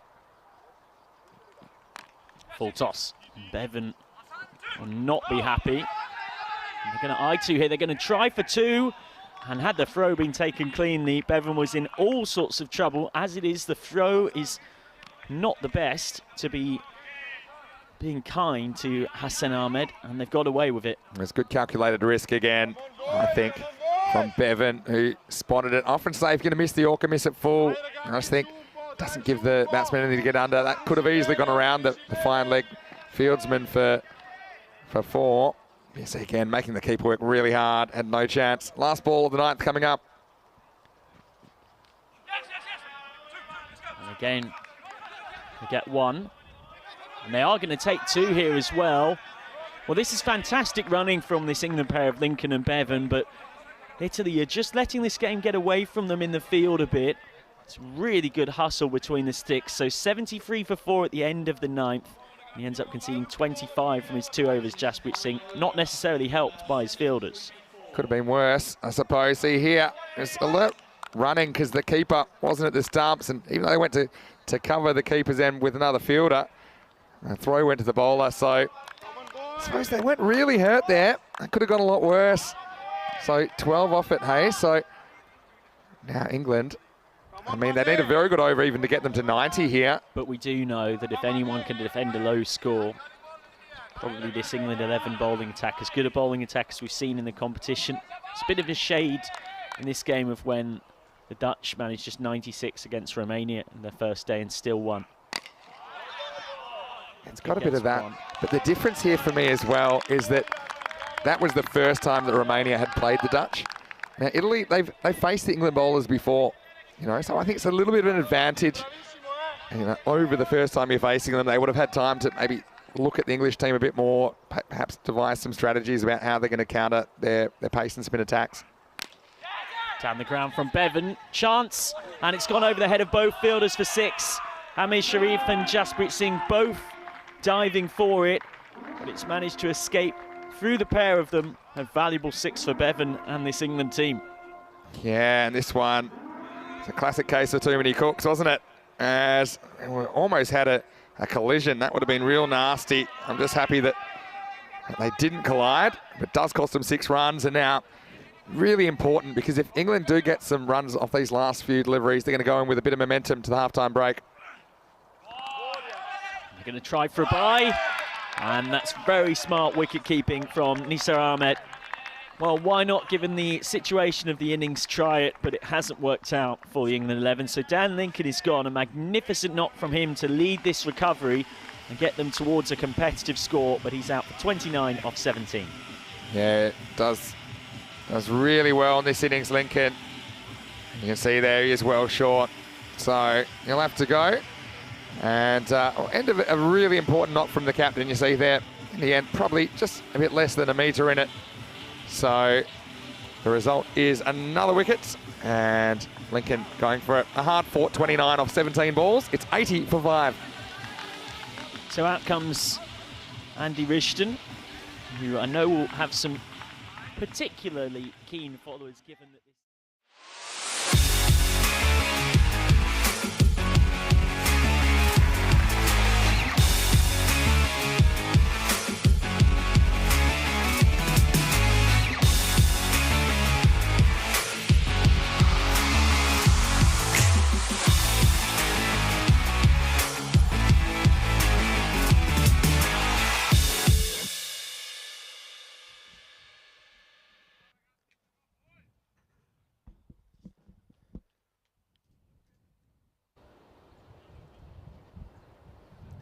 E: Full toss. Bevan will not be happy. They're going to eye 2 here. They're going to try for 2. And had the throw been taken cleanly, Bevan was in all sorts of trouble. As it is, the throw is not the best to be being kind to Hassan Ahmed, and they've got away with it.
F: It's good calculated risk again, I think, from Bevan, who spotted it. Often say if you're going to miss the Yorker, miss it full. I just think it doesn't give the batsman anything to get under. That could have easily gone around the fine leg fieldsman for 4. Yes, again, making the keeper work really hard. Had no chance. Last ball of the 9th coming up.
E: And again, they get 1. And they are going to take 2 here as well. Well, this is fantastic running from this England pair of Lincoln and Bevan, but Italy are just letting this game get away from them in the field a bit. It's really good hustle between the sticks. So 73 for 4 at the end of the 9th. And he ends up conceding 25 from his 2 overs, Jasprit Singh. Not necessarily helped by his fielders.
F: Could have been worse, I suppose. See here, it's alert running because the keeper wasn't at the stumps, and even though they went to cover the keeper's end with another fielder, the throw went to the bowler, so I suppose they weren't really hurt there. That could have gone a lot worse. So 12 off it, hey? So now England, I mean, they need a very good over even to get them to 90 here.
E: But we do know that if anyone can defend a low score, probably this England 11 bowling attack, as good a bowling attack as we've seen in the competition. It's a bit of a shade in this game of when the Dutch managed just 96 against Romania in their first day and still won.
F: It's got a bit of that. But the difference here for me as well is that that was the first time that Romania had played the Dutch. Now Italy, they've faced the England bowlers before, you know, so I think it's a little bit of an advantage. And, you know, over the first time you're facing them, they would have had time to maybe look at the English team a bit more, perhaps devise some strategies about how they're going to counter their pace and spin attacks.
E: Down the ground from Bevan, chance, and it's gone over the head of both fielders for 6. Hamid Sharif and Jasprit Singh both diving for it, but it's managed to escape through the pair of them. A valuable 6 for Bevan and this England team.
F: Yeah, and this one, it's a classic case of too many cooks, wasn't it? As we almost had a collision. That would have been real nasty. I'm just happy that they didn't collide, but it does cost them 6 runs. And now, really important, because if England do get some runs off these last few deliveries, they're going to go in with a bit of momentum to the halftime break.
E: They're going to try for a bye, and that's very smart wicket keeping from Nisar Ahmed. Well, why not, given the situation of the innings, try it, but it hasn't worked out for the England 11. So Dan Lincoln is gone. A magnificent knock from him to lead this recovery and get them towards a competitive score, but he's out for 29 off 17.
F: Yeah, it does really well in this innings, Lincoln. You can see there he is well short. So he'll have to go. And end of a really important knock from the captain, you see there. In the end, probably just a bit less than a metre in it. So the result is another wicket, and Lincoln going for a hard-fought 29 off 17 balls. It's 80 for 5.
E: So out comes Andy Rishton, who I know will have some particularly keen followers, given that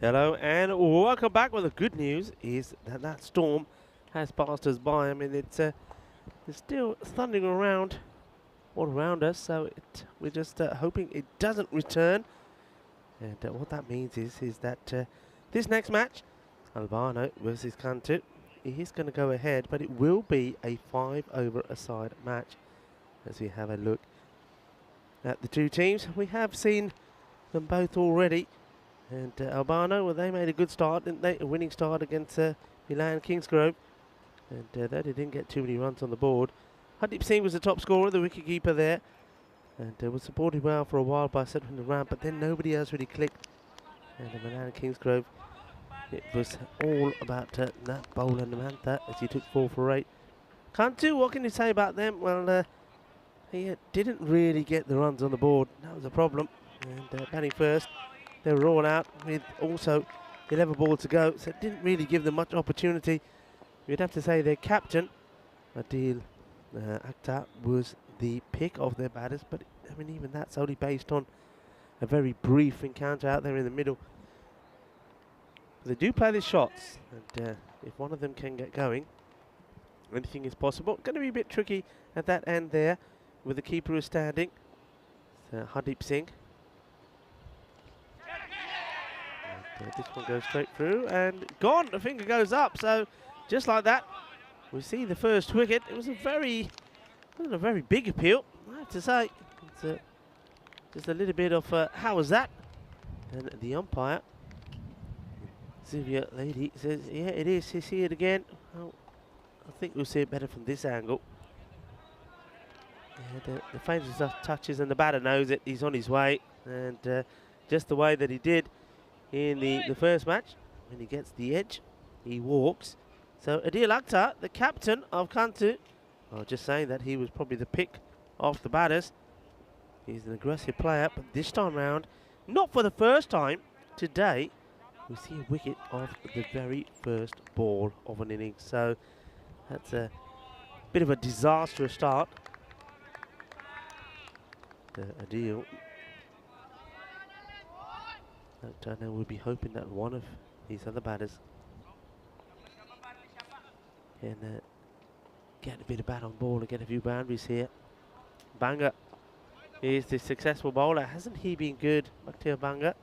C: Hello and welcome back. Well, the good news is that that storm has passed us by. I mean, it's still thundering around all around us, so we're just hoping it doesn't return. And what that means is that this next match, Albano versus Cantu, is going to go ahead, but it will be a 5-over-a-side match. As we have a look at the two teams, we have seen them both already. And Albano, well, they made a good start, didn't they? A winning start against Milan Kingsgrove. And they didn't get too many runs on the board. Hardeep Singh was the top scorer, the wicketkeeper there. And was supported well for a while by Sedwin Ram, but then nobody else really clicked. And Milan Kingsgrove, it was all about that bowler Namantha as he took 4 for 8. Cantu, what can you say about them? Well, he didn't really get the runs on the board. That was a problem. And batting first, they were all out with also 11 balls to go, so it didn't really give them much opportunity. You'd have to say their captain, Adil Akhtar, was the pick of their batters, but I mean, even that's only based on a very brief encounter out there in the middle. They do play the shots, and if one of them can get going, anything is possible. Going to be a bit tricky at that end there with the keeper who's standing. So Hardeep Singh. This one goes straight through and gone. The finger goes up. So just like that, we see the first wicket. It wasn't a very big appeal, I have to say. It's just a little bit of how was that? And the umpire, Sylvia Lady, says, yeah, it is. You see it again. Well, I think we'll see it better from this angle. Yeah, the faintest touches, and the batter knows it. He's on his way, and just the way that he did in the first match, when he gets the edge, he walks. So Adil Akhtar, the captain of Cantu, I was just saying that he was probably the pick of the batters. He's an aggressive player, but this time round, not for the first time today, we see a wicket off the very first ball of an innings. So that's a bit of a disastrous start. Adil. But I know we'll be hoping that one of these other batters can get a bit of bat on ball and get a few boundaries here. Banga is the successful bowler. Hasn't he been good, Bakhtiar Banga?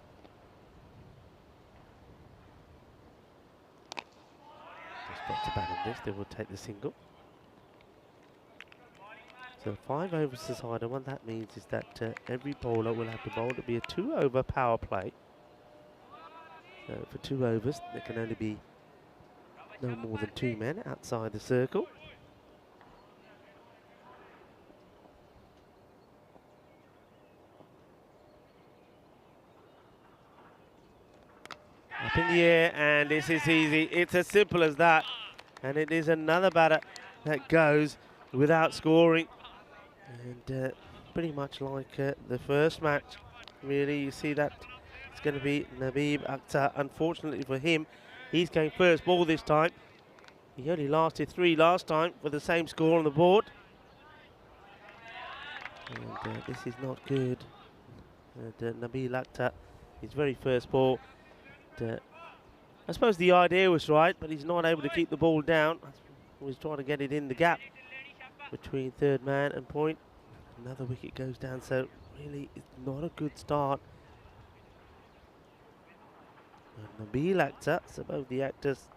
C: Just got to bat on this, they will take the single. So 5 overs aside, and what that means is that every bowler will have to bowl to be a 2-over power play. So for 2 overs, there can only be no more than 2 men outside the circle. Up in the air, and this is easy. It's as simple as that. And it is another batter that goes without scoring. And pretty much like the first match, really, you see that it's going to be Nabeeb Akhtar. Unfortunately for him, he's going first ball this time. He only lasted 3 last time for the same score on the board. And this is not good. And Nabeeb Akhtar, his very first ball. I suppose the idea was right, but he's not able to keep the ball down. He was trying to get it in the gap between third man and point. Another wicket goes down, so really it's not a good start. Nabil Akhtar, so both the actors,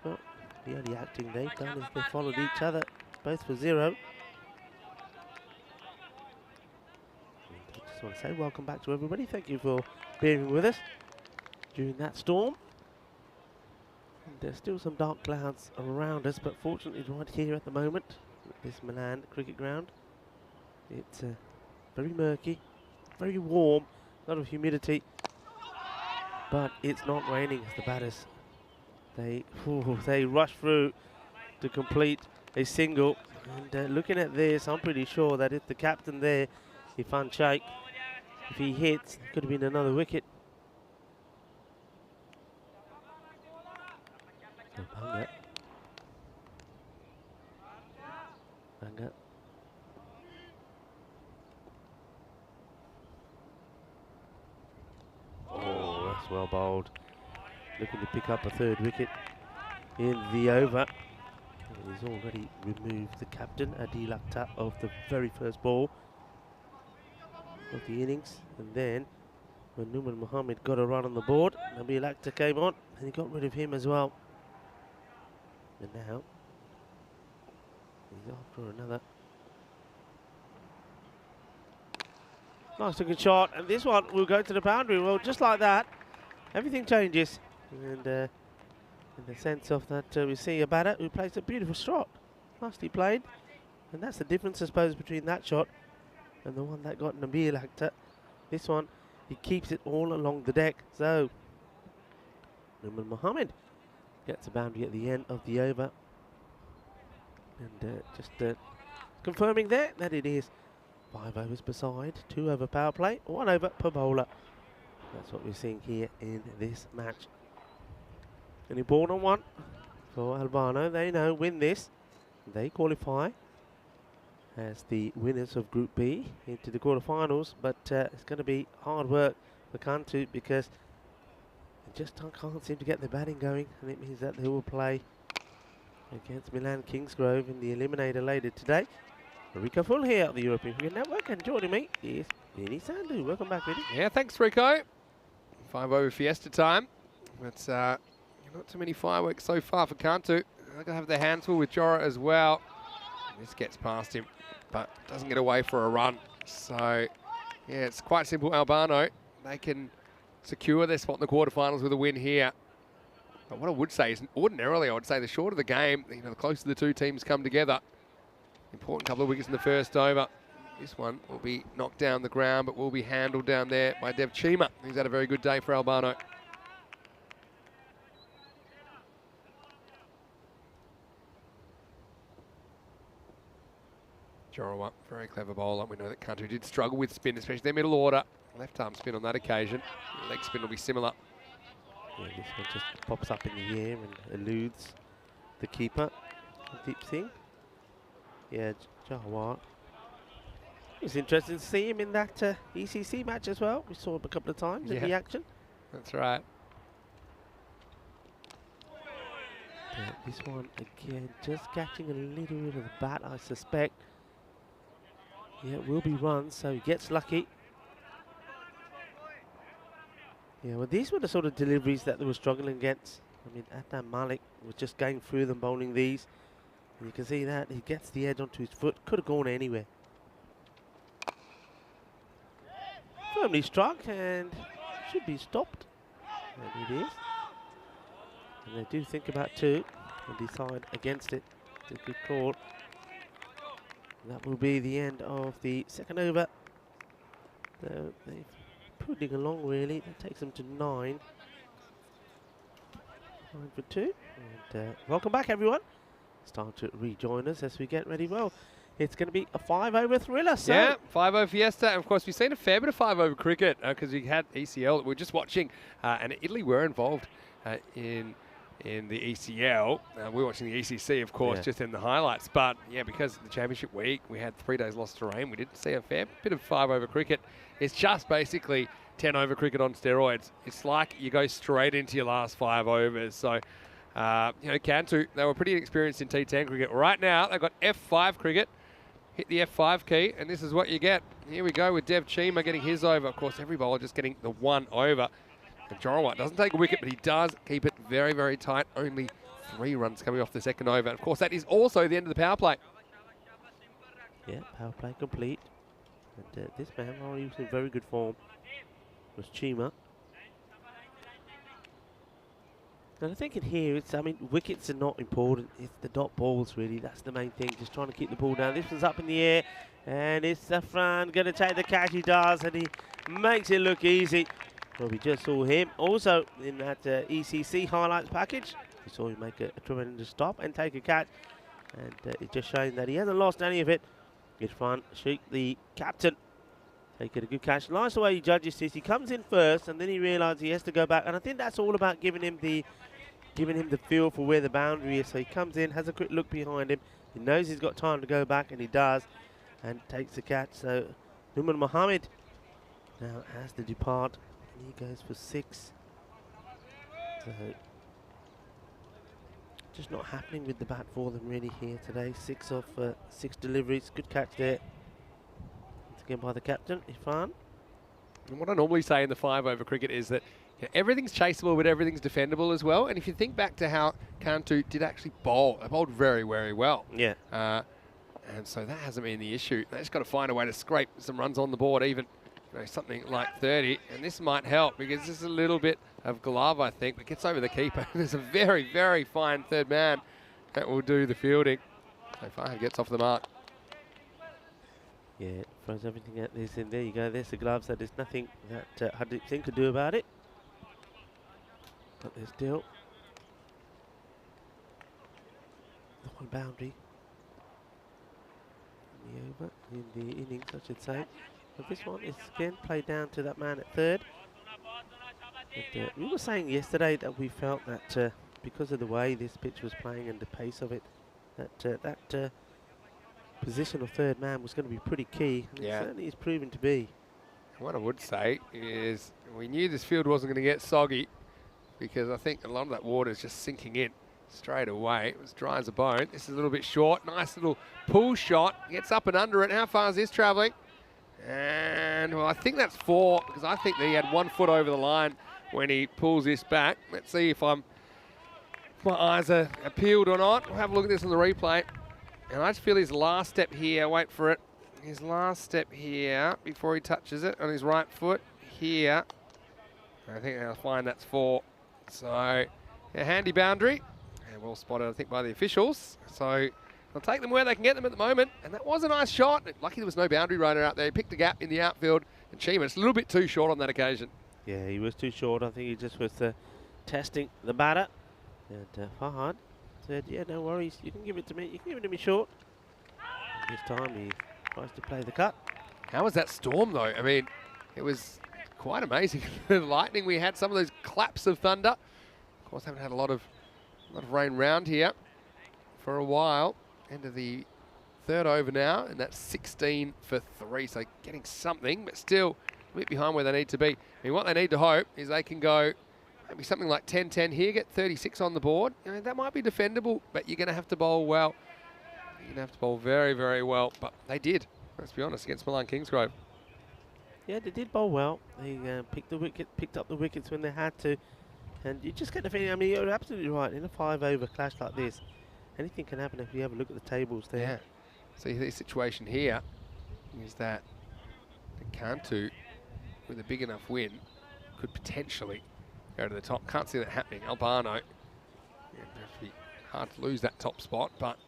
C: well, the only acting they've done is they followed each other. It's both for 0. I just want to say welcome back to everybody. Thank you for being with us during that storm. And there's still some dark clouds around us, but fortunately right here at the moment, this Milan cricket ground, it's very murky, very warm, a lot of humidity, but it's not raining as the batters, they rush through to complete a single. And looking at this, I'm pretty sure that if the captain there, Irfan Sheikh, if he hits, it could have been another wicket. So Banga. Oh, that's well bowled. Looking to pick up a 3rd wicket in the over. And he's already removed the captain, Adil Akhtar, of the very first ball of the innings. And then when Numan Mohammed got a run on the board, Nabil Akhtar came on and he got rid of him as well. And now he's after another nice looking shot, and this one will go to the boundary. Well, just like that, everything changes. And in the sense of that, we see a batter who plays a beautiful shot. Nicely played. And that's the difference, I suppose, between that shot and the one that got Nabil Akhtar. This one, he keeps it all along the deck. So, Numan Mohammed gets a boundary at the end of the over. And just confirming there that it is 5 overs per side, 2 over power play, 1 over per bowler. That's what we're seeing here in this match. An important one for Albano. They know win this, they qualify as the winners of Group B into the quarterfinals. But it's going to be hard work for Cantu because they just can't seem to get their batting going, and it means that they will play against Milan Kingsgrove in the eliminator later today. Rico Full here at the European Cricket Network, and joining me is Vinny Sandhu. Welcome back, Vinny.
D: Yeah, thanks, Rico. 5 over Fiesta time. But not too many fireworks so far for Cantu. They're going to have their hands full with Jorah as well. This gets past him, but doesn't get away for a run. So, yeah, it's quite simple. Albano, they can secure their spot in the quarterfinals with a win here. But what I would say is, ordinarily, I would say the shorter the game, the closer the 2 teams come together. Important couple of wickets in the first over. This one will be knocked down the ground, but will be handled down there by Dev Chima. He's had a very good day for Albano.
A: Jorawa, very clever bowler. We know that Kantu did struggle with spin, especially their middle order. Left arm spin on that occasion. Leg spin will be similar.
C: Yeah, this one just pops up in the air and eludes the keeper. Deep Singh. Yeah, Jawar. It was interesting to see him in that ECC match as well. We saw him a couple of times in the action.
A: That's right.
C: This one again, just catching a little bit of the bat, I suspect. Yeah, it will be run, so he gets lucky. Yeah, well, these were the sort of deliveries that they were struggling against. I mean, Adnan Malik was just going through them, bowling these. And you can see that he gets the edge onto his foot. Could have gone anywhere. Firmly struck and should be stopped. And it is. And they do think about two and decide against it. It's a good call. And that will be the end of the second over. So they're pudding along really. That takes them to 9. 9 for 2. And welcome back everyone. It's time to rejoin us as we get ready. Well, it's going to be a 5-over thriller. So
A: yeah, 5-over Fiesta. And of course, we've seen a fair bit of 5-over cricket because we had ECL that we're just watching. And Italy were involved in the ECL. We're watching the ECC, of course, just in the highlights. But, yeah, because of the championship week, we had 3 days lost to rain. We did see a fair bit of 5-over cricket. It's just basically 10-over cricket on steroids. It's like you go straight into your last 5 overs. So, you know, Kantu, they were pretty experienced in T10 cricket. Right now, they've got F5 cricket. Hit the F5 key, and this is what you get. Here we go with Dev Chima getting his over. Of course, every bowler just getting the 1 over. And Jorawa doesn't take a wicket, but he does keep it very, very tight. Only 3 runs coming off the second over. And of course, that is also the end of the power play.
C: yeah, power play complete. And this man, while he was in very good form, was Chima. And I think in here, it's, I mean, wickets are not important. It's the dot balls, really. That's the main thing. Just trying to keep the ball down. This one's up in the air. And it's Safran going to take the catch. He does. And he makes it look easy. Well, we just saw him also in that ECC highlights package. We saw him make a tremendous stop and take a catch. And it's just showing that he hasn't lost any of it. Irfan Sheikh, the captain, taking a good catch. Nice the way he judges this. He comes in first and then he realises he has to go back. And I think that's all about giving him the feel for where the boundary is. So he comes in, has a quick look behind him. He knows he's got time to go back, and he does, and takes the catch. So Numan Mohammed now has to depart. And he goes for 6. So just not happening with the bat for them really here today. 6 off 6 deliveries. Good catch there. Once again by the captain, Irfan.
A: And what I normally say in the 5-over cricket is that everything's chaseable, but everything's defendable as well. And if you think back to how Kantu did actually bowl, they bowled very, very well.
C: Yeah.
A: And so that hasn't been the issue. They just got to find a way to scrape some runs on the board, even something like 30. And this might help because this is a little bit of glove, I think, but gets over the keeper. There's a very, very fine third man that will do the fielding. So far, he gets off the mark.
C: Yeah, throws everything at this, and there you go. There's the gloves. So there's nothing that Hardeep Singh could do about it. But there's still the 1 boundary in the over, in the innings, I should say. But this one is again played down to that man at 3rd. But, we were saying yesterday that we felt that because of the way this pitch was playing and the pace of it, that position of 3rd man was going to be pretty key. And it certainly is proven to be.
A: What I would say is we knew this field wasn't going to get soggy, because I think a lot of that water is just sinking in straight away. It was dry as a bone. This is a little bit short. Nice little pull shot. Gets up and under it. How far is this travelling? And, well, I think that's 4, because I think that he had 1 foot over the line when he pulls this back. Let's see if my eyes are peeled or not. We'll have a look at this on the replay. And I just feel his last step here. Wait for it. His last step here before he touches it on his right foot here. I think I'll find that's 4. So, a handy boundary, and well spotted, I think, by the officials. So, they'll take them where they can get them at the moment, and that was a nice shot. Lucky there was no boundary runner out there. He picked a gap in the outfield, and Chima's a little bit too short on that occasion.
C: Yeah, he was too short. I think he just was testing the batter. And Fahad said, yeah, no worries. You can give it to me. You can give it to me short. And this time he Tries to play the cut.
A: How was that storm, though? I mean, it was quite amazing. The lightning, we had some of those claps of thunder. Of course, haven't had a lot of rain round here for a while. End of the third over now, and that's 16 for 3. So getting something, but still a bit behind where they need to be. I mean, what they need to hope is they can go maybe something like 10-10 here, get 36 on the board. You know, that might be defendable, but you're going to have to bowl well. You're going to have to bowl very, very well. But they did, let's be honest, against Milan Kingsgrove.
C: Yeah, they did bowl well. They picked up the wickets when they had to. And you just get the feeling, I mean, you're absolutely right. In a 5-over clash like this, anything can happen if you have a look at the tables there.
A: Yeah. See, the situation here is that the Cantu, with a big enough win, could potentially go to the top. Can't see that happening. Albano, yeah, it'd be hard to lose that top spot, but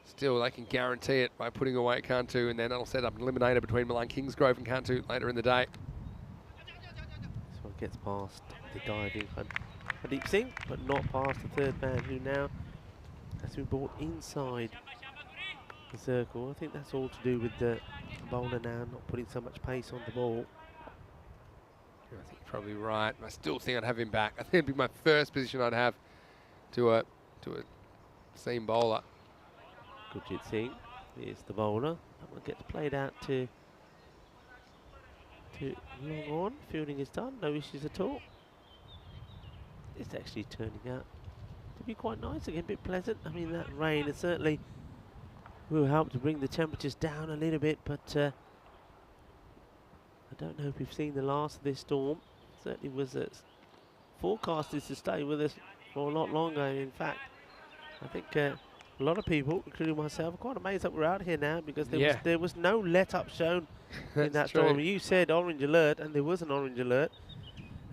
A: still they can guarantee it by putting away Cantu, and then that'll set up an eliminator between Milan Kingsgrove and Cantu later in the day.
C: This one gets past the diving Deep Singh, but not past the third man, who now has been brought inside the circle. I think that's all to do with the bowler now not putting so much pace on the ball.
A: Yeah, I think you're probably right. I still think I'd have him back. I think it'd be my first position I'd have to a seam bowler.
C: Gurjit Singh is the bowler. That one gets played out to long on. Fielding is done, no issues at all. It's actually turning out to be quite nice again, a bit pleasant. I mean, that rain has certainly will help to bring the temperatures down a little bit, but I don't know if we've seen the last of this storm. Certainly was forecasted to stay with us for a lot longer. In fact, I think a lot of people, including myself, are quite amazed that we're out here now, because there was no let-up shown in that storm. You said orange alert, and there was an orange alert.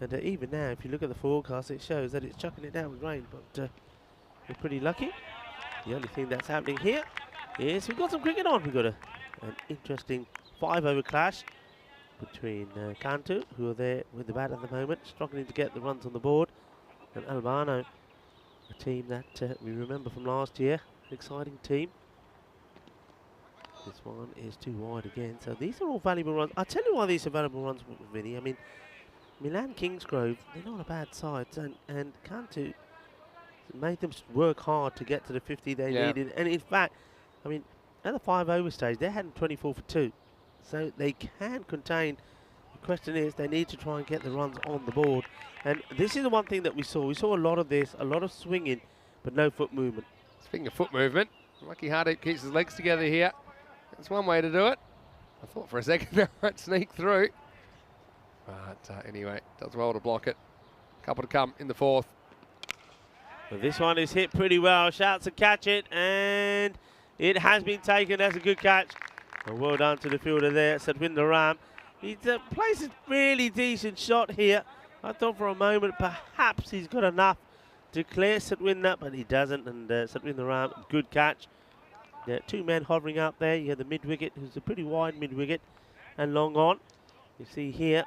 C: And even now, if you look at the forecast, it shows that it's chucking it down with rain, but we're pretty lucky. The only thing that's happening here is we've got some cricket on. We've got an interesting 5-over clash between Cantu, who are there with the bat at the moment, struggling to get the runs on the board, and Albano, a team that we remember from last year, an exciting team. This one is too wide again, so these are all valuable runs. I'll tell you why these are valuable runs, Vinny. I mean, Milan Kingsgrove, they're not a bad side, and Cantu made them work hard to get to the 50 they needed. And in fact, I mean, at the 5-over stage, they had 24 for 2. So they can contain. The question is, they need to try and get the runs on the board. And this is the one thing that we saw. We saw a lot of this, a lot of swinging, but no foot movement.
A: Speaking of foot movement, Lucky Hardeep keeps his legs together here. That's one way to do it. I thought for a second that might sneak through. But anyway, does well to block it. Couple to come in the fourth.
C: Well, this one is hit pretty well. Shouts to catch it, and it has been taken. That's a good catch. And well done to the fielder there, Satwinder Ram. He plays a really decent shot here. I thought for a moment perhaps he's got enough to clear Satwinder, but he doesn't. And Satwinder Ram, good catch. Yeah, 2 men hovering out there. You have the mid-wicket, who's a pretty wide mid-wicket, and long on. You see here,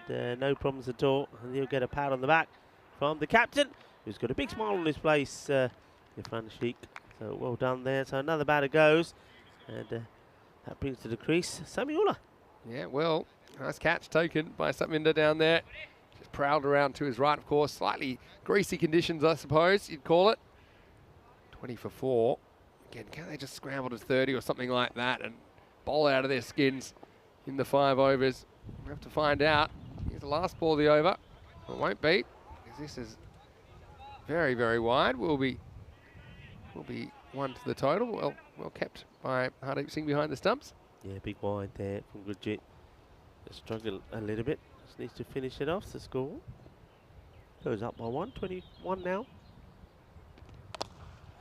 C: and no problems at all. And he'll get a pat on the back from the captain, who's got a big smile on his face, Irfan Sheikh. So well done there. So another batter goes, and that brings to the crease Samiullah.
A: Yeah, well, nice catch taken by Satwinder down there. Just prowled around to his right, of course. Slightly greasy conditions, I suppose you'd call it. 20 for 4. Again, can't they just scramble to 30 or something like that and bowl out of their skins in the 5 overs? We'll have to find out. Here's the last ball of the over. Well, it won't be, because this is very, very wide. Will be 1 to the total. Well kept by Hardeep Singh behind the stumps.
C: Yeah, big wide there from Gurjit. Struggled a little bit. Just needs to finish it off. The score goes up by 1. 21 now.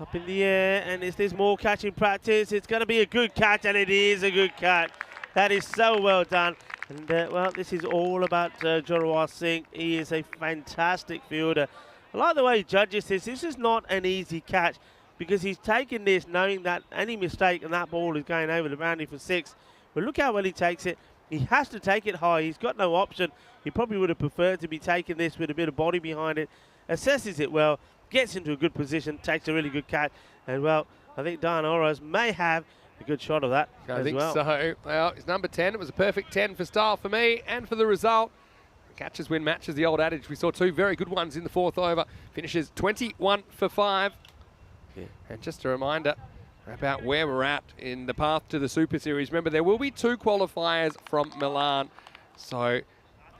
C: Up in the air, and is this more catching practice? It's going to be a good catch, and it is a good catch. That is so well done. And well, this is all about Jorawar Singh. He is a fantastic fielder. I like the way he judges this. This is not an easy catch, because he's taken this knowing that any mistake and that ball is going over the boundary for 6. But look how well he takes it. He has to take it high. He's got no option. He probably would have preferred to be taking this with a bit of body behind it. Assesses it well, gets into a good position, takes a really good catch. And well, I think Diana Oroz may have a good shot of that
D: I think so. Well, it's number 10. It was a perfect 10 for style for me and for the result. Catches win matches, the old adage. We saw two very good ones in the fourth over. Finishes 21 for 5.
C: Yeah.
D: And just a reminder about where we're at in the path to the Super Series. Remember, there will be 2 qualifiers from Milan. So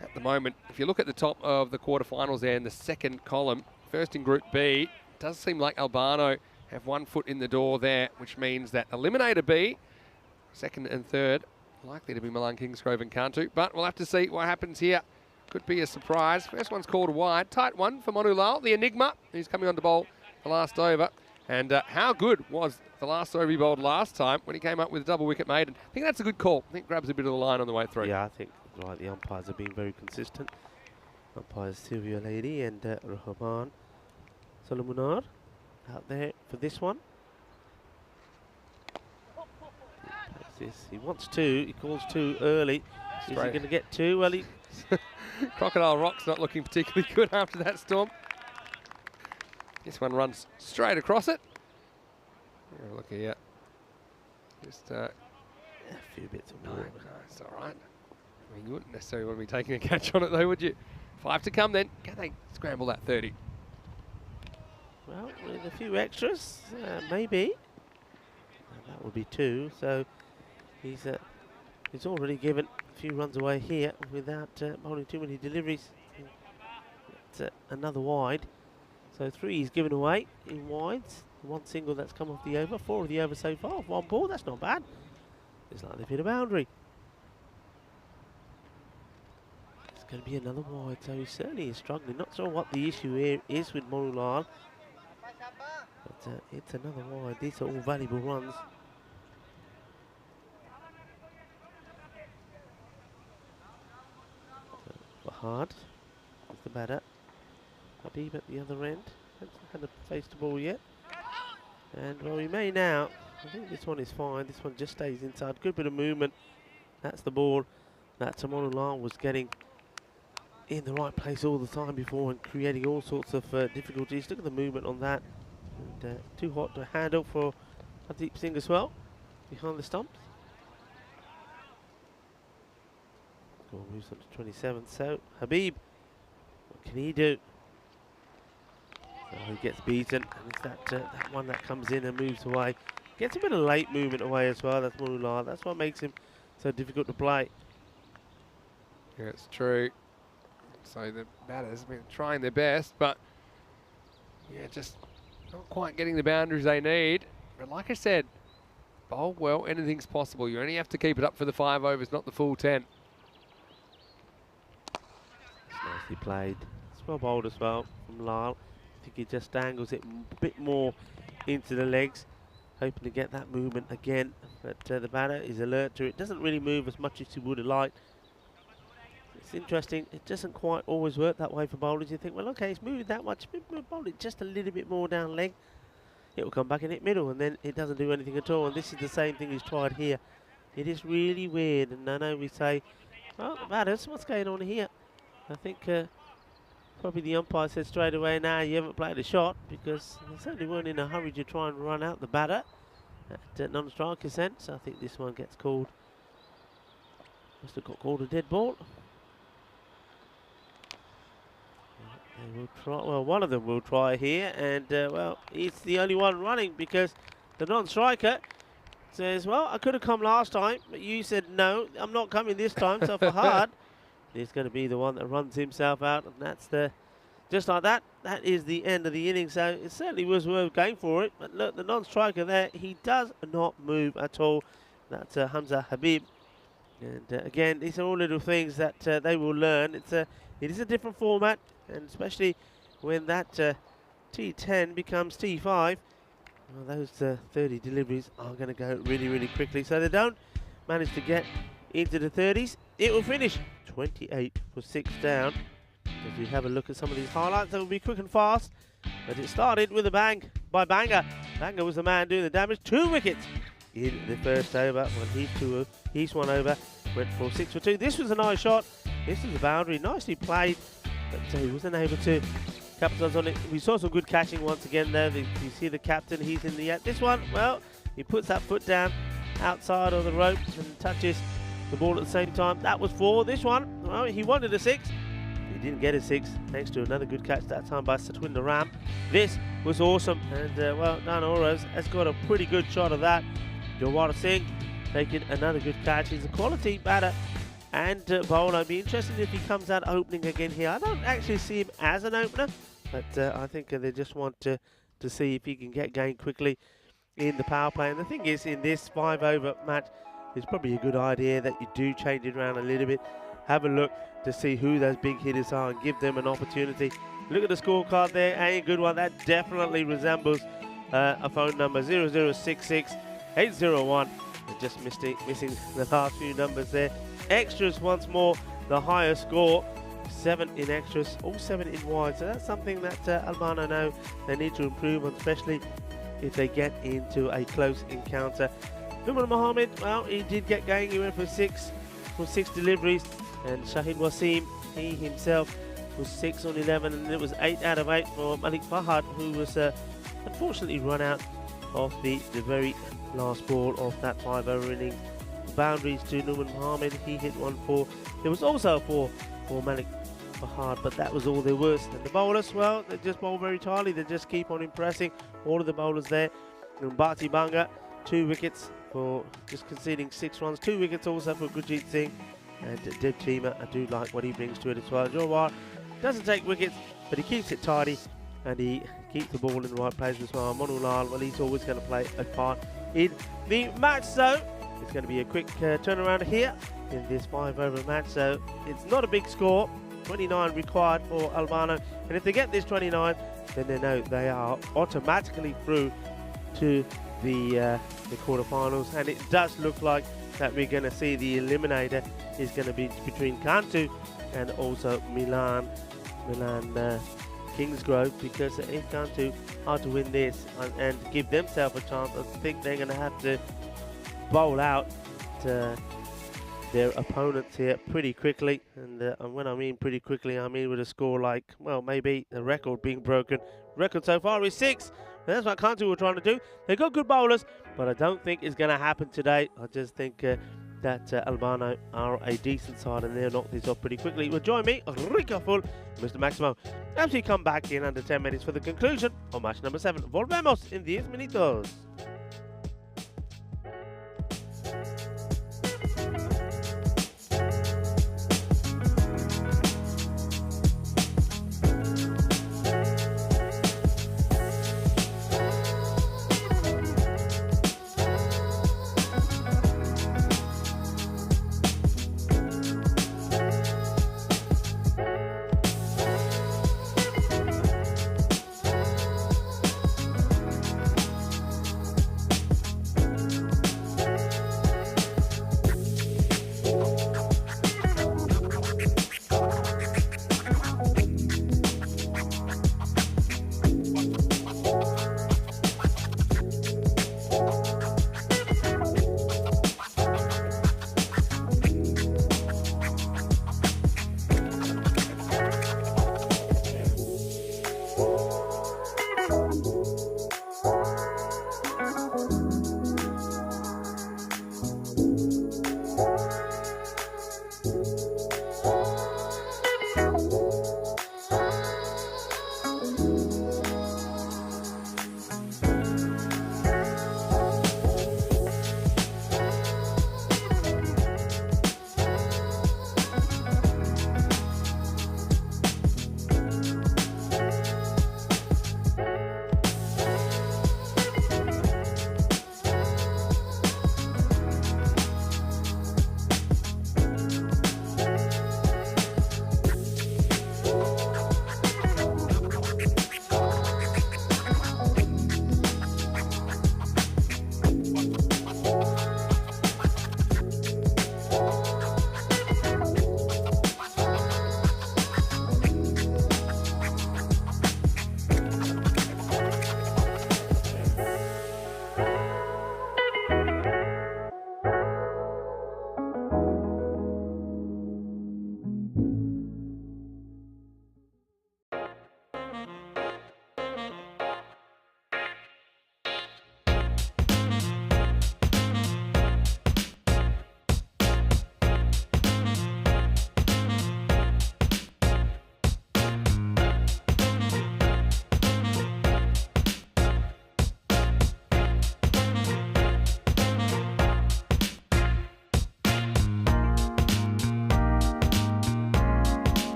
D: at the moment, if you look at the top of the quarterfinals there in the second column, first in Group B, it does seem like Albano have 1 foot in the door there, which means that Eliminator B, second and third, likely to be Milan, Kingsgrove and Cantu. But we'll have to see what happens here. Could be a surprise. First one's called wide. Tight one for Monu Lal, the Enigma, who's coming on to bowl the last over. And how good was the last over he bowled last time when he came up with a double wicket maiden? I think that's a good call. I think grabs a bit of the line on the way through.
C: Yeah, I think right. The umpires are being very consistent. Umpires Silvio Lady and Rahman Solomunar out there for this one. He wants 2. He calls 2 early. Is he going to get 2? Well, he
D: Crocodile Rock's not looking particularly good after that storm. This one runs straight across it. Yeah, look here. Just a
C: few bits of
D: no,
C: water.
D: no, it's all right. I mean, you wouldn't necessarily want to be taking a catch on it though, would you? 5 to come then. Can they scramble that 30?
C: Well, with a few extras, maybe. That would be 2. So he's already given a few runs away here without bowling too many deliveries. It's another wide. So 3 he's given away in wides. 1 single that's come off the over. 4 of the over so far. 1 ball, that's not bad. It's like they've hit a boundary. It's going to be another wide, so he certainly is struggling. Not sure what the issue here is with Morulan. But it's another wide. These are all valuable runs. Hard with the batter. Habib at the other end. Hasn't had a face to ball yet. And well, we may now. I think this one is fine. This one just stays inside. Good bit of movement. That's the ball that Morulan was getting in the right place all the time before and creating all sorts of difficulties. Look at the movement on that. And too hot to handle for Hardeep Singh as well, behind the stumps. Score moves on to 27. So Habib, what can he do? So he gets beaten, and it's that one that comes in and moves away. Gets a bit of late movement away as well. That's Morulan. That's what makes him so difficult to play.
D: Yeah, it's true. So the batters have been trying their best, but yeah, just not quite getting the boundaries they need. But like I said, bowl well, anything's possible. You only have to keep it up for the 5 overs, not the full 10.
C: It's nicely played. It's well bowled as well from Lal. I think he just angles it a bit more into the legs, hoping to get that movement again. But the batter is alert to it. Doesn't really move as much as he would have liked. It's interesting. It doesn't quite always work that way for bowlers. You think, well, okay, it's moving that much. Bowl it just a little bit more down leg. It will come back and hit middle, and then it doesn't do anything at all. And this is the same thing he's tried here. It is really weird. And I know we say, well, the batters, what's going on here? I think probably the umpire said straight away, nah, you haven't played a shot, because they certainly weren't in a hurry to try and run out the batter at non-striker sense. I think this one gets called. Must have got called a dead ball. They will try. Well, one of them will try here, and well, it's the only one running because the non-striker says, well, I could have come last time, but you said no, I'm not coming this time. So for hard, he's going to be the one that runs himself out, and that's just like that. That is the end of the inning. So it certainly was worth going for it. But look, the non-striker there, he does not move at all. That's Hamza Habib. And again, these are all little things that they will learn. It is a different format, and especially when that T10 becomes T5, well, those 30 deliveries are going to go really, really quickly. So they don't manage to get into the 30s. It will finish 28 for 6 down. If you have a look at some of these highlights, they will be quick and fast. But it started with a bang by Banga. Banga was the man doing the damage. 2 wickets in the first over. When he's 1 over, went for 6 for 2. This was a nice shot. This was a boundary, nicely played, but he wasn't able to capitalize on it. We saw some good catching once again there. You see the captain, he's in the this one, well, he puts that foot down outside of the rope and touches the ball at the same time. That was 4. This one, well, he wanted a 6. He didn't get a 6, thanks to another good catch that time by Satwinder Ram. This was awesome, and well, Dan Oroz has got a pretty good shot of that. Jawara Singh taking another good catch. He's a quality batter and bowler. I'd be interested if he comes out opening again here. I don't actually see him as an opener, but I think they just want to see if he can get going quickly in the power play. And the thing is, in this 5-over match, it's probably a good idea that you do change it around a little bit. Have a look to see who those big hitters are and give them an opportunity. Look at the scorecard there, a good one. That definitely resembles a phone number, 0066 801. Just missing the last few numbers there. Extras once more, the higher score, 7 in extras, all 7 in wide. So that's something that Albano know they need to improve on, especially if they get into a close encounter. Umar Mohammed, well, he did get going. He went for 6 deliveries, and Shahid Wasim, he himself was 6 on 11, and it was 8 out of 8 for Malik Fahad, who was unfortunately run out of the very last ball of that 5-over innings. Boundaries to Numan Mohammed, he hit 1-4. There was also a 4 for Malik Fahad, but that was all there was. And the bowlers, well, they just bowl very tightly. They just keep on impressing all of the bowlers there. And Bhati Banga, 2 wickets for just conceding 6 runs. 2 wickets also for Gurjeet Singh. And Dev Chima, I do like what he brings to it as well. Jawar doesn't take wickets, but he keeps it tidy, and he keeps the ball in the right place as well. Manu Lal, well, he's always going to play a part in the match. So it's going to be a quick turnaround here in this 5-over match. So it's not a big score, 29 required for Albano, and if they get this 29, then they know they are automatically through to the quarterfinals. And it does look like that we're going to see the eliminator is going to be between Cantu and also Milan Kingsgrove, because if Cantu are to win this and give themselves a chance, I think they're going to have to bowl out their opponents here pretty quickly. And when I mean pretty quickly, I mean with a score like, well, maybe the record being broken. Record so far is 6. And that's what Cantu were trying to do. They've got good bowlers, but I don't think it's going to happen today. I just think that Albano are a decent side, and they'll knock this off pretty quickly. Well, join me, Rico Full, Mr. Maximo, as we come back in under 10 minutes for the conclusion of match number 7. Volvemos en 10 minutos.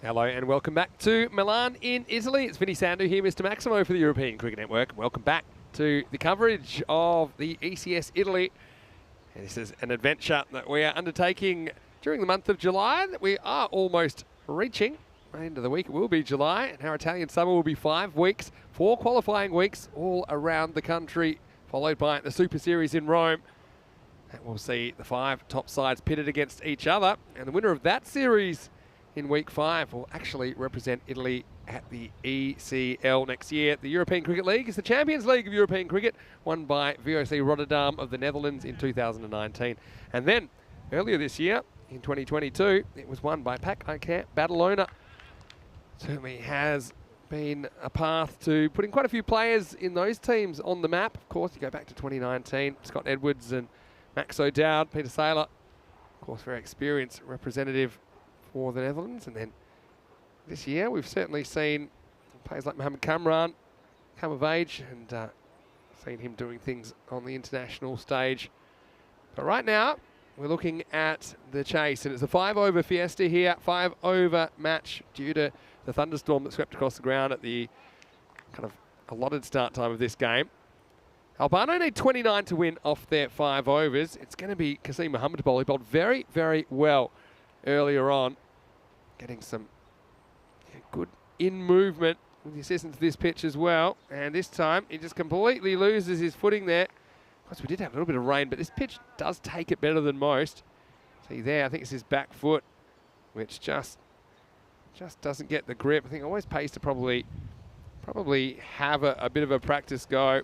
D: Hello and welcome back to Milan in Italy. It's Vinny Sandu here, Mr. Maximo for the European Cricket Network. Welcome back to the coverage of the ECS Italy. And this is an adventure that we are undertaking during the month of July that we are almost reaching. By the end of the week it will be July, and our Italian summer will be 5 weeks, 4 qualifying weeks all around the country, followed by the Super Series in Rome. And we'll see the 5 top sides pitted against each other, and the winner of that series in week 5 will actually represent Italy at the ECL next year. The European Cricket League is the Champions League of European Cricket, won by VOC Rotterdam of the Netherlands in 2019. And then earlier this year, in 2022, it was won by Pak Icare Badalona. Certainly has been a path to putting quite a few players in those teams on the map. Of course, you go back to 2019, Scott Edwards and Max O'Dowd, Peter Saylor, of course, very experienced representative for the Netherlands. And then this year, we've certainly seen players like Mohamed Kamran come of age and seen him doing things on the international stage. But right now, we're looking at the chase, and it's a 5-over fiesta here, 5-over match due to the thunderstorm that swept across the ground at the kind of allotted start time of this game. Albano need 29 to win off their 5 overs. It's going to be Kasim Mohammed to bowl. He bowled very, very well earlier on, getting some good in movement with the assistance of this pitch as well. And this time, he just completely loses his footing there. Of course, we did have a little bit of rain, but this pitch does take it better than most. See there, I think it's his back foot, which just doesn't get the grip. I think it always pays to probably have a bit of a practice go.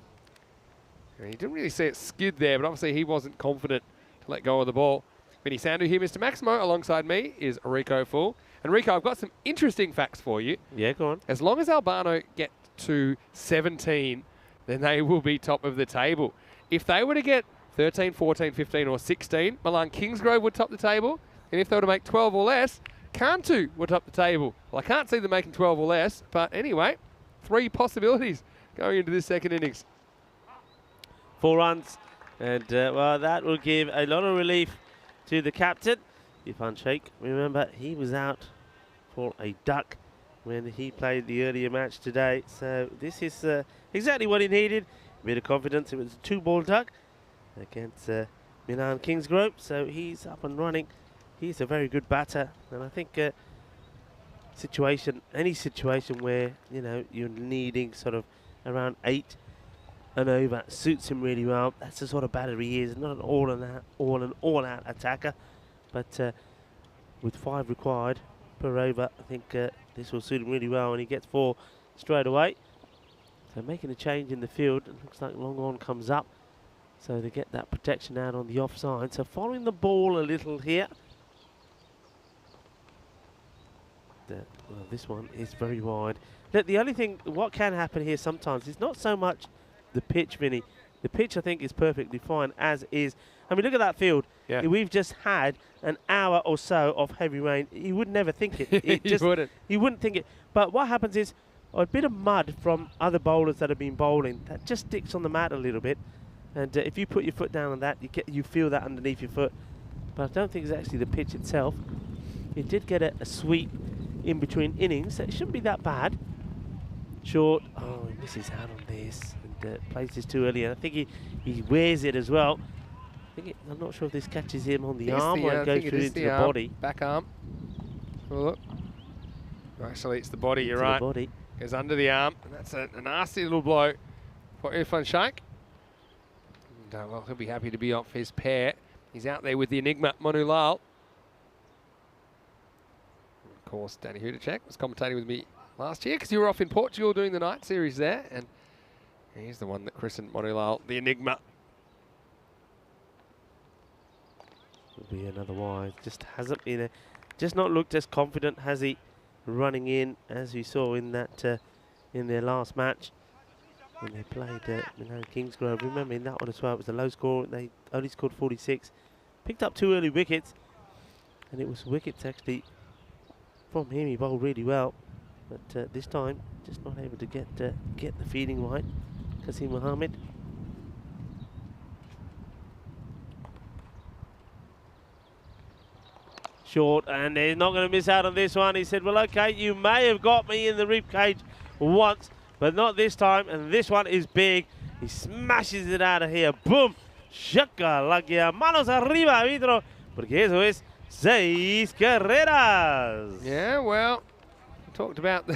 D: And he didn't really see it skid there, but obviously he wasn't confident to let go of the ball. Vinny Sandu here, Mr. Maximo. Alongside me is Rico Full. And Rico, I've got some interesting facts for you.
C: Yeah, go on.
D: As long as Albano get to 17, then they will be top of the table. If they were to get 13, 14, 15 or 16, Milan Kingsgrove would top the table. And if they were to make 12 or less, Cantu would top the table. Well, I can't see them making 12 or less, but anyway, 3 possibilities going into this second innings.
C: 4 runs, and well, that will give a lot of relief to the captain, Irfan Sheikh. Remember, he was out for a duck when he played the earlier match today, so this is exactly what he needed. A bit of confidence. It was a 2-ball duck against Milan Kingsgrove, so he's up and running. He's a very good batter, and I think any situation where you're needing sort of around 8 and over suits him really well. That's the sort of batter he is. Not an all-out attacker, but with 5 required per over, I think this will suit him really well, and he gets 4 straight away. So making a change in the field, it looks like long on comes up, so they get that protection out on the offside. So following the ball a little here. Well, this one is very wide. The only thing, what can happen here sometimes is not so much the pitch, Vinny. The pitch, I think, is perfectly fine as is. I mean, look at that field.
D: Yeah.
C: We've just had an hour or so of heavy rain. You would never think it. You wouldn't think it. But what happens is a bit of mud from other bowlers that have been bowling that just sticks on the mat a little bit. And if you put your foot down on that, you feel that underneath your foot. But I don't think it's actually the pitch itself. It did get a sweep in between innings, so it shouldn't be that bad. Short. Oh, he misses out on this. Plays this too early, and I think he wears it as well. I'm not sure if this catches him on the arm or it goes through into the body.
D: Back arm. Have a look. Actually, it's the body, you're right.
C: Body.
D: Goes under the arm, and that's a nasty little blow for Irfan Sheikh. And, well, he'll be happy to be off his pair. He's out there with the enigma, Manu Lal. Of course, Danny Hudacek was commentating with me last year because you were off in Portugal doing the night series there, and he's the one that christened Manu Lal the enigma.
C: Will be another wide. Just hasn't been just not looked as confident, has he? Running in as we saw in that in their last match when they played Milan Kingsgrove. Remember in that one as well, it was a low score. They only scored 46. Picked up 2 early wickets, and it was wickets actually from him. He bowled really well, but this time just not able to get the feeling right. Kasim Mohammed. short, and he's not going to miss out on this one. He said, well, okay, you may have got me in the rib cage once, but not this time, and this one is big. He smashes it out of here. Boom! Shaka lagia. Manos arriba, árbitro, porque eso es 6 carreras.
D: Yeah, well, we talked about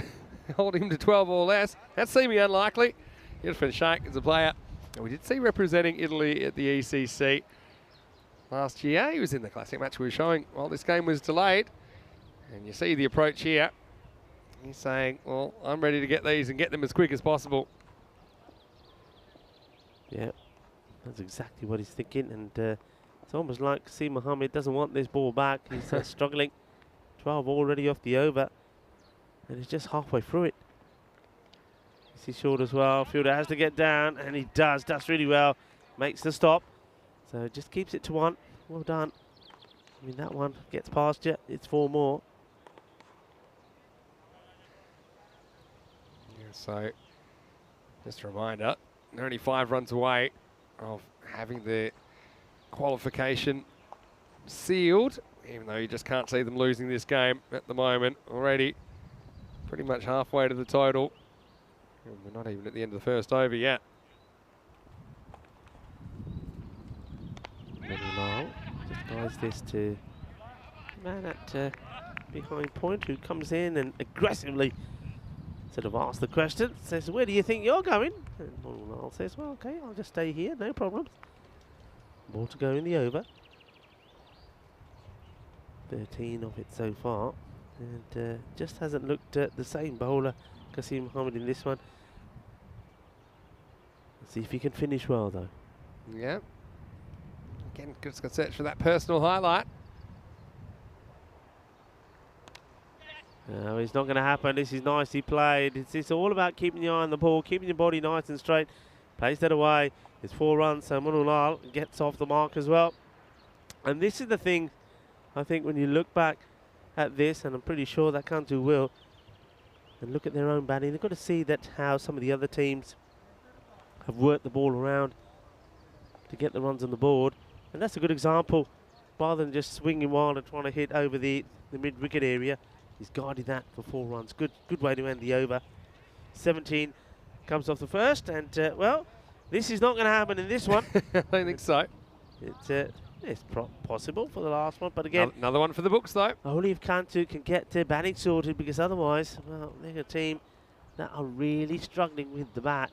D: holding him to 12 or less. That's seeming unlikely. Irfan Sheikh is a player and we did see representing Italy at the ECC last year. He was in the classic match we were showing while this game was delayed. And you see the approach here. He's saying, well, I'm ready to get these and get them as quick as possible.
C: Yeah, that's exactly what he's thinking. And it's almost like see Mohammed doesn't want this ball back. He's struggling. 12 already off the over. And he's just halfway through it. He's short as well. Fielder has to get down, and he does really well. Makes the stop. So just keeps it to 1. Well done. I mean, that one gets past you. It's 4 more.
D: Yeah, so just a reminder, they're only 5 runs away of having the qualification sealed, even though you just can't see them losing this game at the moment. Already pretty much halfway to the total. And we're not even at the end of the first over yet.
C: Milan just guides this to man at behind point, who comes in and aggressively sort of asks the question, says, where do you think you're going? And Milan says, well, okay, I'll just stay here, no problems. More to go in the over. 13 of it so far. And just hasn't looked at the same bowler, Qasim Mohammed, in this one. Let's see if he can finish well, though.
D: Yeah. Again, just got to search for that personal highlight.
C: No, it's not going to happen. This is nicely played. It's all about keeping your eye on the ball, keeping your body nice and straight. Plays that away. It's 4 runs, so Manulal gets off the mark as well. And this is the thing, I think, when you look back at this, and I'm pretty sure that country will, and look at their own batting, they've got to see that how some of the other teams have worked the ball around to get the runs on the board. And that's a good example. Rather than just swinging wild and trying to hit over the mid-wicket area, he's guided that for 4 runs. Good way to end the over. 17 comes off the first, and well, this is not going to happen in this one.
D: I don't think so.
C: It's possible for the last one, but again,
D: Another one for the books, though.
C: only if Cantu can get their batting sorted, because otherwise, well, they're a team that are really struggling with the bat.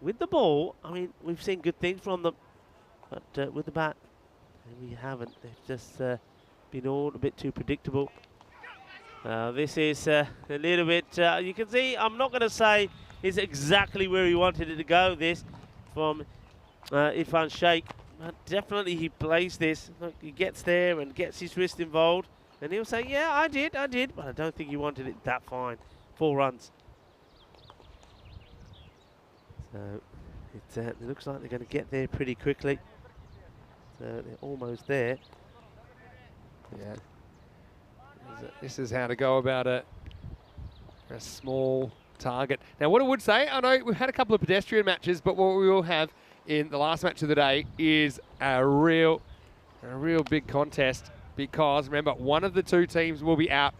C: With the ball, I mean, we've seen good things from them, but with the bat, we haven't. They've just been all a bit too predictable. This is a little bit, you can see, I'm not going to say it's exactly where he wanted it to go, this, from Irfan Sheikh. But definitely he plays this. Look, he gets there and gets his wrist involved, and he'll say, yeah, I did, but I don't think he wanted it that fine. 4 runs. So it looks like they're going to get there pretty quickly. So they're almost there.
D: Yeah. This is how to go about a small target. Now, what I would say, I know we've had a couple of pedestrian matches, but what we will have in the last match of the day is a real big contest, because remember, one of the 2 teams will be out.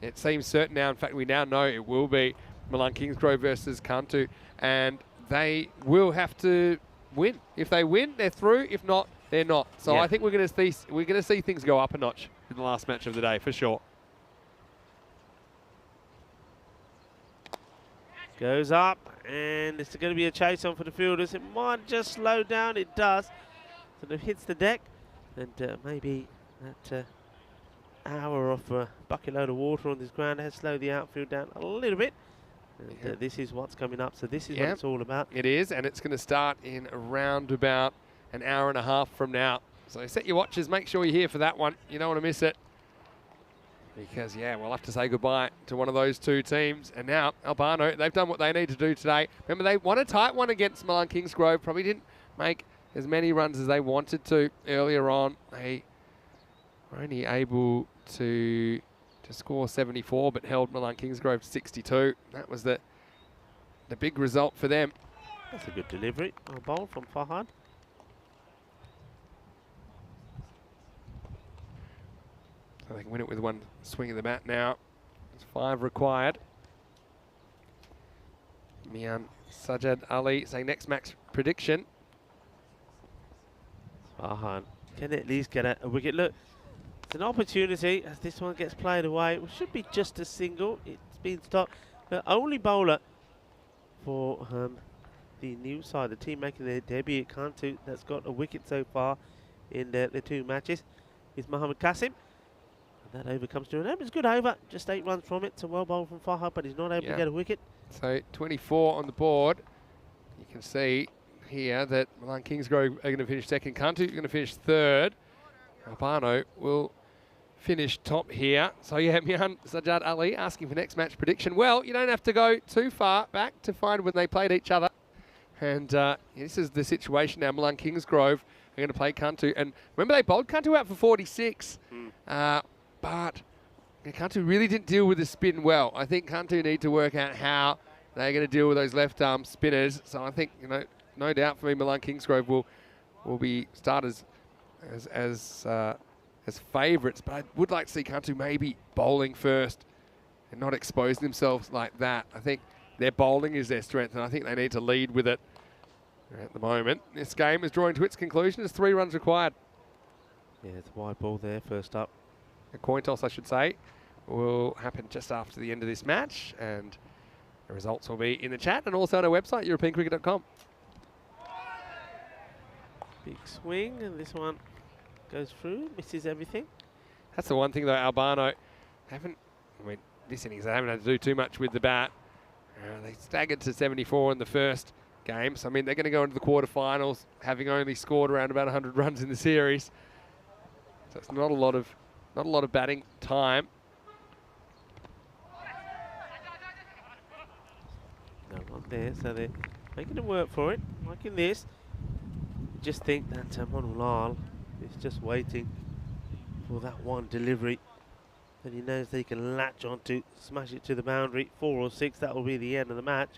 D: It seems certain now. In fact, we now know it will be Milan Kingsgrove versus Cantu, and they will have to win. If they win, they're through. If not, they're not. So
C: yeah.
D: I think we're going to see things go up a notch in the last match of the day for sure.
C: Goes up, and it's going to be a chase on for the fielders. It might just slow down. It does. So it hits the deck, and maybe that hour of a bucket load of water on this ground has slowed the outfield down a little bit. And this is what's coming up. So this is what it's all about.
D: It is, and it's going to start in around about an hour and a half from now. So set your watches. Make sure you're here for that one. You don't want to miss it. Because, yeah, we'll have to say goodbye to one of those 2 teams. And now, Albano, they've done what they need to do today. Remember, they won a tight one against Milan Kingsgrove. Probably didn't make as many runs as they wanted to earlier on. They were only able to score 74, but held Milan Kingsgrove to 62. That was the big result for them.
C: That's a good delivery. A bowl from Fahad.
D: So they can win it with one swing of the bat now. There's 5 required. Milan Sajad Ali saying next match prediction.
C: Farhan can at least get a wicket. Look, it's an opportunity as this one gets played away. It should be just a single. It's been stopped. The only bowler for the new side, the team making their debut at Kantu, that's got a wicket so far in the 2 matches is Mohammad Qasim. And that over comes to an end. It's a good over, just 8 runs from it. It's a well bowled from Farhan, but he's not able to get a wicket.
D: So 24 on the board. You can see here that Milan Kingsgrove are going to finish second. Kantu are going to finish third. Albano will finish top here. So yeah, Milan Sajad Ali asking for next match prediction. Well, you don't have to go too far back to find when they played each other. And this is the situation now. Milan Kingsgrove are going to play Kantu. And remember, they bowled Kantu out for 46. But Kantu really didn't deal with the spin well. I think Kantu need to work out how they're going to deal with those left-arm spinners. So I think, no doubt for me, Milan Kingsgrove will be starters as favourites. But I would like to see Kantu maybe bowling first and not exposing themselves like that. I think their bowling is their strength, and I think they need to lead with it at the moment. This game is drawing to its conclusion. There's 3 runs required.
C: Yeah, it's a wide ball there first up.
D: A coin toss, I should say, will happen just after the end of this match, and the results will be in the chat and also on our website, europeancricket.com.
C: Big swing, and this one goes through, misses everything.
D: That's the one thing, though, Albano this innings they haven't had to do too much with the bat. They staggered to 74 in the first game, so they're going to go into the quarterfinals having only scored around about 100 runs in the series. So it's not a lot of batting time.
C: No one there, so they're making them work for it. Liking this. Just think that Monulal is just waiting for that one delivery. And he knows they can latch on to smash it to the boundary. 4 or 6, that will be the end of the match.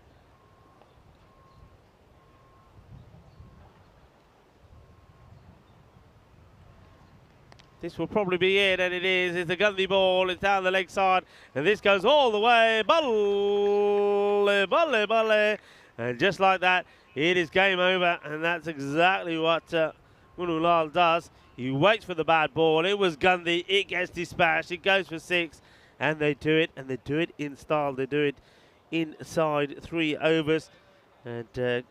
C: This will probably be it, and it is. It's a Gandhi ball. It's down the leg side, and this goes all the way. Balle, balle, balle. And just like that, it is game over, and that's exactly what Munulal does. He waits for the bad ball. It was Gandhi. It gets dispatched. It goes for 6, and they do it, and they do it in style. They do it inside 3 overs, and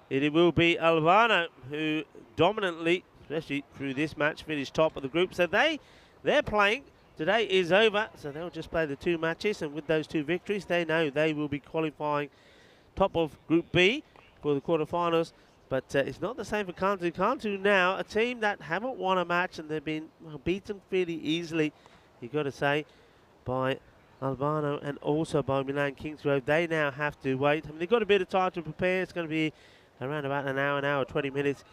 C: it will be Albano who dominantly, especially through this match, finished top of the group. So they're playing. Today is over, so they'll just play the 2 matches, and with those 2 victories, they know they will be qualifying top of Group B for the quarterfinals. But it's not the same for Kantu. Kantu now, a team that haven't won a match, and they've been beaten fairly easily, you've got to say, by Albano and also by Milan Kingsgrove. They now have to wait. They've got a bit of time to prepare. It's going to be around about an hour, 20 minutes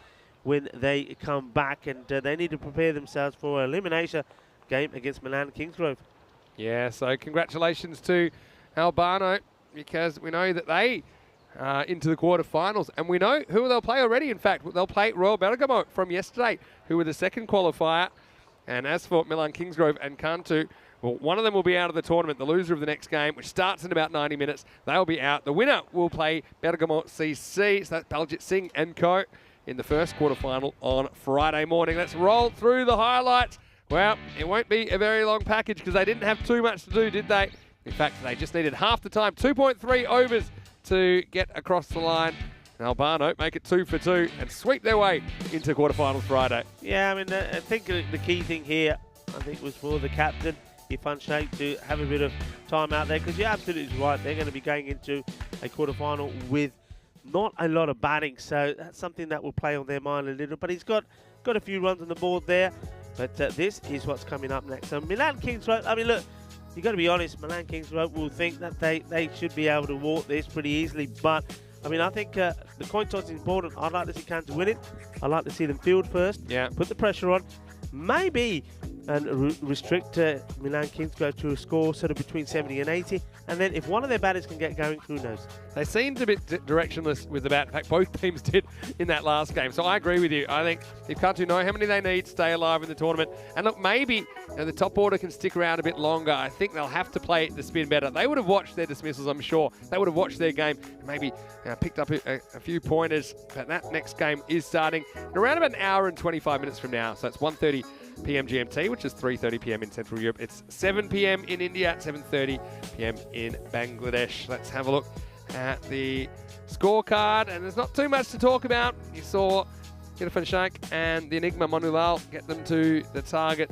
C: when they come back, and they need to prepare themselves for an elimination game against Milan Kingsgrove.
D: Yeah, so congratulations to Albano, because we know that they are into the quarterfinals, and we know who they'll play already. In fact, they'll play Royal Bergamo from yesterday, who were the second qualifier. And as for Milan Kingsgrove and Kantu, well, one of them will be out of the tournament. The loser of the next game, which starts in about 90 minutes, they'll be out. The winner will play Bergamo CC, so that's Baljit Singh and co. in the first quarterfinal on Friday morning. Let's roll through the highlights. Well, it won't be a very long package because they didn't have too much to do, did they? In fact, they just needed half the time, 2.3 overs to get across the line. And Albano make it 2 for 2 and sweep their way into quarterfinals Friday.
C: Yeah, I think the key thing here, was for the captain, Irfan Sheikh, to have a bit of time out there, because you're absolutely right. They're going to be going into a quarterfinal with not a lot of batting, so that's something that will play on their mind a little. But he's got a few runs on the board there. But this is what's coming up next. So Milan Kingsgrove, look, you've got to be honest, Milan Kingsgrove will think that they should be able to walk this pretty easily. But, I think the coin toss is important. I'd like to see Kantu win it. I'd like to see them field first.
D: Yeah.
C: Put the pressure on. Maybe and restrict Milan Kingsgrove to a score sort of between 70 and 80. And then if one of their batters can get going, who knows?
D: They seemed a bit directionless with the bat. In fact, both teams did in that last game. So I agree with you. I think if Cantu know how many they need to stay alive in the tournament, and look, maybe the top order can stick around a bit longer. I think they'll have to play the spin better. They would have watched their dismissals, I'm sure. They would have watched their game and maybe picked up a few pointers. But that next game is starting in around about an hour and 25 minutes from now. So it's 1:30 p.m. GMT, which is 3:30 p.m. in Central Europe. It's 7 p.m. in India, 7:30 p.m. in Bangladesh. Let's have a look at the scorecard, and there's not too much to talk about. You saw Irfan Sheikh and the Enigma Manulal get them to the target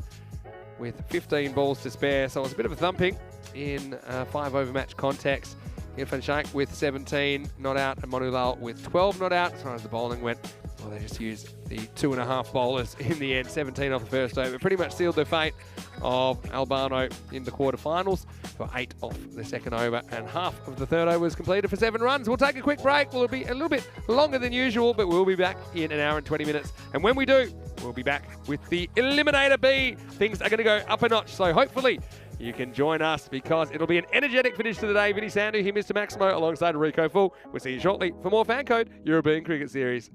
D: with 15 balls to spare, so it was a bit of a thumping in 5-over match context. Irfan Sheikh with 17 not out and Manulal with 12 not out. As far as the bowling went, well, they just used the 2.5 bowlers in the end, 17 off the first over. Pretty much sealed their fate of Albano in the quarterfinals for 8 off the second over, and half of the third over was completed for 7 runs. We'll take a quick break. We'll be a little bit longer than usual, but we'll be back in an hour and 20 minutes. And when we do, we'll be back with the Eliminator B. Things are going to go up a notch, so hopefully you can join us because it'll be an energetic finish to the day. Vinny Sandu here, Mr. Maximo, alongside Rico Full. We'll see you shortly for more FanCode European Cricket Series.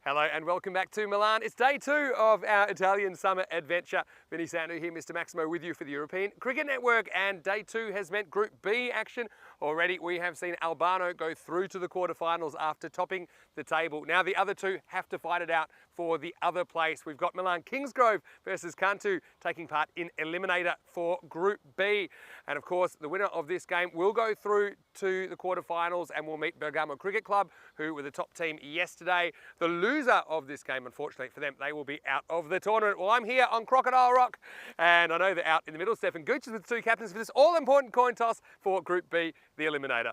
A: Hello and welcome back to Milan. It's day 2 of our Italian summer adventure. Vinny Sandu here, Mr. Maximo with you for the European Cricket Network, and day 2 has meant Group B action. Already we have seen Albano go through to the quarterfinals after topping the table. Now the other two have to fight it out for the other place. We've got Milan Kingsgrove versus Cantu taking part in Eliminator for Group B. And of course, the winner of this game will go through to the quarterfinals and will meet Bergamo Cricket Club, who were the top team yesterday. The loser of this game, unfortunately for them, they will be out of the tournament. Well, I'm here on Crocodile Rock, and I know they're out in the middle. Stefan Gooch is with the two captains for this all-important coin toss for Group B, the Eliminator.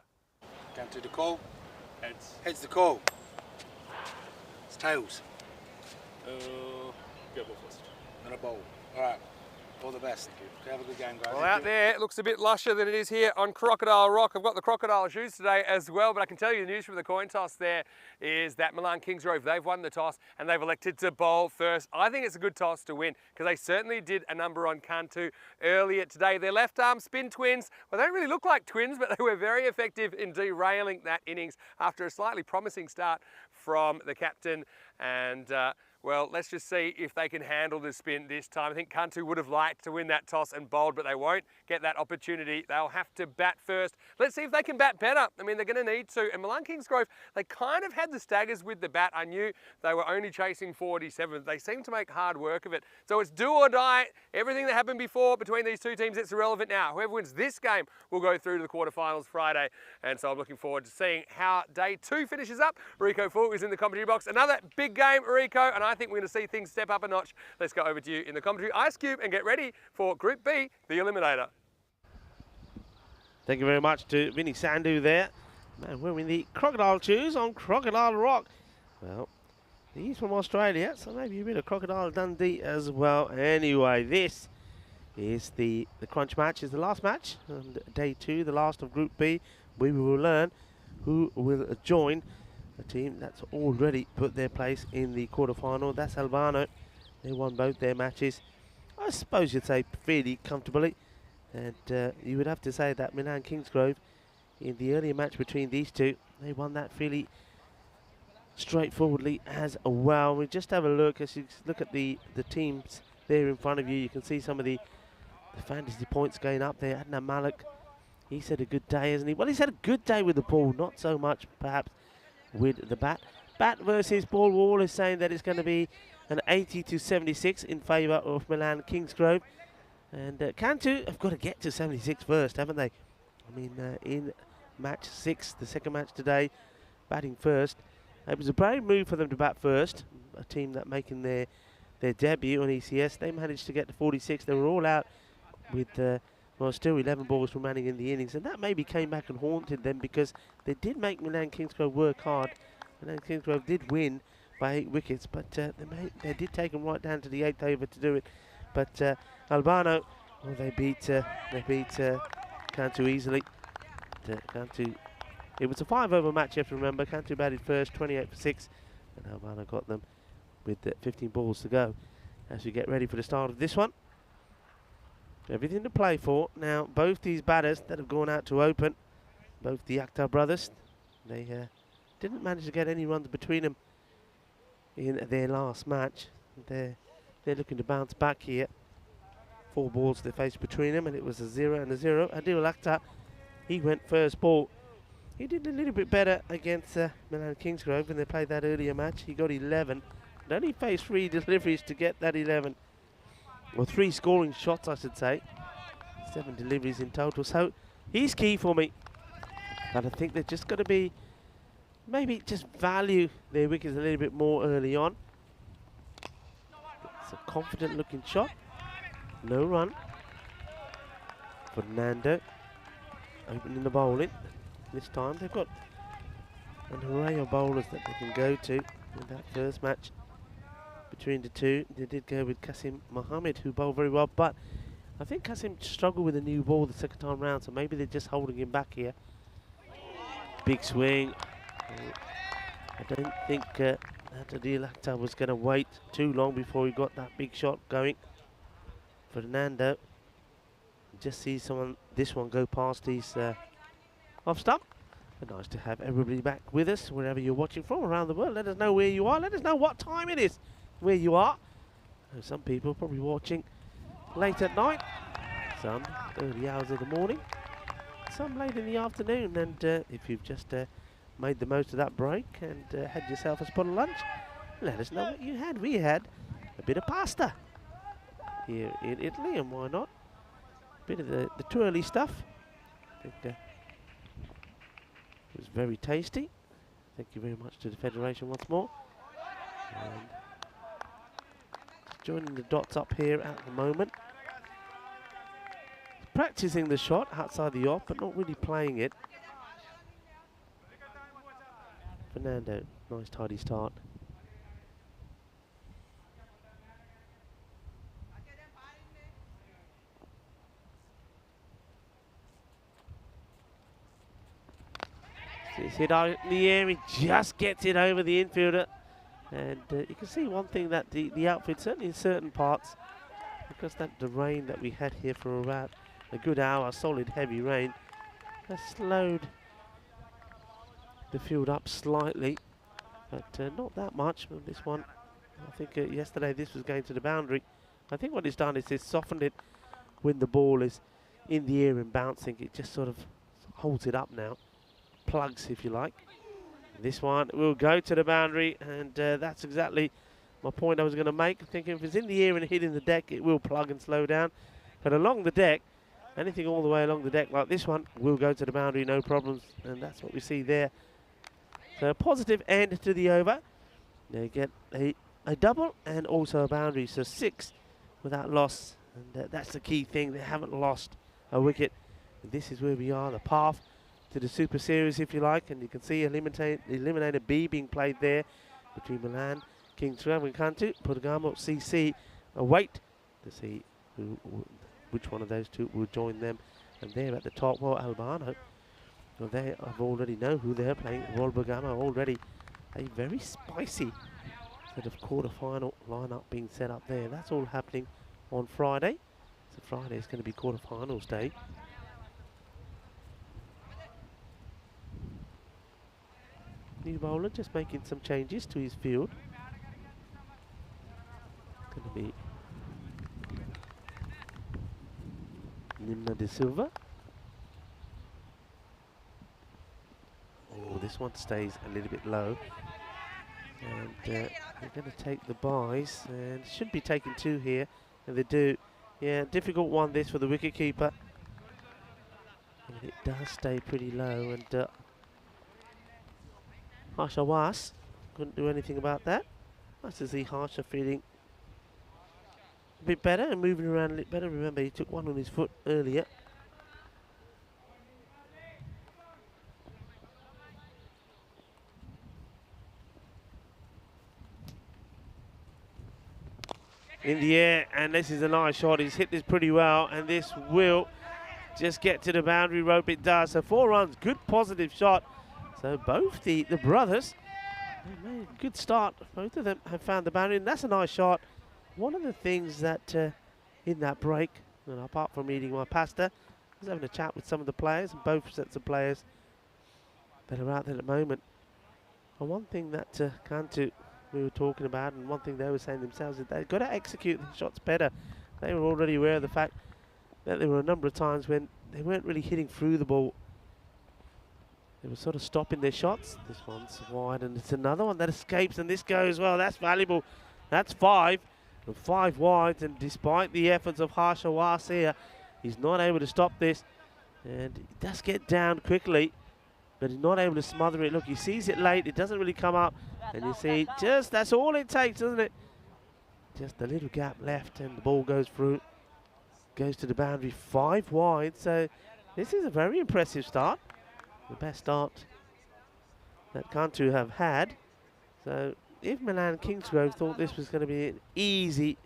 B: Cantu the call. Heads. Heads the call. It's tails.
G: Go first.
B: Not a bowl. All right. All the best. Okay, have a good game, guys.
A: Well, out there, it looks a bit lusher than it is here on Crocodile Rock. I've got the crocodile shoes today as well, but I can tell you the news from the coin toss there is that Milan Kingsgrove, they've won the toss and they've elected to bowl first. I think it's a good toss to win because they certainly did a number on Cantu earlier today. Their left arm spin twins, well, they don't really look like twins, but they were very effective in derailing that innings after a slightly promising start from the captain. And well, let's just see if they can handle the spin this time. I think Cantu would have liked to win that toss and bowled, but they won't get that opportunity. They'll have to bat first. Let's see if they can bat better. I mean, they're going to need to. And Milan Kingsgrove, they kind of had the staggers with the bat. I knew they were only chasing 47. They seem to make hard work of it. So it's do or die. Everything that happened before between these two teams, it's irrelevant now. Whoever wins this game will go through to the quarterfinals Friday. And so I'm looking forward to seeing how day 2 finishes up. Rico Full is in the commentary box. Another big game, Rico, and I think we're going to see things step up a notch. Let's go over to you in the commentary Ice Cube and get ready for Group B, the Eliminator.
C: Thank you very much to Vinny Sandu there. Man, wearing the crocodile shoes on Crocodile Rock. Well, he's from Australia, so maybe a bit of Crocodile Dundee as well. Anyway, this is the crunch match, is the last match. And day 2, the last of Group B. We will learn who will join a team that's already put their place in the quarterfinal. That's Albano. They won both their matches, I suppose you'd say fairly comfortably. And you would have to say that Milan Kingsgrove, in the earlier match between these two, they won that fairly straightforwardly as well. We just have a look. As you look at the teams there in front of you, you can see some of the fantasy points going up there. Adnan Malik, he's had a good day, hasn't he? Well, he's had a good day with the ball, not so much perhaps with the bat. Bat versus ball, we're all saying that it's going to be an 80 to 76 in favour of Milan Kingsgrove. And Cantu have got to get to 76 first, haven't they? I mean, in match 6, the second match today, batting first. It was a brave move for them to bat first. A team that making their debut on ECS, they managed to get to 46. They were all out with well, still 11 balls remaining in the innings, and that maybe came back and haunted them because they did make Milan Kingsgrove work hard. Milan Kingsgrove did win by 8 wickets, but they did take them right down to the 8th over to do it. But Albano, well, they beat Cantu easily. Cantu, it was a 5-over match, you have to remember. Cantu batted first, 28 for 6, and Albano got them with 15 balls to go as we get ready for the start of this one. Everything to play for. Now, both these batters that have gone out to open, both the Akhtar brothers, they didn't manage to get any runs between them in their last match. They're looking to bounce back here. 4 balls they faced between them, and it was a 0 and a 0. Adil Akhtar, he went first ball. He did a little bit better against Milan Kingsgrove when they played that earlier match. He got 11, and only faced 3 deliveries to get that 11. Or 3 scoring shots, I should say. 7 deliveries in total. So he's key for me. But I think they're just going to be, maybe just value their wickets a little bit more early on. It's a confident looking shot. No run. Fernando opening the bowling. This time they've got an array of bowlers that they can go to in that first match. Between the two, they did go with Qasim Mohammed, who bowled very well, but I think Qasim struggled with a new ball the second time round, so maybe they're just holding him back here. Big swing. I don't think Adil Akhtar was going to wait too long before he got that big shot going. Fernando just see this one go past his off stump. But nice to have everybody back with us, wherever you're watching from around the world. Let us know where you are. Let us know what time it is where you are. Some people are probably watching late at night, some early hours of the morning, some late in the afternoon. And if you've just made the most of that break and had yourself a spot of lunch, let us know what you had. We had a bit of pasta here in Italy, and why not? A bit of the twirly stuff. I think it was very tasty. Thank you very much to the Federation once more. And joining the dots up here at the moment. Practicing the shot outside the off, but not really playing it. Fernando, nice tidy start. It's hit out in the air, he just gets it over the infielder. And you can see one thing, that the outfit, certainly in certain parts, because the rain that we had here for about a good hour, solid heavy rain, has slowed the field up slightly, but not that much. On this one, I think yesterday this was going to the boundary. I think what it's done is it's softened it when the ball is in the air and bouncing. It just sort of holds it up now, plugs if you like. This one will go to the boundary, and that's exactly my point I was going to make. Thinking if it's in the air and hitting the deck, it will plug and slow down. But along the deck, anything all the way along the deck like this one will go to the boundary, no problems. And that's what we see there. So a positive end to the over. They get a double and also a boundary. So 6 without loss. And that's the key thing. They haven't lost a wicket. And this is where we are, the path to the Super Series, if you like. And you can see Eliminator B being played there between Milan, Kings Grove and Cantu. Portugal, CC await to see which one of those two will join them. And they're at the top. Well, Albano, well, I've already know who they're playing. Royal Bergamo already a very spicy sort of quarter-final lineup being set up there. That's all happening on Friday. So Friday is going to be quarter-finals day. New bowler just making some changes to his field. Going to be Nimna de Silva. Oh, this one stays a little bit low. And they're going to take the buys, and should be taking 2 here, and they do. Yeah, difficult one this for the wicketkeeper. And it does stay pretty low, and Harsha Was couldn't do anything about that. Nice to see Harsha feeling a bit better and moving around a little better. Remember, he took one on his foot earlier. In the air, and this is a nice shot. He's hit this pretty well, and this will just get to the boundary rope. It does. So 4 runs, good positive shot. So both the brothers, they made a good start. Both of them have found the boundary, and that's a nice shot. One of the things that in that break, and apart from eating my pasta, I was having a chat with some of the players, and both sets of players that are out there at the moment. And one thing that Cantu, we were talking about, and one thing they were saying themselves, is they've got to execute the shots better. They were already aware of the fact that there were a number of times when they weren't really hitting through the ball. They were sort of stopping their shots. This one's wide, and it's another one that escapes, and this goes well. That's valuable. That's 5, and 5 wide, and despite the efforts of Harsha Was here, he's not able to stop this, and he does get down quickly, but he's not able to smother it. Look, he sees it late. It doesn't really come up, and you see, just that's all it takes, isn't it? Just a little gap left, and the ball goes through, goes to the boundary, 5 wide. So this is a very impressive start. The best start that Cantu have had. So if Milan Kingsgrove thought this was going to be an easy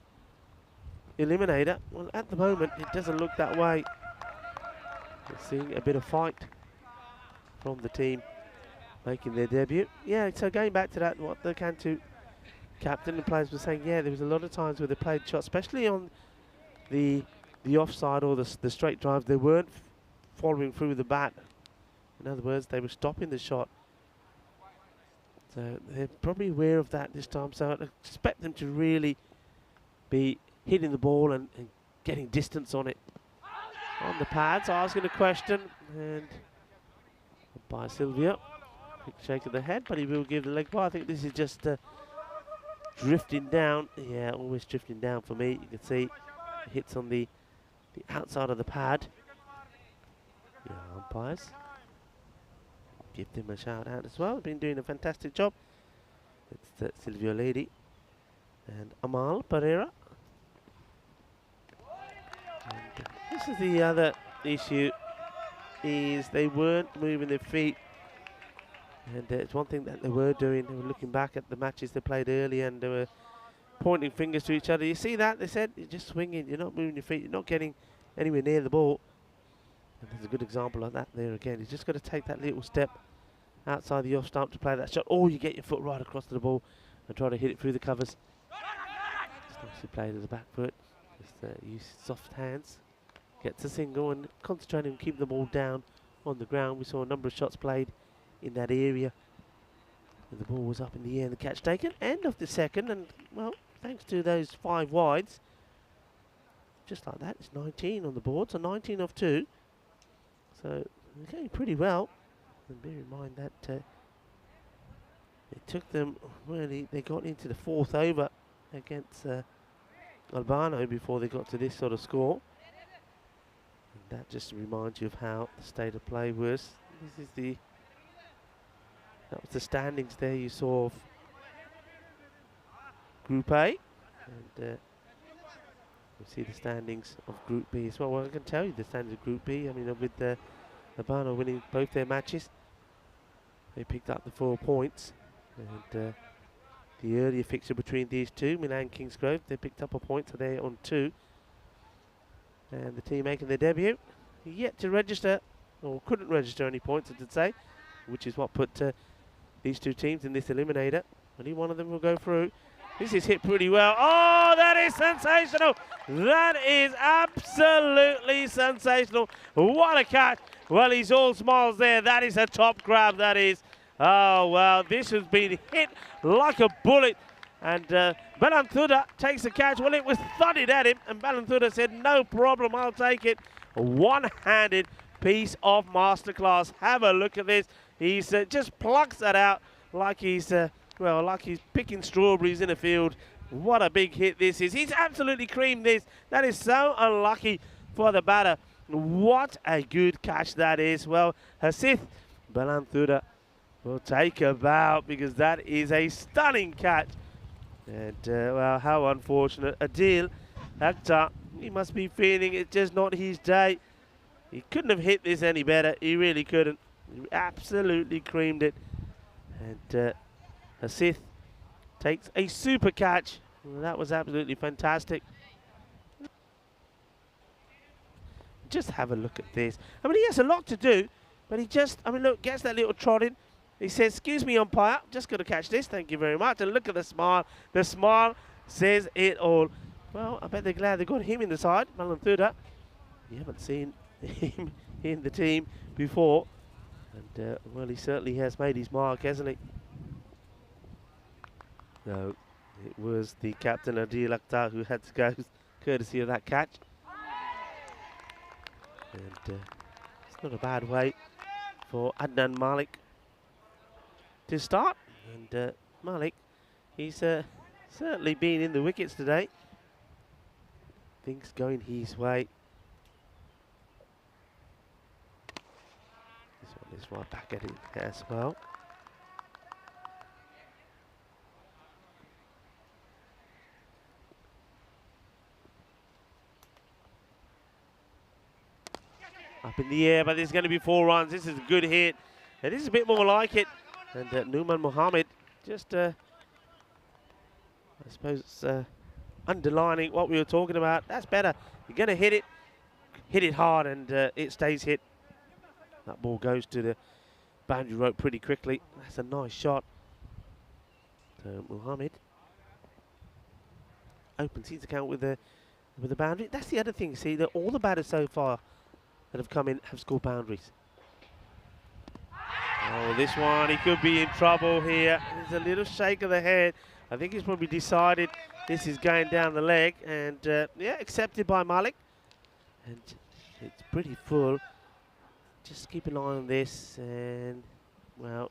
C: eliminator, well, at the moment it doesn't look that way. We're seeing a bit of fight from the team making their debut. Yeah, so going back to that, what the Cantu captain and players were saying, yeah, there was a lot of times where they played shots, especially on the offside or the straight drives, they weren't following through the bat In other words, they were stopping the shot. So they're probably aware of that this time. So I expect them to really be hitting the ball and getting distance on it. On the pads, asking a question, and by Sylvia. Quick shake of the head, but he will give the leg ball. I think this is just drifting down. Yeah, always drifting down for me. You can see it hits on the outside of the pad. Yeah, umpires. Give them a shout out as well. Been doing a fantastic job. It's Silvio Lady and Amal Pereira. And this is the other issue, is they weren't moving their feet. And it's one thing that they were doing. They were looking back at the matches they played early and they were pointing fingers to each other. You see that? They said, you're just swinging, you're not moving your feet, you're not getting anywhere near the ball. And there's a good example of that there again. You just got to take that little step outside the off stump to play that shot, or you get your foot right across to the ball and try to hit it through the covers. Just nicely played with the back foot. Just use soft hands. Gets a single and concentrating on keeping the ball down on the ground. We saw a number of shots played in that area. And the ball was up in the air and the catch taken. End of the second, and well, thanks to those 5 wides, just like that, it's 19 on the board, so 19 off 2. So they're going pretty well. And bear in mind that it took them, really, they got into the 4th over against Albano before they got to this sort of score. And that just reminds you of how the state of play was. This is that was the standings there you saw of Group A. And you see the standings of Group B as well. Well, I can tell you the standings of Group B. I mean, with Albano winning both their matches, they picked up the 4 points. And the earlier fixture between these two, Milan Kingsgrove, they picked up a point, so they're on 2. And the team making their debut, yet to register, or couldn't register any points, I should say, which is what put these two teams in this eliminator. Only one of them will go through. This is hit pretty well. Oh, that is sensational. That is absolutely sensational. What a catch. Well, he's all smiles there. That is a top grab, that is. Oh, well, this has been hit like a bullet. And Balanthuda takes the catch. Well, it was thudded at him, and Balanthuda said, no problem, I'll take it. A one-handed piece of masterclass. Have a look at this. He's just plucks that out like he's, well, like he's picking strawberries in a field. What a big hit this is. He's absolutely creamed this. That is so unlucky for the batter. What a good catch that is. Well, Hasith Balanthuda will take a bow because that is a stunning catch. And, well, how unfortunate. Adil Akhtar, he must be feeling it's just not his day. He couldn't have hit this any better. He really couldn't. He absolutely creamed it. And Hasith takes a super catch. Well, that was absolutely fantastic. Just have a look at this. I mean, he has a lot to do, but he just, I mean, look, gets that little trot in. He says, excuse me, umpire, just got to catch this, thank you very much. And look at the smile. The smile says it all. Well, I bet they're glad they got him in the side, Balanthuda. You haven't seen him in the team before. And, well, he certainly has made his mark, hasn't he? No, it was the captain, Adil Akhtar, who had to go, courtesy of that catch. And it's not a bad way for Adnan Malik to start. And Malik, he's certainly been in the wickets today. Things going his way. This one is right back at him as well. Up in the air, but there's going to be 4 runs. This is a good hit. And this is a bit more like it. And Numan Mohammed just, I suppose, underlining what we were talking about. That's better. You're going to hit it hard, and it stays hit. That ball goes to the boundary rope pretty quickly. That's a nice shot. So Mohammed opens his account with the boundary. That's the other thing. See, that all the batters so far that have come in have scored boundaries. Oh, this one, he could be in trouble here. There's a little shake of the head. I think he's probably decided this is going down the leg. And, yeah, accepted by Malik. And it's pretty full. Just keep an eye on this. And, well,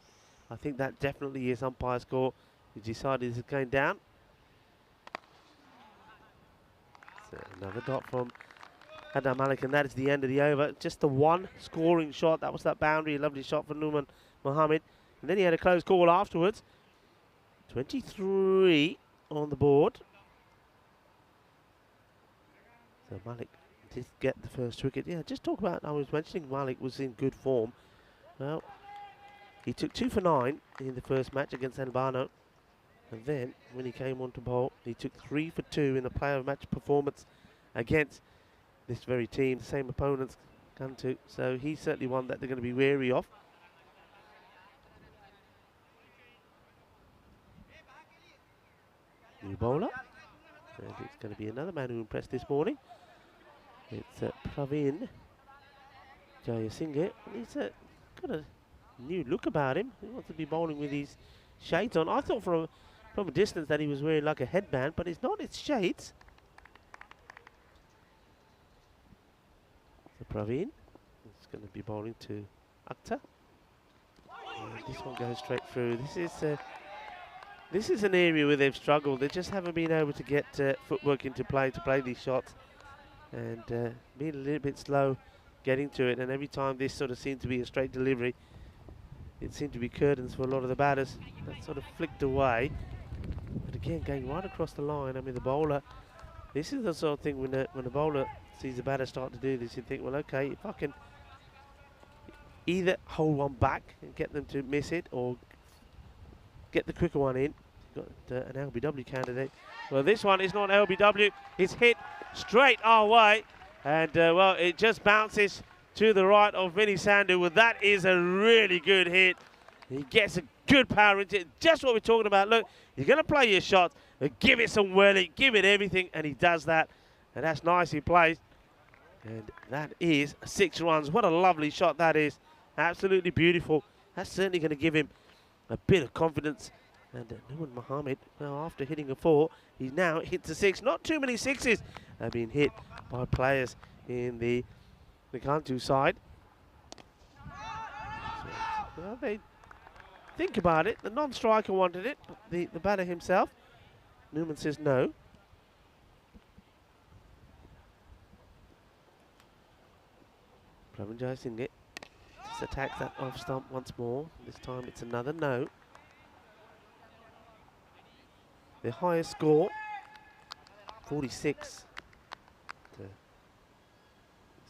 C: I think that definitely is umpire's call. He decided this is going down. So another dot from Adam Malik, and that is the end of the over. Just the one scoring shot. That was that boundary. Lovely shot for Numan Mohammed. And then he had a close call afterwards. 23 on the board. So Malik did get the first wicket. Yeah, just talk about, I was mentioning Malik was in good form. Well, he took 2 for 9 in the first match against Albano. And then, when he came on to bowl, he took 3 for 2 in the player of match performance against this very team, the same opponents come to. So he's certainly one that they're going to be wary of. New bowler. And it's going to be another man who impressed this morning. It's Praveen Jayasinghe. He's got a new look about him. He wants to be bowling with his shades on. I thought from a distance that he was wearing like a headband, but it's not, it's shades. So Praveen is going to be bowling to Akhtar. And this one goes straight through. This is an area where they've struggled. They just haven't been able to get footwork into play to play these shots, and being a little bit slow getting to it. And every time this sort of seemed to be a straight delivery, it seemed to be curtains for a lot of the batters. That sort of flicked away. But again, going right across the line. I mean, the bowler, this is the sort of thing when the bowler sees the batter start to do this, you think, well, okay, if I can either hold one back and get them to miss it, or get the quicker one in. Got an LBW candidate. Well, this one is not LBW. It's hit straight our way. And, well, it just bounces to the right of Vinny Sandhu. Well, that is a really good hit. He gets a good power into it. Just what we're talking about. Look, you're going to play your shots. Give it some whirling. Give it everything. And he does that. And that's nicely placed. And that is 6 runs. What a lovely shot that is. Absolutely beautiful. That's certainly going to give him a bit of confidence. And Numan Mohammed, well, after hitting a 4, he now hits a 6. Not too many 6s have been hit by players in the Kantu side. So, well, they think about it. The non-striker wanted it, but the batter himself, Numan says no. Praveen Jayasinghe just attacks that off stump once more. This time it's another no. The highest score, 46. That's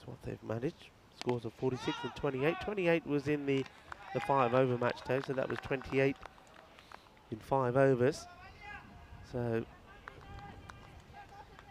C: what they've managed. Scores of 46 and 28. 28 was in the 5-over match day, so that was 28 in 5 overs. So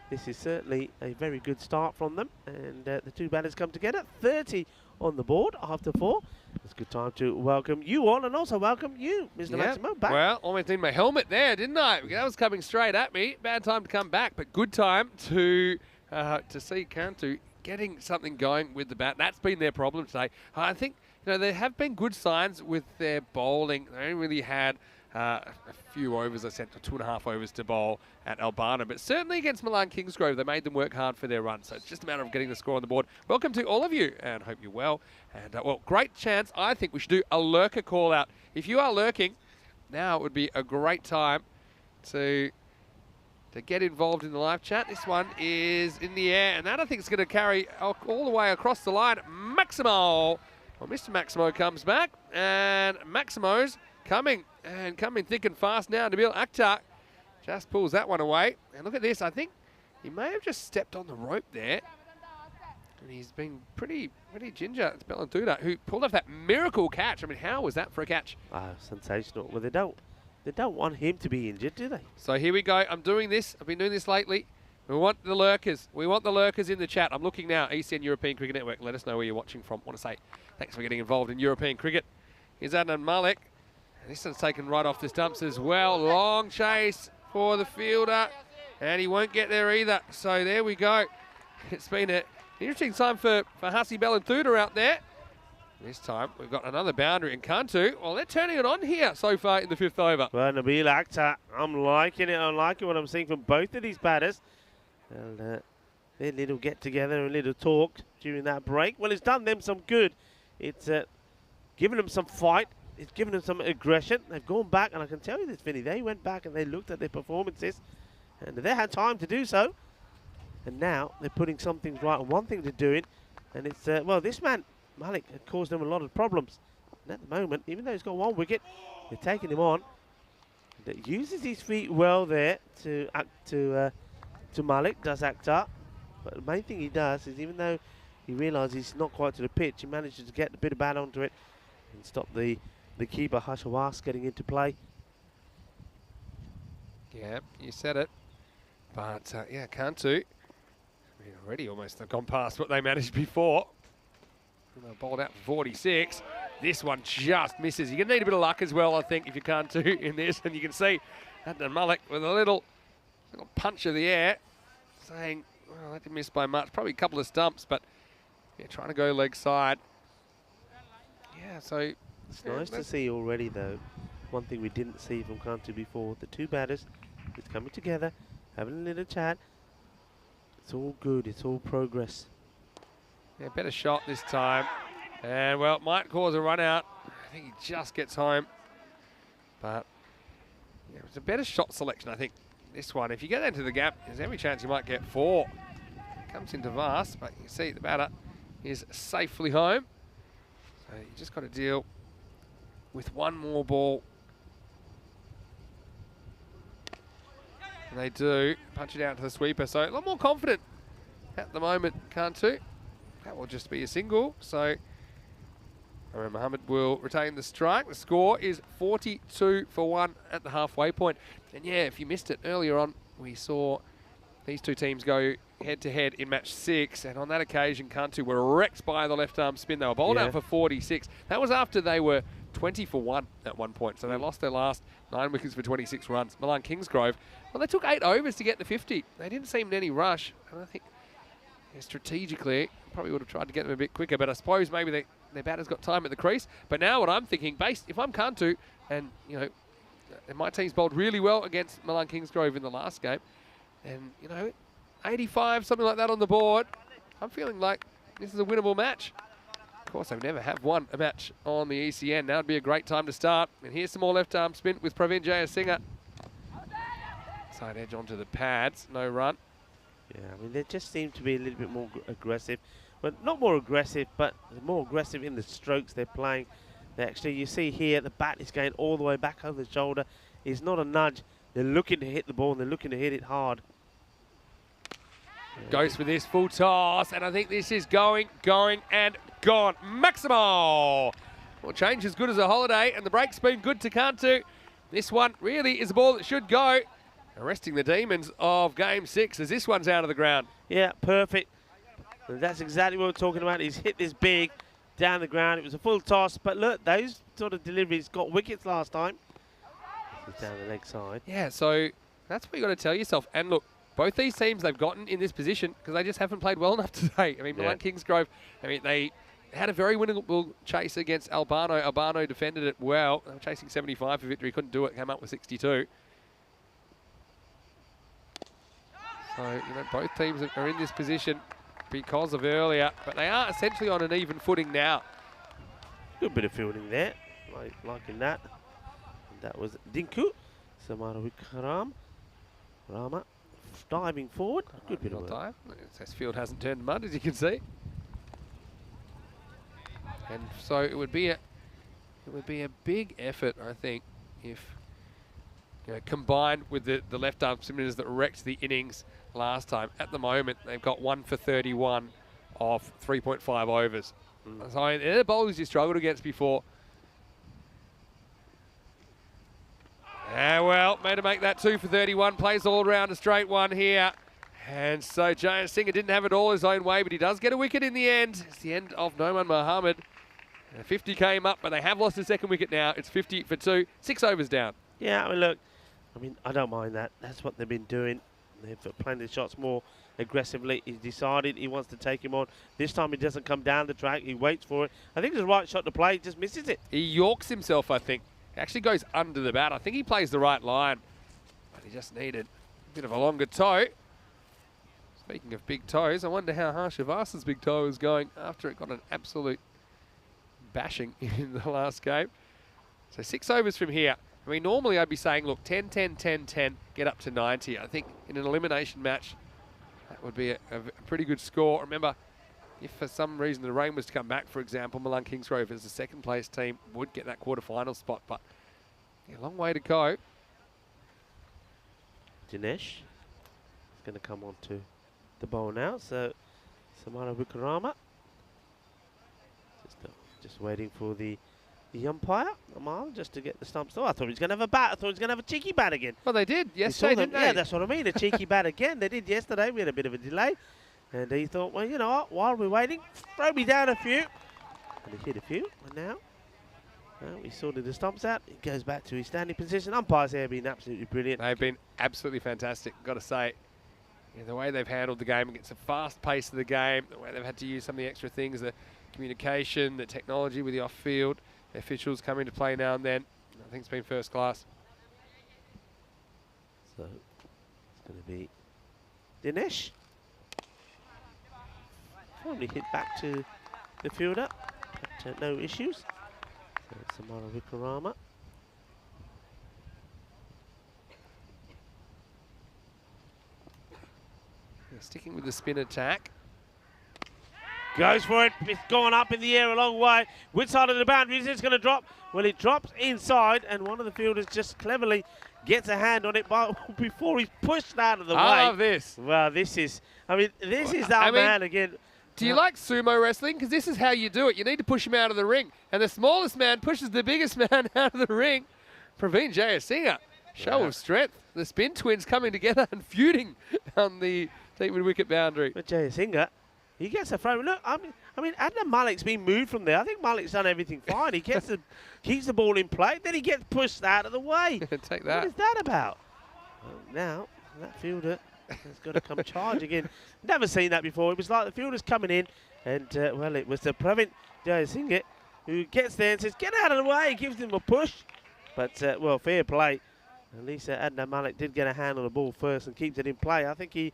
C: this is certainly a very good start from them, and the two batters come together. 30 on the board after 4. It's a good time to welcome you all, and also welcome you, Mr. Maximo, back.
D: Well, almost in my helmet there, didn't I? That was coming straight at me. Bad time to come back, but good time to see Kantu getting something going with the bat. That's been their problem today. I think there have been good signs with their bowling. They only really had a few overs, I said, 2.5 overs to bowl at Albano, but certainly against Milan Kingsgrove, they made them work hard for their run. So it's just a matter of getting the score on the board. Welcome to all of you, and hope you're well. And well, great chance. I think we should do a lurker call out. If you are lurking, now would be a great time to get involved in the live chat. This one is in the air, and that I think is going to carry all the way across the line. Maximo. Well, Mr. Maximo comes back, and Maximo's coming thick and fast now. Nabil Akhtar just pulls that one away. And look at this. I think he may have just stepped on the rope there. And he's been pretty ginger. It's Belanduda who pulled off that miracle catch. I mean, how was that for a catch?
C: Sensational. Well, they don't want him to be injured, do they?
D: So here we go. I'm doing this. I've been doing this lately. We want the lurkers. We want the lurkers in the chat. I'm looking now. ECN European Cricket Network. Let us know where you're watching from. I want to say thanks for getting involved in European cricket. Here's Adnan Malik. This one's taken right off the stumps as well. Long chase for the fielder, and he won't get there either. So there we go. It's been an interesting time for Hasi Belanduda out there. This time we've got another boundary in Cantu. Well, they're turning it on here so far in the 5th over.
C: Well, Nabil Akhtar, I'm liking it. I'm liking what I'm seeing from both of these batters. And their little get together, a little talk during that break. Well, it's done them some good. It's given them some fight. It's given them some aggression. They've gone back, and I can tell you this, Vinny, they went back and they looked at their performances, and they had time to do so. And now they're putting some things right, and one thing they're doing, and it's, well, this man, Malik, had caused them a lot of problems. And at the moment, even though he's got 1 wicket, they're taking him on. That uses his feet well there to Malik, does Akhtar. But the main thing he does is, even though he realises he's not quite to the pitch, he manages to get a bit of bat onto it and stop the keeper, Hashawas, getting into play.
D: Yeah, you said it. But, yeah, Cantu, I mean, already almost have gone past what they managed before. And they bowled out for 46. This one just misses. You're going to need a bit of luck as well, I think, if you can't do in this. And you can see Adnan Malik with a little punch of the air, saying, well, that didn't miss by much. Probably a couple of stumps, but yeah, trying to go leg side. Yeah, so
C: It's nice to see already, though. One thing we didn't see from Cantu before, the two batters just coming together, having a little chat. It's all good. It's all progress.
D: Yeah, better shot this time. And, well, it might cause a run out. I think he just gets home. But yeah, it's a better shot selection, I think, this one. If you get into the gap, there's every chance you might get 4. Comes into vast, but you can see the batter is safely home. So you just got to deal with one more ball. And they do punch it out to the sweeper. So a lot more confident at the moment, Cantu. That will just be a single. So Mohammed will retain the strike. The score is 42 for 1 at the halfway point. And yeah, if you missed it earlier on, we saw these two teams go head-to-head in match 6, and on that occasion, Cantu were wrecked by the left-arm spin. They were bowled out for 46. That was after they were 20 for 1 at one point, so they lost their last 9 wickets for 26 runs. Milan Kingsgrove, well, they took 8 overs to get the 50. They didn't seem in any rush, and I think strategically, probably would have tried to get them a bit quicker, but I suppose maybe their batter's got time at the crease. But now what I'm thinking, if I'm Cantu, and, you know, and my team's bowled really well against Milan Kingsgrove in the last game, and, you know, 85, something like that on the board, I'm feeling like this is a winnable match. Of course, they never have won a match on the ECN. Now would be a great time to start. And here's some more left-arm spin with Praveen Jayasinghe. Side edge onto the pads, no run.
C: Yeah, I mean, they just seem to be a little bit more aggressive. Well, not more aggressive, but more aggressive in the strokes they're playing. They actually, you see here, the bat is going all the way back over the shoulder. It's not a nudge. They're looking to hit the ball, and they're looking to hit it hard.
D: Goes for this full toss, and I think this is going, and gone. Maximal! Well, change as good as a holiday, and the break's been good to Cantu. This one really is a ball that should go. Arresting the demons of Game 6 as this one's out of the ground.
C: Yeah, perfect. And that's exactly what we're talking about. He's hit this big down the ground. It was a full toss, but look, those sort of deliveries got wickets last time. It's down the leg side.
D: Yeah, so that's what you got to tell yourself. And look, both these teams they've gotten in this position because they just haven't played well enough today. I mean, Milan Kingsgrove, I mean, they had a very winnable chase against Albano. Albano defended it well. They were chasing 75 for victory, couldn't do it, came up with 62. So, you know, both teams are in this position because of earlier, but they are essentially on an even footing now.
C: Good bit of fielding there, liking that. And that was Dinku. Samara Wikaram. Rama diving forward. Good bit of work.
D: Dive. This field hasn't turned mud, as you can see. And so it would be a big effort, I think, if combined with the left arm spinners that wrecked the innings last time. At the moment, they've got 1 for 31 off 3.5 overs. So they're the bowlers you struggled against before. Well, made to make that 2 for 31. Plays all around a straight one here. And so Jayasinghe didn't have it all his own way, but he does get a wicket in the end. It's the end of Noman Mohammed. 50 came up, but they have lost a second wicket now. It's 50 for 2, 6 overs down.
C: Yeah, I mean, look, I don't mind that. That's what they've been doing. They've played their shots more aggressively. He's decided he wants to take him on. This time he doesn't come down the track. He waits for it. I think it's the right shot to play. He just misses it.
D: He yorks himself, I think. He actually goes under the bat. I think he plays the right line. But he just needed a bit of a longer toe. Speaking of big toes, I wonder how Harshavas's big toe is going after it got an absolute bashing in the last game. So 6 overs from here. I mean, normally I'd be saying, look, 10, 10, 10, 10, get up to 90. I think in an elimination match, that would be a pretty good score. Remember, if for some reason the rain was to come back, for example, Milan Kingsgrove as the second place team would get that quarterfinal spot. But yeah, long way to go.
C: Dinesh is going to come on to the bowl now. So Samara Wikarama just waiting for the umpire, Amal, just to get the stumps. Oh, I thought he was going to have a bat. I thought he was going to have a cheeky bat again.
D: Well, they did yesterday, didn't they?
C: Yeah, that's what I mean, a cheeky bat again. They did yesterday. We had a bit of a delay. And he thought, well, you know what, while we're waiting, throw me down a few. And he hit a few. And now, well, he sorted the stumps out. He goes back to his standing position. Umpires there have been absolutely brilliant.
D: They've been absolutely fantastic, got to say. Yeah, the way they've handled the game against the fast pace of the game, the way they've had to use some of the extra things, the communication, the technology with the off-field, the officials come into play now and then. I think it's been first class.
C: So it's going to be Dinesh. Probably hit back to the fielder, but no issues. So it's Samara Wikarama.
D: Yeah, sticking with the spin attack.
C: Goes for it. It's gone up in the air a long way. Which side of the boundary is it going to drop? Well, it drops inside, and one of the fielders just cleverly gets a hand on it before he's pushed out of the way.
D: I love this.
C: Well, this is, I mean, this is that man again.
D: Do you like sumo wrestling? Because this is how you do it. You need to push him out of the ring. And the smallest man pushes the biggest man out of the ring. Praveen Jayasinghe, show of strength. The spin twins coming together and feuding on the deep wicket boundary.
C: But Jayasinghe, he gets a throw. Look, I mean, Adnan Malik's been moved from there. I think Malik's done everything fine. He gets keeps the ball in play, then he gets pushed out of the way.
D: Take that.
C: What is that about? Well, now, that fielder has got to come charge again. Never seen that before. It was like the fielder's coming in, and, well, it was the Praveen Jayasinghe who gets there and says, get out of the way, gives him a push. But, well, fair play. At least Adnan Malik did get a hand on the ball first and keeps it in play. I think he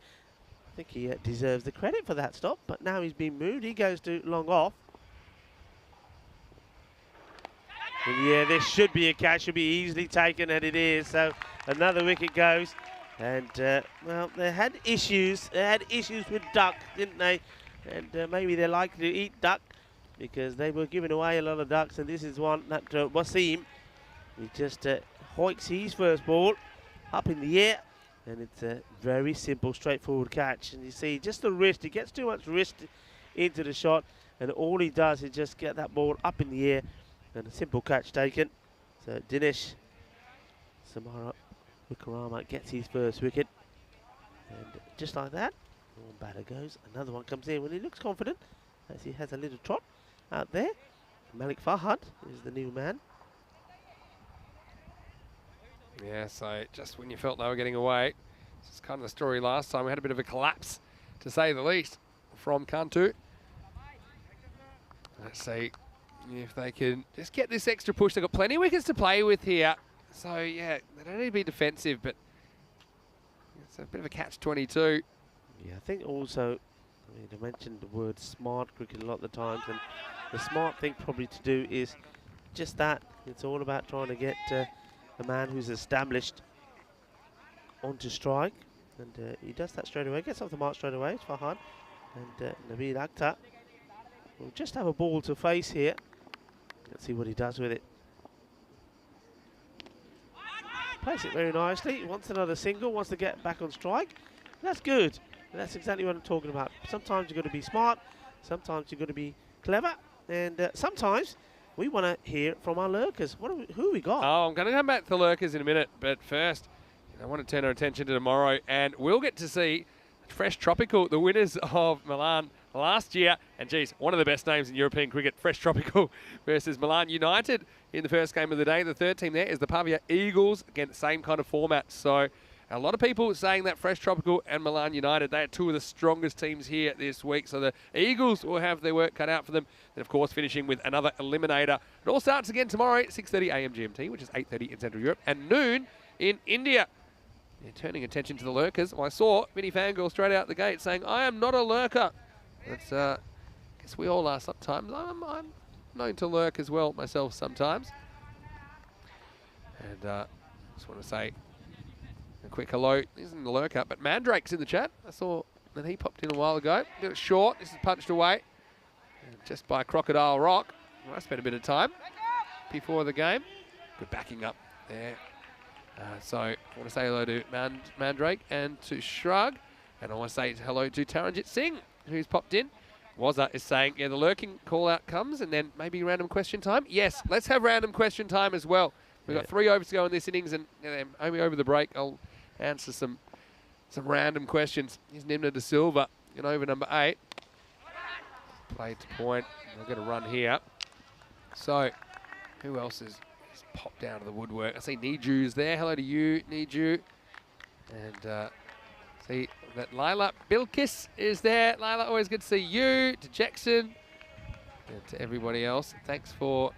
C: deserves the credit for that stop, but now he's been moved. He goes to long off. And yeah, this should be a catch, should be easily taken, and it is. So another wicket goes. And, well, they had issues. They had issues with duck, didn't they? And maybe they're likely to eat duck because they were giving away a lot of ducks. And this is one that Wasim, he just hoiks his first ball up in the air. And it's a very simple, straightforward catch. And you see just the wrist. He gets too much wrist into the shot. And all he does is just get that ball up in the air. And a simple catch taken. So Dinesh Samara Wikarama gets his first wicket. And just like that, one batter goes. Another one comes in when he looks confident. As he has a little trot out there. Malik Fahad is the new man.
D: Yeah, so just when you felt they were getting away, this is kind of the story last time. We had a bit of a collapse, to say the least, from Kantu. Let's see if they can just get this extra push. They've got plenty of wickets to play with here. So, yeah, they don't need to be defensive, but it's a bit of a catch-22.
C: Yeah, I think also, I mean, I mentioned the word smart cricket a lot of the times, and the smart thing probably to do is just that. It's all about trying to get a man who's established onto strike, and he does that straight away, gets off the mark straight away. It's Fahad, and Nabil Akhtar will just have a ball to face here. Let's see what he does with it. Plays it very nicely. He wants another single, wants to get back on strike. That's good. That's exactly what I'm talking about. Sometimes you've got to be smart, sometimes you've got to be clever, and sometimes we want to hear from our lurkers. Who we got?
D: Oh, I'm going to come back to the lurkers in a minute, but first, I want to turn our attention to tomorrow, and we'll get to see Fresh Tropical, the winners of Milan last year. And, geez, one of the best names in European cricket, Fresh Tropical versus Milan United in the first game of the day. The third team there is the Pavia Eagles. Again, same kind of format. So A lot of people saying that Fresh Tropical and Milan United, they are two of the strongest teams here this week. So the Eagles will have their work cut out for them. And, of course, finishing with another eliminator. It all starts again tomorrow at 6:30 a.m. GMT, which is 8:30 in Central Europe, and noon in India. They're turning attention to the lurkers. Well, I saw Vinny Fangirl straight out the gate saying, I am not a lurker. That's, I guess we all are sometimes. I'm known to lurk as well myself sometimes. And just want to say a quick hello. This isn't the lurker, but Mandrake's in the chat. I saw that he popped in a while ago. Did it short. This is punched away. Just by Crocodile Rock. Well, I spent a bit of time before the game. Good backing up there. So I want to say hello to Mandrake and to Shrug. And I want to say hello to Taranjit Singh, who's popped in. Waza is saying, yeah, the lurking call out comes and then maybe random question time. Yes, let's have random question time as well. We've got 3 overs to go in this innings, and only over the break, I'll answer some random questions. Here's Nimna De Silva in over number 8. Play to point. We're going to run here. So, who else has popped down to the woodwork? I see Niju's there. Hello to you, Niju. And see that Lila Bilkis is there. Lila, always good to see you. To Jackson and to everybody else. Thanks for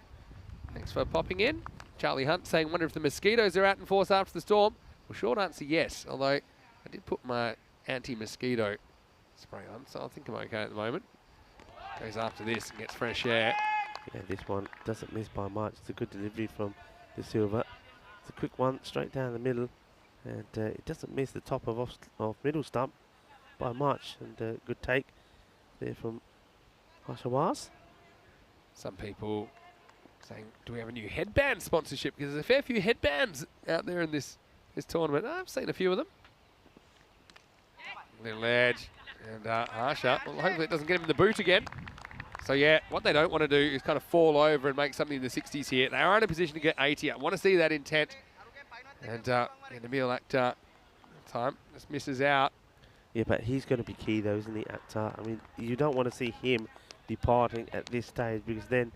D: popping in. Charlie Hunt saying, wonder if the mosquitoes are out in force after the storm. Well, short answer, yes. Although I did put my anti-mosquito spray on, so I think I'm okay at the moment. Goes after this and gets fresh air.
C: Yeah, this one doesn't miss by much. It's a good delivery from De Silva. It's a quick one straight down the middle, and it doesn't miss the top of middle stump by much. And good take there from Hashawaz.
D: Some people saying, do we have a new headband sponsorship? Because there's a fair few headbands out there in this tournament. I've seen a few of them. Little edge. And Harsha, well, hopefully it doesn't get him in the boot again. So yeah, what they don't want to do is kind of fall over and make something in the 60s here. They are in a position to get 80. I want to see that intent. And Nabil Akhtar, time just misses out.
C: Yeah, but he's going to be key though, isn't he, Akhtar? I mean, you don't want to see him departing at this stage, because then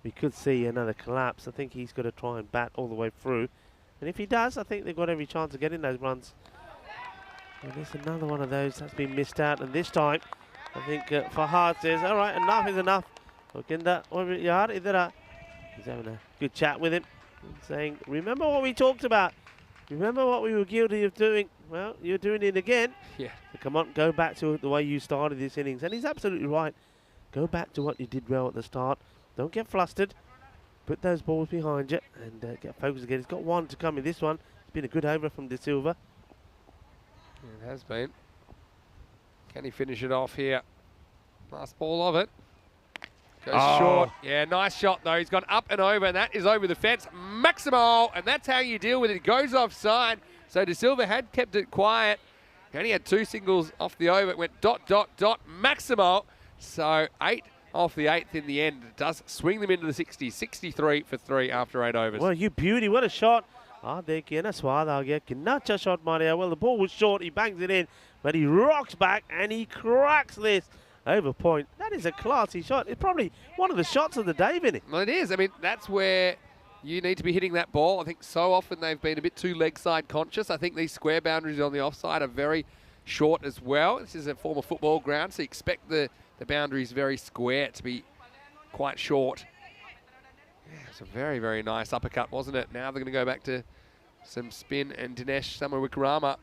C: we could see another collapse. I think he's got to try and bat all the way through. And if he does, I think they've got every chance of getting those runs. And there's another one of those that's been missed out. And this time, I think Fahad says, all right, enough is enough. He's having a good chat with him, saying, remember what we talked about? Remember what we were guilty of doing? Well, you're doing it again.
D: Yeah.
C: So come on, go back to the way you started this innings. And he's absolutely right. Go back to what you did well at the start. Don't get flustered. Put those balls behind you and get focused again. He's got one to come in this one. It's been a good over from De Silva.
D: It has been. Can he finish it off here? Last ball of it. Goes short. Yeah, nice shot though. He's gone up and over, and that is over the fence. Maximo, and that's how you deal with it. It goes offside. So De Silva had kept it quiet. He only had 2 singles off the over. It went dot, dot, dot. Maximo. So 8 off the 8th in the end. It does swing them into the 60s. 63 for 3 after 8 overs.
C: Well, you beauty. What a shot. Well, the ball was short. He bangs it in, but he rocks back and he cracks this over point. That is a classy shot. It's probably one of the shots of the day, Vinny.
D: Well, it is. I mean, that's where you need to be hitting that ball. I think so often they've been a bit too leg side conscious. I think these square boundaries on the offside are very short as well. This is a former football ground, so you expect the boundaries very square to be quite short. Yeah, it's a very, very nice uppercut, wasn't it? Now they're going to go back to some spin, and Dinesh Samawikrama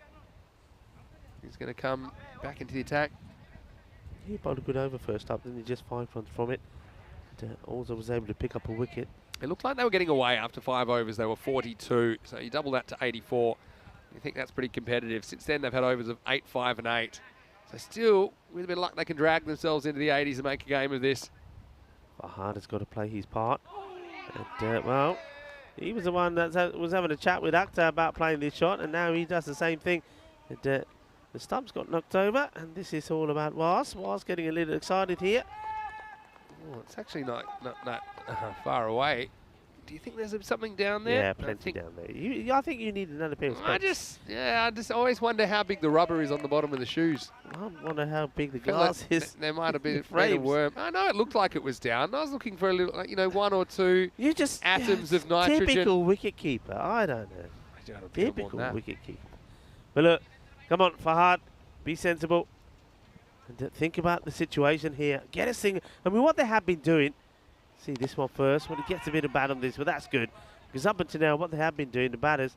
D: is going to come back into the attack.
C: He bowled a good over first up, then he just 5 runs from it. Also was able to pick up a wicket.
D: It looked like they were getting away after 5 overs. They were 42, so you double that to 84. You think that's pretty competitive. Since then, they've had overs of 8, 5 and 8. So still, with a bit of luck, they can drag themselves into the 80s and make a game of this.
C: Fahad has got to play his part. And, well, he was the one that was having a chat with Akhtar about playing this shot, and now he does the same thing. And, the stump's got knocked over, and this is all about Was. Was getting a little excited here.
D: Oh, it's actually not far away. Do you think there's something down there?
C: Yeah, plenty down there. I think you need another pair of specs.
D: I just always wonder how big the rubber is on the bottom of the shoes.
C: I wonder how big the glass is.
D: There might have been a worm. I know it looked like it was down. I was looking for a little, 1 or 2 atoms of nitrogen.
C: Typical wicket keeper. I don't know. Typical wicket keeper. But look, come on, Fahad, be sensible. And think about the situation here. Get a single. I mean, what they have been doing, see this one first, when he gets a bit of bat on this, but that's good. Because up until now, what they have been doing, the batters,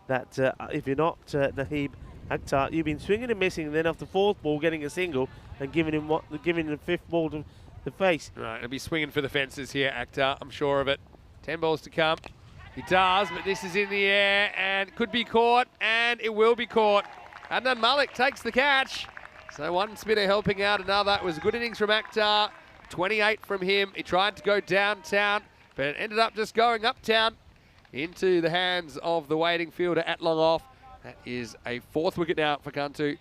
C: that if you're not Nahib Akhtar, you've been swinging and missing, and then off the fourth ball, getting a single, and giving him the fifth ball to the face.
D: Right, he'll be swinging for the fences here, Akhtar, I'm sure of it. 10 balls to come. He does, but this is in the air, and could be caught, and it will be caught. Adnan Malik takes the catch. So one spinner helping out another. It was a good innings from Akhtar. 28 from him. He tried to go downtown, but it ended up just going uptown into the hands of the waiting fielder at long off. That is a 4th wicket now for Kantu.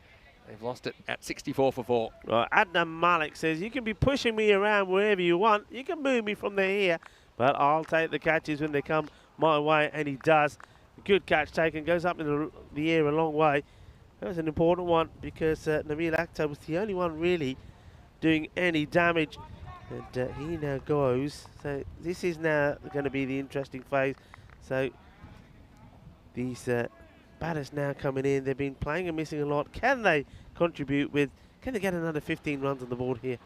D: They've lost it at 64 for 4.
C: Well, Adnan Malik says, you can be pushing me around wherever you want. You can move me from there here, but I'll take the catches when they come my way, and he does. Good catch taken, goes up in the air a long way. That was an important one because Nabil Akhtar was the only one really doing any damage. And he now goes. So this is now going to be the interesting phase. So these batters now coming in. They've been playing and missing a lot. Can they contribute with, can they get another 15 runs on the board here?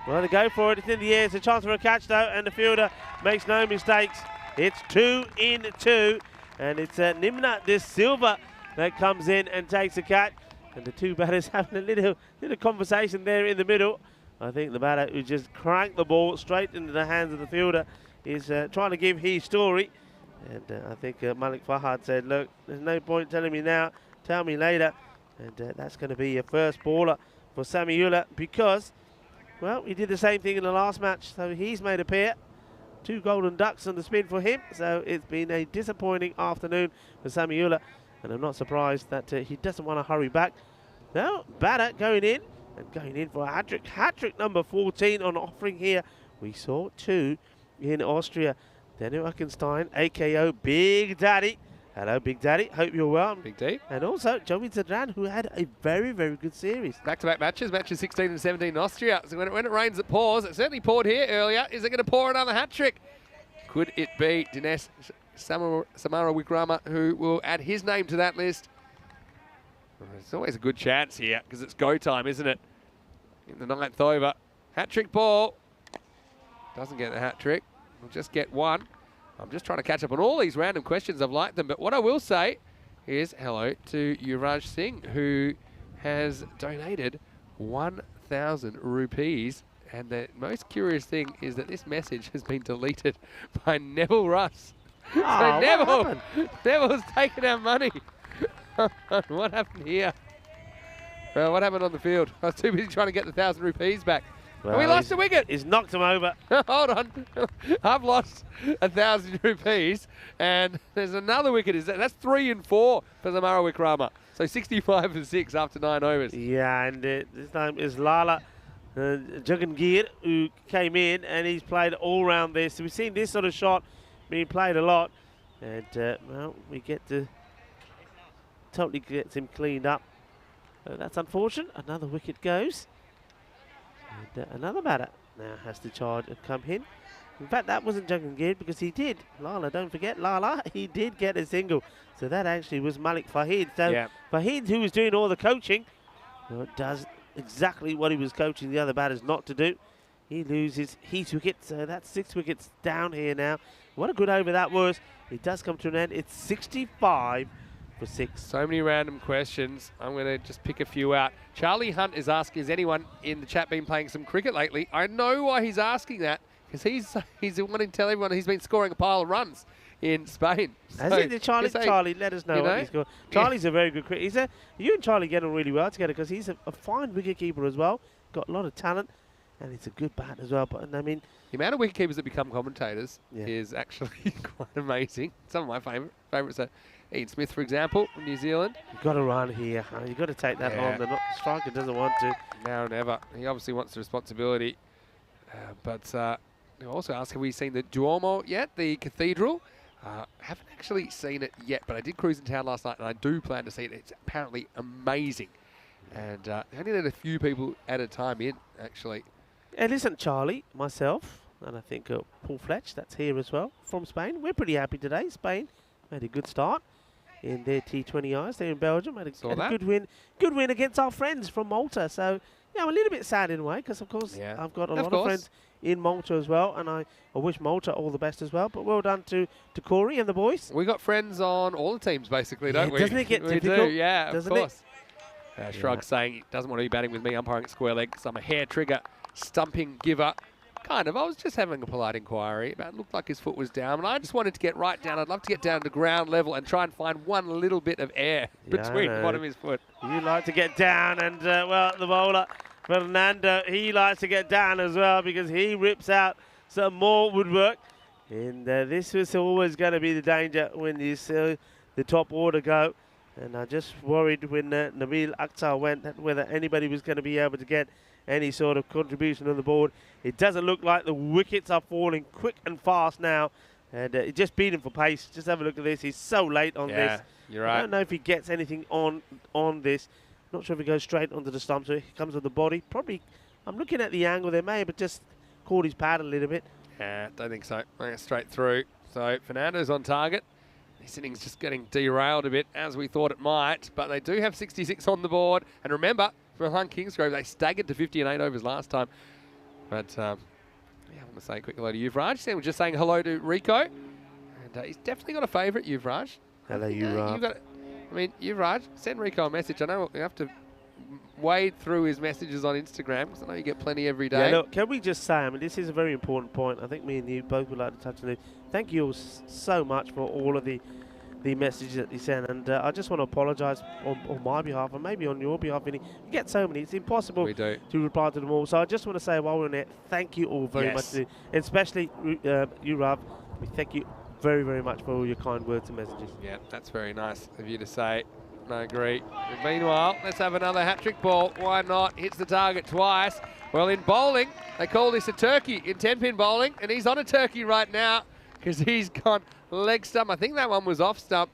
C: Well, they go for it. It's in the air. It's a chance for a catch, though. And the fielder makes no mistakes. It's 2 in 2. And it's Nimna De Silva that comes in and takes a catch. And the two batters having a little conversation there in the middle. I think the batter who just cranked the ball straight into the hands of the fielder is trying to give his story. And I think Malik Fahad said, look, there's no point telling me now, tell me later. And that's going to be your first baller for Samiullah because, well, he did the same thing in the last match. So he's made a pair. 2 golden ducks on the spin for him. So it's been a disappointing afternoon for Samiullah. And I'm not surprised that he doesn't want to hurry back. Now, batter going in. And going in for a hat-trick. Hat-trick number 14 on offering here. We saw 2 in Austria. Daniel Eckenstein, AKO Big Daddy. Hello, Big Daddy. Hope you're well.
D: Big D.
C: And also Joey Zadran, who had a very, very good series.
D: Back-to-back matches. Matches 16 and 17 in Austria. So when it rains, it pours. It certainly poured here earlier. Is it going to pour another hat-trick? Could it be Dinesh Samara Wickrama who will add his name to that list? There's always a good chance here because it's go time, isn't it? In the 9th over. Hat-trick ball. Doesn't get the hat-trick. We'll just get one. I'm just trying to catch up on all these random questions. I've liked them. But what I will say is hello to Yuvraj Singh, who has donated 1,000 rupees. And the most curious thing is that this message has been deleted by Neville Russ.
C: Oh,
D: so Neville's taken our money. What happened here? Well, what happened on the field? I was too busy trying to get the 1,000 rupees back.
C: Well,
D: and we lost a wicket.
C: He's knocked him over.
D: Hold on. I've lost 1,000 rupees. And there's another wicket. That's 3 and 4 for Samara Wickrama. So 65 and 6 after 9 overs.
C: Yeah, and this time is Lala Jagangir who came in and he's played all round this. So we've seen this sort of shot being played a lot. And, well, we get to totally gets him cleaned up. That's unfortunate. Another wicket goes. And another batter now has to charge and come in. In fact, that wasn't Jagangir because he did. Lala, don't forget, Lala, he did get a single. So that actually was Malik Fahid. So
D: yeah.
C: Fahid, who was doing all the coaching, does exactly what he was coaching the other batters not to do. He loses his wicket. So that's 6 wickets down here now. What a good over that was. It does come to an end. It's 65 for 6.
D: So many random questions. I'm going to just pick a few out. Charlie Hunt is asking, has anyone in the chat been playing some cricket lately? I know why he's asking that, because he's wanting to tell everyone he's been scoring a pile of runs in Spain.
C: Has he? Charlie, let us know what he's got. Charlie's a very good cricketer. You and Charlie get on really well together because he's a fine wicketkeeper as well. Got a lot of talent, and he's a good bat as well. But I mean,
D: the amount of wicketkeepers that become commentators is actually quite amazing. Some of my favourites are Ian Smith, for example, from New Zealand.
C: You've got to run here. You've got to take that on. The striker doesn't want to.
D: Now or never. He obviously wants the responsibility. But I also ask, have we seen the Duomo yet, the cathedral? Haven't actually seen it yet, but I did cruise in town last night, and I do plan to see it. It's apparently amazing. And they only let a few people at a time in, actually.
C: And listen, Charlie, myself, and I think Paul Fletch, that's here as well, from Spain. We're pretty happy today. Spain made a good start. in their T20Is. They're in Belgium. Had
D: Saw
C: a
D: that.
C: good win against our friends from Malta. So, yeah, I'm a little bit sad in a way because, of course,
D: Yeah.
C: I've got a
D: Of
C: lot
D: course.
C: of friends in Malta as well, and I wish Malta all the best as well. But well done to Corey and the boys.
D: We got friends on all the teams, basically,
C: Yeah,
D: don't we?
C: doesn't it get
D: we
C: difficult?
D: do, yeah,
C: Doesn't
D: of
C: it?
D: course. Shrug saying he doesn't want to be batting with me, umpiring at square leg, so I'm a hair trigger, stumping giver. Kind of. I was just having a polite inquiry. It looked like his foot was down, and I just wanted to get right down. I'd love to get down to ground level and try and find one little bit of air
C: Yeah,
D: between
C: I know.
D: one of his foot.
C: You like to get down, and well, the bowler Fernando, he likes to get down as well because he rips out some more woodwork. And this was always going to be the danger when you see the top order go. And I just worried when Nabil Akhtar went whether anybody was going to be able to get any sort of contribution on the board. It doesn't look like the wickets are falling quick and fast now. And it just beat him for pace. Just have a look at this. He's so late on this.
D: You're
C: I
D: right.
C: don't know if he gets anything on this. Not sure if he goes straight onto the stump. So he comes with the body. Probably, I'm looking at the angle there. May have just caught his pad a little bit.
D: Yeah, don't think so. Straight through. So Fernando's on target. This innings just getting derailed a bit, as we thought it might. But they do have 66 on the board. And remember, for Milan Kingsgrove, they staggered to 50 and 8 overs last time. But yeah, I want to say a quick hello to Yuvraj. We're just saying hello to Rico. And he's definitely got a favourite, Yuvraj.
C: Hello, Yuvraj.
D: Yuvraj, send Rico a message. I know you have to wade through his messages on Instagram, because I know you get plenty every day.
C: Yeah, look, can we just say, I mean, this is a very important point. I think me and you both would like to touch on it. Thank you all so much for all of the messages that you send. And I just want to apologise on my behalf, and maybe on your behalf, Vinny. You get so many. It's impossible
D: We do.
C: to reply to them all. So I just want to say while we're on it, thank you all very much. And especially you, Rav. We thank you very, very much for all your kind words and messages.
D: Yeah, that's very nice of you to say. I agree. Meanwhile, let's have another hat-trick ball. Why not? Hits the target twice. Well, in bowling, they call this a turkey in 10-pin bowling, and he's on a turkey right now because he's gone leg stump. I think that one was off stump.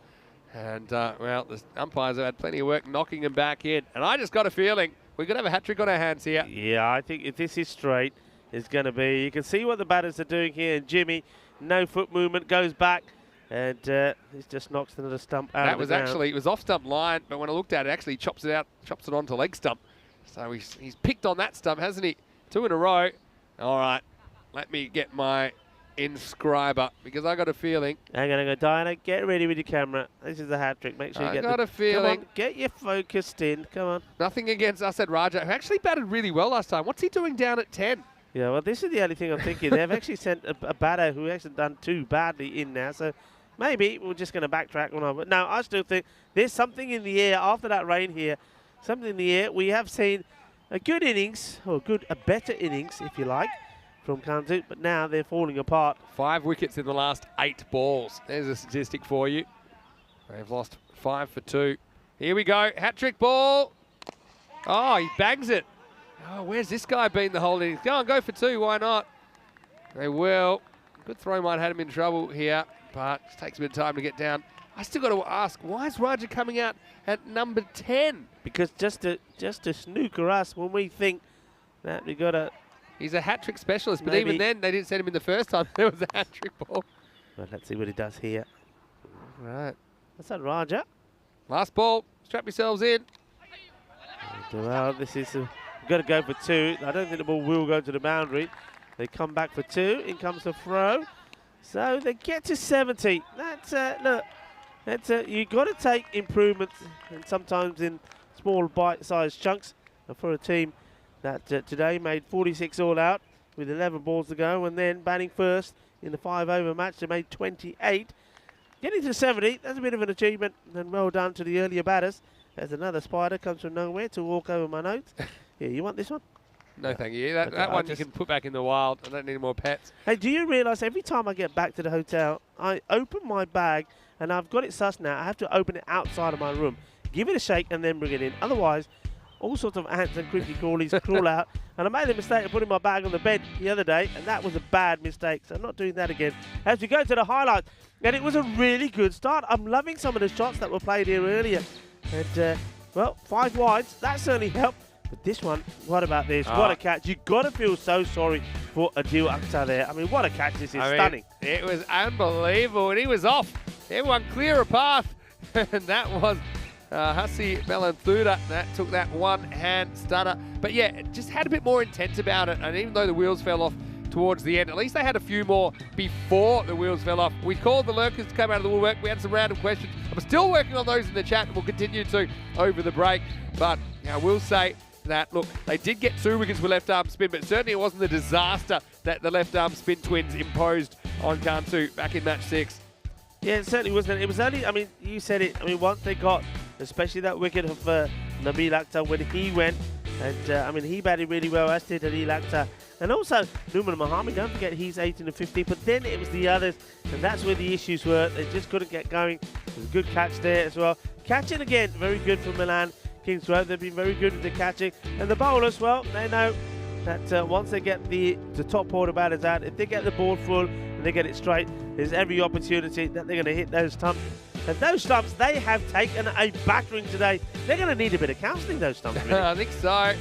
D: And, well, the umpires have had plenty of work knocking him back in. And I just got a feeling we could have a hat-trick on our hands here.
C: Yeah, I think if this is straight, it's going to be. You can see what the batters are doing here. And Jimmy, no foot movement, goes back. And he just knocks another stump out
D: That
C: of
D: was
C: the ground.
D: actually, it was off stump line, but when I looked at it, actually chops it onto leg stump. So he's picked on that stump, hasn't he? 2 in a row. All right, let me get my inscriber, because I got a feeling.
C: Hang on, Diana, get ready with your camera. This is a hat trick. Make sure you
D: I
C: get
D: got a
C: Come
D: feeling.
C: on, get you focused in. Come on.
D: Nothing against Asad Raja, who actually batted really well last time. What's he doing down at 10?
C: Yeah, well, this is the only thing I'm thinking. They've actually sent a batter who hasn't done too badly in now, so maybe we're just going to backtrack on over. No, I still think there's something in the air after that rain here. Something in the air. We have seen a good innings, or a better innings, if you like, from Kantu, but now they're falling apart.
D: 5 wickets in the last 8 balls. There's a statistic for you. They've lost 5 for 2. Here we go. Hat-trick ball. Oh, he bangs it. Oh, where's this guy been the whole innings? Go on, go for 2. Why not? They will. Good throw might have had him in trouble here, but it takes a bit of time to get down. I still got to ask, why is Raja coming out at number 10?
C: Because just to snooker us when we think that we got to.
D: He's a hat-trick specialist, but
C: Maybe.
D: even then, they didn't send him in the first time. There was a hat-trick ball.
C: Well, let's see what he does here.
D: Right.
C: That's that Raja.
D: Last ball. Strap yourselves in.
C: Well, this is we've got to go for 2. I don't think the ball will go to the boundary. They come back for 2. In comes the throw. So they get to 70. That's look. That's you got to take improvements, and sometimes in small bite-sized chunks. And for a team that today made 46 all out with 11 balls to go, and then batting first in the 5-over match, they made 28. Getting to 70, that's a bit of an achievement, and well done to the earlier batters. There's another spider comes from nowhere to walk over my notes. Yeah, you want this one?
D: No, thank you. That
C: Okay,
D: one you can put back in the wild. I don't need more pets.
C: Hey, do you realise every time I get back to the hotel, I open my bag, and I've got it sussed now. I have to open it outside of my room, give it a shake, and then bring it in. Otherwise, all sorts of ants and creepy crawlies crawl out. And I made the mistake of putting my bag on the bed the other day, and that was a bad mistake. So I'm not doing that again. As we go to the highlights, and it was a really good start. I'm loving some of the shots that were played here earlier. And, well, 5 wides, that certainly helped. But this one, what about this? What a catch. You've got to feel so sorry for Adil Akhtar there. I mean, what a catch. This is stunning.
D: It was unbelievable, and he was off. Everyone clear a path. and that was Hussey Melanthuda. That took that one-hand stunner. But yeah, it just had a bit more intent about it, and even though the wheels fell off towards the end, at least they had a few more before the wheels fell off. We called the lurkers to come out of the woodwork. We had some random questions. I'm still working on those in the chat, and we'll continue to over the break. But I will say that, look, they did get 2 wickets with left arm spin, but certainly it wasn't the disaster that the left arm spin twins imposed on Kantu back in match 6.
C: Yeah, it certainly wasn't. It was only, I mean, you said it. I mean, once they got, especially that wicket of Nabil Akhtar when he went, and I mean, he batted really well, as did Adil Akhtar. And also, Nouman Mohammed, don't forget he's 18 and 15, but then it was the others, and that's where the issues were. They just couldn't get going. It was a good catch there as well. Catching again, very good for Milan Kingsgrove. They've been very good with the catching. And the bowlers, well, they know that once they get the top order batters out, if they get the ball full and they get it straight, there's every opportunity that they're going to hit those stumps. And those stumps, they have taken a battering today. They're going to need a bit of counselling, those stumps. Really.
D: I think so.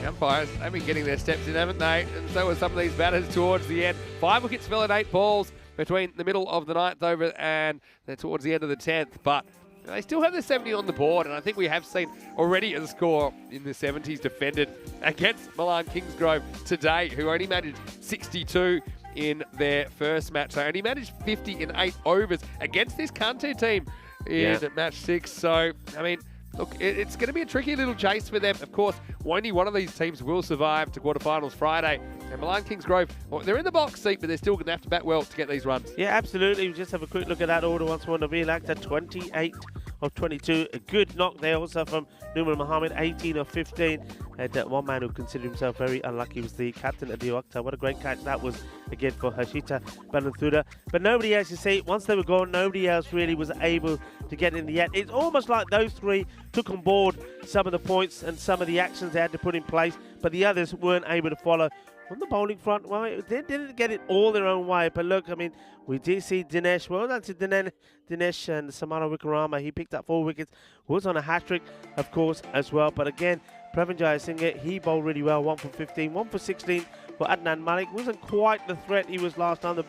D: The umpires have been getting their steps in, haven't they? And so are some of these batters towards the end. 5 wickets fell in 8 balls between the middle of the 9th over and towards the end of the 10th. But they still have the 70 on the board, and I think we have seen already a score in the 70s defended against Milan Kingsgrove today, who only managed 62 in their first match. So only managed 50 in 8 overs against this Kantu team in match 6. So, I mean, look, it's going to be a tricky little chase for them. Of course, only one of these teams will survive to quarterfinals Friday. And Milan Kingsgrove, well, they're in the box seat, but they're still going to have to bat well to get these runs.
C: Yeah, absolutely. We'll just have a quick look at that order once more. Nabil Akhtar, 28 of 22. A good knock there also from Nouman Mohammed, 18 of 15. And one man who considered himself very unlucky was the captain, Adil Akhtar. What a great catch that was again for Hashita Balanthuda. But nobody else, you see, once they were gone, nobody else really was able to get in the end. It's almost like those three took on board some of the points and some of the actions they had to put in place, but the others weren't able to follow. On the bowling front, well, they didn't get it all their own way. But look, I mean, we did see Dinesh. Well done to Dinesh and Samara Wickrama. He picked up 4 wickets. Was on a hat-trick, of course, as well. But again, Pravin Jayasinghe, he bowled really well. 1 for 15, 1 for 16 for Adnan Malik. Wasn't quite the threat he was last time.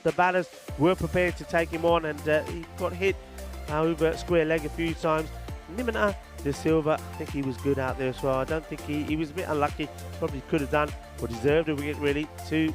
C: The batters were prepared to take him on, and he got hit over square leg a few times. Nimana De Silva, I think he was good out there as well. I don't think he was a bit unlucky. Probably could have done or deserved a wicket, really. 2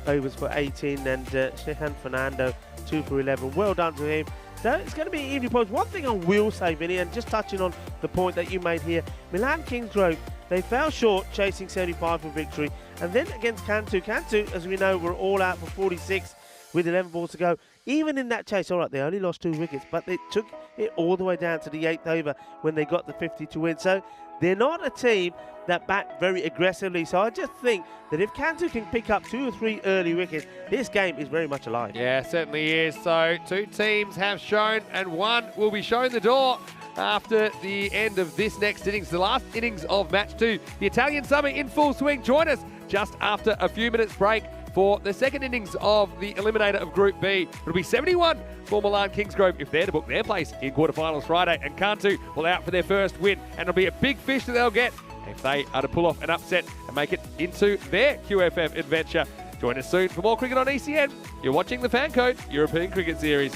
C: overs for 18, and Shehan Fernando, 2 for 11. Well done to him. So it's going to be evening points. One thing I will say, Vinny, and just touching on the point that you made here, Milan Kingsgrove, they fell short chasing 75 for victory. And then against Kantu, as we know, were all out for 46 with 11 balls to go. Even in that chase, all right, they only lost 2 wickets, but they took it all the way down to the 8th over when they got the 50 to win. So they're not a team that bat very aggressively. So I just think that if Kantu can pick up 2 or 3 early wickets, this game is very much alive.
D: Yeah, certainly is. So 2 teams have shown, and 1 will be shown the door after the end of this next innings, the last innings of match 2. The Italian summer in full swing. Join us just after a few minutes break for the second innings of the eliminator of Group B. It'll be 71 for Milan Kingsgrove if they're to book their place in quarterfinals Friday, and Kantu will out for their first win, and it'll be a big fish that they'll get if they are to pull off an upset and make it into their QFF adventure. Join us soon for more cricket on ECN. You're watching the FanCode European Cricket Series.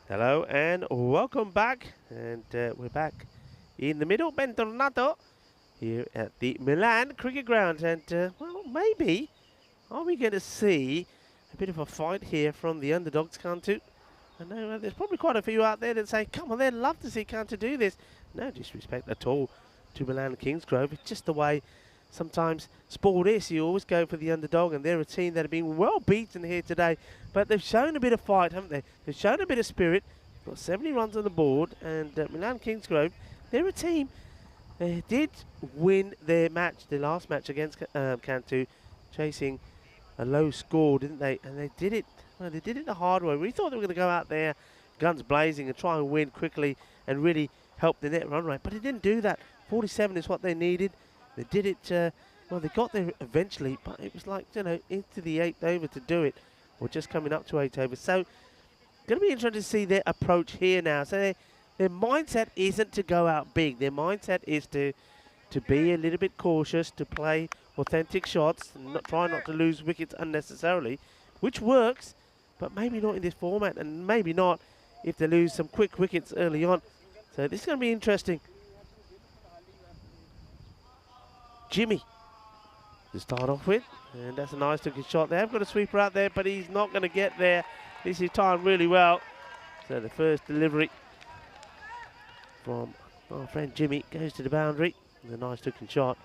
C: Hello and welcome back. And we're back in the middle, Bentornato, here at the Milan cricket ground. And, well, maybe, are we going to see a bit of a fight here from the underdogs, Cantu? I know there's probably quite a few out there that say, come on, they'd love to see Cantu do this. No disrespect at all to Milan Kingsgrove. It's just the way sometimes sport is. You always go for the underdog, and they're a team that have been well beaten here today. But they've shown a bit of fight, haven't they? They've shown a bit of spirit. Got 70 runs on the board, and Milan Kingsgrove, they're a team. They did win their match, their last match against Cantu, chasing a low score, didn't they? And they did it. Well, they did it the hard way. We thought they were going to go out there, guns blazing, and try and win quickly and really help the net run rate. But they didn't do that. 47 is what they needed. They did it. Well, they got there eventually, but it was like, you know, into the 8th over to do it, or just coming up to 8 overs. So, going to be interesting to see their approach here now. So, their mindset isn't to go out big. Their mindset is to be a little bit cautious, to play authentic shots, and try not to lose wickets unnecessarily, which works, but maybe not in this format, and maybe not if they lose some quick wickets early on. So this is going to be interesting. Jimmy to start off with, and that's a nice looking shot. They have got a sweeper out there, but he's not going to get there. This is timed really well. So the first delivery from our friend Jimmy goes to the boundary. And a nice looking shot.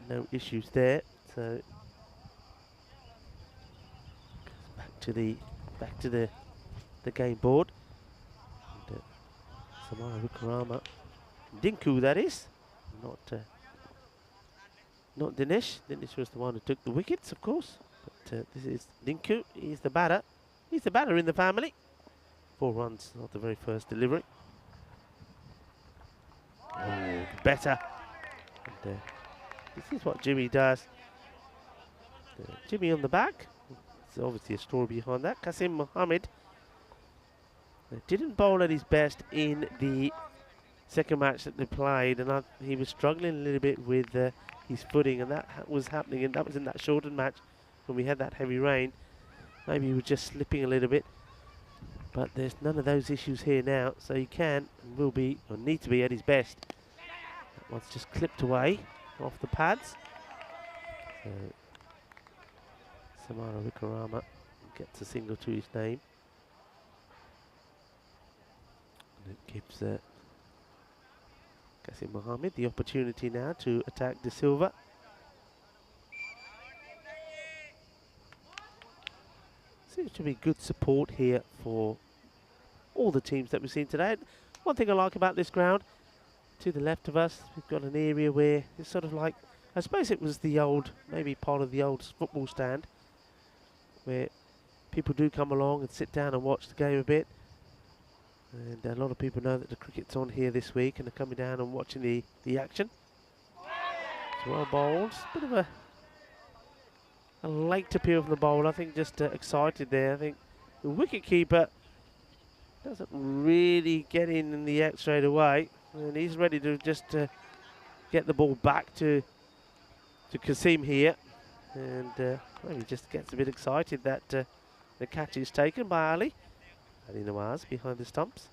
C: No issues there. So back to the game board. And, Samara Wikarama, Dinku that is, not Dinesh. Dinesh was the one who took the wickets, of course. But this is Dinku. He's the batter. He's the batter in the family. 4 runs, not the very first delivery. Oh, better. And, this is what Jimmy does. Jimmy on the back. There's obviously a story behind that. Qasim Mohammed didn't bowl at his best in the second match that they played, and he was struggling a little bit with his footing, and that was happening, and that was in that shortened match when we had that heavy rain. Maybe he was just slipping a little bit, but there's none of those issues here now, so he can and will be, or need to be, at his best. That one's just clipped away off the pads. So Samara Wikarama gets a single to his name. And it gives Qasim Mohammed the opportunity now to attack De Silva. Seems to be good support here for all the teams that we've seen today. One thing I like about this ground, to the left of us, we've got an area where it's sort of like, I suppose it was the old, maybe part of the old football stand, where people do come along and sit down and watch the game a bit. And a lot of people know that the cricket's on here this week and are coming down and watching the action. It's well bowled. Bit of a late appeal from the bowler. I think just excited there. I think the wicketkeeper doesn't really get in the act straight away. And he's ready to just get the ball back to Qasim here. And maybe just gets a bit excited that the catch is taken by Ali Nawaz behind the stumps.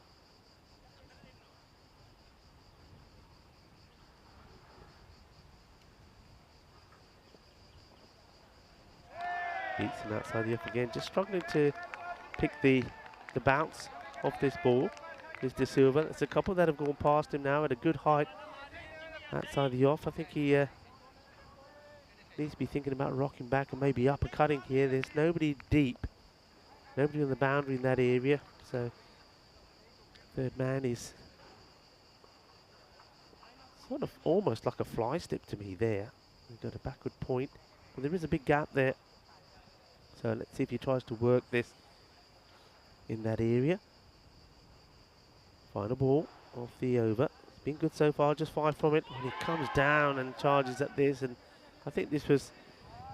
C: Beats him outside the off again, just struggling to pick the bounce off this ball. Is De Silva. There's a couple that have gone past him now at a good height outside the off. I think he needs to be thinking about rocking back and maybe uppercutting here. There's nobody deep. Nobody on the boundary in that area. So third man is sort of almost like a fly step to me there. We've got a backward point. Well, there is a big gap there. So let's see if he tries to work this in that area. Final ball off the over. It's been good so far, just 5 from it. And he comes down and charges at this, and I think this was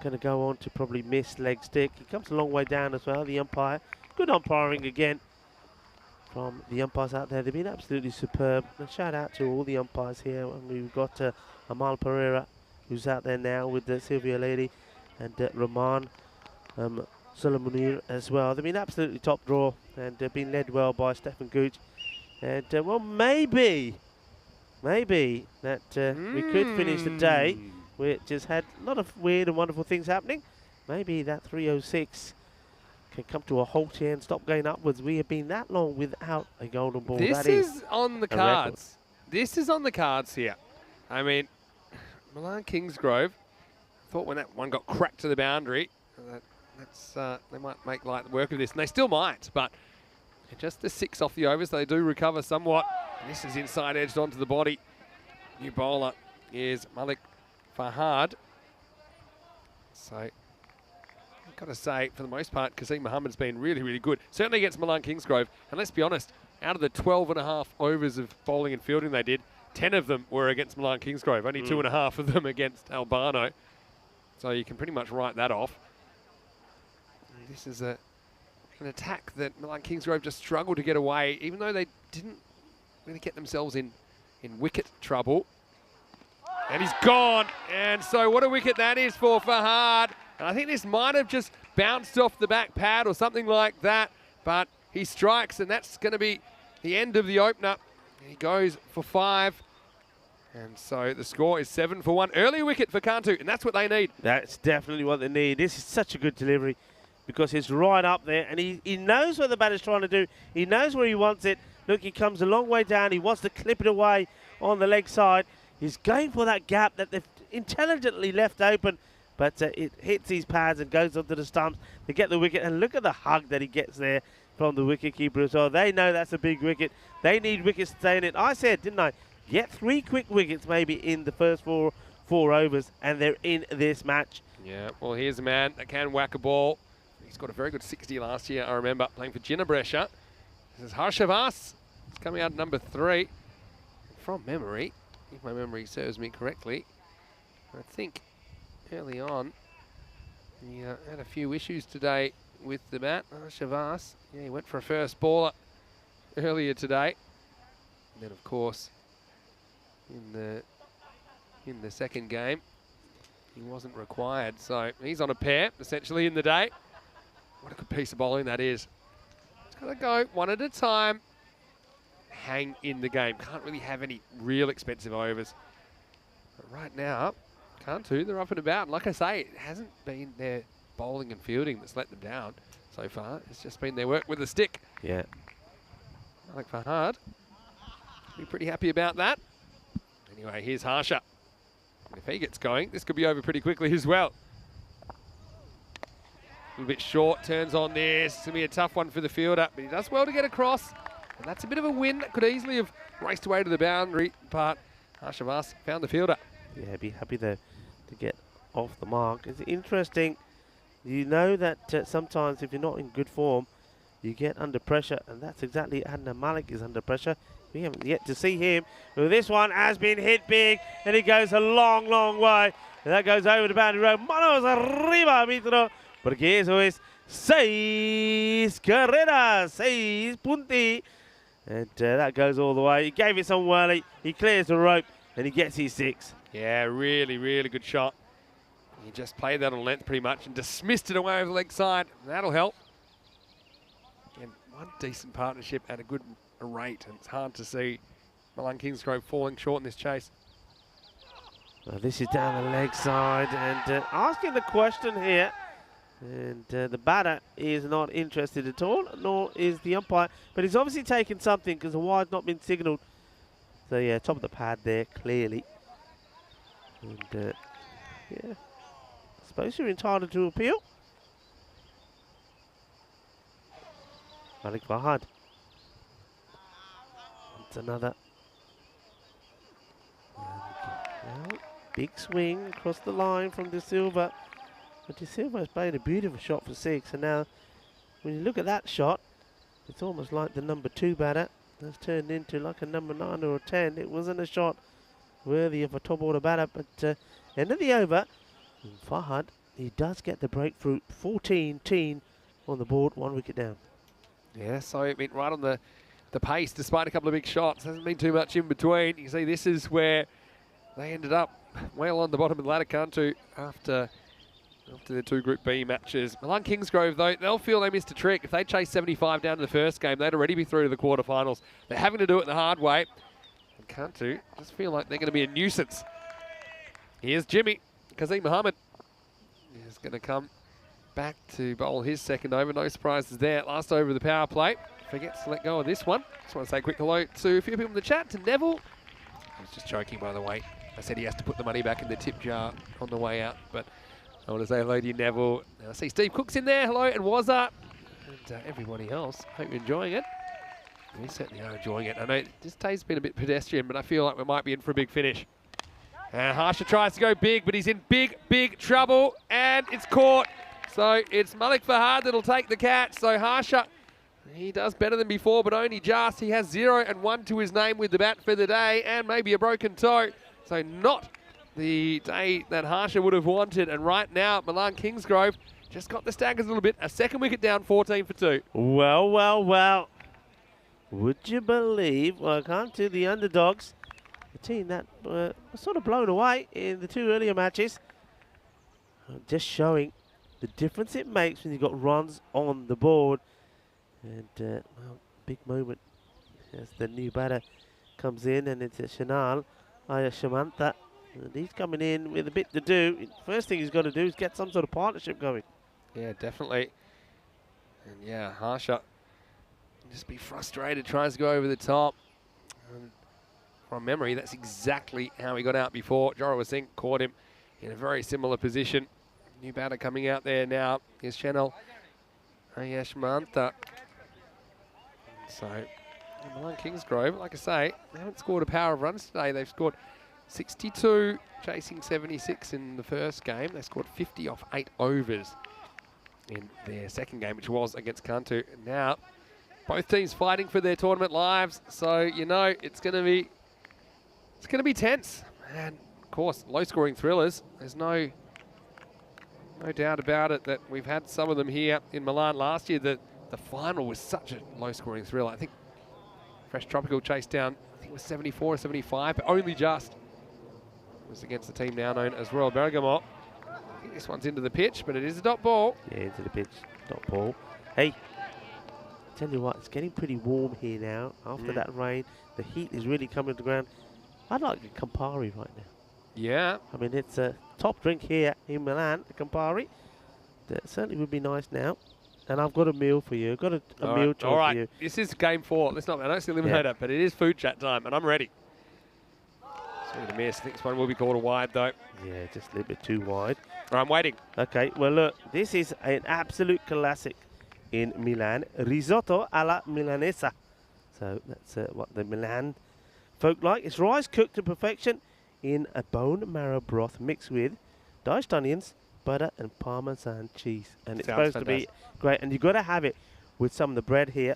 C: going to go on to probably miss leg stick. He comes a long way down as well, the umpire. Good umpiring again from the umpires out there. They've been absolutely superb. And a shout out to all the umpires here. And we've got Amal Pereira, who's out there now with Sylvia Lady, and Rahman Solomonir as well. They've been absolutely top draw and been led well by Stefan Gooch. And well, maybe that we could finish the day, which has had a lot of weird and wonderful things happening. Maybe that 306 can come to a halt here and stop going upwards. We have been that long without a golden ball.
D: This
C: that
D: is on the cards.
C: record.
D: This is on the cards here. I mean, Milan Kingsgrove thought when that one got cracked to the boundary, they might make light work of this, and they still might, but just the 6 off the overs, they do recover somewhat. And this is inside edged onto the body. New bowler is Malik Fahad. So, I've got to say, for the most part, Kasim Muhammad's been really, really good. Certainly against Milan Kingsgrove. And let's be honest, out of the 12.5 overs of bowling and fielding they did, 10 of them were against Milan Kingsgrove. Only 2.5 of them against Albano. So you can pretty much write that off. And this is an attack that Milan Kingsgrove just struggled to get away, even though they didn't really get themselves in wicket trouble. And he's gone. And so what a wicket that is for Fahad. And I think this might have just bounced off the back pad or something like that. But he strikes, and that's going to be the end of the opener. He goes for 5. And so the score is 7 for 1. Early wicket for Cantu, and that's what they need.
C: That's definitely what they need. This is such a good delivery because it's right up there, and he knows what the batter's trying to do. He knows where he wants it. Look, he comes a long way down. He wants to clip it away on the leg side. He's going for that gap that they've intelligently left open, but it hits his pads and goes onto the stumps to get the wicket. And look at the hug that he gets there from the wicketkeeper as well. They know that's a big wicket. They need wickets to stay in it. I said, didn't I? Get 3 quick wickets maybe in the first four overs, and they're in this match.
D: Yeah, well, here's a man that can whack a ball. He's got a very good 60 last year, I remember, playing for Jinnabresha. This is Harshavas. It's coming out at number 3. From memory, if my memory serves me correctly, I think early on, he had a few issues today with the bat. Harshavas, yeah, he went for a first baller earlier today. And then, of course, in the second game, he wasn't required. So he's on a pair, essentially, in the day. What a good piece of bowling that is. It's got to go one at a time. Hang in the game. Can't really have any real expensive overs. But right now, Cantu, they're up and about. And like I say, it hasn't been their bowling and fielding that's let them down so far. It's just been their work with the stick.
C: Yeah.
D: Malik Fahad, be pretty happy about that. Anyway, here's Harsha. And if he gets going, this could be over pretty quickly as well. A little bit short, turns on this. It's going to be a tough one for the fielder, but he does well to get across. And that's a bit of a win. That could easily have raced away to the boundary, but Harshavas found the fielder.
C: Yeah, be happy to get off the mark. It's interesting. You know that sometimes if you're not in good form, you get under pressure, and that's exactly Adnan Malik is under pressure. We haven't yet to see him. Well, this one has been hit big, and it goes a long, long way. And that goes over the boundary road. Manos arriba, Mitro. Porque eso es 6 carreras, 6 punti. And that goes all the way. He gave it some whirly. He clears the rope, and he gets his 6.
D: Yeah, really, really good shot. He just played that on length pretty much and dismissed it away over the leg side. That'll help. Again, one decent partnership at a good rate, and it's hard to see Milan Kingsgrove falling short in this chase.
C: Well, this is down the leg side, and asking the question here, and the batter is not interested at all, nor is the umpire, but he's obviously taken something because the wide's not been signalled. So yeah, top of the pad there, clearly. And yeah, I suppose you're entitled to appeal. Malik Fahad. It's another. Well, big swing across the line from De Silva. But De Silva has played a beautiful shot for 6. And now, when you look at that shot, it's almost like the number 2 batter has turned into like a number 9 or a 10. It wasn't a shot worthy of a top order batter. But end of the over, Fahad, he does get the breakthrough. 14 on the board, 1 wicket down.
D: Yeah, so it went right on the pace, despite a couple of big shots. Hasn't been too much in between. You can see this is where they ended up well on the bottom of the ladder, Cantu, after after the 2 Group B matches. Milan Kingsgrove, though, they'll feel they missed a trick. If they chase 75 down to the first game, they'd already be through to the quarterfinals. They're having to do it the hard way. And Cantu just feel like they're going to be a nuisance. Here's Jimmy. Kazim Muhammad is going to come back to bowl his second over. No surprises there. Last over of the power play. Forgets to let go of this one. Just want to say a quick hello to a few people in the chat. To Neville. I was just joking, by the way. I said he has to put the money back in the tip jar on the way out, but I want to say hello to you, Neville. I see Steve Cook's in there. Hello, and Wazza. And everybody else. Hope you're enjoying it. We certainly are enjoying it. I know this day's been a bit pedestrian, but I feel like we might be in for a big finish. And Harsha tries to go big, but he's in big, big trouble, and it's caught. So it's Malik Fahad that'll take the catch. So Harsha, he does better than before, but only just. He has 0 and 1 to his name with the bat for the day, and maybe a broken toe. So not the day that Harsha would have wanted. And right now, Milan Kingsgrove just got the staggers a little bit. A second wicket down, 14 for 2.
C: Well, well, well. Would you believe, welcome to the underdogs, a team that was sort of blown away in the 2 earlier matches. Just showing the difference it makes when you've got runs on the board. And, well, big moment as the new batter comes in, and it's Shanal Ayashamantha. And he's coming in with a bit to do. First thing he's got to do is get some sort of partnership going.
D: Yeah, definitely. And yeah, Harsha just be frustrated, tries to go over the top. And from memory, that's exactly how he got out before. Jorawa Singh caught him in a very similar position. New batter coming out there now is Chanel Ayashmantha. So, Milan Kingsgrove, like I say, they haven't scored a power of runs today. They've scored 62, chasing 76 in the first game. They scored 50 off 8 overs in their second game, which was against Cantu. And now, both teams fighting for their tournament lives. So, you know, it's going to be tense. And, of course, low-scoring thrillers. There's no doubt about it that we've had some of them here in Milan last year. That the final was such a low-scoring thriller. I think Fresh Tropical chased down, I think it was 74 or 75, but only just. It was against the team now known as Royal Bergamo. I think this one's into the pitch, but it is a dot ball.
C: Yeah, into the pitch, dot ball. Hey, tell you what, it's getting pretty warm here now. After that rain, the heat is really coming to the ground. I'd like a Campari right now.
D: Yeah.
C: I mean, it's a top drink here in Milan, a Campari. That certainly would be nice now. And I've got a meal for you. I've got a meal choice for you.
D: This is game 4. Let's not, I don't see eliminator, but it is food chat time, and I'm ready. Swing and a miss. I think this one will be called a wide, though.
C: Yeah, just a little bit too wide.
D: I'm waiting.
C: Okay, well, look, this is an absolute classic in Milan. Risotto alla Milanesa. So that's what the Milan folk like. It's rice cooked to perfection in a bone marrow broth mixed with diced onions, butter, and Parmesan cheese. And it's supposed to be great. And you've got to have it with some of the bread here.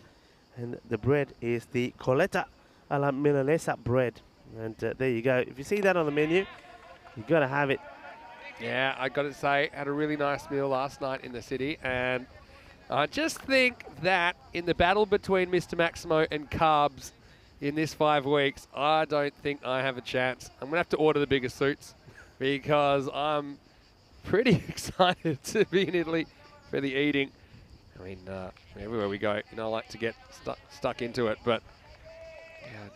C: And the bread is the Coletta alla Milanesa bread. And there you go. If you see that on the menu, you've got to have it.
D: Yeah, I got to say, had a really nice meal last night in the city. And I just think that in the battle between Mr. Maximo and Carbs in this 5 weeks, I don't think I have a chance. I'm going to have to order the bigger suits because I'm pretty excited to be in Italy for the eating. I mean, everywhere we go, you know, I like to get stuck into it. But, yeah,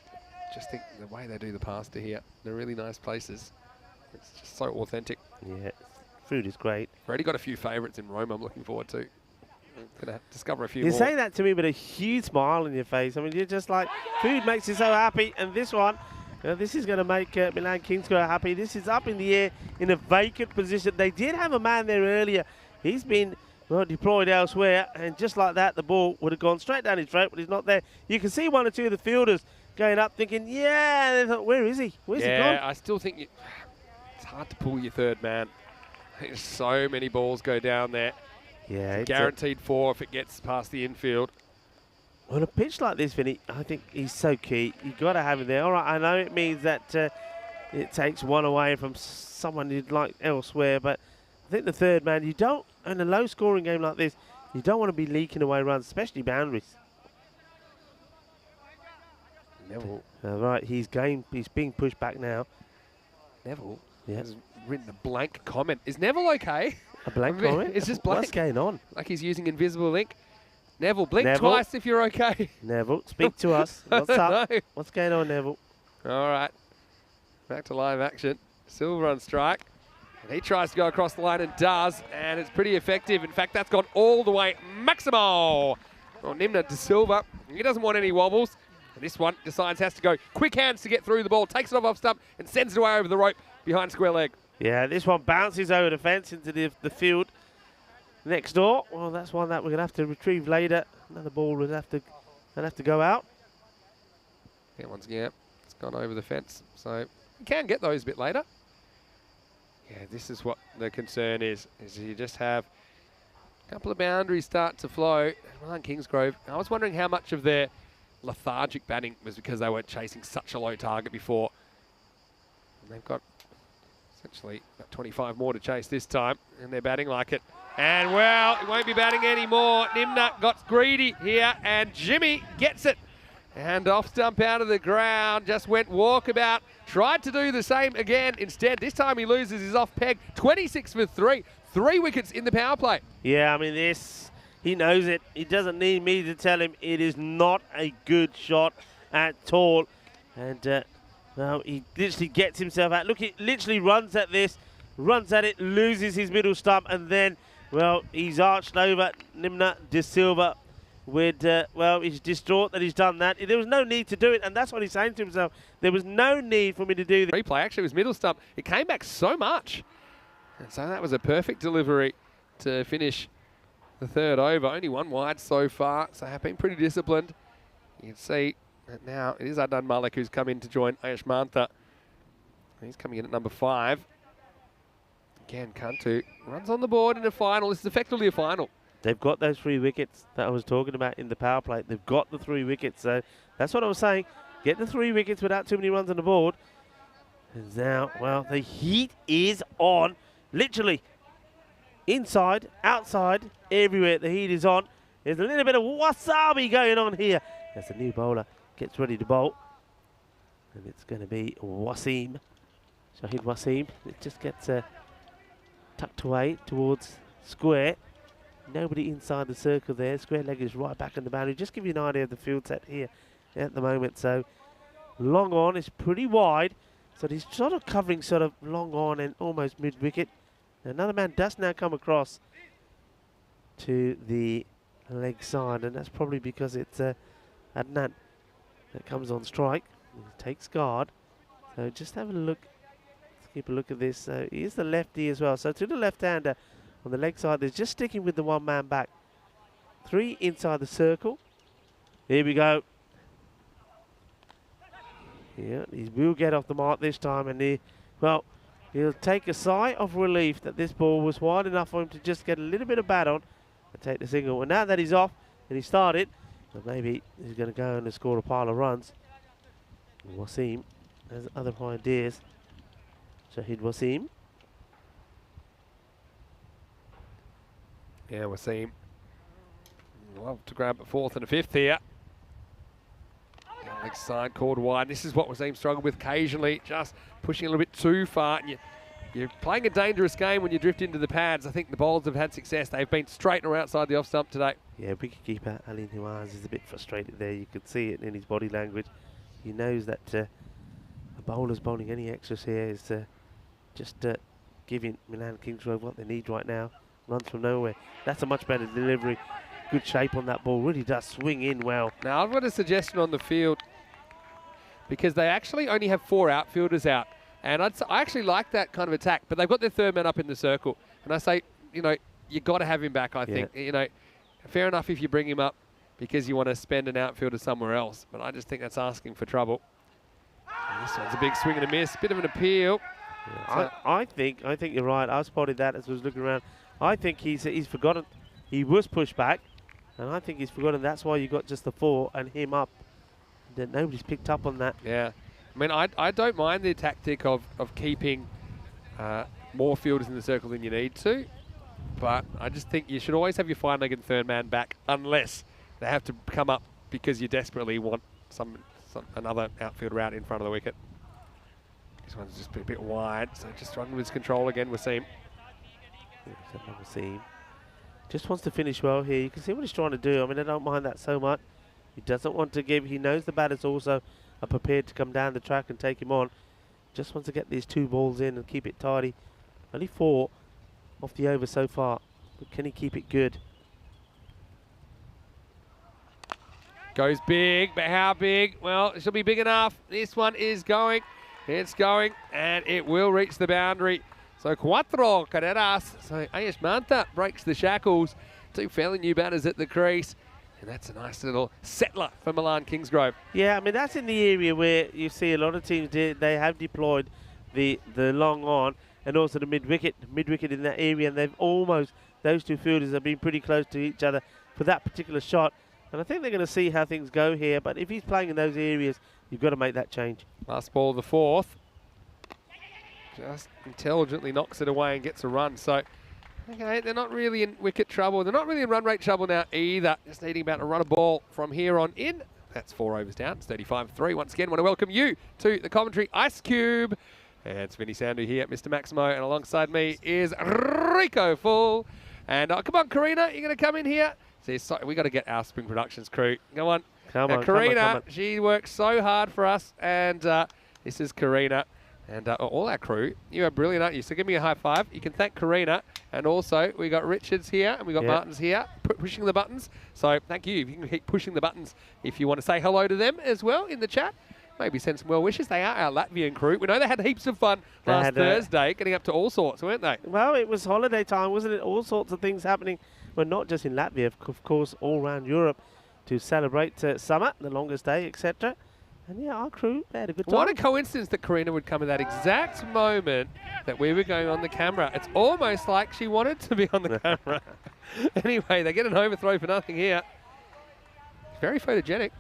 D: just think the way they do the pasta here, they're really nice places. It's just so authentic.
C: Yeah, food is great.
D: I've already got a few favourites in Rome I'm looking forward to. I'm going to discover a few
C: You
D: more.
C: say that to me with a huge smile on your face. I mean, you're just like, food makes you so happy. And this one, this is going to make Milan Kingsgrove happy. This is up in the air in a vacant position. They did have a man there earlier. He's been deployed elsewhere. And just like that, the ball would have gone straight down his throat, but he's not there. You can see 1 or 2 of the fielders going up thinking, yeah, they thought, where is he? Where's he gone?
D: Yeah, I still think it's hard to pull your third man. There's so many balls go down there.
C: Yeah,
D: it's guaranteed 4 if it gets past the infield.
C: On a pitch like this, Vinny, I think he's so key. You've got to have him there. All right, I know it means that it takes 1 away from someone you'd like elsewhere, but I think the third man, you don't, in a low-scoring game like this, you don't want to be leaking away runs, especially boundaries.
D: Neville.
C: Right, he's being pushed back now.
D: Neville
C: Yeah.
D: has written a blank comment. Is Neville okay?
C: A blank comment?
D: It's just
C: What's
D: blank.
C: going on?
D: Like he's using invisible ink. Neville, blink
C: Neville.
D: twice if you're okay.
C: Neville, speak to us. What's up?
D: No.
C: What's going on, Neville?
D: All right. Back to live action. Silver on strike. And he tries to go across the line and does, and it's pretty effective. In fact, that's gone all the way. Maximo! Well, Nimna de Silva, he doesn't want any wobbles. And this one decides has to go quick hands to get through the ball, takes it off stump and sends it away over the rope behind square leg.
C: Yeah, this one bounces over the fence into the field next door. Well, that's one that we're going to have to retrieve later. Another ball would have to go out.
D: Yeah, it's gone over the fence. So you can get those a bit later. Yeah, this is what the concern is you just have a couple of boundaries start to flow. Milan Kingsgrove, I was wondering how much of their lethargic batting was because they weren't chasing such a low target before. And they've got essentially about 25 more to chase this time, and they're batting like it. And, well, it won't be batting anymore. Nimna got greedy here, and Jimmy gets it. And off stump out of the ground, just went walkabout. Tried to do the same again. Instead, this time he loses his off peg. 26 for 3. 3 wickets in the power play.
C: Yeah, I mean, he knows it. He doesn't need me to tell him it is not a good shot at all. And, well, he literally gets himself out. Look, he literally runs at this, runs at it, loses his middle stump, and then, well, he's arched over Nimna de Silva with, well, he's distraught that he's done that. There was no need to do it, and that's what he's saying to himself. There was no need for me to do that.
D: Replay actually was middle stump. It came back so much. And so that was a perfect delivery to finish the third over. Only one wide so far, so have been pretty disciplined. You can see that now it is Adnan Malik who's come in to join Ayush Mantha. He's coming in at number 5. Again, Kantu runs on the board in a final. This is effectively a final.
C: They've got those 3 wickets that I was talking about in the power play. They've got the 3 wickets, so that's what I was saying. Get the 3 wickets without too many runs on the board. And now, well, the heat is on. Literally, inside, outside, everywhere the heat is on. There's a little bit of wasabi going on here. As the new bowler gets ready to bowl. And it's going to be Wasim. Shahid Wasim. It just gets tucked away towards square. Nobody inside the circle there. Square leg is right back in the boundary. Just give you an idea of the field set here at the moment. So long on is pretty wide. So he's sort of covering sort of long on and almost mid-wicket. Another man does now come across to the leg side, and that's probably because it's Adnan that comes on strike. He takes guard. So just have a look. Let's keep a look at this. He is the lefty as well. So to the left-hander on the leg side, they're just sticking with the one man back. 3 inside the circle. Here we go. Yeah, he will get off the mark this time, and he'll take a sigh of relief that this ball was wide enough for him to just get a little bit of bat on and take the single. And now that he's off and he started, well, maybe he's going to go and score a pile of runs. Wasim has other ideas. Shahid Wasim.
D: Yeah, Wasim. Love to grab a 4th and a 5th here. Leg side called wide. This is what Wasim struggled with occasionally, just pushing a little bit too far. And you're playing a dangerous game when you drift into the pads. I think the bowlers have had success. They've been straight or outside the off stump today.
C: Yeah, wicketkeeper Alin Nawaz is a bit frustrated there. You could see it in his body language. He knows that the bowlers bowling any extras here is just giving Milan Kingsgrove what they need right now. Runs from nowhere. That's a much better delivery. Good shape on that ball. Really does swing in well.
D: Now, I've got a suggestion on the field because they actually only have 4 outfielders out. And I actually like that kind of attack, but they've got their 3rd man up in the circle. And I say, you got to have him back, I think. Fair enough if you bring him up because you want to spend an outfielder somewhere else. But I just think that's asking for trouble. And this one's a big swing and a miss. Bit of an appeal.
C: Yeah, I think you're right. I spotted that as I was looking around. I think he's forgotten. He was pushed back. And I think he's forgotten that's why you got just the 4 and him up. That nobody's picked up on that.
D: Yeah. I mean, I don't mind the tactic of keeping more fielders in the circle than you need to. But I just think you should always have your fine-legged 3rd man back unless they have to come up because you desperately want another outfielder out in front of the wicket. This one's just a bit wide, so just struggling with his control again, Wasim.
C: There's a long seam. Just wants to finish well here. You can see what he's trying to do. I mean, I don't mind that so much. He doesn't want to give. He knows the batters also are prepared to come down the track and take him on. Just wants to get these 2 balls in and keep it tidy. Only 4 off the over so far. But can he keep it good?
D: Goes big, but how big? Well, it should be big enough. This one is going. It's going, and it will reach the boundary. So, 4 carreras. So, Ayush Mantha breaks the shackles. 2 fairly new batters at the crease. And that's a nice little settler for Milan Kingsgrove.
C: Yeah, I mean, that's in the area where you see a lot of teams, they have deployed the long on and also the mid-wicket in that area. And they've almost, those 2 fielders have been pretty close to each other for that particular shot. And I think they're going to see how things go here. But if he's playing in those areas, you've got to make that change.
D: Last ball of the 4th. Just intelligently knocks it away and gets a run. So, okay, they're not really in wicket trouble. They're not really in run rate trouble now either. Just needing about to run a ball from here on in. That's 4 overs down. It's 35-3. Once again, want to welcome you to the commentary Ice Cube. And it's Vinny Sandu here, Mr. Maximo. And alongside me is Rico Full. And come on, Karina, you're going to come in here. See, so we got to get our Spring Productions crew. Go on.
C: Come on,
D: Karina,
C: come on.
D: she works so hard for us. And this is Karina. And all our crew, you are brilliant, aren't you? So give me a high five. You can thank Karina. And also, we got Richards here and we got Martins here pushing the buttons. So thank you. If you can keep pushing the buttons if you want to say hello to them as well in the chat. Maybe send some well wishes. They are our Latvian crew. We know they had heaps of fun last Thursday, getting up to all sorts, weren't they?
C: Well, it was holiday time, wasn't it? All sorts of things happening. Well, not just in Latvia, of course, all around Europe to celebrate summer, the longest day, etc. And yeah, our crew, they had a good time.
D: What a coincidence that Karina would come at that exact moment that we were going on the camera. It's almost like she wanted to be on the camera. Anyway, they get an overthrow for nothing here. Very photogenic.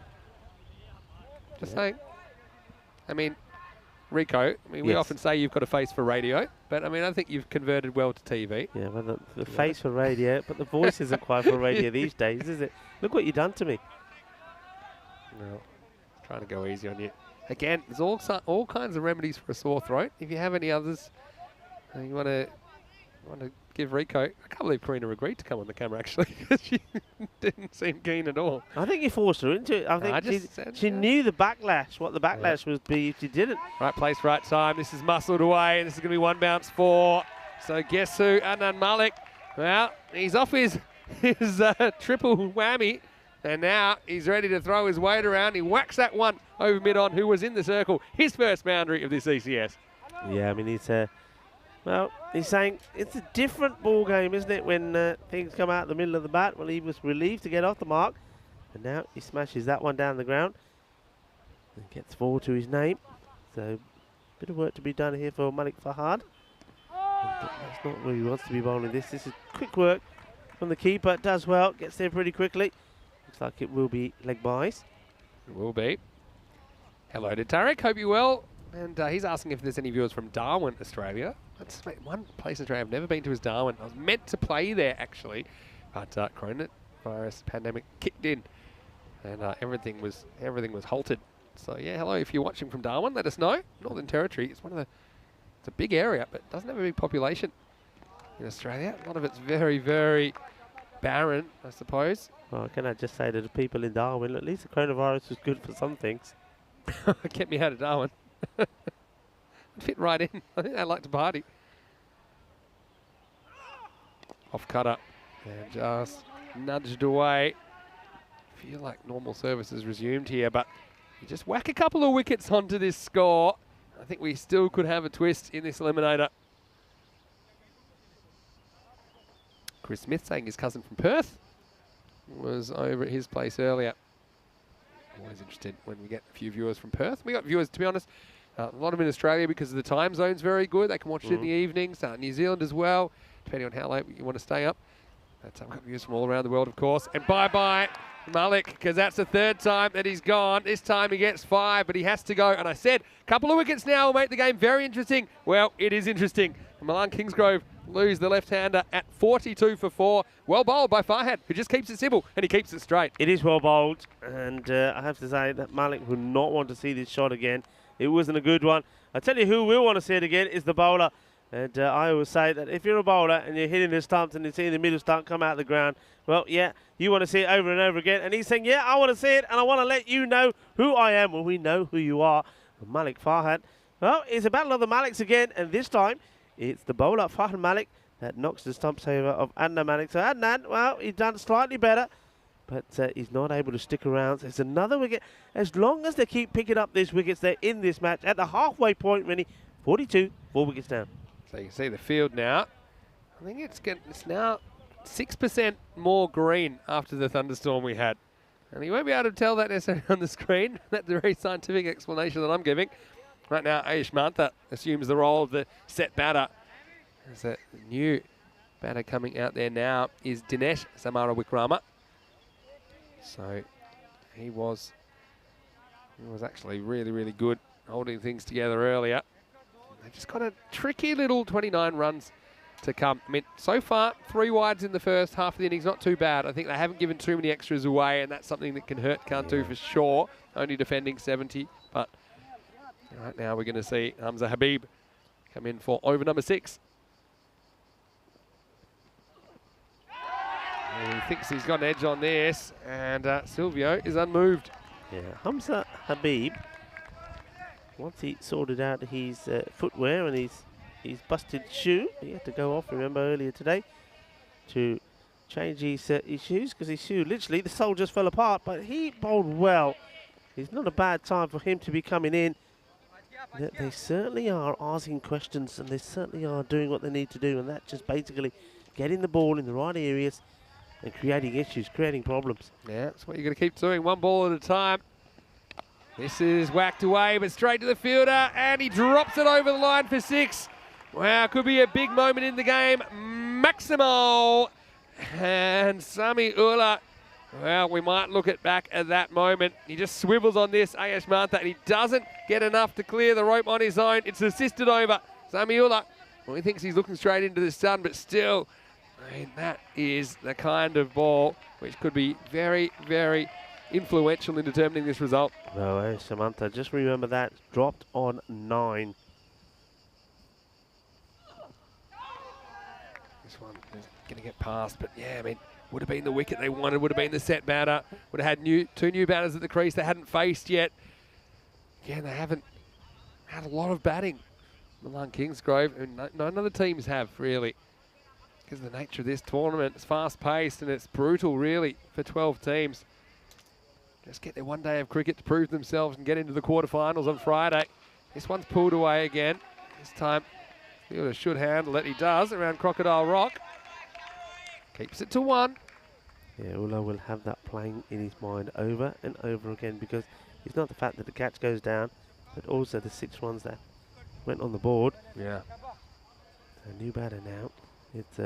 D: Just saying. I mean, Rico, we often say you've got a face for radio, but I mean, I think you've converted well to TV.
C: Yeah, well, the face for radio, but the voice isn't quite for radio these days, is it? Look what you've done to me.
D: No. Trying to go easy on you. Again, there's all kinds of remedies for a sore throat. If you have any others, you want to give Rico. I can't believe Karina agreed to come on the camera actually, because she didn't seem keen at all.
C: I think you forced her into it. I think she knew the backlash, what the backlash would be if she didn't.
D: Right place, right time. This is muscled away, and this is going to be 1 bounce 4. So guess who? Adnan Malik. Well, he's off his triple whammy. And now he's ready to throw his weight around. He whacks that one over mid-on, who was in the circle. His first boundary of this ECS.
C: Yeah, I mean, he's saying it's a different ball game, isn't it, when things come out the middle of the bat. Well, he was relieved to get off the mark. And now he smashes that one down the ground. And gets 4 to his name. So, a bit of work to be done here for Malik Fahad. That's not where he wants to be bowling this. This is quick work from the keeper. Does well, gets there pretty quickly. Looks like it will be leg byes.
D: It will be. Hello to Tarek, hope you're well. And he's asking if there's any viewers from Darwin, Australia. That's one place in Australia I've never been to is Darwin. I was meant to play there actually, but coronavirus pandemic kicked in, and everything was halted. So yeah, hello if you're watching from Darwin, let us know. Northern Territory, it's a big area, but doesn't have a big population in Australia. A lot of it's very, very barren, I suppose.
C: Well, can I just say to the people in Darwin, at least the coronavirus was good for some things.
D: It kept me out of Darwin. I'd fit right in. I think they like to party. Off cutter. And just nudged away. Feel like normal service is resumed here, but you just whack a couple of wickets onto this score. I think we still could have a twist in this eliminator. Chris Smith saying his cousin from Perth was over at his place earlier. Always interested when we get a few viewers from Perth. We got viewers, to be honest, a lot of them in Australia because the time zone's very good. They can watch it in the evenings. New Zealand as well, depending on how late you want to stay up. But we've got viewers from all around the world, of course. And bye-bye, Malik, because that's the 3rd time that he's gone. This time he gets 5, but he has to go. And I said, a couple of wickets now will make the game very interesting. Well, it is interesting. Milan Kingsgrove lose the left-hander at 42 for 4. Well bowled by Farhad, who just keeps it simple, and he keeps it straight.
C: It is well bowled, and I have to say that Malik would not want to see this shot again. It wasn't a good one. I tell you who will want to see it again is the bowler, And I always say that if you're a bowler and you're hitting the stumps and you're seeing the middle stump come out of the ground, well, yeah, you want to see it over and over again. And he's saying, yeah, I want to see it, and I want to let you know who I am. Well, we know who you are. Malik Farhad. Well, it's a battle of the Maliks again, and this time it's the bowler, Farhad Malik, that knocks the stumps over of Adnan Malik. So Adnan, well, he's done slightly better, but he's not able to stick around. So it's another wicket. As long as they keep picking up these wickets, they're in this match at the halfway point, really. 42, 4 wickets down.
D: So you can see the field now. I think it's now 6% more green after the thunderstorm we had. And you won't be able to tell that necessarily on the screen. That's a very scientific explanation that I'm giving. Right now, Ayush Mantha assumes the role of the set batter. There's a new batter coming out there now is Dinesh Samarawikrama. So he was actually really, really good holding things together earlier. They've just got a tricky little 29 runs to come. I mean, so far, 3 wides in the first half of the innings, not too bad. I think they haven't given too many extras away, and that's something that can hurt Cantu for sure. Only defending 70, but right now we're going to see Hamza Habib come in for over number 6. And he thinks he's got an edge on this, and Silvio is unmoved.
C: Yeah, Hamza Habib, once he sorted out his footwear and his busted shoe, he had to go off, remember, earlier today to change his shoes, because his shoe, literally, the sole just fell apart, but he bowled well. It's not a bad time for him to be coming in. They certainly are asking questions, and they certainly are doing what they need to do, and that's just basically getting the ball in the right areas and creating issues, creating problems.
D: Yeah, that's what you're going to keep doing, 1 ball at a time. This is whacked away, but straight to the fielder, and he drops it over the line for 6. Wow, could be a big moment in the game. Maximo and Sami Ullah. Well, we might look back at that moment. He just swivels on this, Ayush Mantha, and he doesn't get enough to clear the rope on his own. It's assisted over. Sami Ullah, well, he thinks he's looking straight into the sun, but still, I mean, that is the kind of ball which could be very, very influential in determining this result.
C: Well, Ayush Mantha, just remember that, dropped on 9.
D: This one is going to get past, but yeah, I mean, would have been the wicket they wanted, would have been the set batter, would have had 2 new batters at the crease they hadn't faced yet. Again, they haven't had a lot of batting. Milan Kingsgrove, and none of the teams have, really. Because of the nature of this tournament, it's fast-paced and it's brutal, really, for 12 teams. Just get their 1 day of cricket to prove themselves and get into the quarterfinals on Friday. This one's pulled away again. This time, fielder should handle it. He does around Crocodile Rock. Keeps it to 1.
C: Yeah, Ullah will have that playing in his mind over and over again, because it's not the fact that the catch goes down, but also the 6 runs that went on the board.
D: Yeah.
C: A new batter now. It's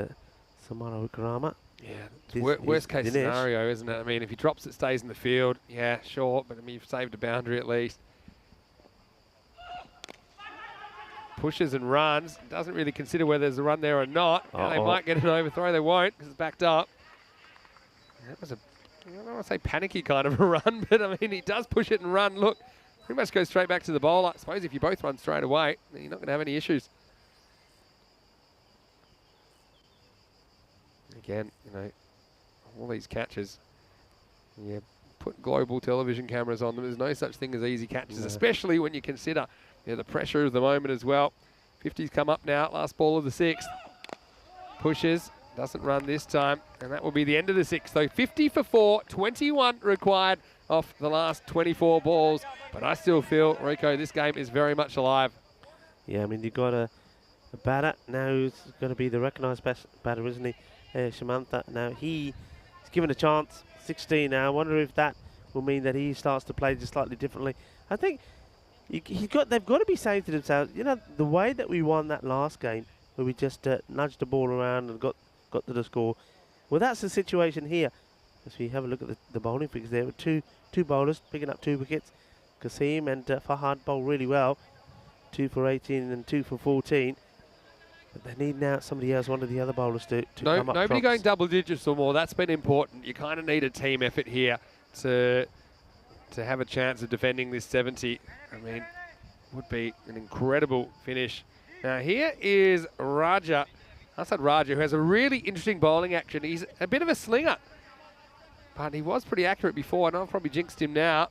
C: Samarawikrama.
D: Yeah, worst case scenario, isn't it? I mean, if he drops it, stays in the field. Yeah, sure, but I mean, you've saved a boundary at least. Pushes and runs. Doesn't really consider whether there's a run there or not. Now they might get an overthrow. They won't, because it's backed up. That was I don't want to say panicky kind of a run, but I mean, he does push it and run. Look, pretty much goes straight back to the bowler. I suppose if you both run straight away, then you're not going to have any issues. Again, you know, all these catches, yeah, put global television cameras on them. There's no such thing as easy catches, especially when you consider the pressure of the moment as well. 50's come up now, last ball of the 6th. Pushes, doesn't run this time, and that will be the end of the 6th. So 50 for 4, 21 required off the last 24 balls. But I still feel, Rico, this game is very much alive.
C: Yeah, I mean, you've got a batter now who's going to be the recognised best batter, isn't he? Shamantha. Now he's given a chance, 16 now. I wonder if that will mean that he starts to play just slightly differently. I think they've got to be saying to themselves, you know, the way that we won that last game, where we just nudged the ball around and got to the score. Well, that's the situation here. As we have a look at the bowling figures there, with two bowlers picking up 2 wickets. Kasim and Fahad bowl really well, 2 for 18 and 2 for 14. But they need now somebody else, one of the other bowlers, to come up.
D: Nobody going double digits or more. That's been important. You kind of need a team effort here to have a chance of defending this 70. I mean, would be an incredible finish Now here is Raja, who has a really interesting bowling action. He's a bit of a slinger, but he was pretty accurate before. I know I've probably jinxed him now.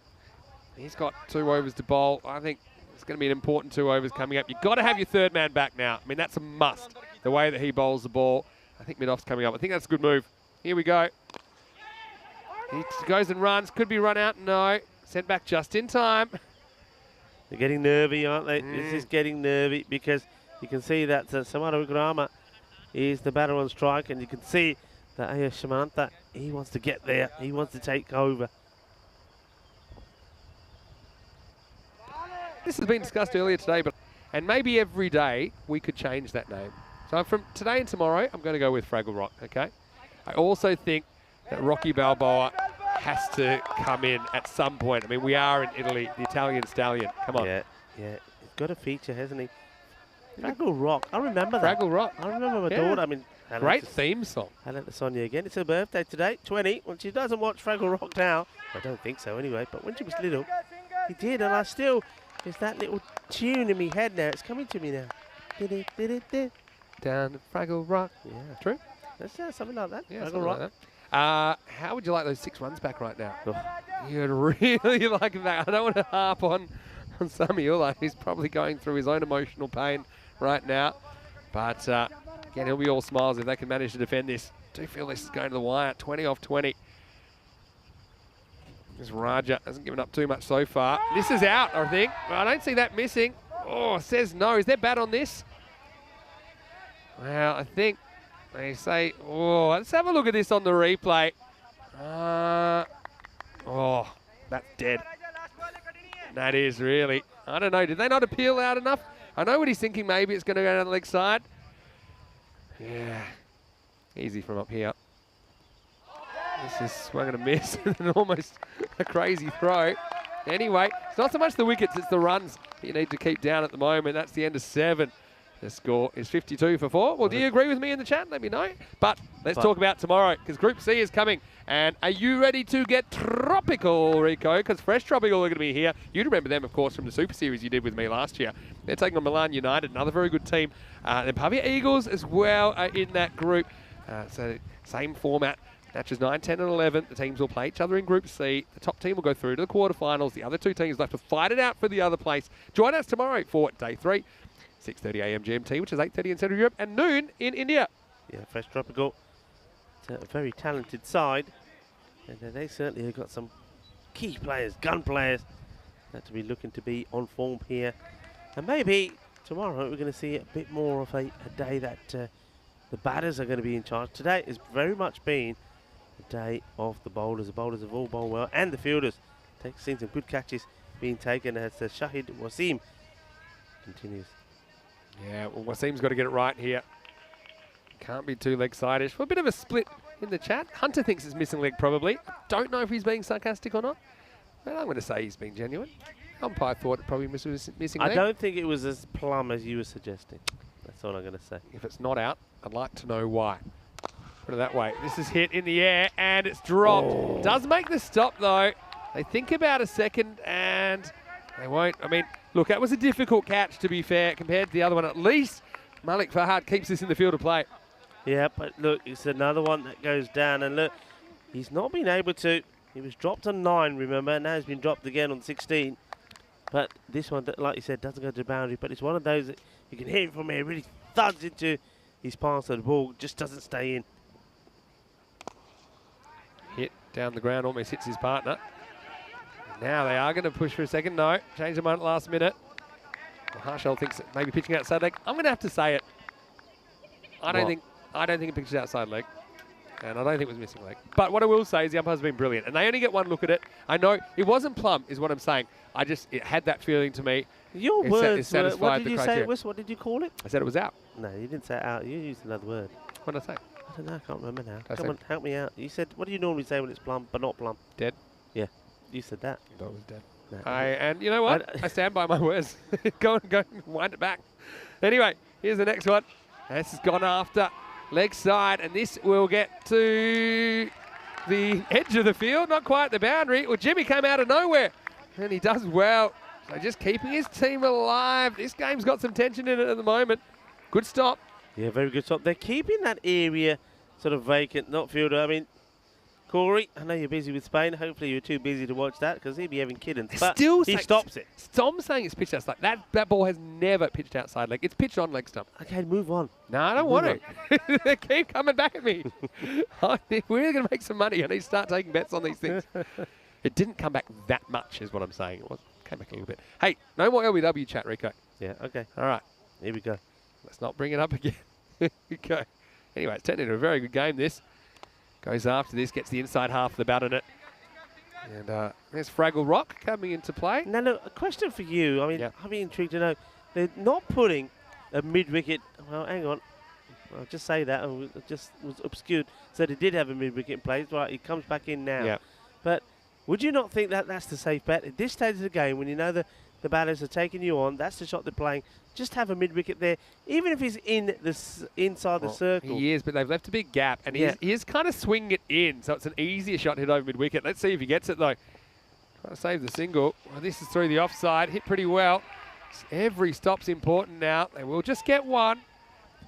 D: He's got 2 overs to bowl. I think it's going to be an important 2 overs coming up. You've got to have your third man back now. I mean, that's a must, the way that he bowls the ball. I think mid-off's coming up. I think that's a good move. Here we go. He goes and runs. Could be run out. No. Sent back just in time.
C: They're getting nervy, aren't they? This is getting nervy because you can see that Samara Wikrama is the batter on strike, and you can see that Ayush Shamanta, he wants to get there. He wants to take over.
D: This has been discussed earlier today, and maybe every day we could change that name. So from today and tomorrow, I'm going to go with Fraggle Rock, okay? I also think that Rocky Balboa has to come in at some point. I mean, we are in Italy, the Italian stallion. Come on.
C: Yeah. He's got a feature, hasn't he? Fraggle Rock. I remember that.
D: Fraggle Rock.
C: I remember my daughter. I mean,
D: great theme song.
C: Hello to Sonia again. It's her birthday today, 20. Well, she doesn't watch Fraggle Rock now. I don't think so anyway. But when she was little, she did. And I still, there's that little tune in my head now. It's coming to me now.
D: Down Fraggle Rock.
C: Yeah.
D: True?
C: That's something like that.
D: Yeah,
C: Fraggle Rock.
D: like that. How would you like those 6 runs back right now? Oh. You'd really like that. I don't want to harp on Samiula. He's probably going through his own emotional pain right now. But again, he'll be all smiles if they can manage to defend this. I do feel this is going to the wire. 20 off 20. This Raja hasn't given up too much so far. This is out, I think. I don't see that missing. Oh, says no. Is there bat on this? Well, I think they say, oh, let's have a look at this on the replay. Oh, that's dead. That is really. I don't know. Did they not appeal out enough? I know what he's thinking. Maybe it's going to go down the leg side. Yeah. Easy from up here. This is swung and a miss. And almost a crazy throw. Anyway, it's not so much the wickets, it's the runs you need to keep down at the moment. That's the end of 7. The score is 52 for 4. Well, do you agree with me in the chat? Let me know. But let's talk about tomorrow, because Group C is coming. And are you ready to get tropical, Rico? Because Fresh Tropical are going to be here. You'd remember them, of course, from the Super Series you did with me last year. They're taking on Milan United, another very good team. The Pavia Eagles as well are in that group. So same format. Matches 9, 10 and 11. The teams will play each other in Group C. The top team will go through to the quarterfinals. The other 2 teams will have to fight it out for the other place. Join us tomorrow for Day 3. 6:30 a.m. GMT, which is 8:30 in Central Europe, and noon in India.
C: Yeah, Fresh Tropical. It's a very talented side. And they certainly have got some key players, gun players, that to be looking to be on form here. And maybe tomorrow we're going to see a bit more of a day that the batters are going to be in charge. Today has very much been the day of the bowlers. The bowlers have all bowled well, and the fielders. Seen some good catches being taken as Shahid Wasim continues.
D: Yeah, well, Wasim's got to get it right here. Can't be too leg-side-ish. Well, a bit of a split in the chat. Hunter thinks it's missing leg, probably. Don't know if he's being sarcastic or not, but I'm going to say he's being genuine. Umpire thought it probably was missing leg.
C: I don't think it was as plumb as you were suggesting. That's all I'm going to say.
D: If it's not out, I'd like to know why. Put it that way. This is hit in the air, and it's dropped. Oh. Does make the stop, though. They think about a second, and they won't. I mean, look, that was a difficult catch, to be fair, compared to the other one. At least Malik Fahad keeps this in the field of play.
C: Yeah, but look, it's another one that goes down. And look, he's not been able to. He was dropped on 9, remember? Now he's been dropped again on 16. But this one, like you said, doesn't go to the boundary. But it's one of those that you can hit it from here. Really thuds into his pass, so the ball just doesn't stay in.
D: Hit down the ground, almost hits his partner. Now they are going to push for a second. No, change the moment last minute. Well, Harshell thinks that maybe pitching outside leg. I'm going to have to say it. I don't think it pitches outside leg, and I don't think it was missing leg. But what I will say is the umpire's been brilliant, and they only get one look at it. I know it wasn't plumb, is what I'm saying. It had that feeling to me.
C: Your words were, what did you say it was? What did you call it?
D: I said it was out.
C: No, you didn't say out. You used another word.
D: What did I say?
C: I don't know. I can't remember now. Come on, help me out. You said, what do you normally say when it's plumb but not plumb?
D: Dead.
C: Yeah, you said that.
D: I thought it was dead.
C: No.
D: And you know what? I stand by my words. go and wind it back. Anyway, here's the next one. This has gone after leg side, and this will get to the edge of the field, not quite the boundary. Well, Jimmy came out of nowhere, and he does well. So just keeping his team alive. This game's got some tension in it at the moment. Good stop.
C: Yeah, very good stop. They're keeping that area sort of vacant, not filled. I mean, Corey, I know you're busy with Spain. Hopefully you're too busy to watch that because he'd be having kittens. But
D: Still
C: he stops it.
D: Tom's saying it's pitched outside. That ball has never pitched outside leg. It's pitched on leg stump.
C: Okay, move on.
D: No, I don't want to. They keep coming back at me. We're going to make some money. I need to start taking bets on these things. It didn't come back that much is what I'm saying. It came back a little bit. Hey, no more LBW chat, Rico.
C: Yeah, okay.
D: All right.
C: Here we go.
D: Let's not bring it up again. Here we go. Anyway, it's turned into a very good game, this. Goes after this, gets the inside half of the bat on it. And there's Fraggle Rock coming into play.
C: Now, look, a question for you. I mean, I'd be intrigued to know. They're not putting a mid-wicket. Well, hang on. I'll just say that. It just was obscured. So they did have a mid-wicket in place. Right, he comes back in now.
D: Yeah.
C: But would you not think that that's the safe bet? At this stage of the game, when you know the batters are taking you on, that's the shot they're playing. Just have a mid-wicket there, even if he's in inside the circle.
D: He is, but they've left a big gap, and he is kind of swinging it in, so it's an easier shot hit over mid-wicket. Let's see if he gets it, though. Trying to save the single. Well, this is through the offside. Hit pretty well. Every stop's important now. They will just get one.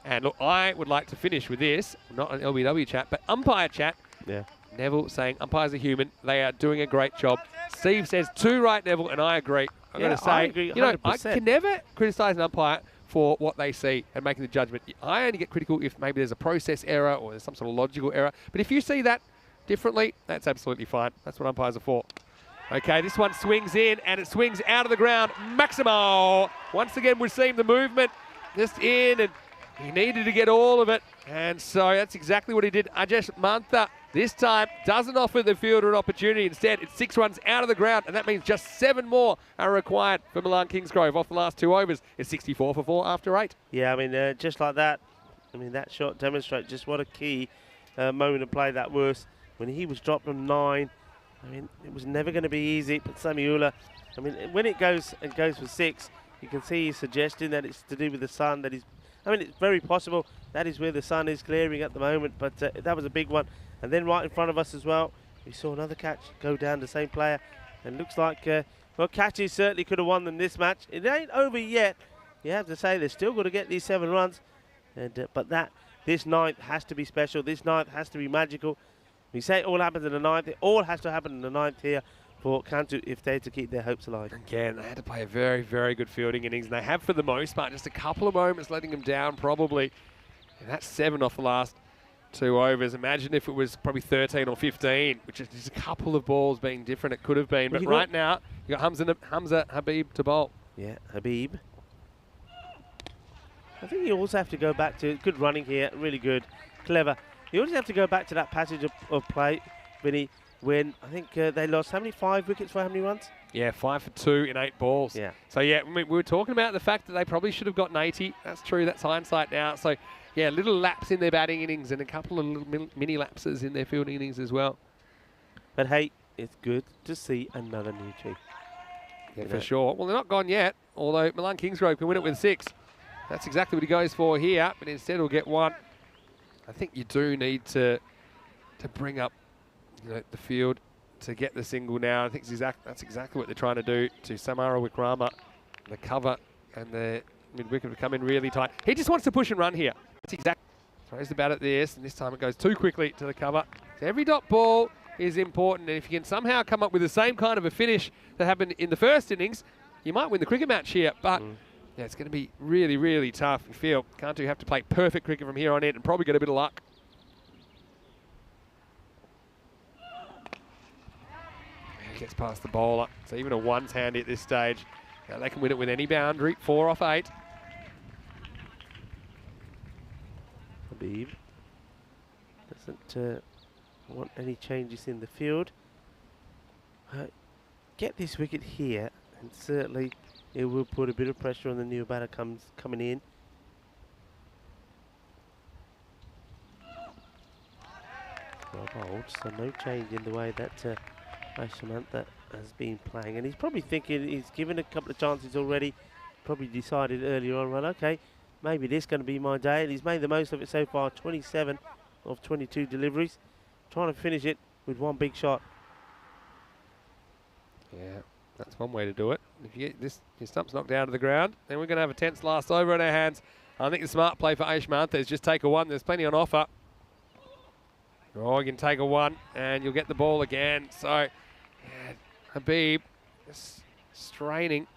D: And look, I would like to finish with this, not an LBW chat, but umpire chat.
C: Yeah.
D: Neville saying umpires are human. They are doing a great job. Steve says 2 right, Neville, and I agree. I've got to say,
C: I agree 100%.
D: you know, I can never criticise an umpire for what they see and making the judgment. I only get critical if maybe there's a process error or there's some sort of logical error. But if you see that differently, that's absolutely fine. That's what umpires are for. Okay, this one swings in, and it swings out of the ground. Maximo! Once again, we're seeing the movement just in, and he needed to get all of it. And so that's exactly what he did. Ajay Kumar this time doesn't offer the fielder an opportunity. Instead, it's 6 runs out of the ground, and that means just 7 more are required for Milan Kingsgrove off the last 2 overs. It's 64 for 4 after 8.
C: Yeah, I mean, just like that. I mean, that shot demonstrates just what a key moment of play that was. When he was dropped on 9, I mean, it was never going to be easy. But Samiula, I mean, when it goes for 6, you can see he's suggesting that it's to do with the sun. That he's, I mean, it's very possible that is where the sun is clearing at the moment. But that was a big one. And then right in front of us as well, we saw another catch go down the same player. And looks like, well, catches certainly could have won them this match. It ain't over yet. You have to say they're still got to get these 7 runs. And but this 9th has to be special. This 9th has to be magical. We say it all happens in the 9th. It all has to happen in the 9th here for Cantu if they're to keep their hopes alive.
D: Again, they had to play a very, very good fielding innings. And they have for the most part. Just a couple of moments letting them down probably. And that's 7 off the last 2 overs. Imagine if it was probably 13 or 15, which is just a couple of balls being different. It could have been. But right now, you got Hamza Habib to bowl.
C: Yeah, Habib. I think you also have to go back to good running here. Really good. Clever. You also have to go back to that passage of play, Vinny, when I think they lost how many? 5 wickets for how many runs?
D: Yeah, 5 for 2 in 8 balls.
C: Yeah.
D: So, yeah, I mean, we were talking about the fact that they probably should have gotten 80. That's true. That's hindsight now. So, yeah, little laps in their batting innings and a couple of little mini lapses in their fielding innings as well.
C: But, hey, it's good to see another new chief.
D: Yeah, for sure. Well, they're not gone yet, although Milan Kingsgrove can win it with 6. That's exactly what he goes for here, but instead he'll get 1. I think you do need to bring up the field to get the single now. I think that's exactly what they're trying to do to Samara Wickrama. The cover and the mid-wicket to come in really tight. He just wants to push and run here. That's exactly. Throws the bat at this, and this time it goes too quickly to the cover. So every dot ball is important, and if you can somehow come up with the same kind of a finish that happened in the first innings, you might win the cricket match here. But yeah, it's going to be really, really tough. You feel Cantu have to play perfect cricket from here on in and probably get a bit of luck. He gets past the bowler. So even a 1's handy at this stage. Now they can win it with any boundary. 4 off 8.
C: Habib doesn't want any changes in the field. Get this wicket here, and certainly it will put a bit of pressure on the new batter coming in. Well bowled, so no change in the way that Ashimanta has been playing. And he's probably thinking, he's given a couple of chances already, probably decided earlier on, well, okay, maybe this is going to be my day. And he's made the most of it so far, 27 of 22 deliveries. Trying to finish it with 1 big shot.
D: Yeah, That's one way to do it. If you get your stump's knocked down to the ground, then we're going to have a tense last over in our hands. I think the smart play for Aishmantha is just take a 1. There's plenty on offer. Oh, you can take a 1 and you'll get the ball again. So, yeah, Habib just straining,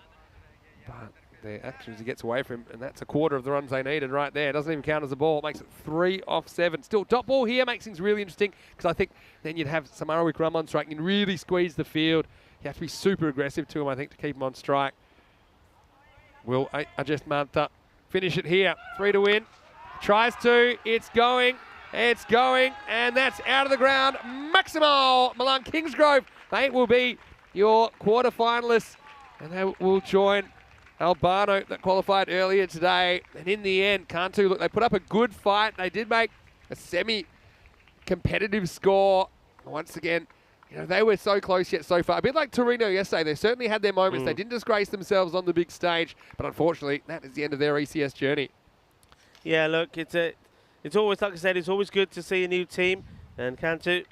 D: but the actions he gets away from him, and that's a quarter of the runs they needed right there. Doesn't even count as a ball. Makes it 3 off 7. Still, dot ball here makes things really interesting because I think then you'd have Samara Wickrama on strike and really squeeze the field. You have to be super aggressive to him, I think, to keep him on strike. Will Ajay Kumar finish it here? 3 to win. Tries to. It's going. It's going. And that's out of the ground. Maximal Milan Kingsgrove. They will be your quarterfinalists. And they will join Albano that qualified earlier today. And in the end, Cantu, look, they put up a good fight. They did make a semi-competitive score. Once again, you know, they were so close yet so far. A bit like Torino yesterday. They certainly had their moments. They didn't disgrace themselves on the big stage. But unfortunately, that is the end of their ECS journey.
C: Yeah, look, it's always, like I said, it's always good to see a new team. And Cantu,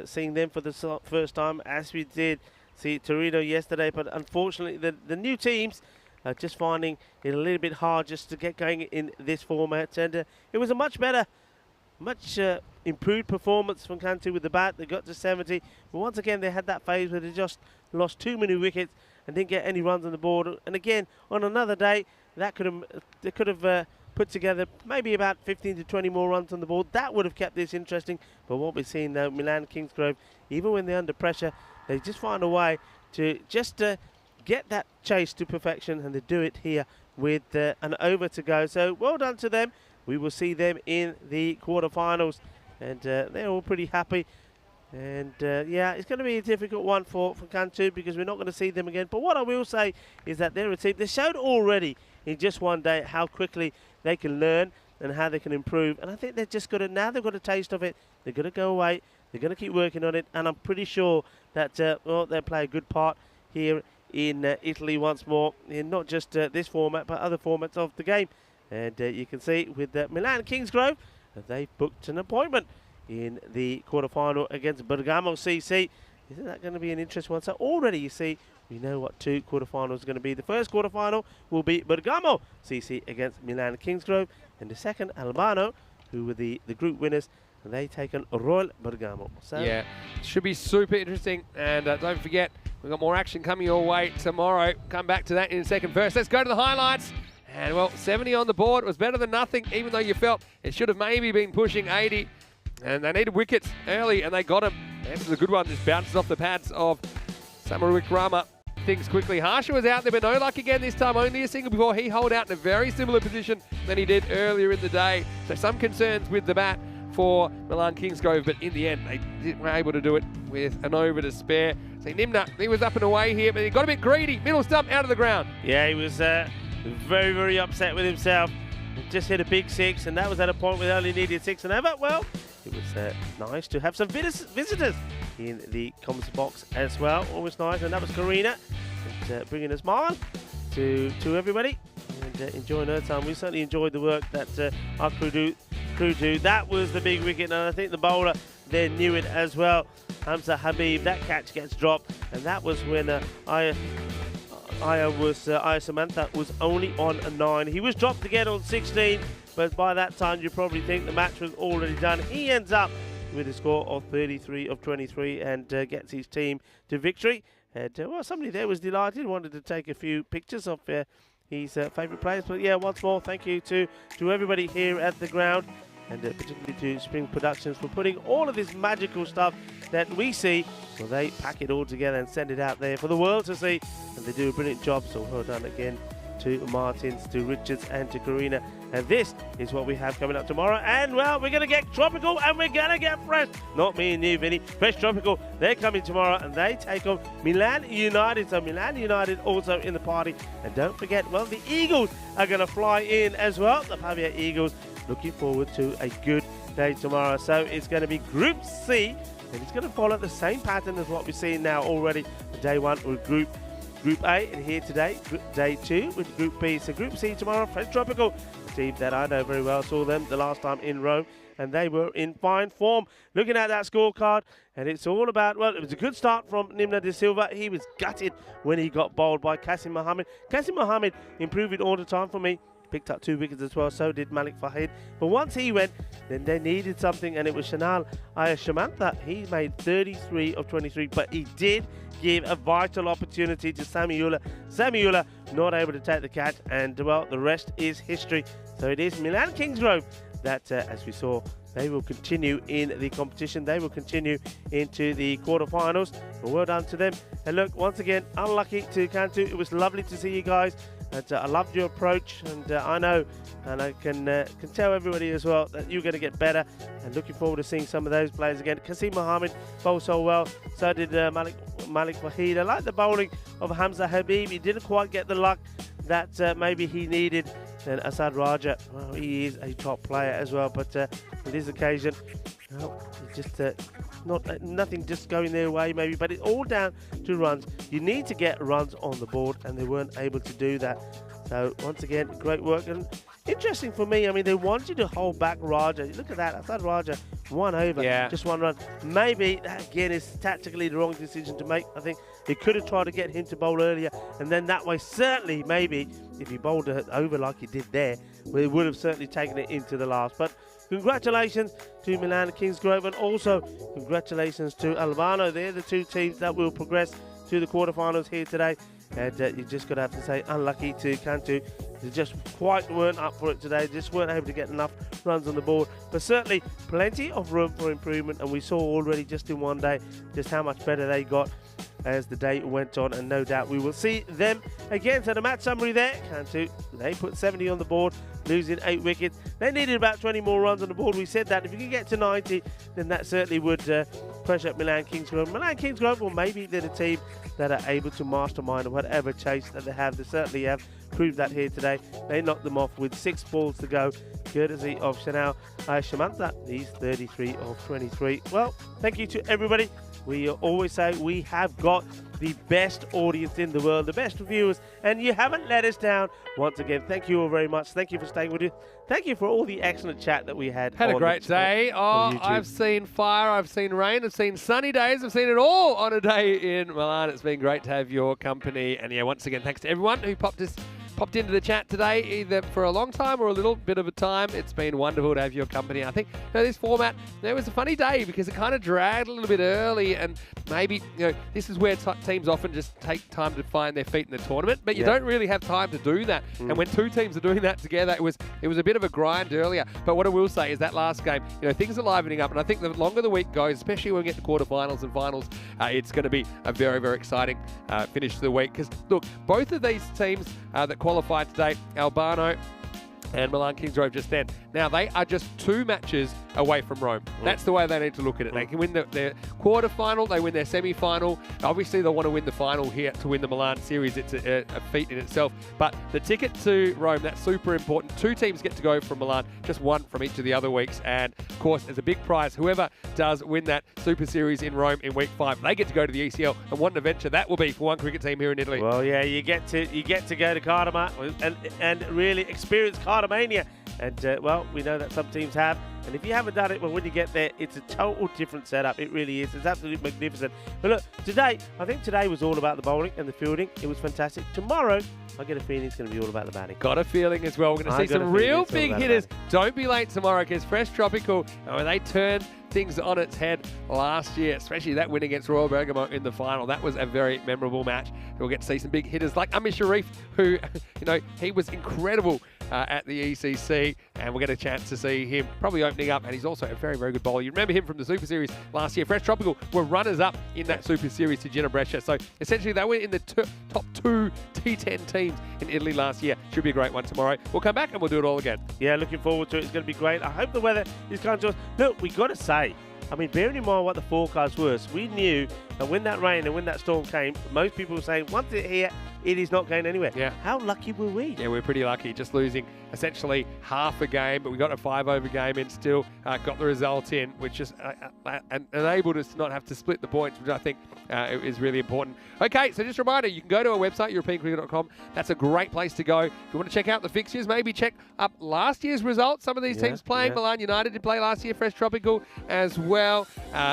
C: seeing them for the first time, as we did see Torino yesterday. But unfortunately, the new teams are just finding it a little bit hard just to get going in this format. And it was a much better, much improved performance from Cantu with the bat. They got to 70. But once again, they had that phase where they just lost too many wickets and didn't get any runs on the board. And again, on another day, they could have put together maybe about 15 to 20 more runs on the board. That would have kept this interesting. But what we're seeing now, Milan Kingsgrove, even when they're under pressure, they just find a way to just get that chase to perfection, and they do it here with an over to go. So well done to them. We will see them in the quarterfinals, and they're all pretty happy. And yeah, it's going to be a difficult one for Cantu because we're not going to see them again. But what I will say is that they're a team. They showed already in just one day how quickly they can learn and how they can improve. And I think they're just got to, now they've got a taste of it, they're going to go away, they're going to keep working on it. And I'm pretty sure that well, they'll play a good part here in Italy once more, in not just this format, but other formats of the game. And you can see with Milan Kingsgrove, they've booked an appointment in the quarterfinal against Bergamo CC. Isn't that going to be an interesting one? So already you see, we know what 2 quarterfinals are going to be. The first quarterfinal will be Bergamo CC against Milan Kingsgrove, and the second Albano, who were the group winners, and they take on Royal Bergamo. So
D: yeah, should be super interesting. And don't forget, we've got more action coming your way tomorrow. Come back to that in a second. First, let's go to the highlights. And well, 70 on the board was better than nothing, even though you felt it should have maybe been pushing 80. And they needed wickets early, and they got him. This is a good one. This bounces off the pads of Samara Wickrama. Things quickly. Harsha was out there, but no luck again this time. Only a single before he holed out in a very similar position than he did earlier in the day. So some concerns with the bat for Milan Kingsgrove, but in the end, they were able to do it with an over to spare. See, Nimna, he was up and away here, but he got a bit greedy. Middle stump out of the ground.
C: yeah, he was very, very upset with himself. He just hit a big 6, and that was at a point where they only needed 6 and over. Well, it was nice to have some visitors in the comments box as well. Always nice. And that was Karina, and, bringing a smile to everybody and enjoying her time. We certainly enjoyed the work that our crew do. That was the big wicket, and I think the bowler there knew it as well. Hamza Habib, that catch gets dropped, and that was when Aya Samantha was only on a 9. He was dropped again on 16. But by that time, you probably think the match was already done. He ends up with a score of 33 of 23 and gets his team to victory. And well, somebody there was delighted, wanted to take a few pictures of his favourite players. But yeah, once more, thank you to everybody here at the ground, and particularly to Spring Productions for putting all of this magical stuff that we see. Well, they pack it all together and send it out there for the world to see, and they do a brilliant job. So well done again to Martins, to Richards, and to Karina. And this is what we have coming up tomorrow. And well, we're going to get tropical and we're going to get fresh. Not me and you, Vinny. Fresh tropical. They're coming tomorrow and they take on Milan United. So Milan United also in the party. And don't forget, well, the Eagles are going to fly in as well. The Pavia Eagles. Looking forward to a good day tomorrow. So it's going to be Group C. And it's going to follow the same pattern as what we're seeing now already. Day 1 with Group A, and here today, Day 2 with Group B. So Group C tomorrow, Fresh Tropical, a team that I know very well. Saw them the last time in Rome, and they were in fine form. Looking at that scorecard, and it's all about, well, it was a good start from Nimna De Silva. He was gutted when he got bowled by Qasim Mohammed. Qasim Mohammed improving all the time for me. Picked up 2 wickets as well, so did Malik Fahid. But once he went, then they needed something, and it was Shanal Ayashamantha. He made 33 of 23, but he did give a vital opportunity to Samiullah. Samiullah not able to take the catch, and well, the rest is history. So it is Milan Kingsgrove that, as we saw, they will continue in the competition. They will continue into the quarterfinals. But well done to them. And look, once again, unlucky to Cantu. It was lovely to see you guys. And I loved your approach, and I know, and I can tell everybody as well that you're going to get better. And looking forward to seeing some of those players again. Qasim Mohammed bowled so well. So did Malik Fahid. I like the bowling of Hamza Habib. He didn't quite get the luck that maybe he needed. And Asad Raja, well, he is a top player as well. But on this occasion, well, just nothing just going their way maybe, but it's all down to runs. You need to get runs on the board, and they weren't able to do that. So once again, great work, and interesting for me. I mean, they wanted to hold back Raja. Look at that, Asad Raja, 1 over, just 1 run. Maybe that again is tactically the wrong decision to make. I think they could have tried to get him to bowl earlier, and then that way certainly maybe if he bowled it over like he did there, well, he would have certainly taken it into the last. But congratulations to Milan Kingsgrove, and also congratulations to Albano. They're the 2 teams that will progress to the quarterfinals here today. And you just got to have to say unlucky to Cantu. They just quite weren't up for it today. Just weren't able to get enough runs on the board. But certainly plenty of room for improvement. And we saw already just in one day just how much better they got as the day went on. And no doubt we will see them again. So the match summary there. Cantu, they put 70 on the board, losing 8 wickets. They needed about 20 more runs on the board. We said that if you can get to 90, then that certainly would pressure up Milan Kingsgrove. Milan Kingsgrove, well, maybe they're the team that are able to mastermind whatever chase that they have. They certainly have proved that here today. They knocked them off with 6 balls to go, courtesy of Shanal Ayashamantha. He's 33 of 23. Well, thank you to everybody. We always say we have got the best audience in the world, the best reviewers, and you haven't let us down. Once again, thank you all very much. Thank you for staying with us. Thank you for all the excellent chat that we had.
D: Had a great day. Oh, I've seen fire, I've seen rain, I've seen sunny days, I've seen it all on a day in Milan. It's been great to have your company. And yeah, once again, thanks to everyone who popped into the chat today, either for a long time or a little bit of a time. It's been wonderful to have your company. I think this format, it was a funny day because it kind of dragged a little bit early, and maybe this is where teams often just take time to find their feet in the tournament, but you don't really have time to do that. And when 2 teams are doing that together, it was a bit of a grind earlier. But what I will say is that last game, things are livening up, and I think the longer the week goes, especially when we get to quarterfinals and finals, it's going to be a very, very exciting finish to the week. Because look, both of these teams that qualified today, Albano and Milan Kingsgrove just then. Now, they are just 2 matches away from Rome. That's the way they need to look at it. They can win their quarterfinal, they win their semi-final. Obviously, they'll want to win the final here to win the Milan series. It's a feat in itself. But the ticket to Rome, that's super important. 2 teams get to go from Milan, just 1 from each of the other weeks. And, of course, there's a big prize. Whoever does win that Super Series in Rome in week 5, they get to go to the ECL. And what an adventure that will be for one cricket team here in Italy.
C: Well, yeah, you get to go to Cardamom and really experience Cardamania. And, well, we know that some teams have. And if you haven't done it, well, when you get there, it's a total different setup. It really is. It's absolutely magnificent. But look, today, I think today was all about the bowling and the fielding. It was fantastic. Tomorrow, I get a feeling it's going to be all about the batting.
D: Got a feeling as well. We're going to see some real big hitters. Don't be late tomorrow because Fresh Tropical, they turned things on its head last year, especially that win against Royal Bergamo in the final. That was a very memorable match. We'll get to see some big hitters like Amir Sharif, who, he was incredible at the ECC, and we'll get a chance to see him probably opening up, and he's also a very, very good bowler. You remember him from the Super Series last year. Fresh Tropical were runners-up in that Super Series to Gina Brescia, so essentially they were in the top 2 T10 teams in Italy last year. Should be a great one tomorrow. We'll come back and we'll do it all again.
C: Yeah, looking forward to it. It's going to be great. I hope the weather is kind to us. Look, we got to say, I mean, bearing in mind what the forecast was, we knew And when that rain and when that storm came, most people were saying, once it's here, it is not going anywhere.
A: Yeah.
C: How lucky were we?
A: Yeah, we're pretty lucky, just losing essentially half a game, but we got a 5-over game and still got the result in, which just enabled us to not have to split the points, which I think is really important. Okay, so just a reminder, you can go to our website, EuropeanCricket.com. That's a great place to go. If you want to check out the fixtures, maybe check up last year's results. Some of these teams playing. Milan United did play last year, Fresh Tropical as well.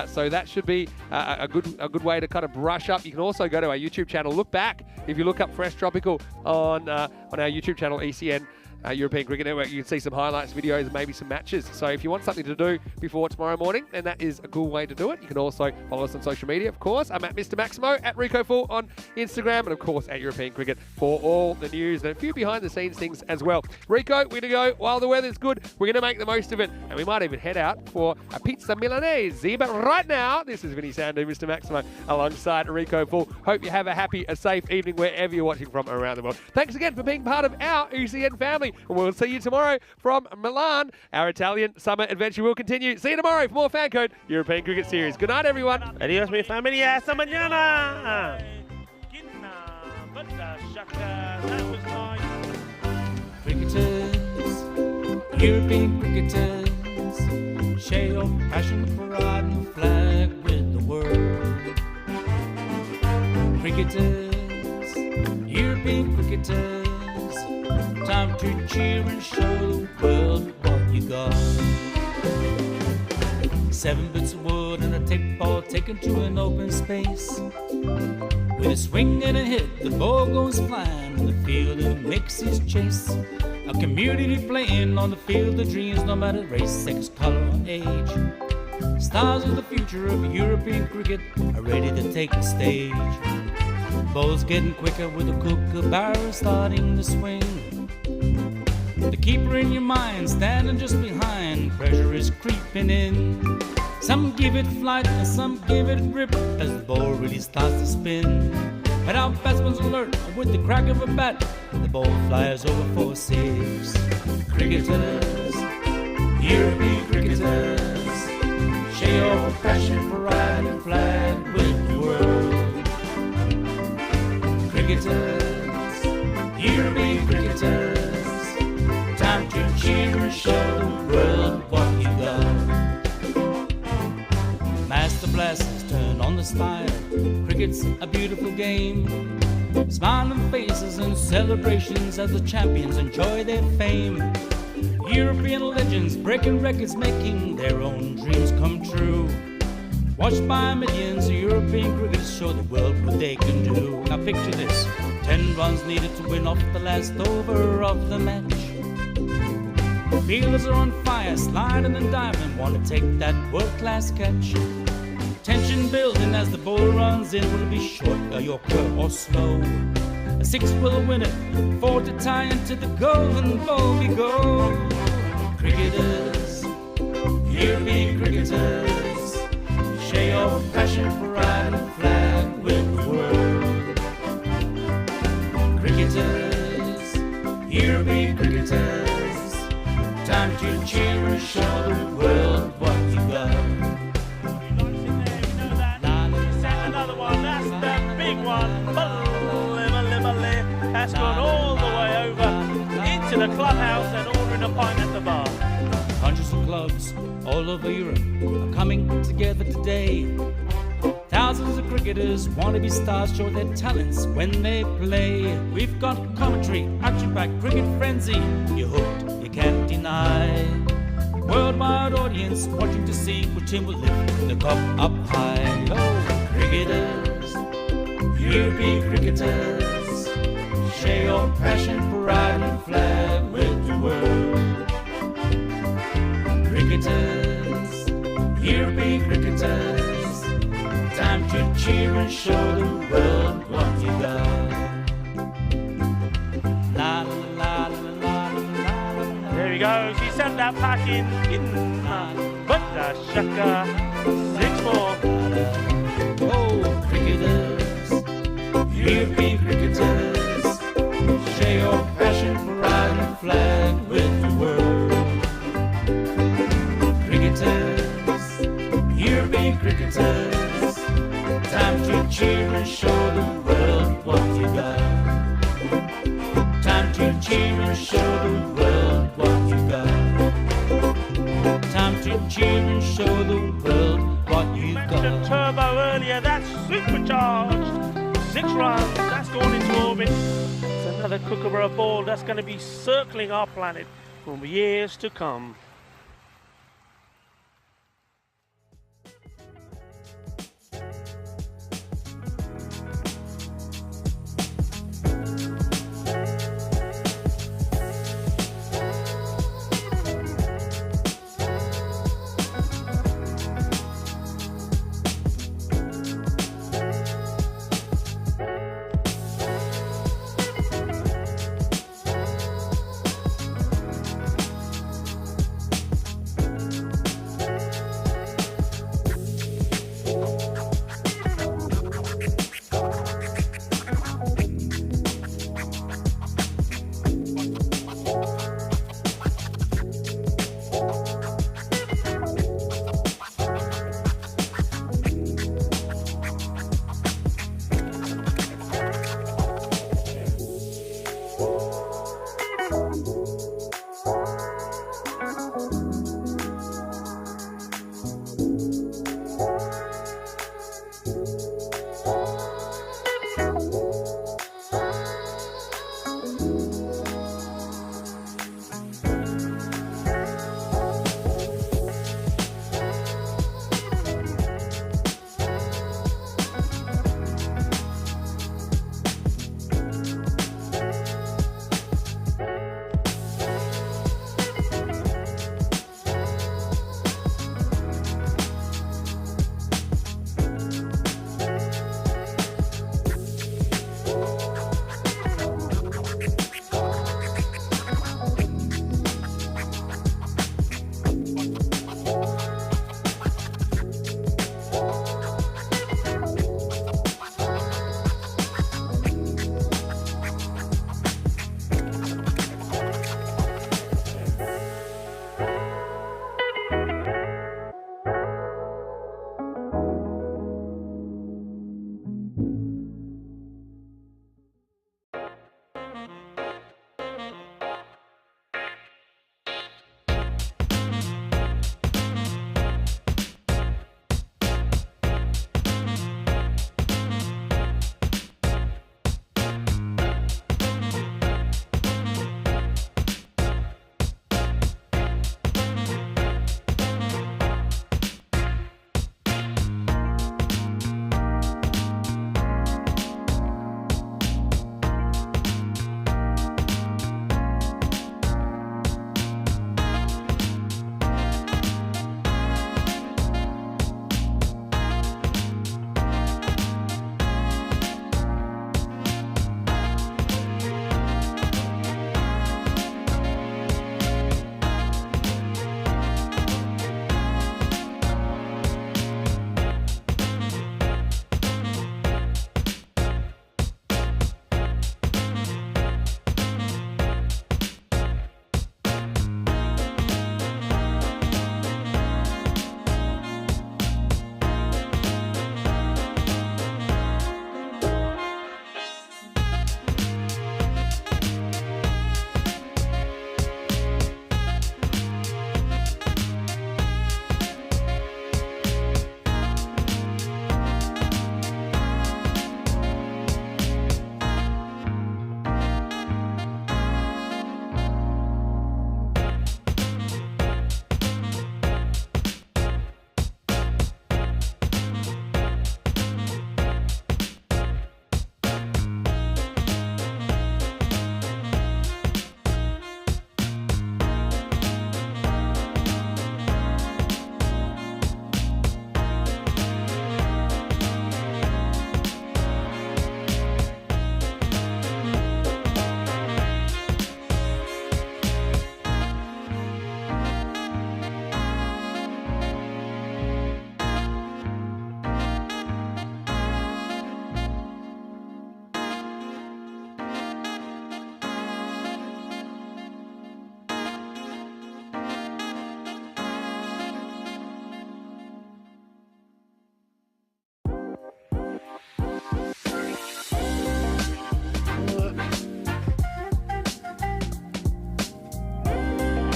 A: So that should be a good way to kind of brush up. You can also go to our YouTube channel. Look back. If you look up Fresh Tropical on our YouTube channel, ECN, European Cricket Network, you can see some highlights, videos, maybe some matches. So if you want something to do before tomorrow morning, then that is a cool way to do it. You can also follow us on social media, of course. I'm at Mr. Maximo, at Rico Full on Instagram, and of course at European Cricket for all the news and a few behind-the-scenes things as well. Rico, we're going to go while the weather's good. We're going to make the most of it, and we might even head out for a pizza Milanese. But right now, this is Vinny Sandu, Mr. Maximo, alongside Rico Full. Hope you have a happy, a safe evening wherever you're watching from around the world. Thanks again for being part of our ECN family. And we'll see you tomorrow from Milan. Our Italian summer adventure will continue. See you tomorrow for more FanCode European Cricket Series. Good night, everyone.
C: Adios, mi familia. Hasta mañana.
B: Cricketers, European cricketers, share your passion for riding the flag with the world. Cricketers, European cricketers, time to cheer and show the world what you got. 7 bits of wood and a tape ball taken to an open space. With a swing and a hit, the ball goes flying in the field and it makes his chase. A community playing on the field of dreams, no matter race, sex, color, or age. Stars of the future of European cricket are ready to take the stage. Ball's getting quicker with a kookaburra starting to swing. The keeper in your mind standing just behind, pressure is creeping in. Some give it flight and some give it grip as the ball really starts to spin. But our batsman's alert with the crack of a bat, the ball flies over for 6. Cricketers, European cricketers, share your passion for riding the flag with the world. Cricketers, European cricketers, time to cheer and show the world what you got. Master blasters turn on the style. Cricket's a beautiful game. Smiling faces and celebrations as the champions enjoy their fame. European legends breaking records, making their own dreams come true. Watched by millions, European cricketers show the world what they can do. Now picture this, 10 runs needed to win off the last over of the match. Fielders are on fire, sliding and diving, want to take that world-class catch. Tension building as the ball runs in. Will it be short, a yorker or slow? A 6 will win it, 4 to tie into the golden ball we go. Cricketers, European cricketers, share your passion for riding the flag with the world. Cricketers, European cricketers, time to cheer and show the world what you got.
G: Another one, that's the big one. That's gone all the way over into the clubhouse and ordering a pint at the bar.
B: Hundreds of clubs all over Europe are coming together today. Thousands of cricketers want to be stars, show their talents when they play. We've got commentary, action-packed cricket frenzy. You're hooked, you can't deny. Worldwide audience watching to see which team will lift the cup up high. Oh, cricketers, European cricketers, share your passion for riding the flag with the world. Cricketers, European cricketers, time to cheer and show the world what you got. La la la la la la la.
G: There we go, she sent that pack in but shaka, 6 more.
B: Oh, cricketers, European cricketers, share your passion for riding the flag with the world. Cricketers, European cricketers, time to cheer and show the world what you got. Time to cheer and show the world what you got. Time to cheer and show the world what you
G: Mentioned
B: got.
G: turbo earlier, that's supercharged. 6 runs, that's gone into orbit. It's another Kookaburra ball that's going to be circling our planet for years to come.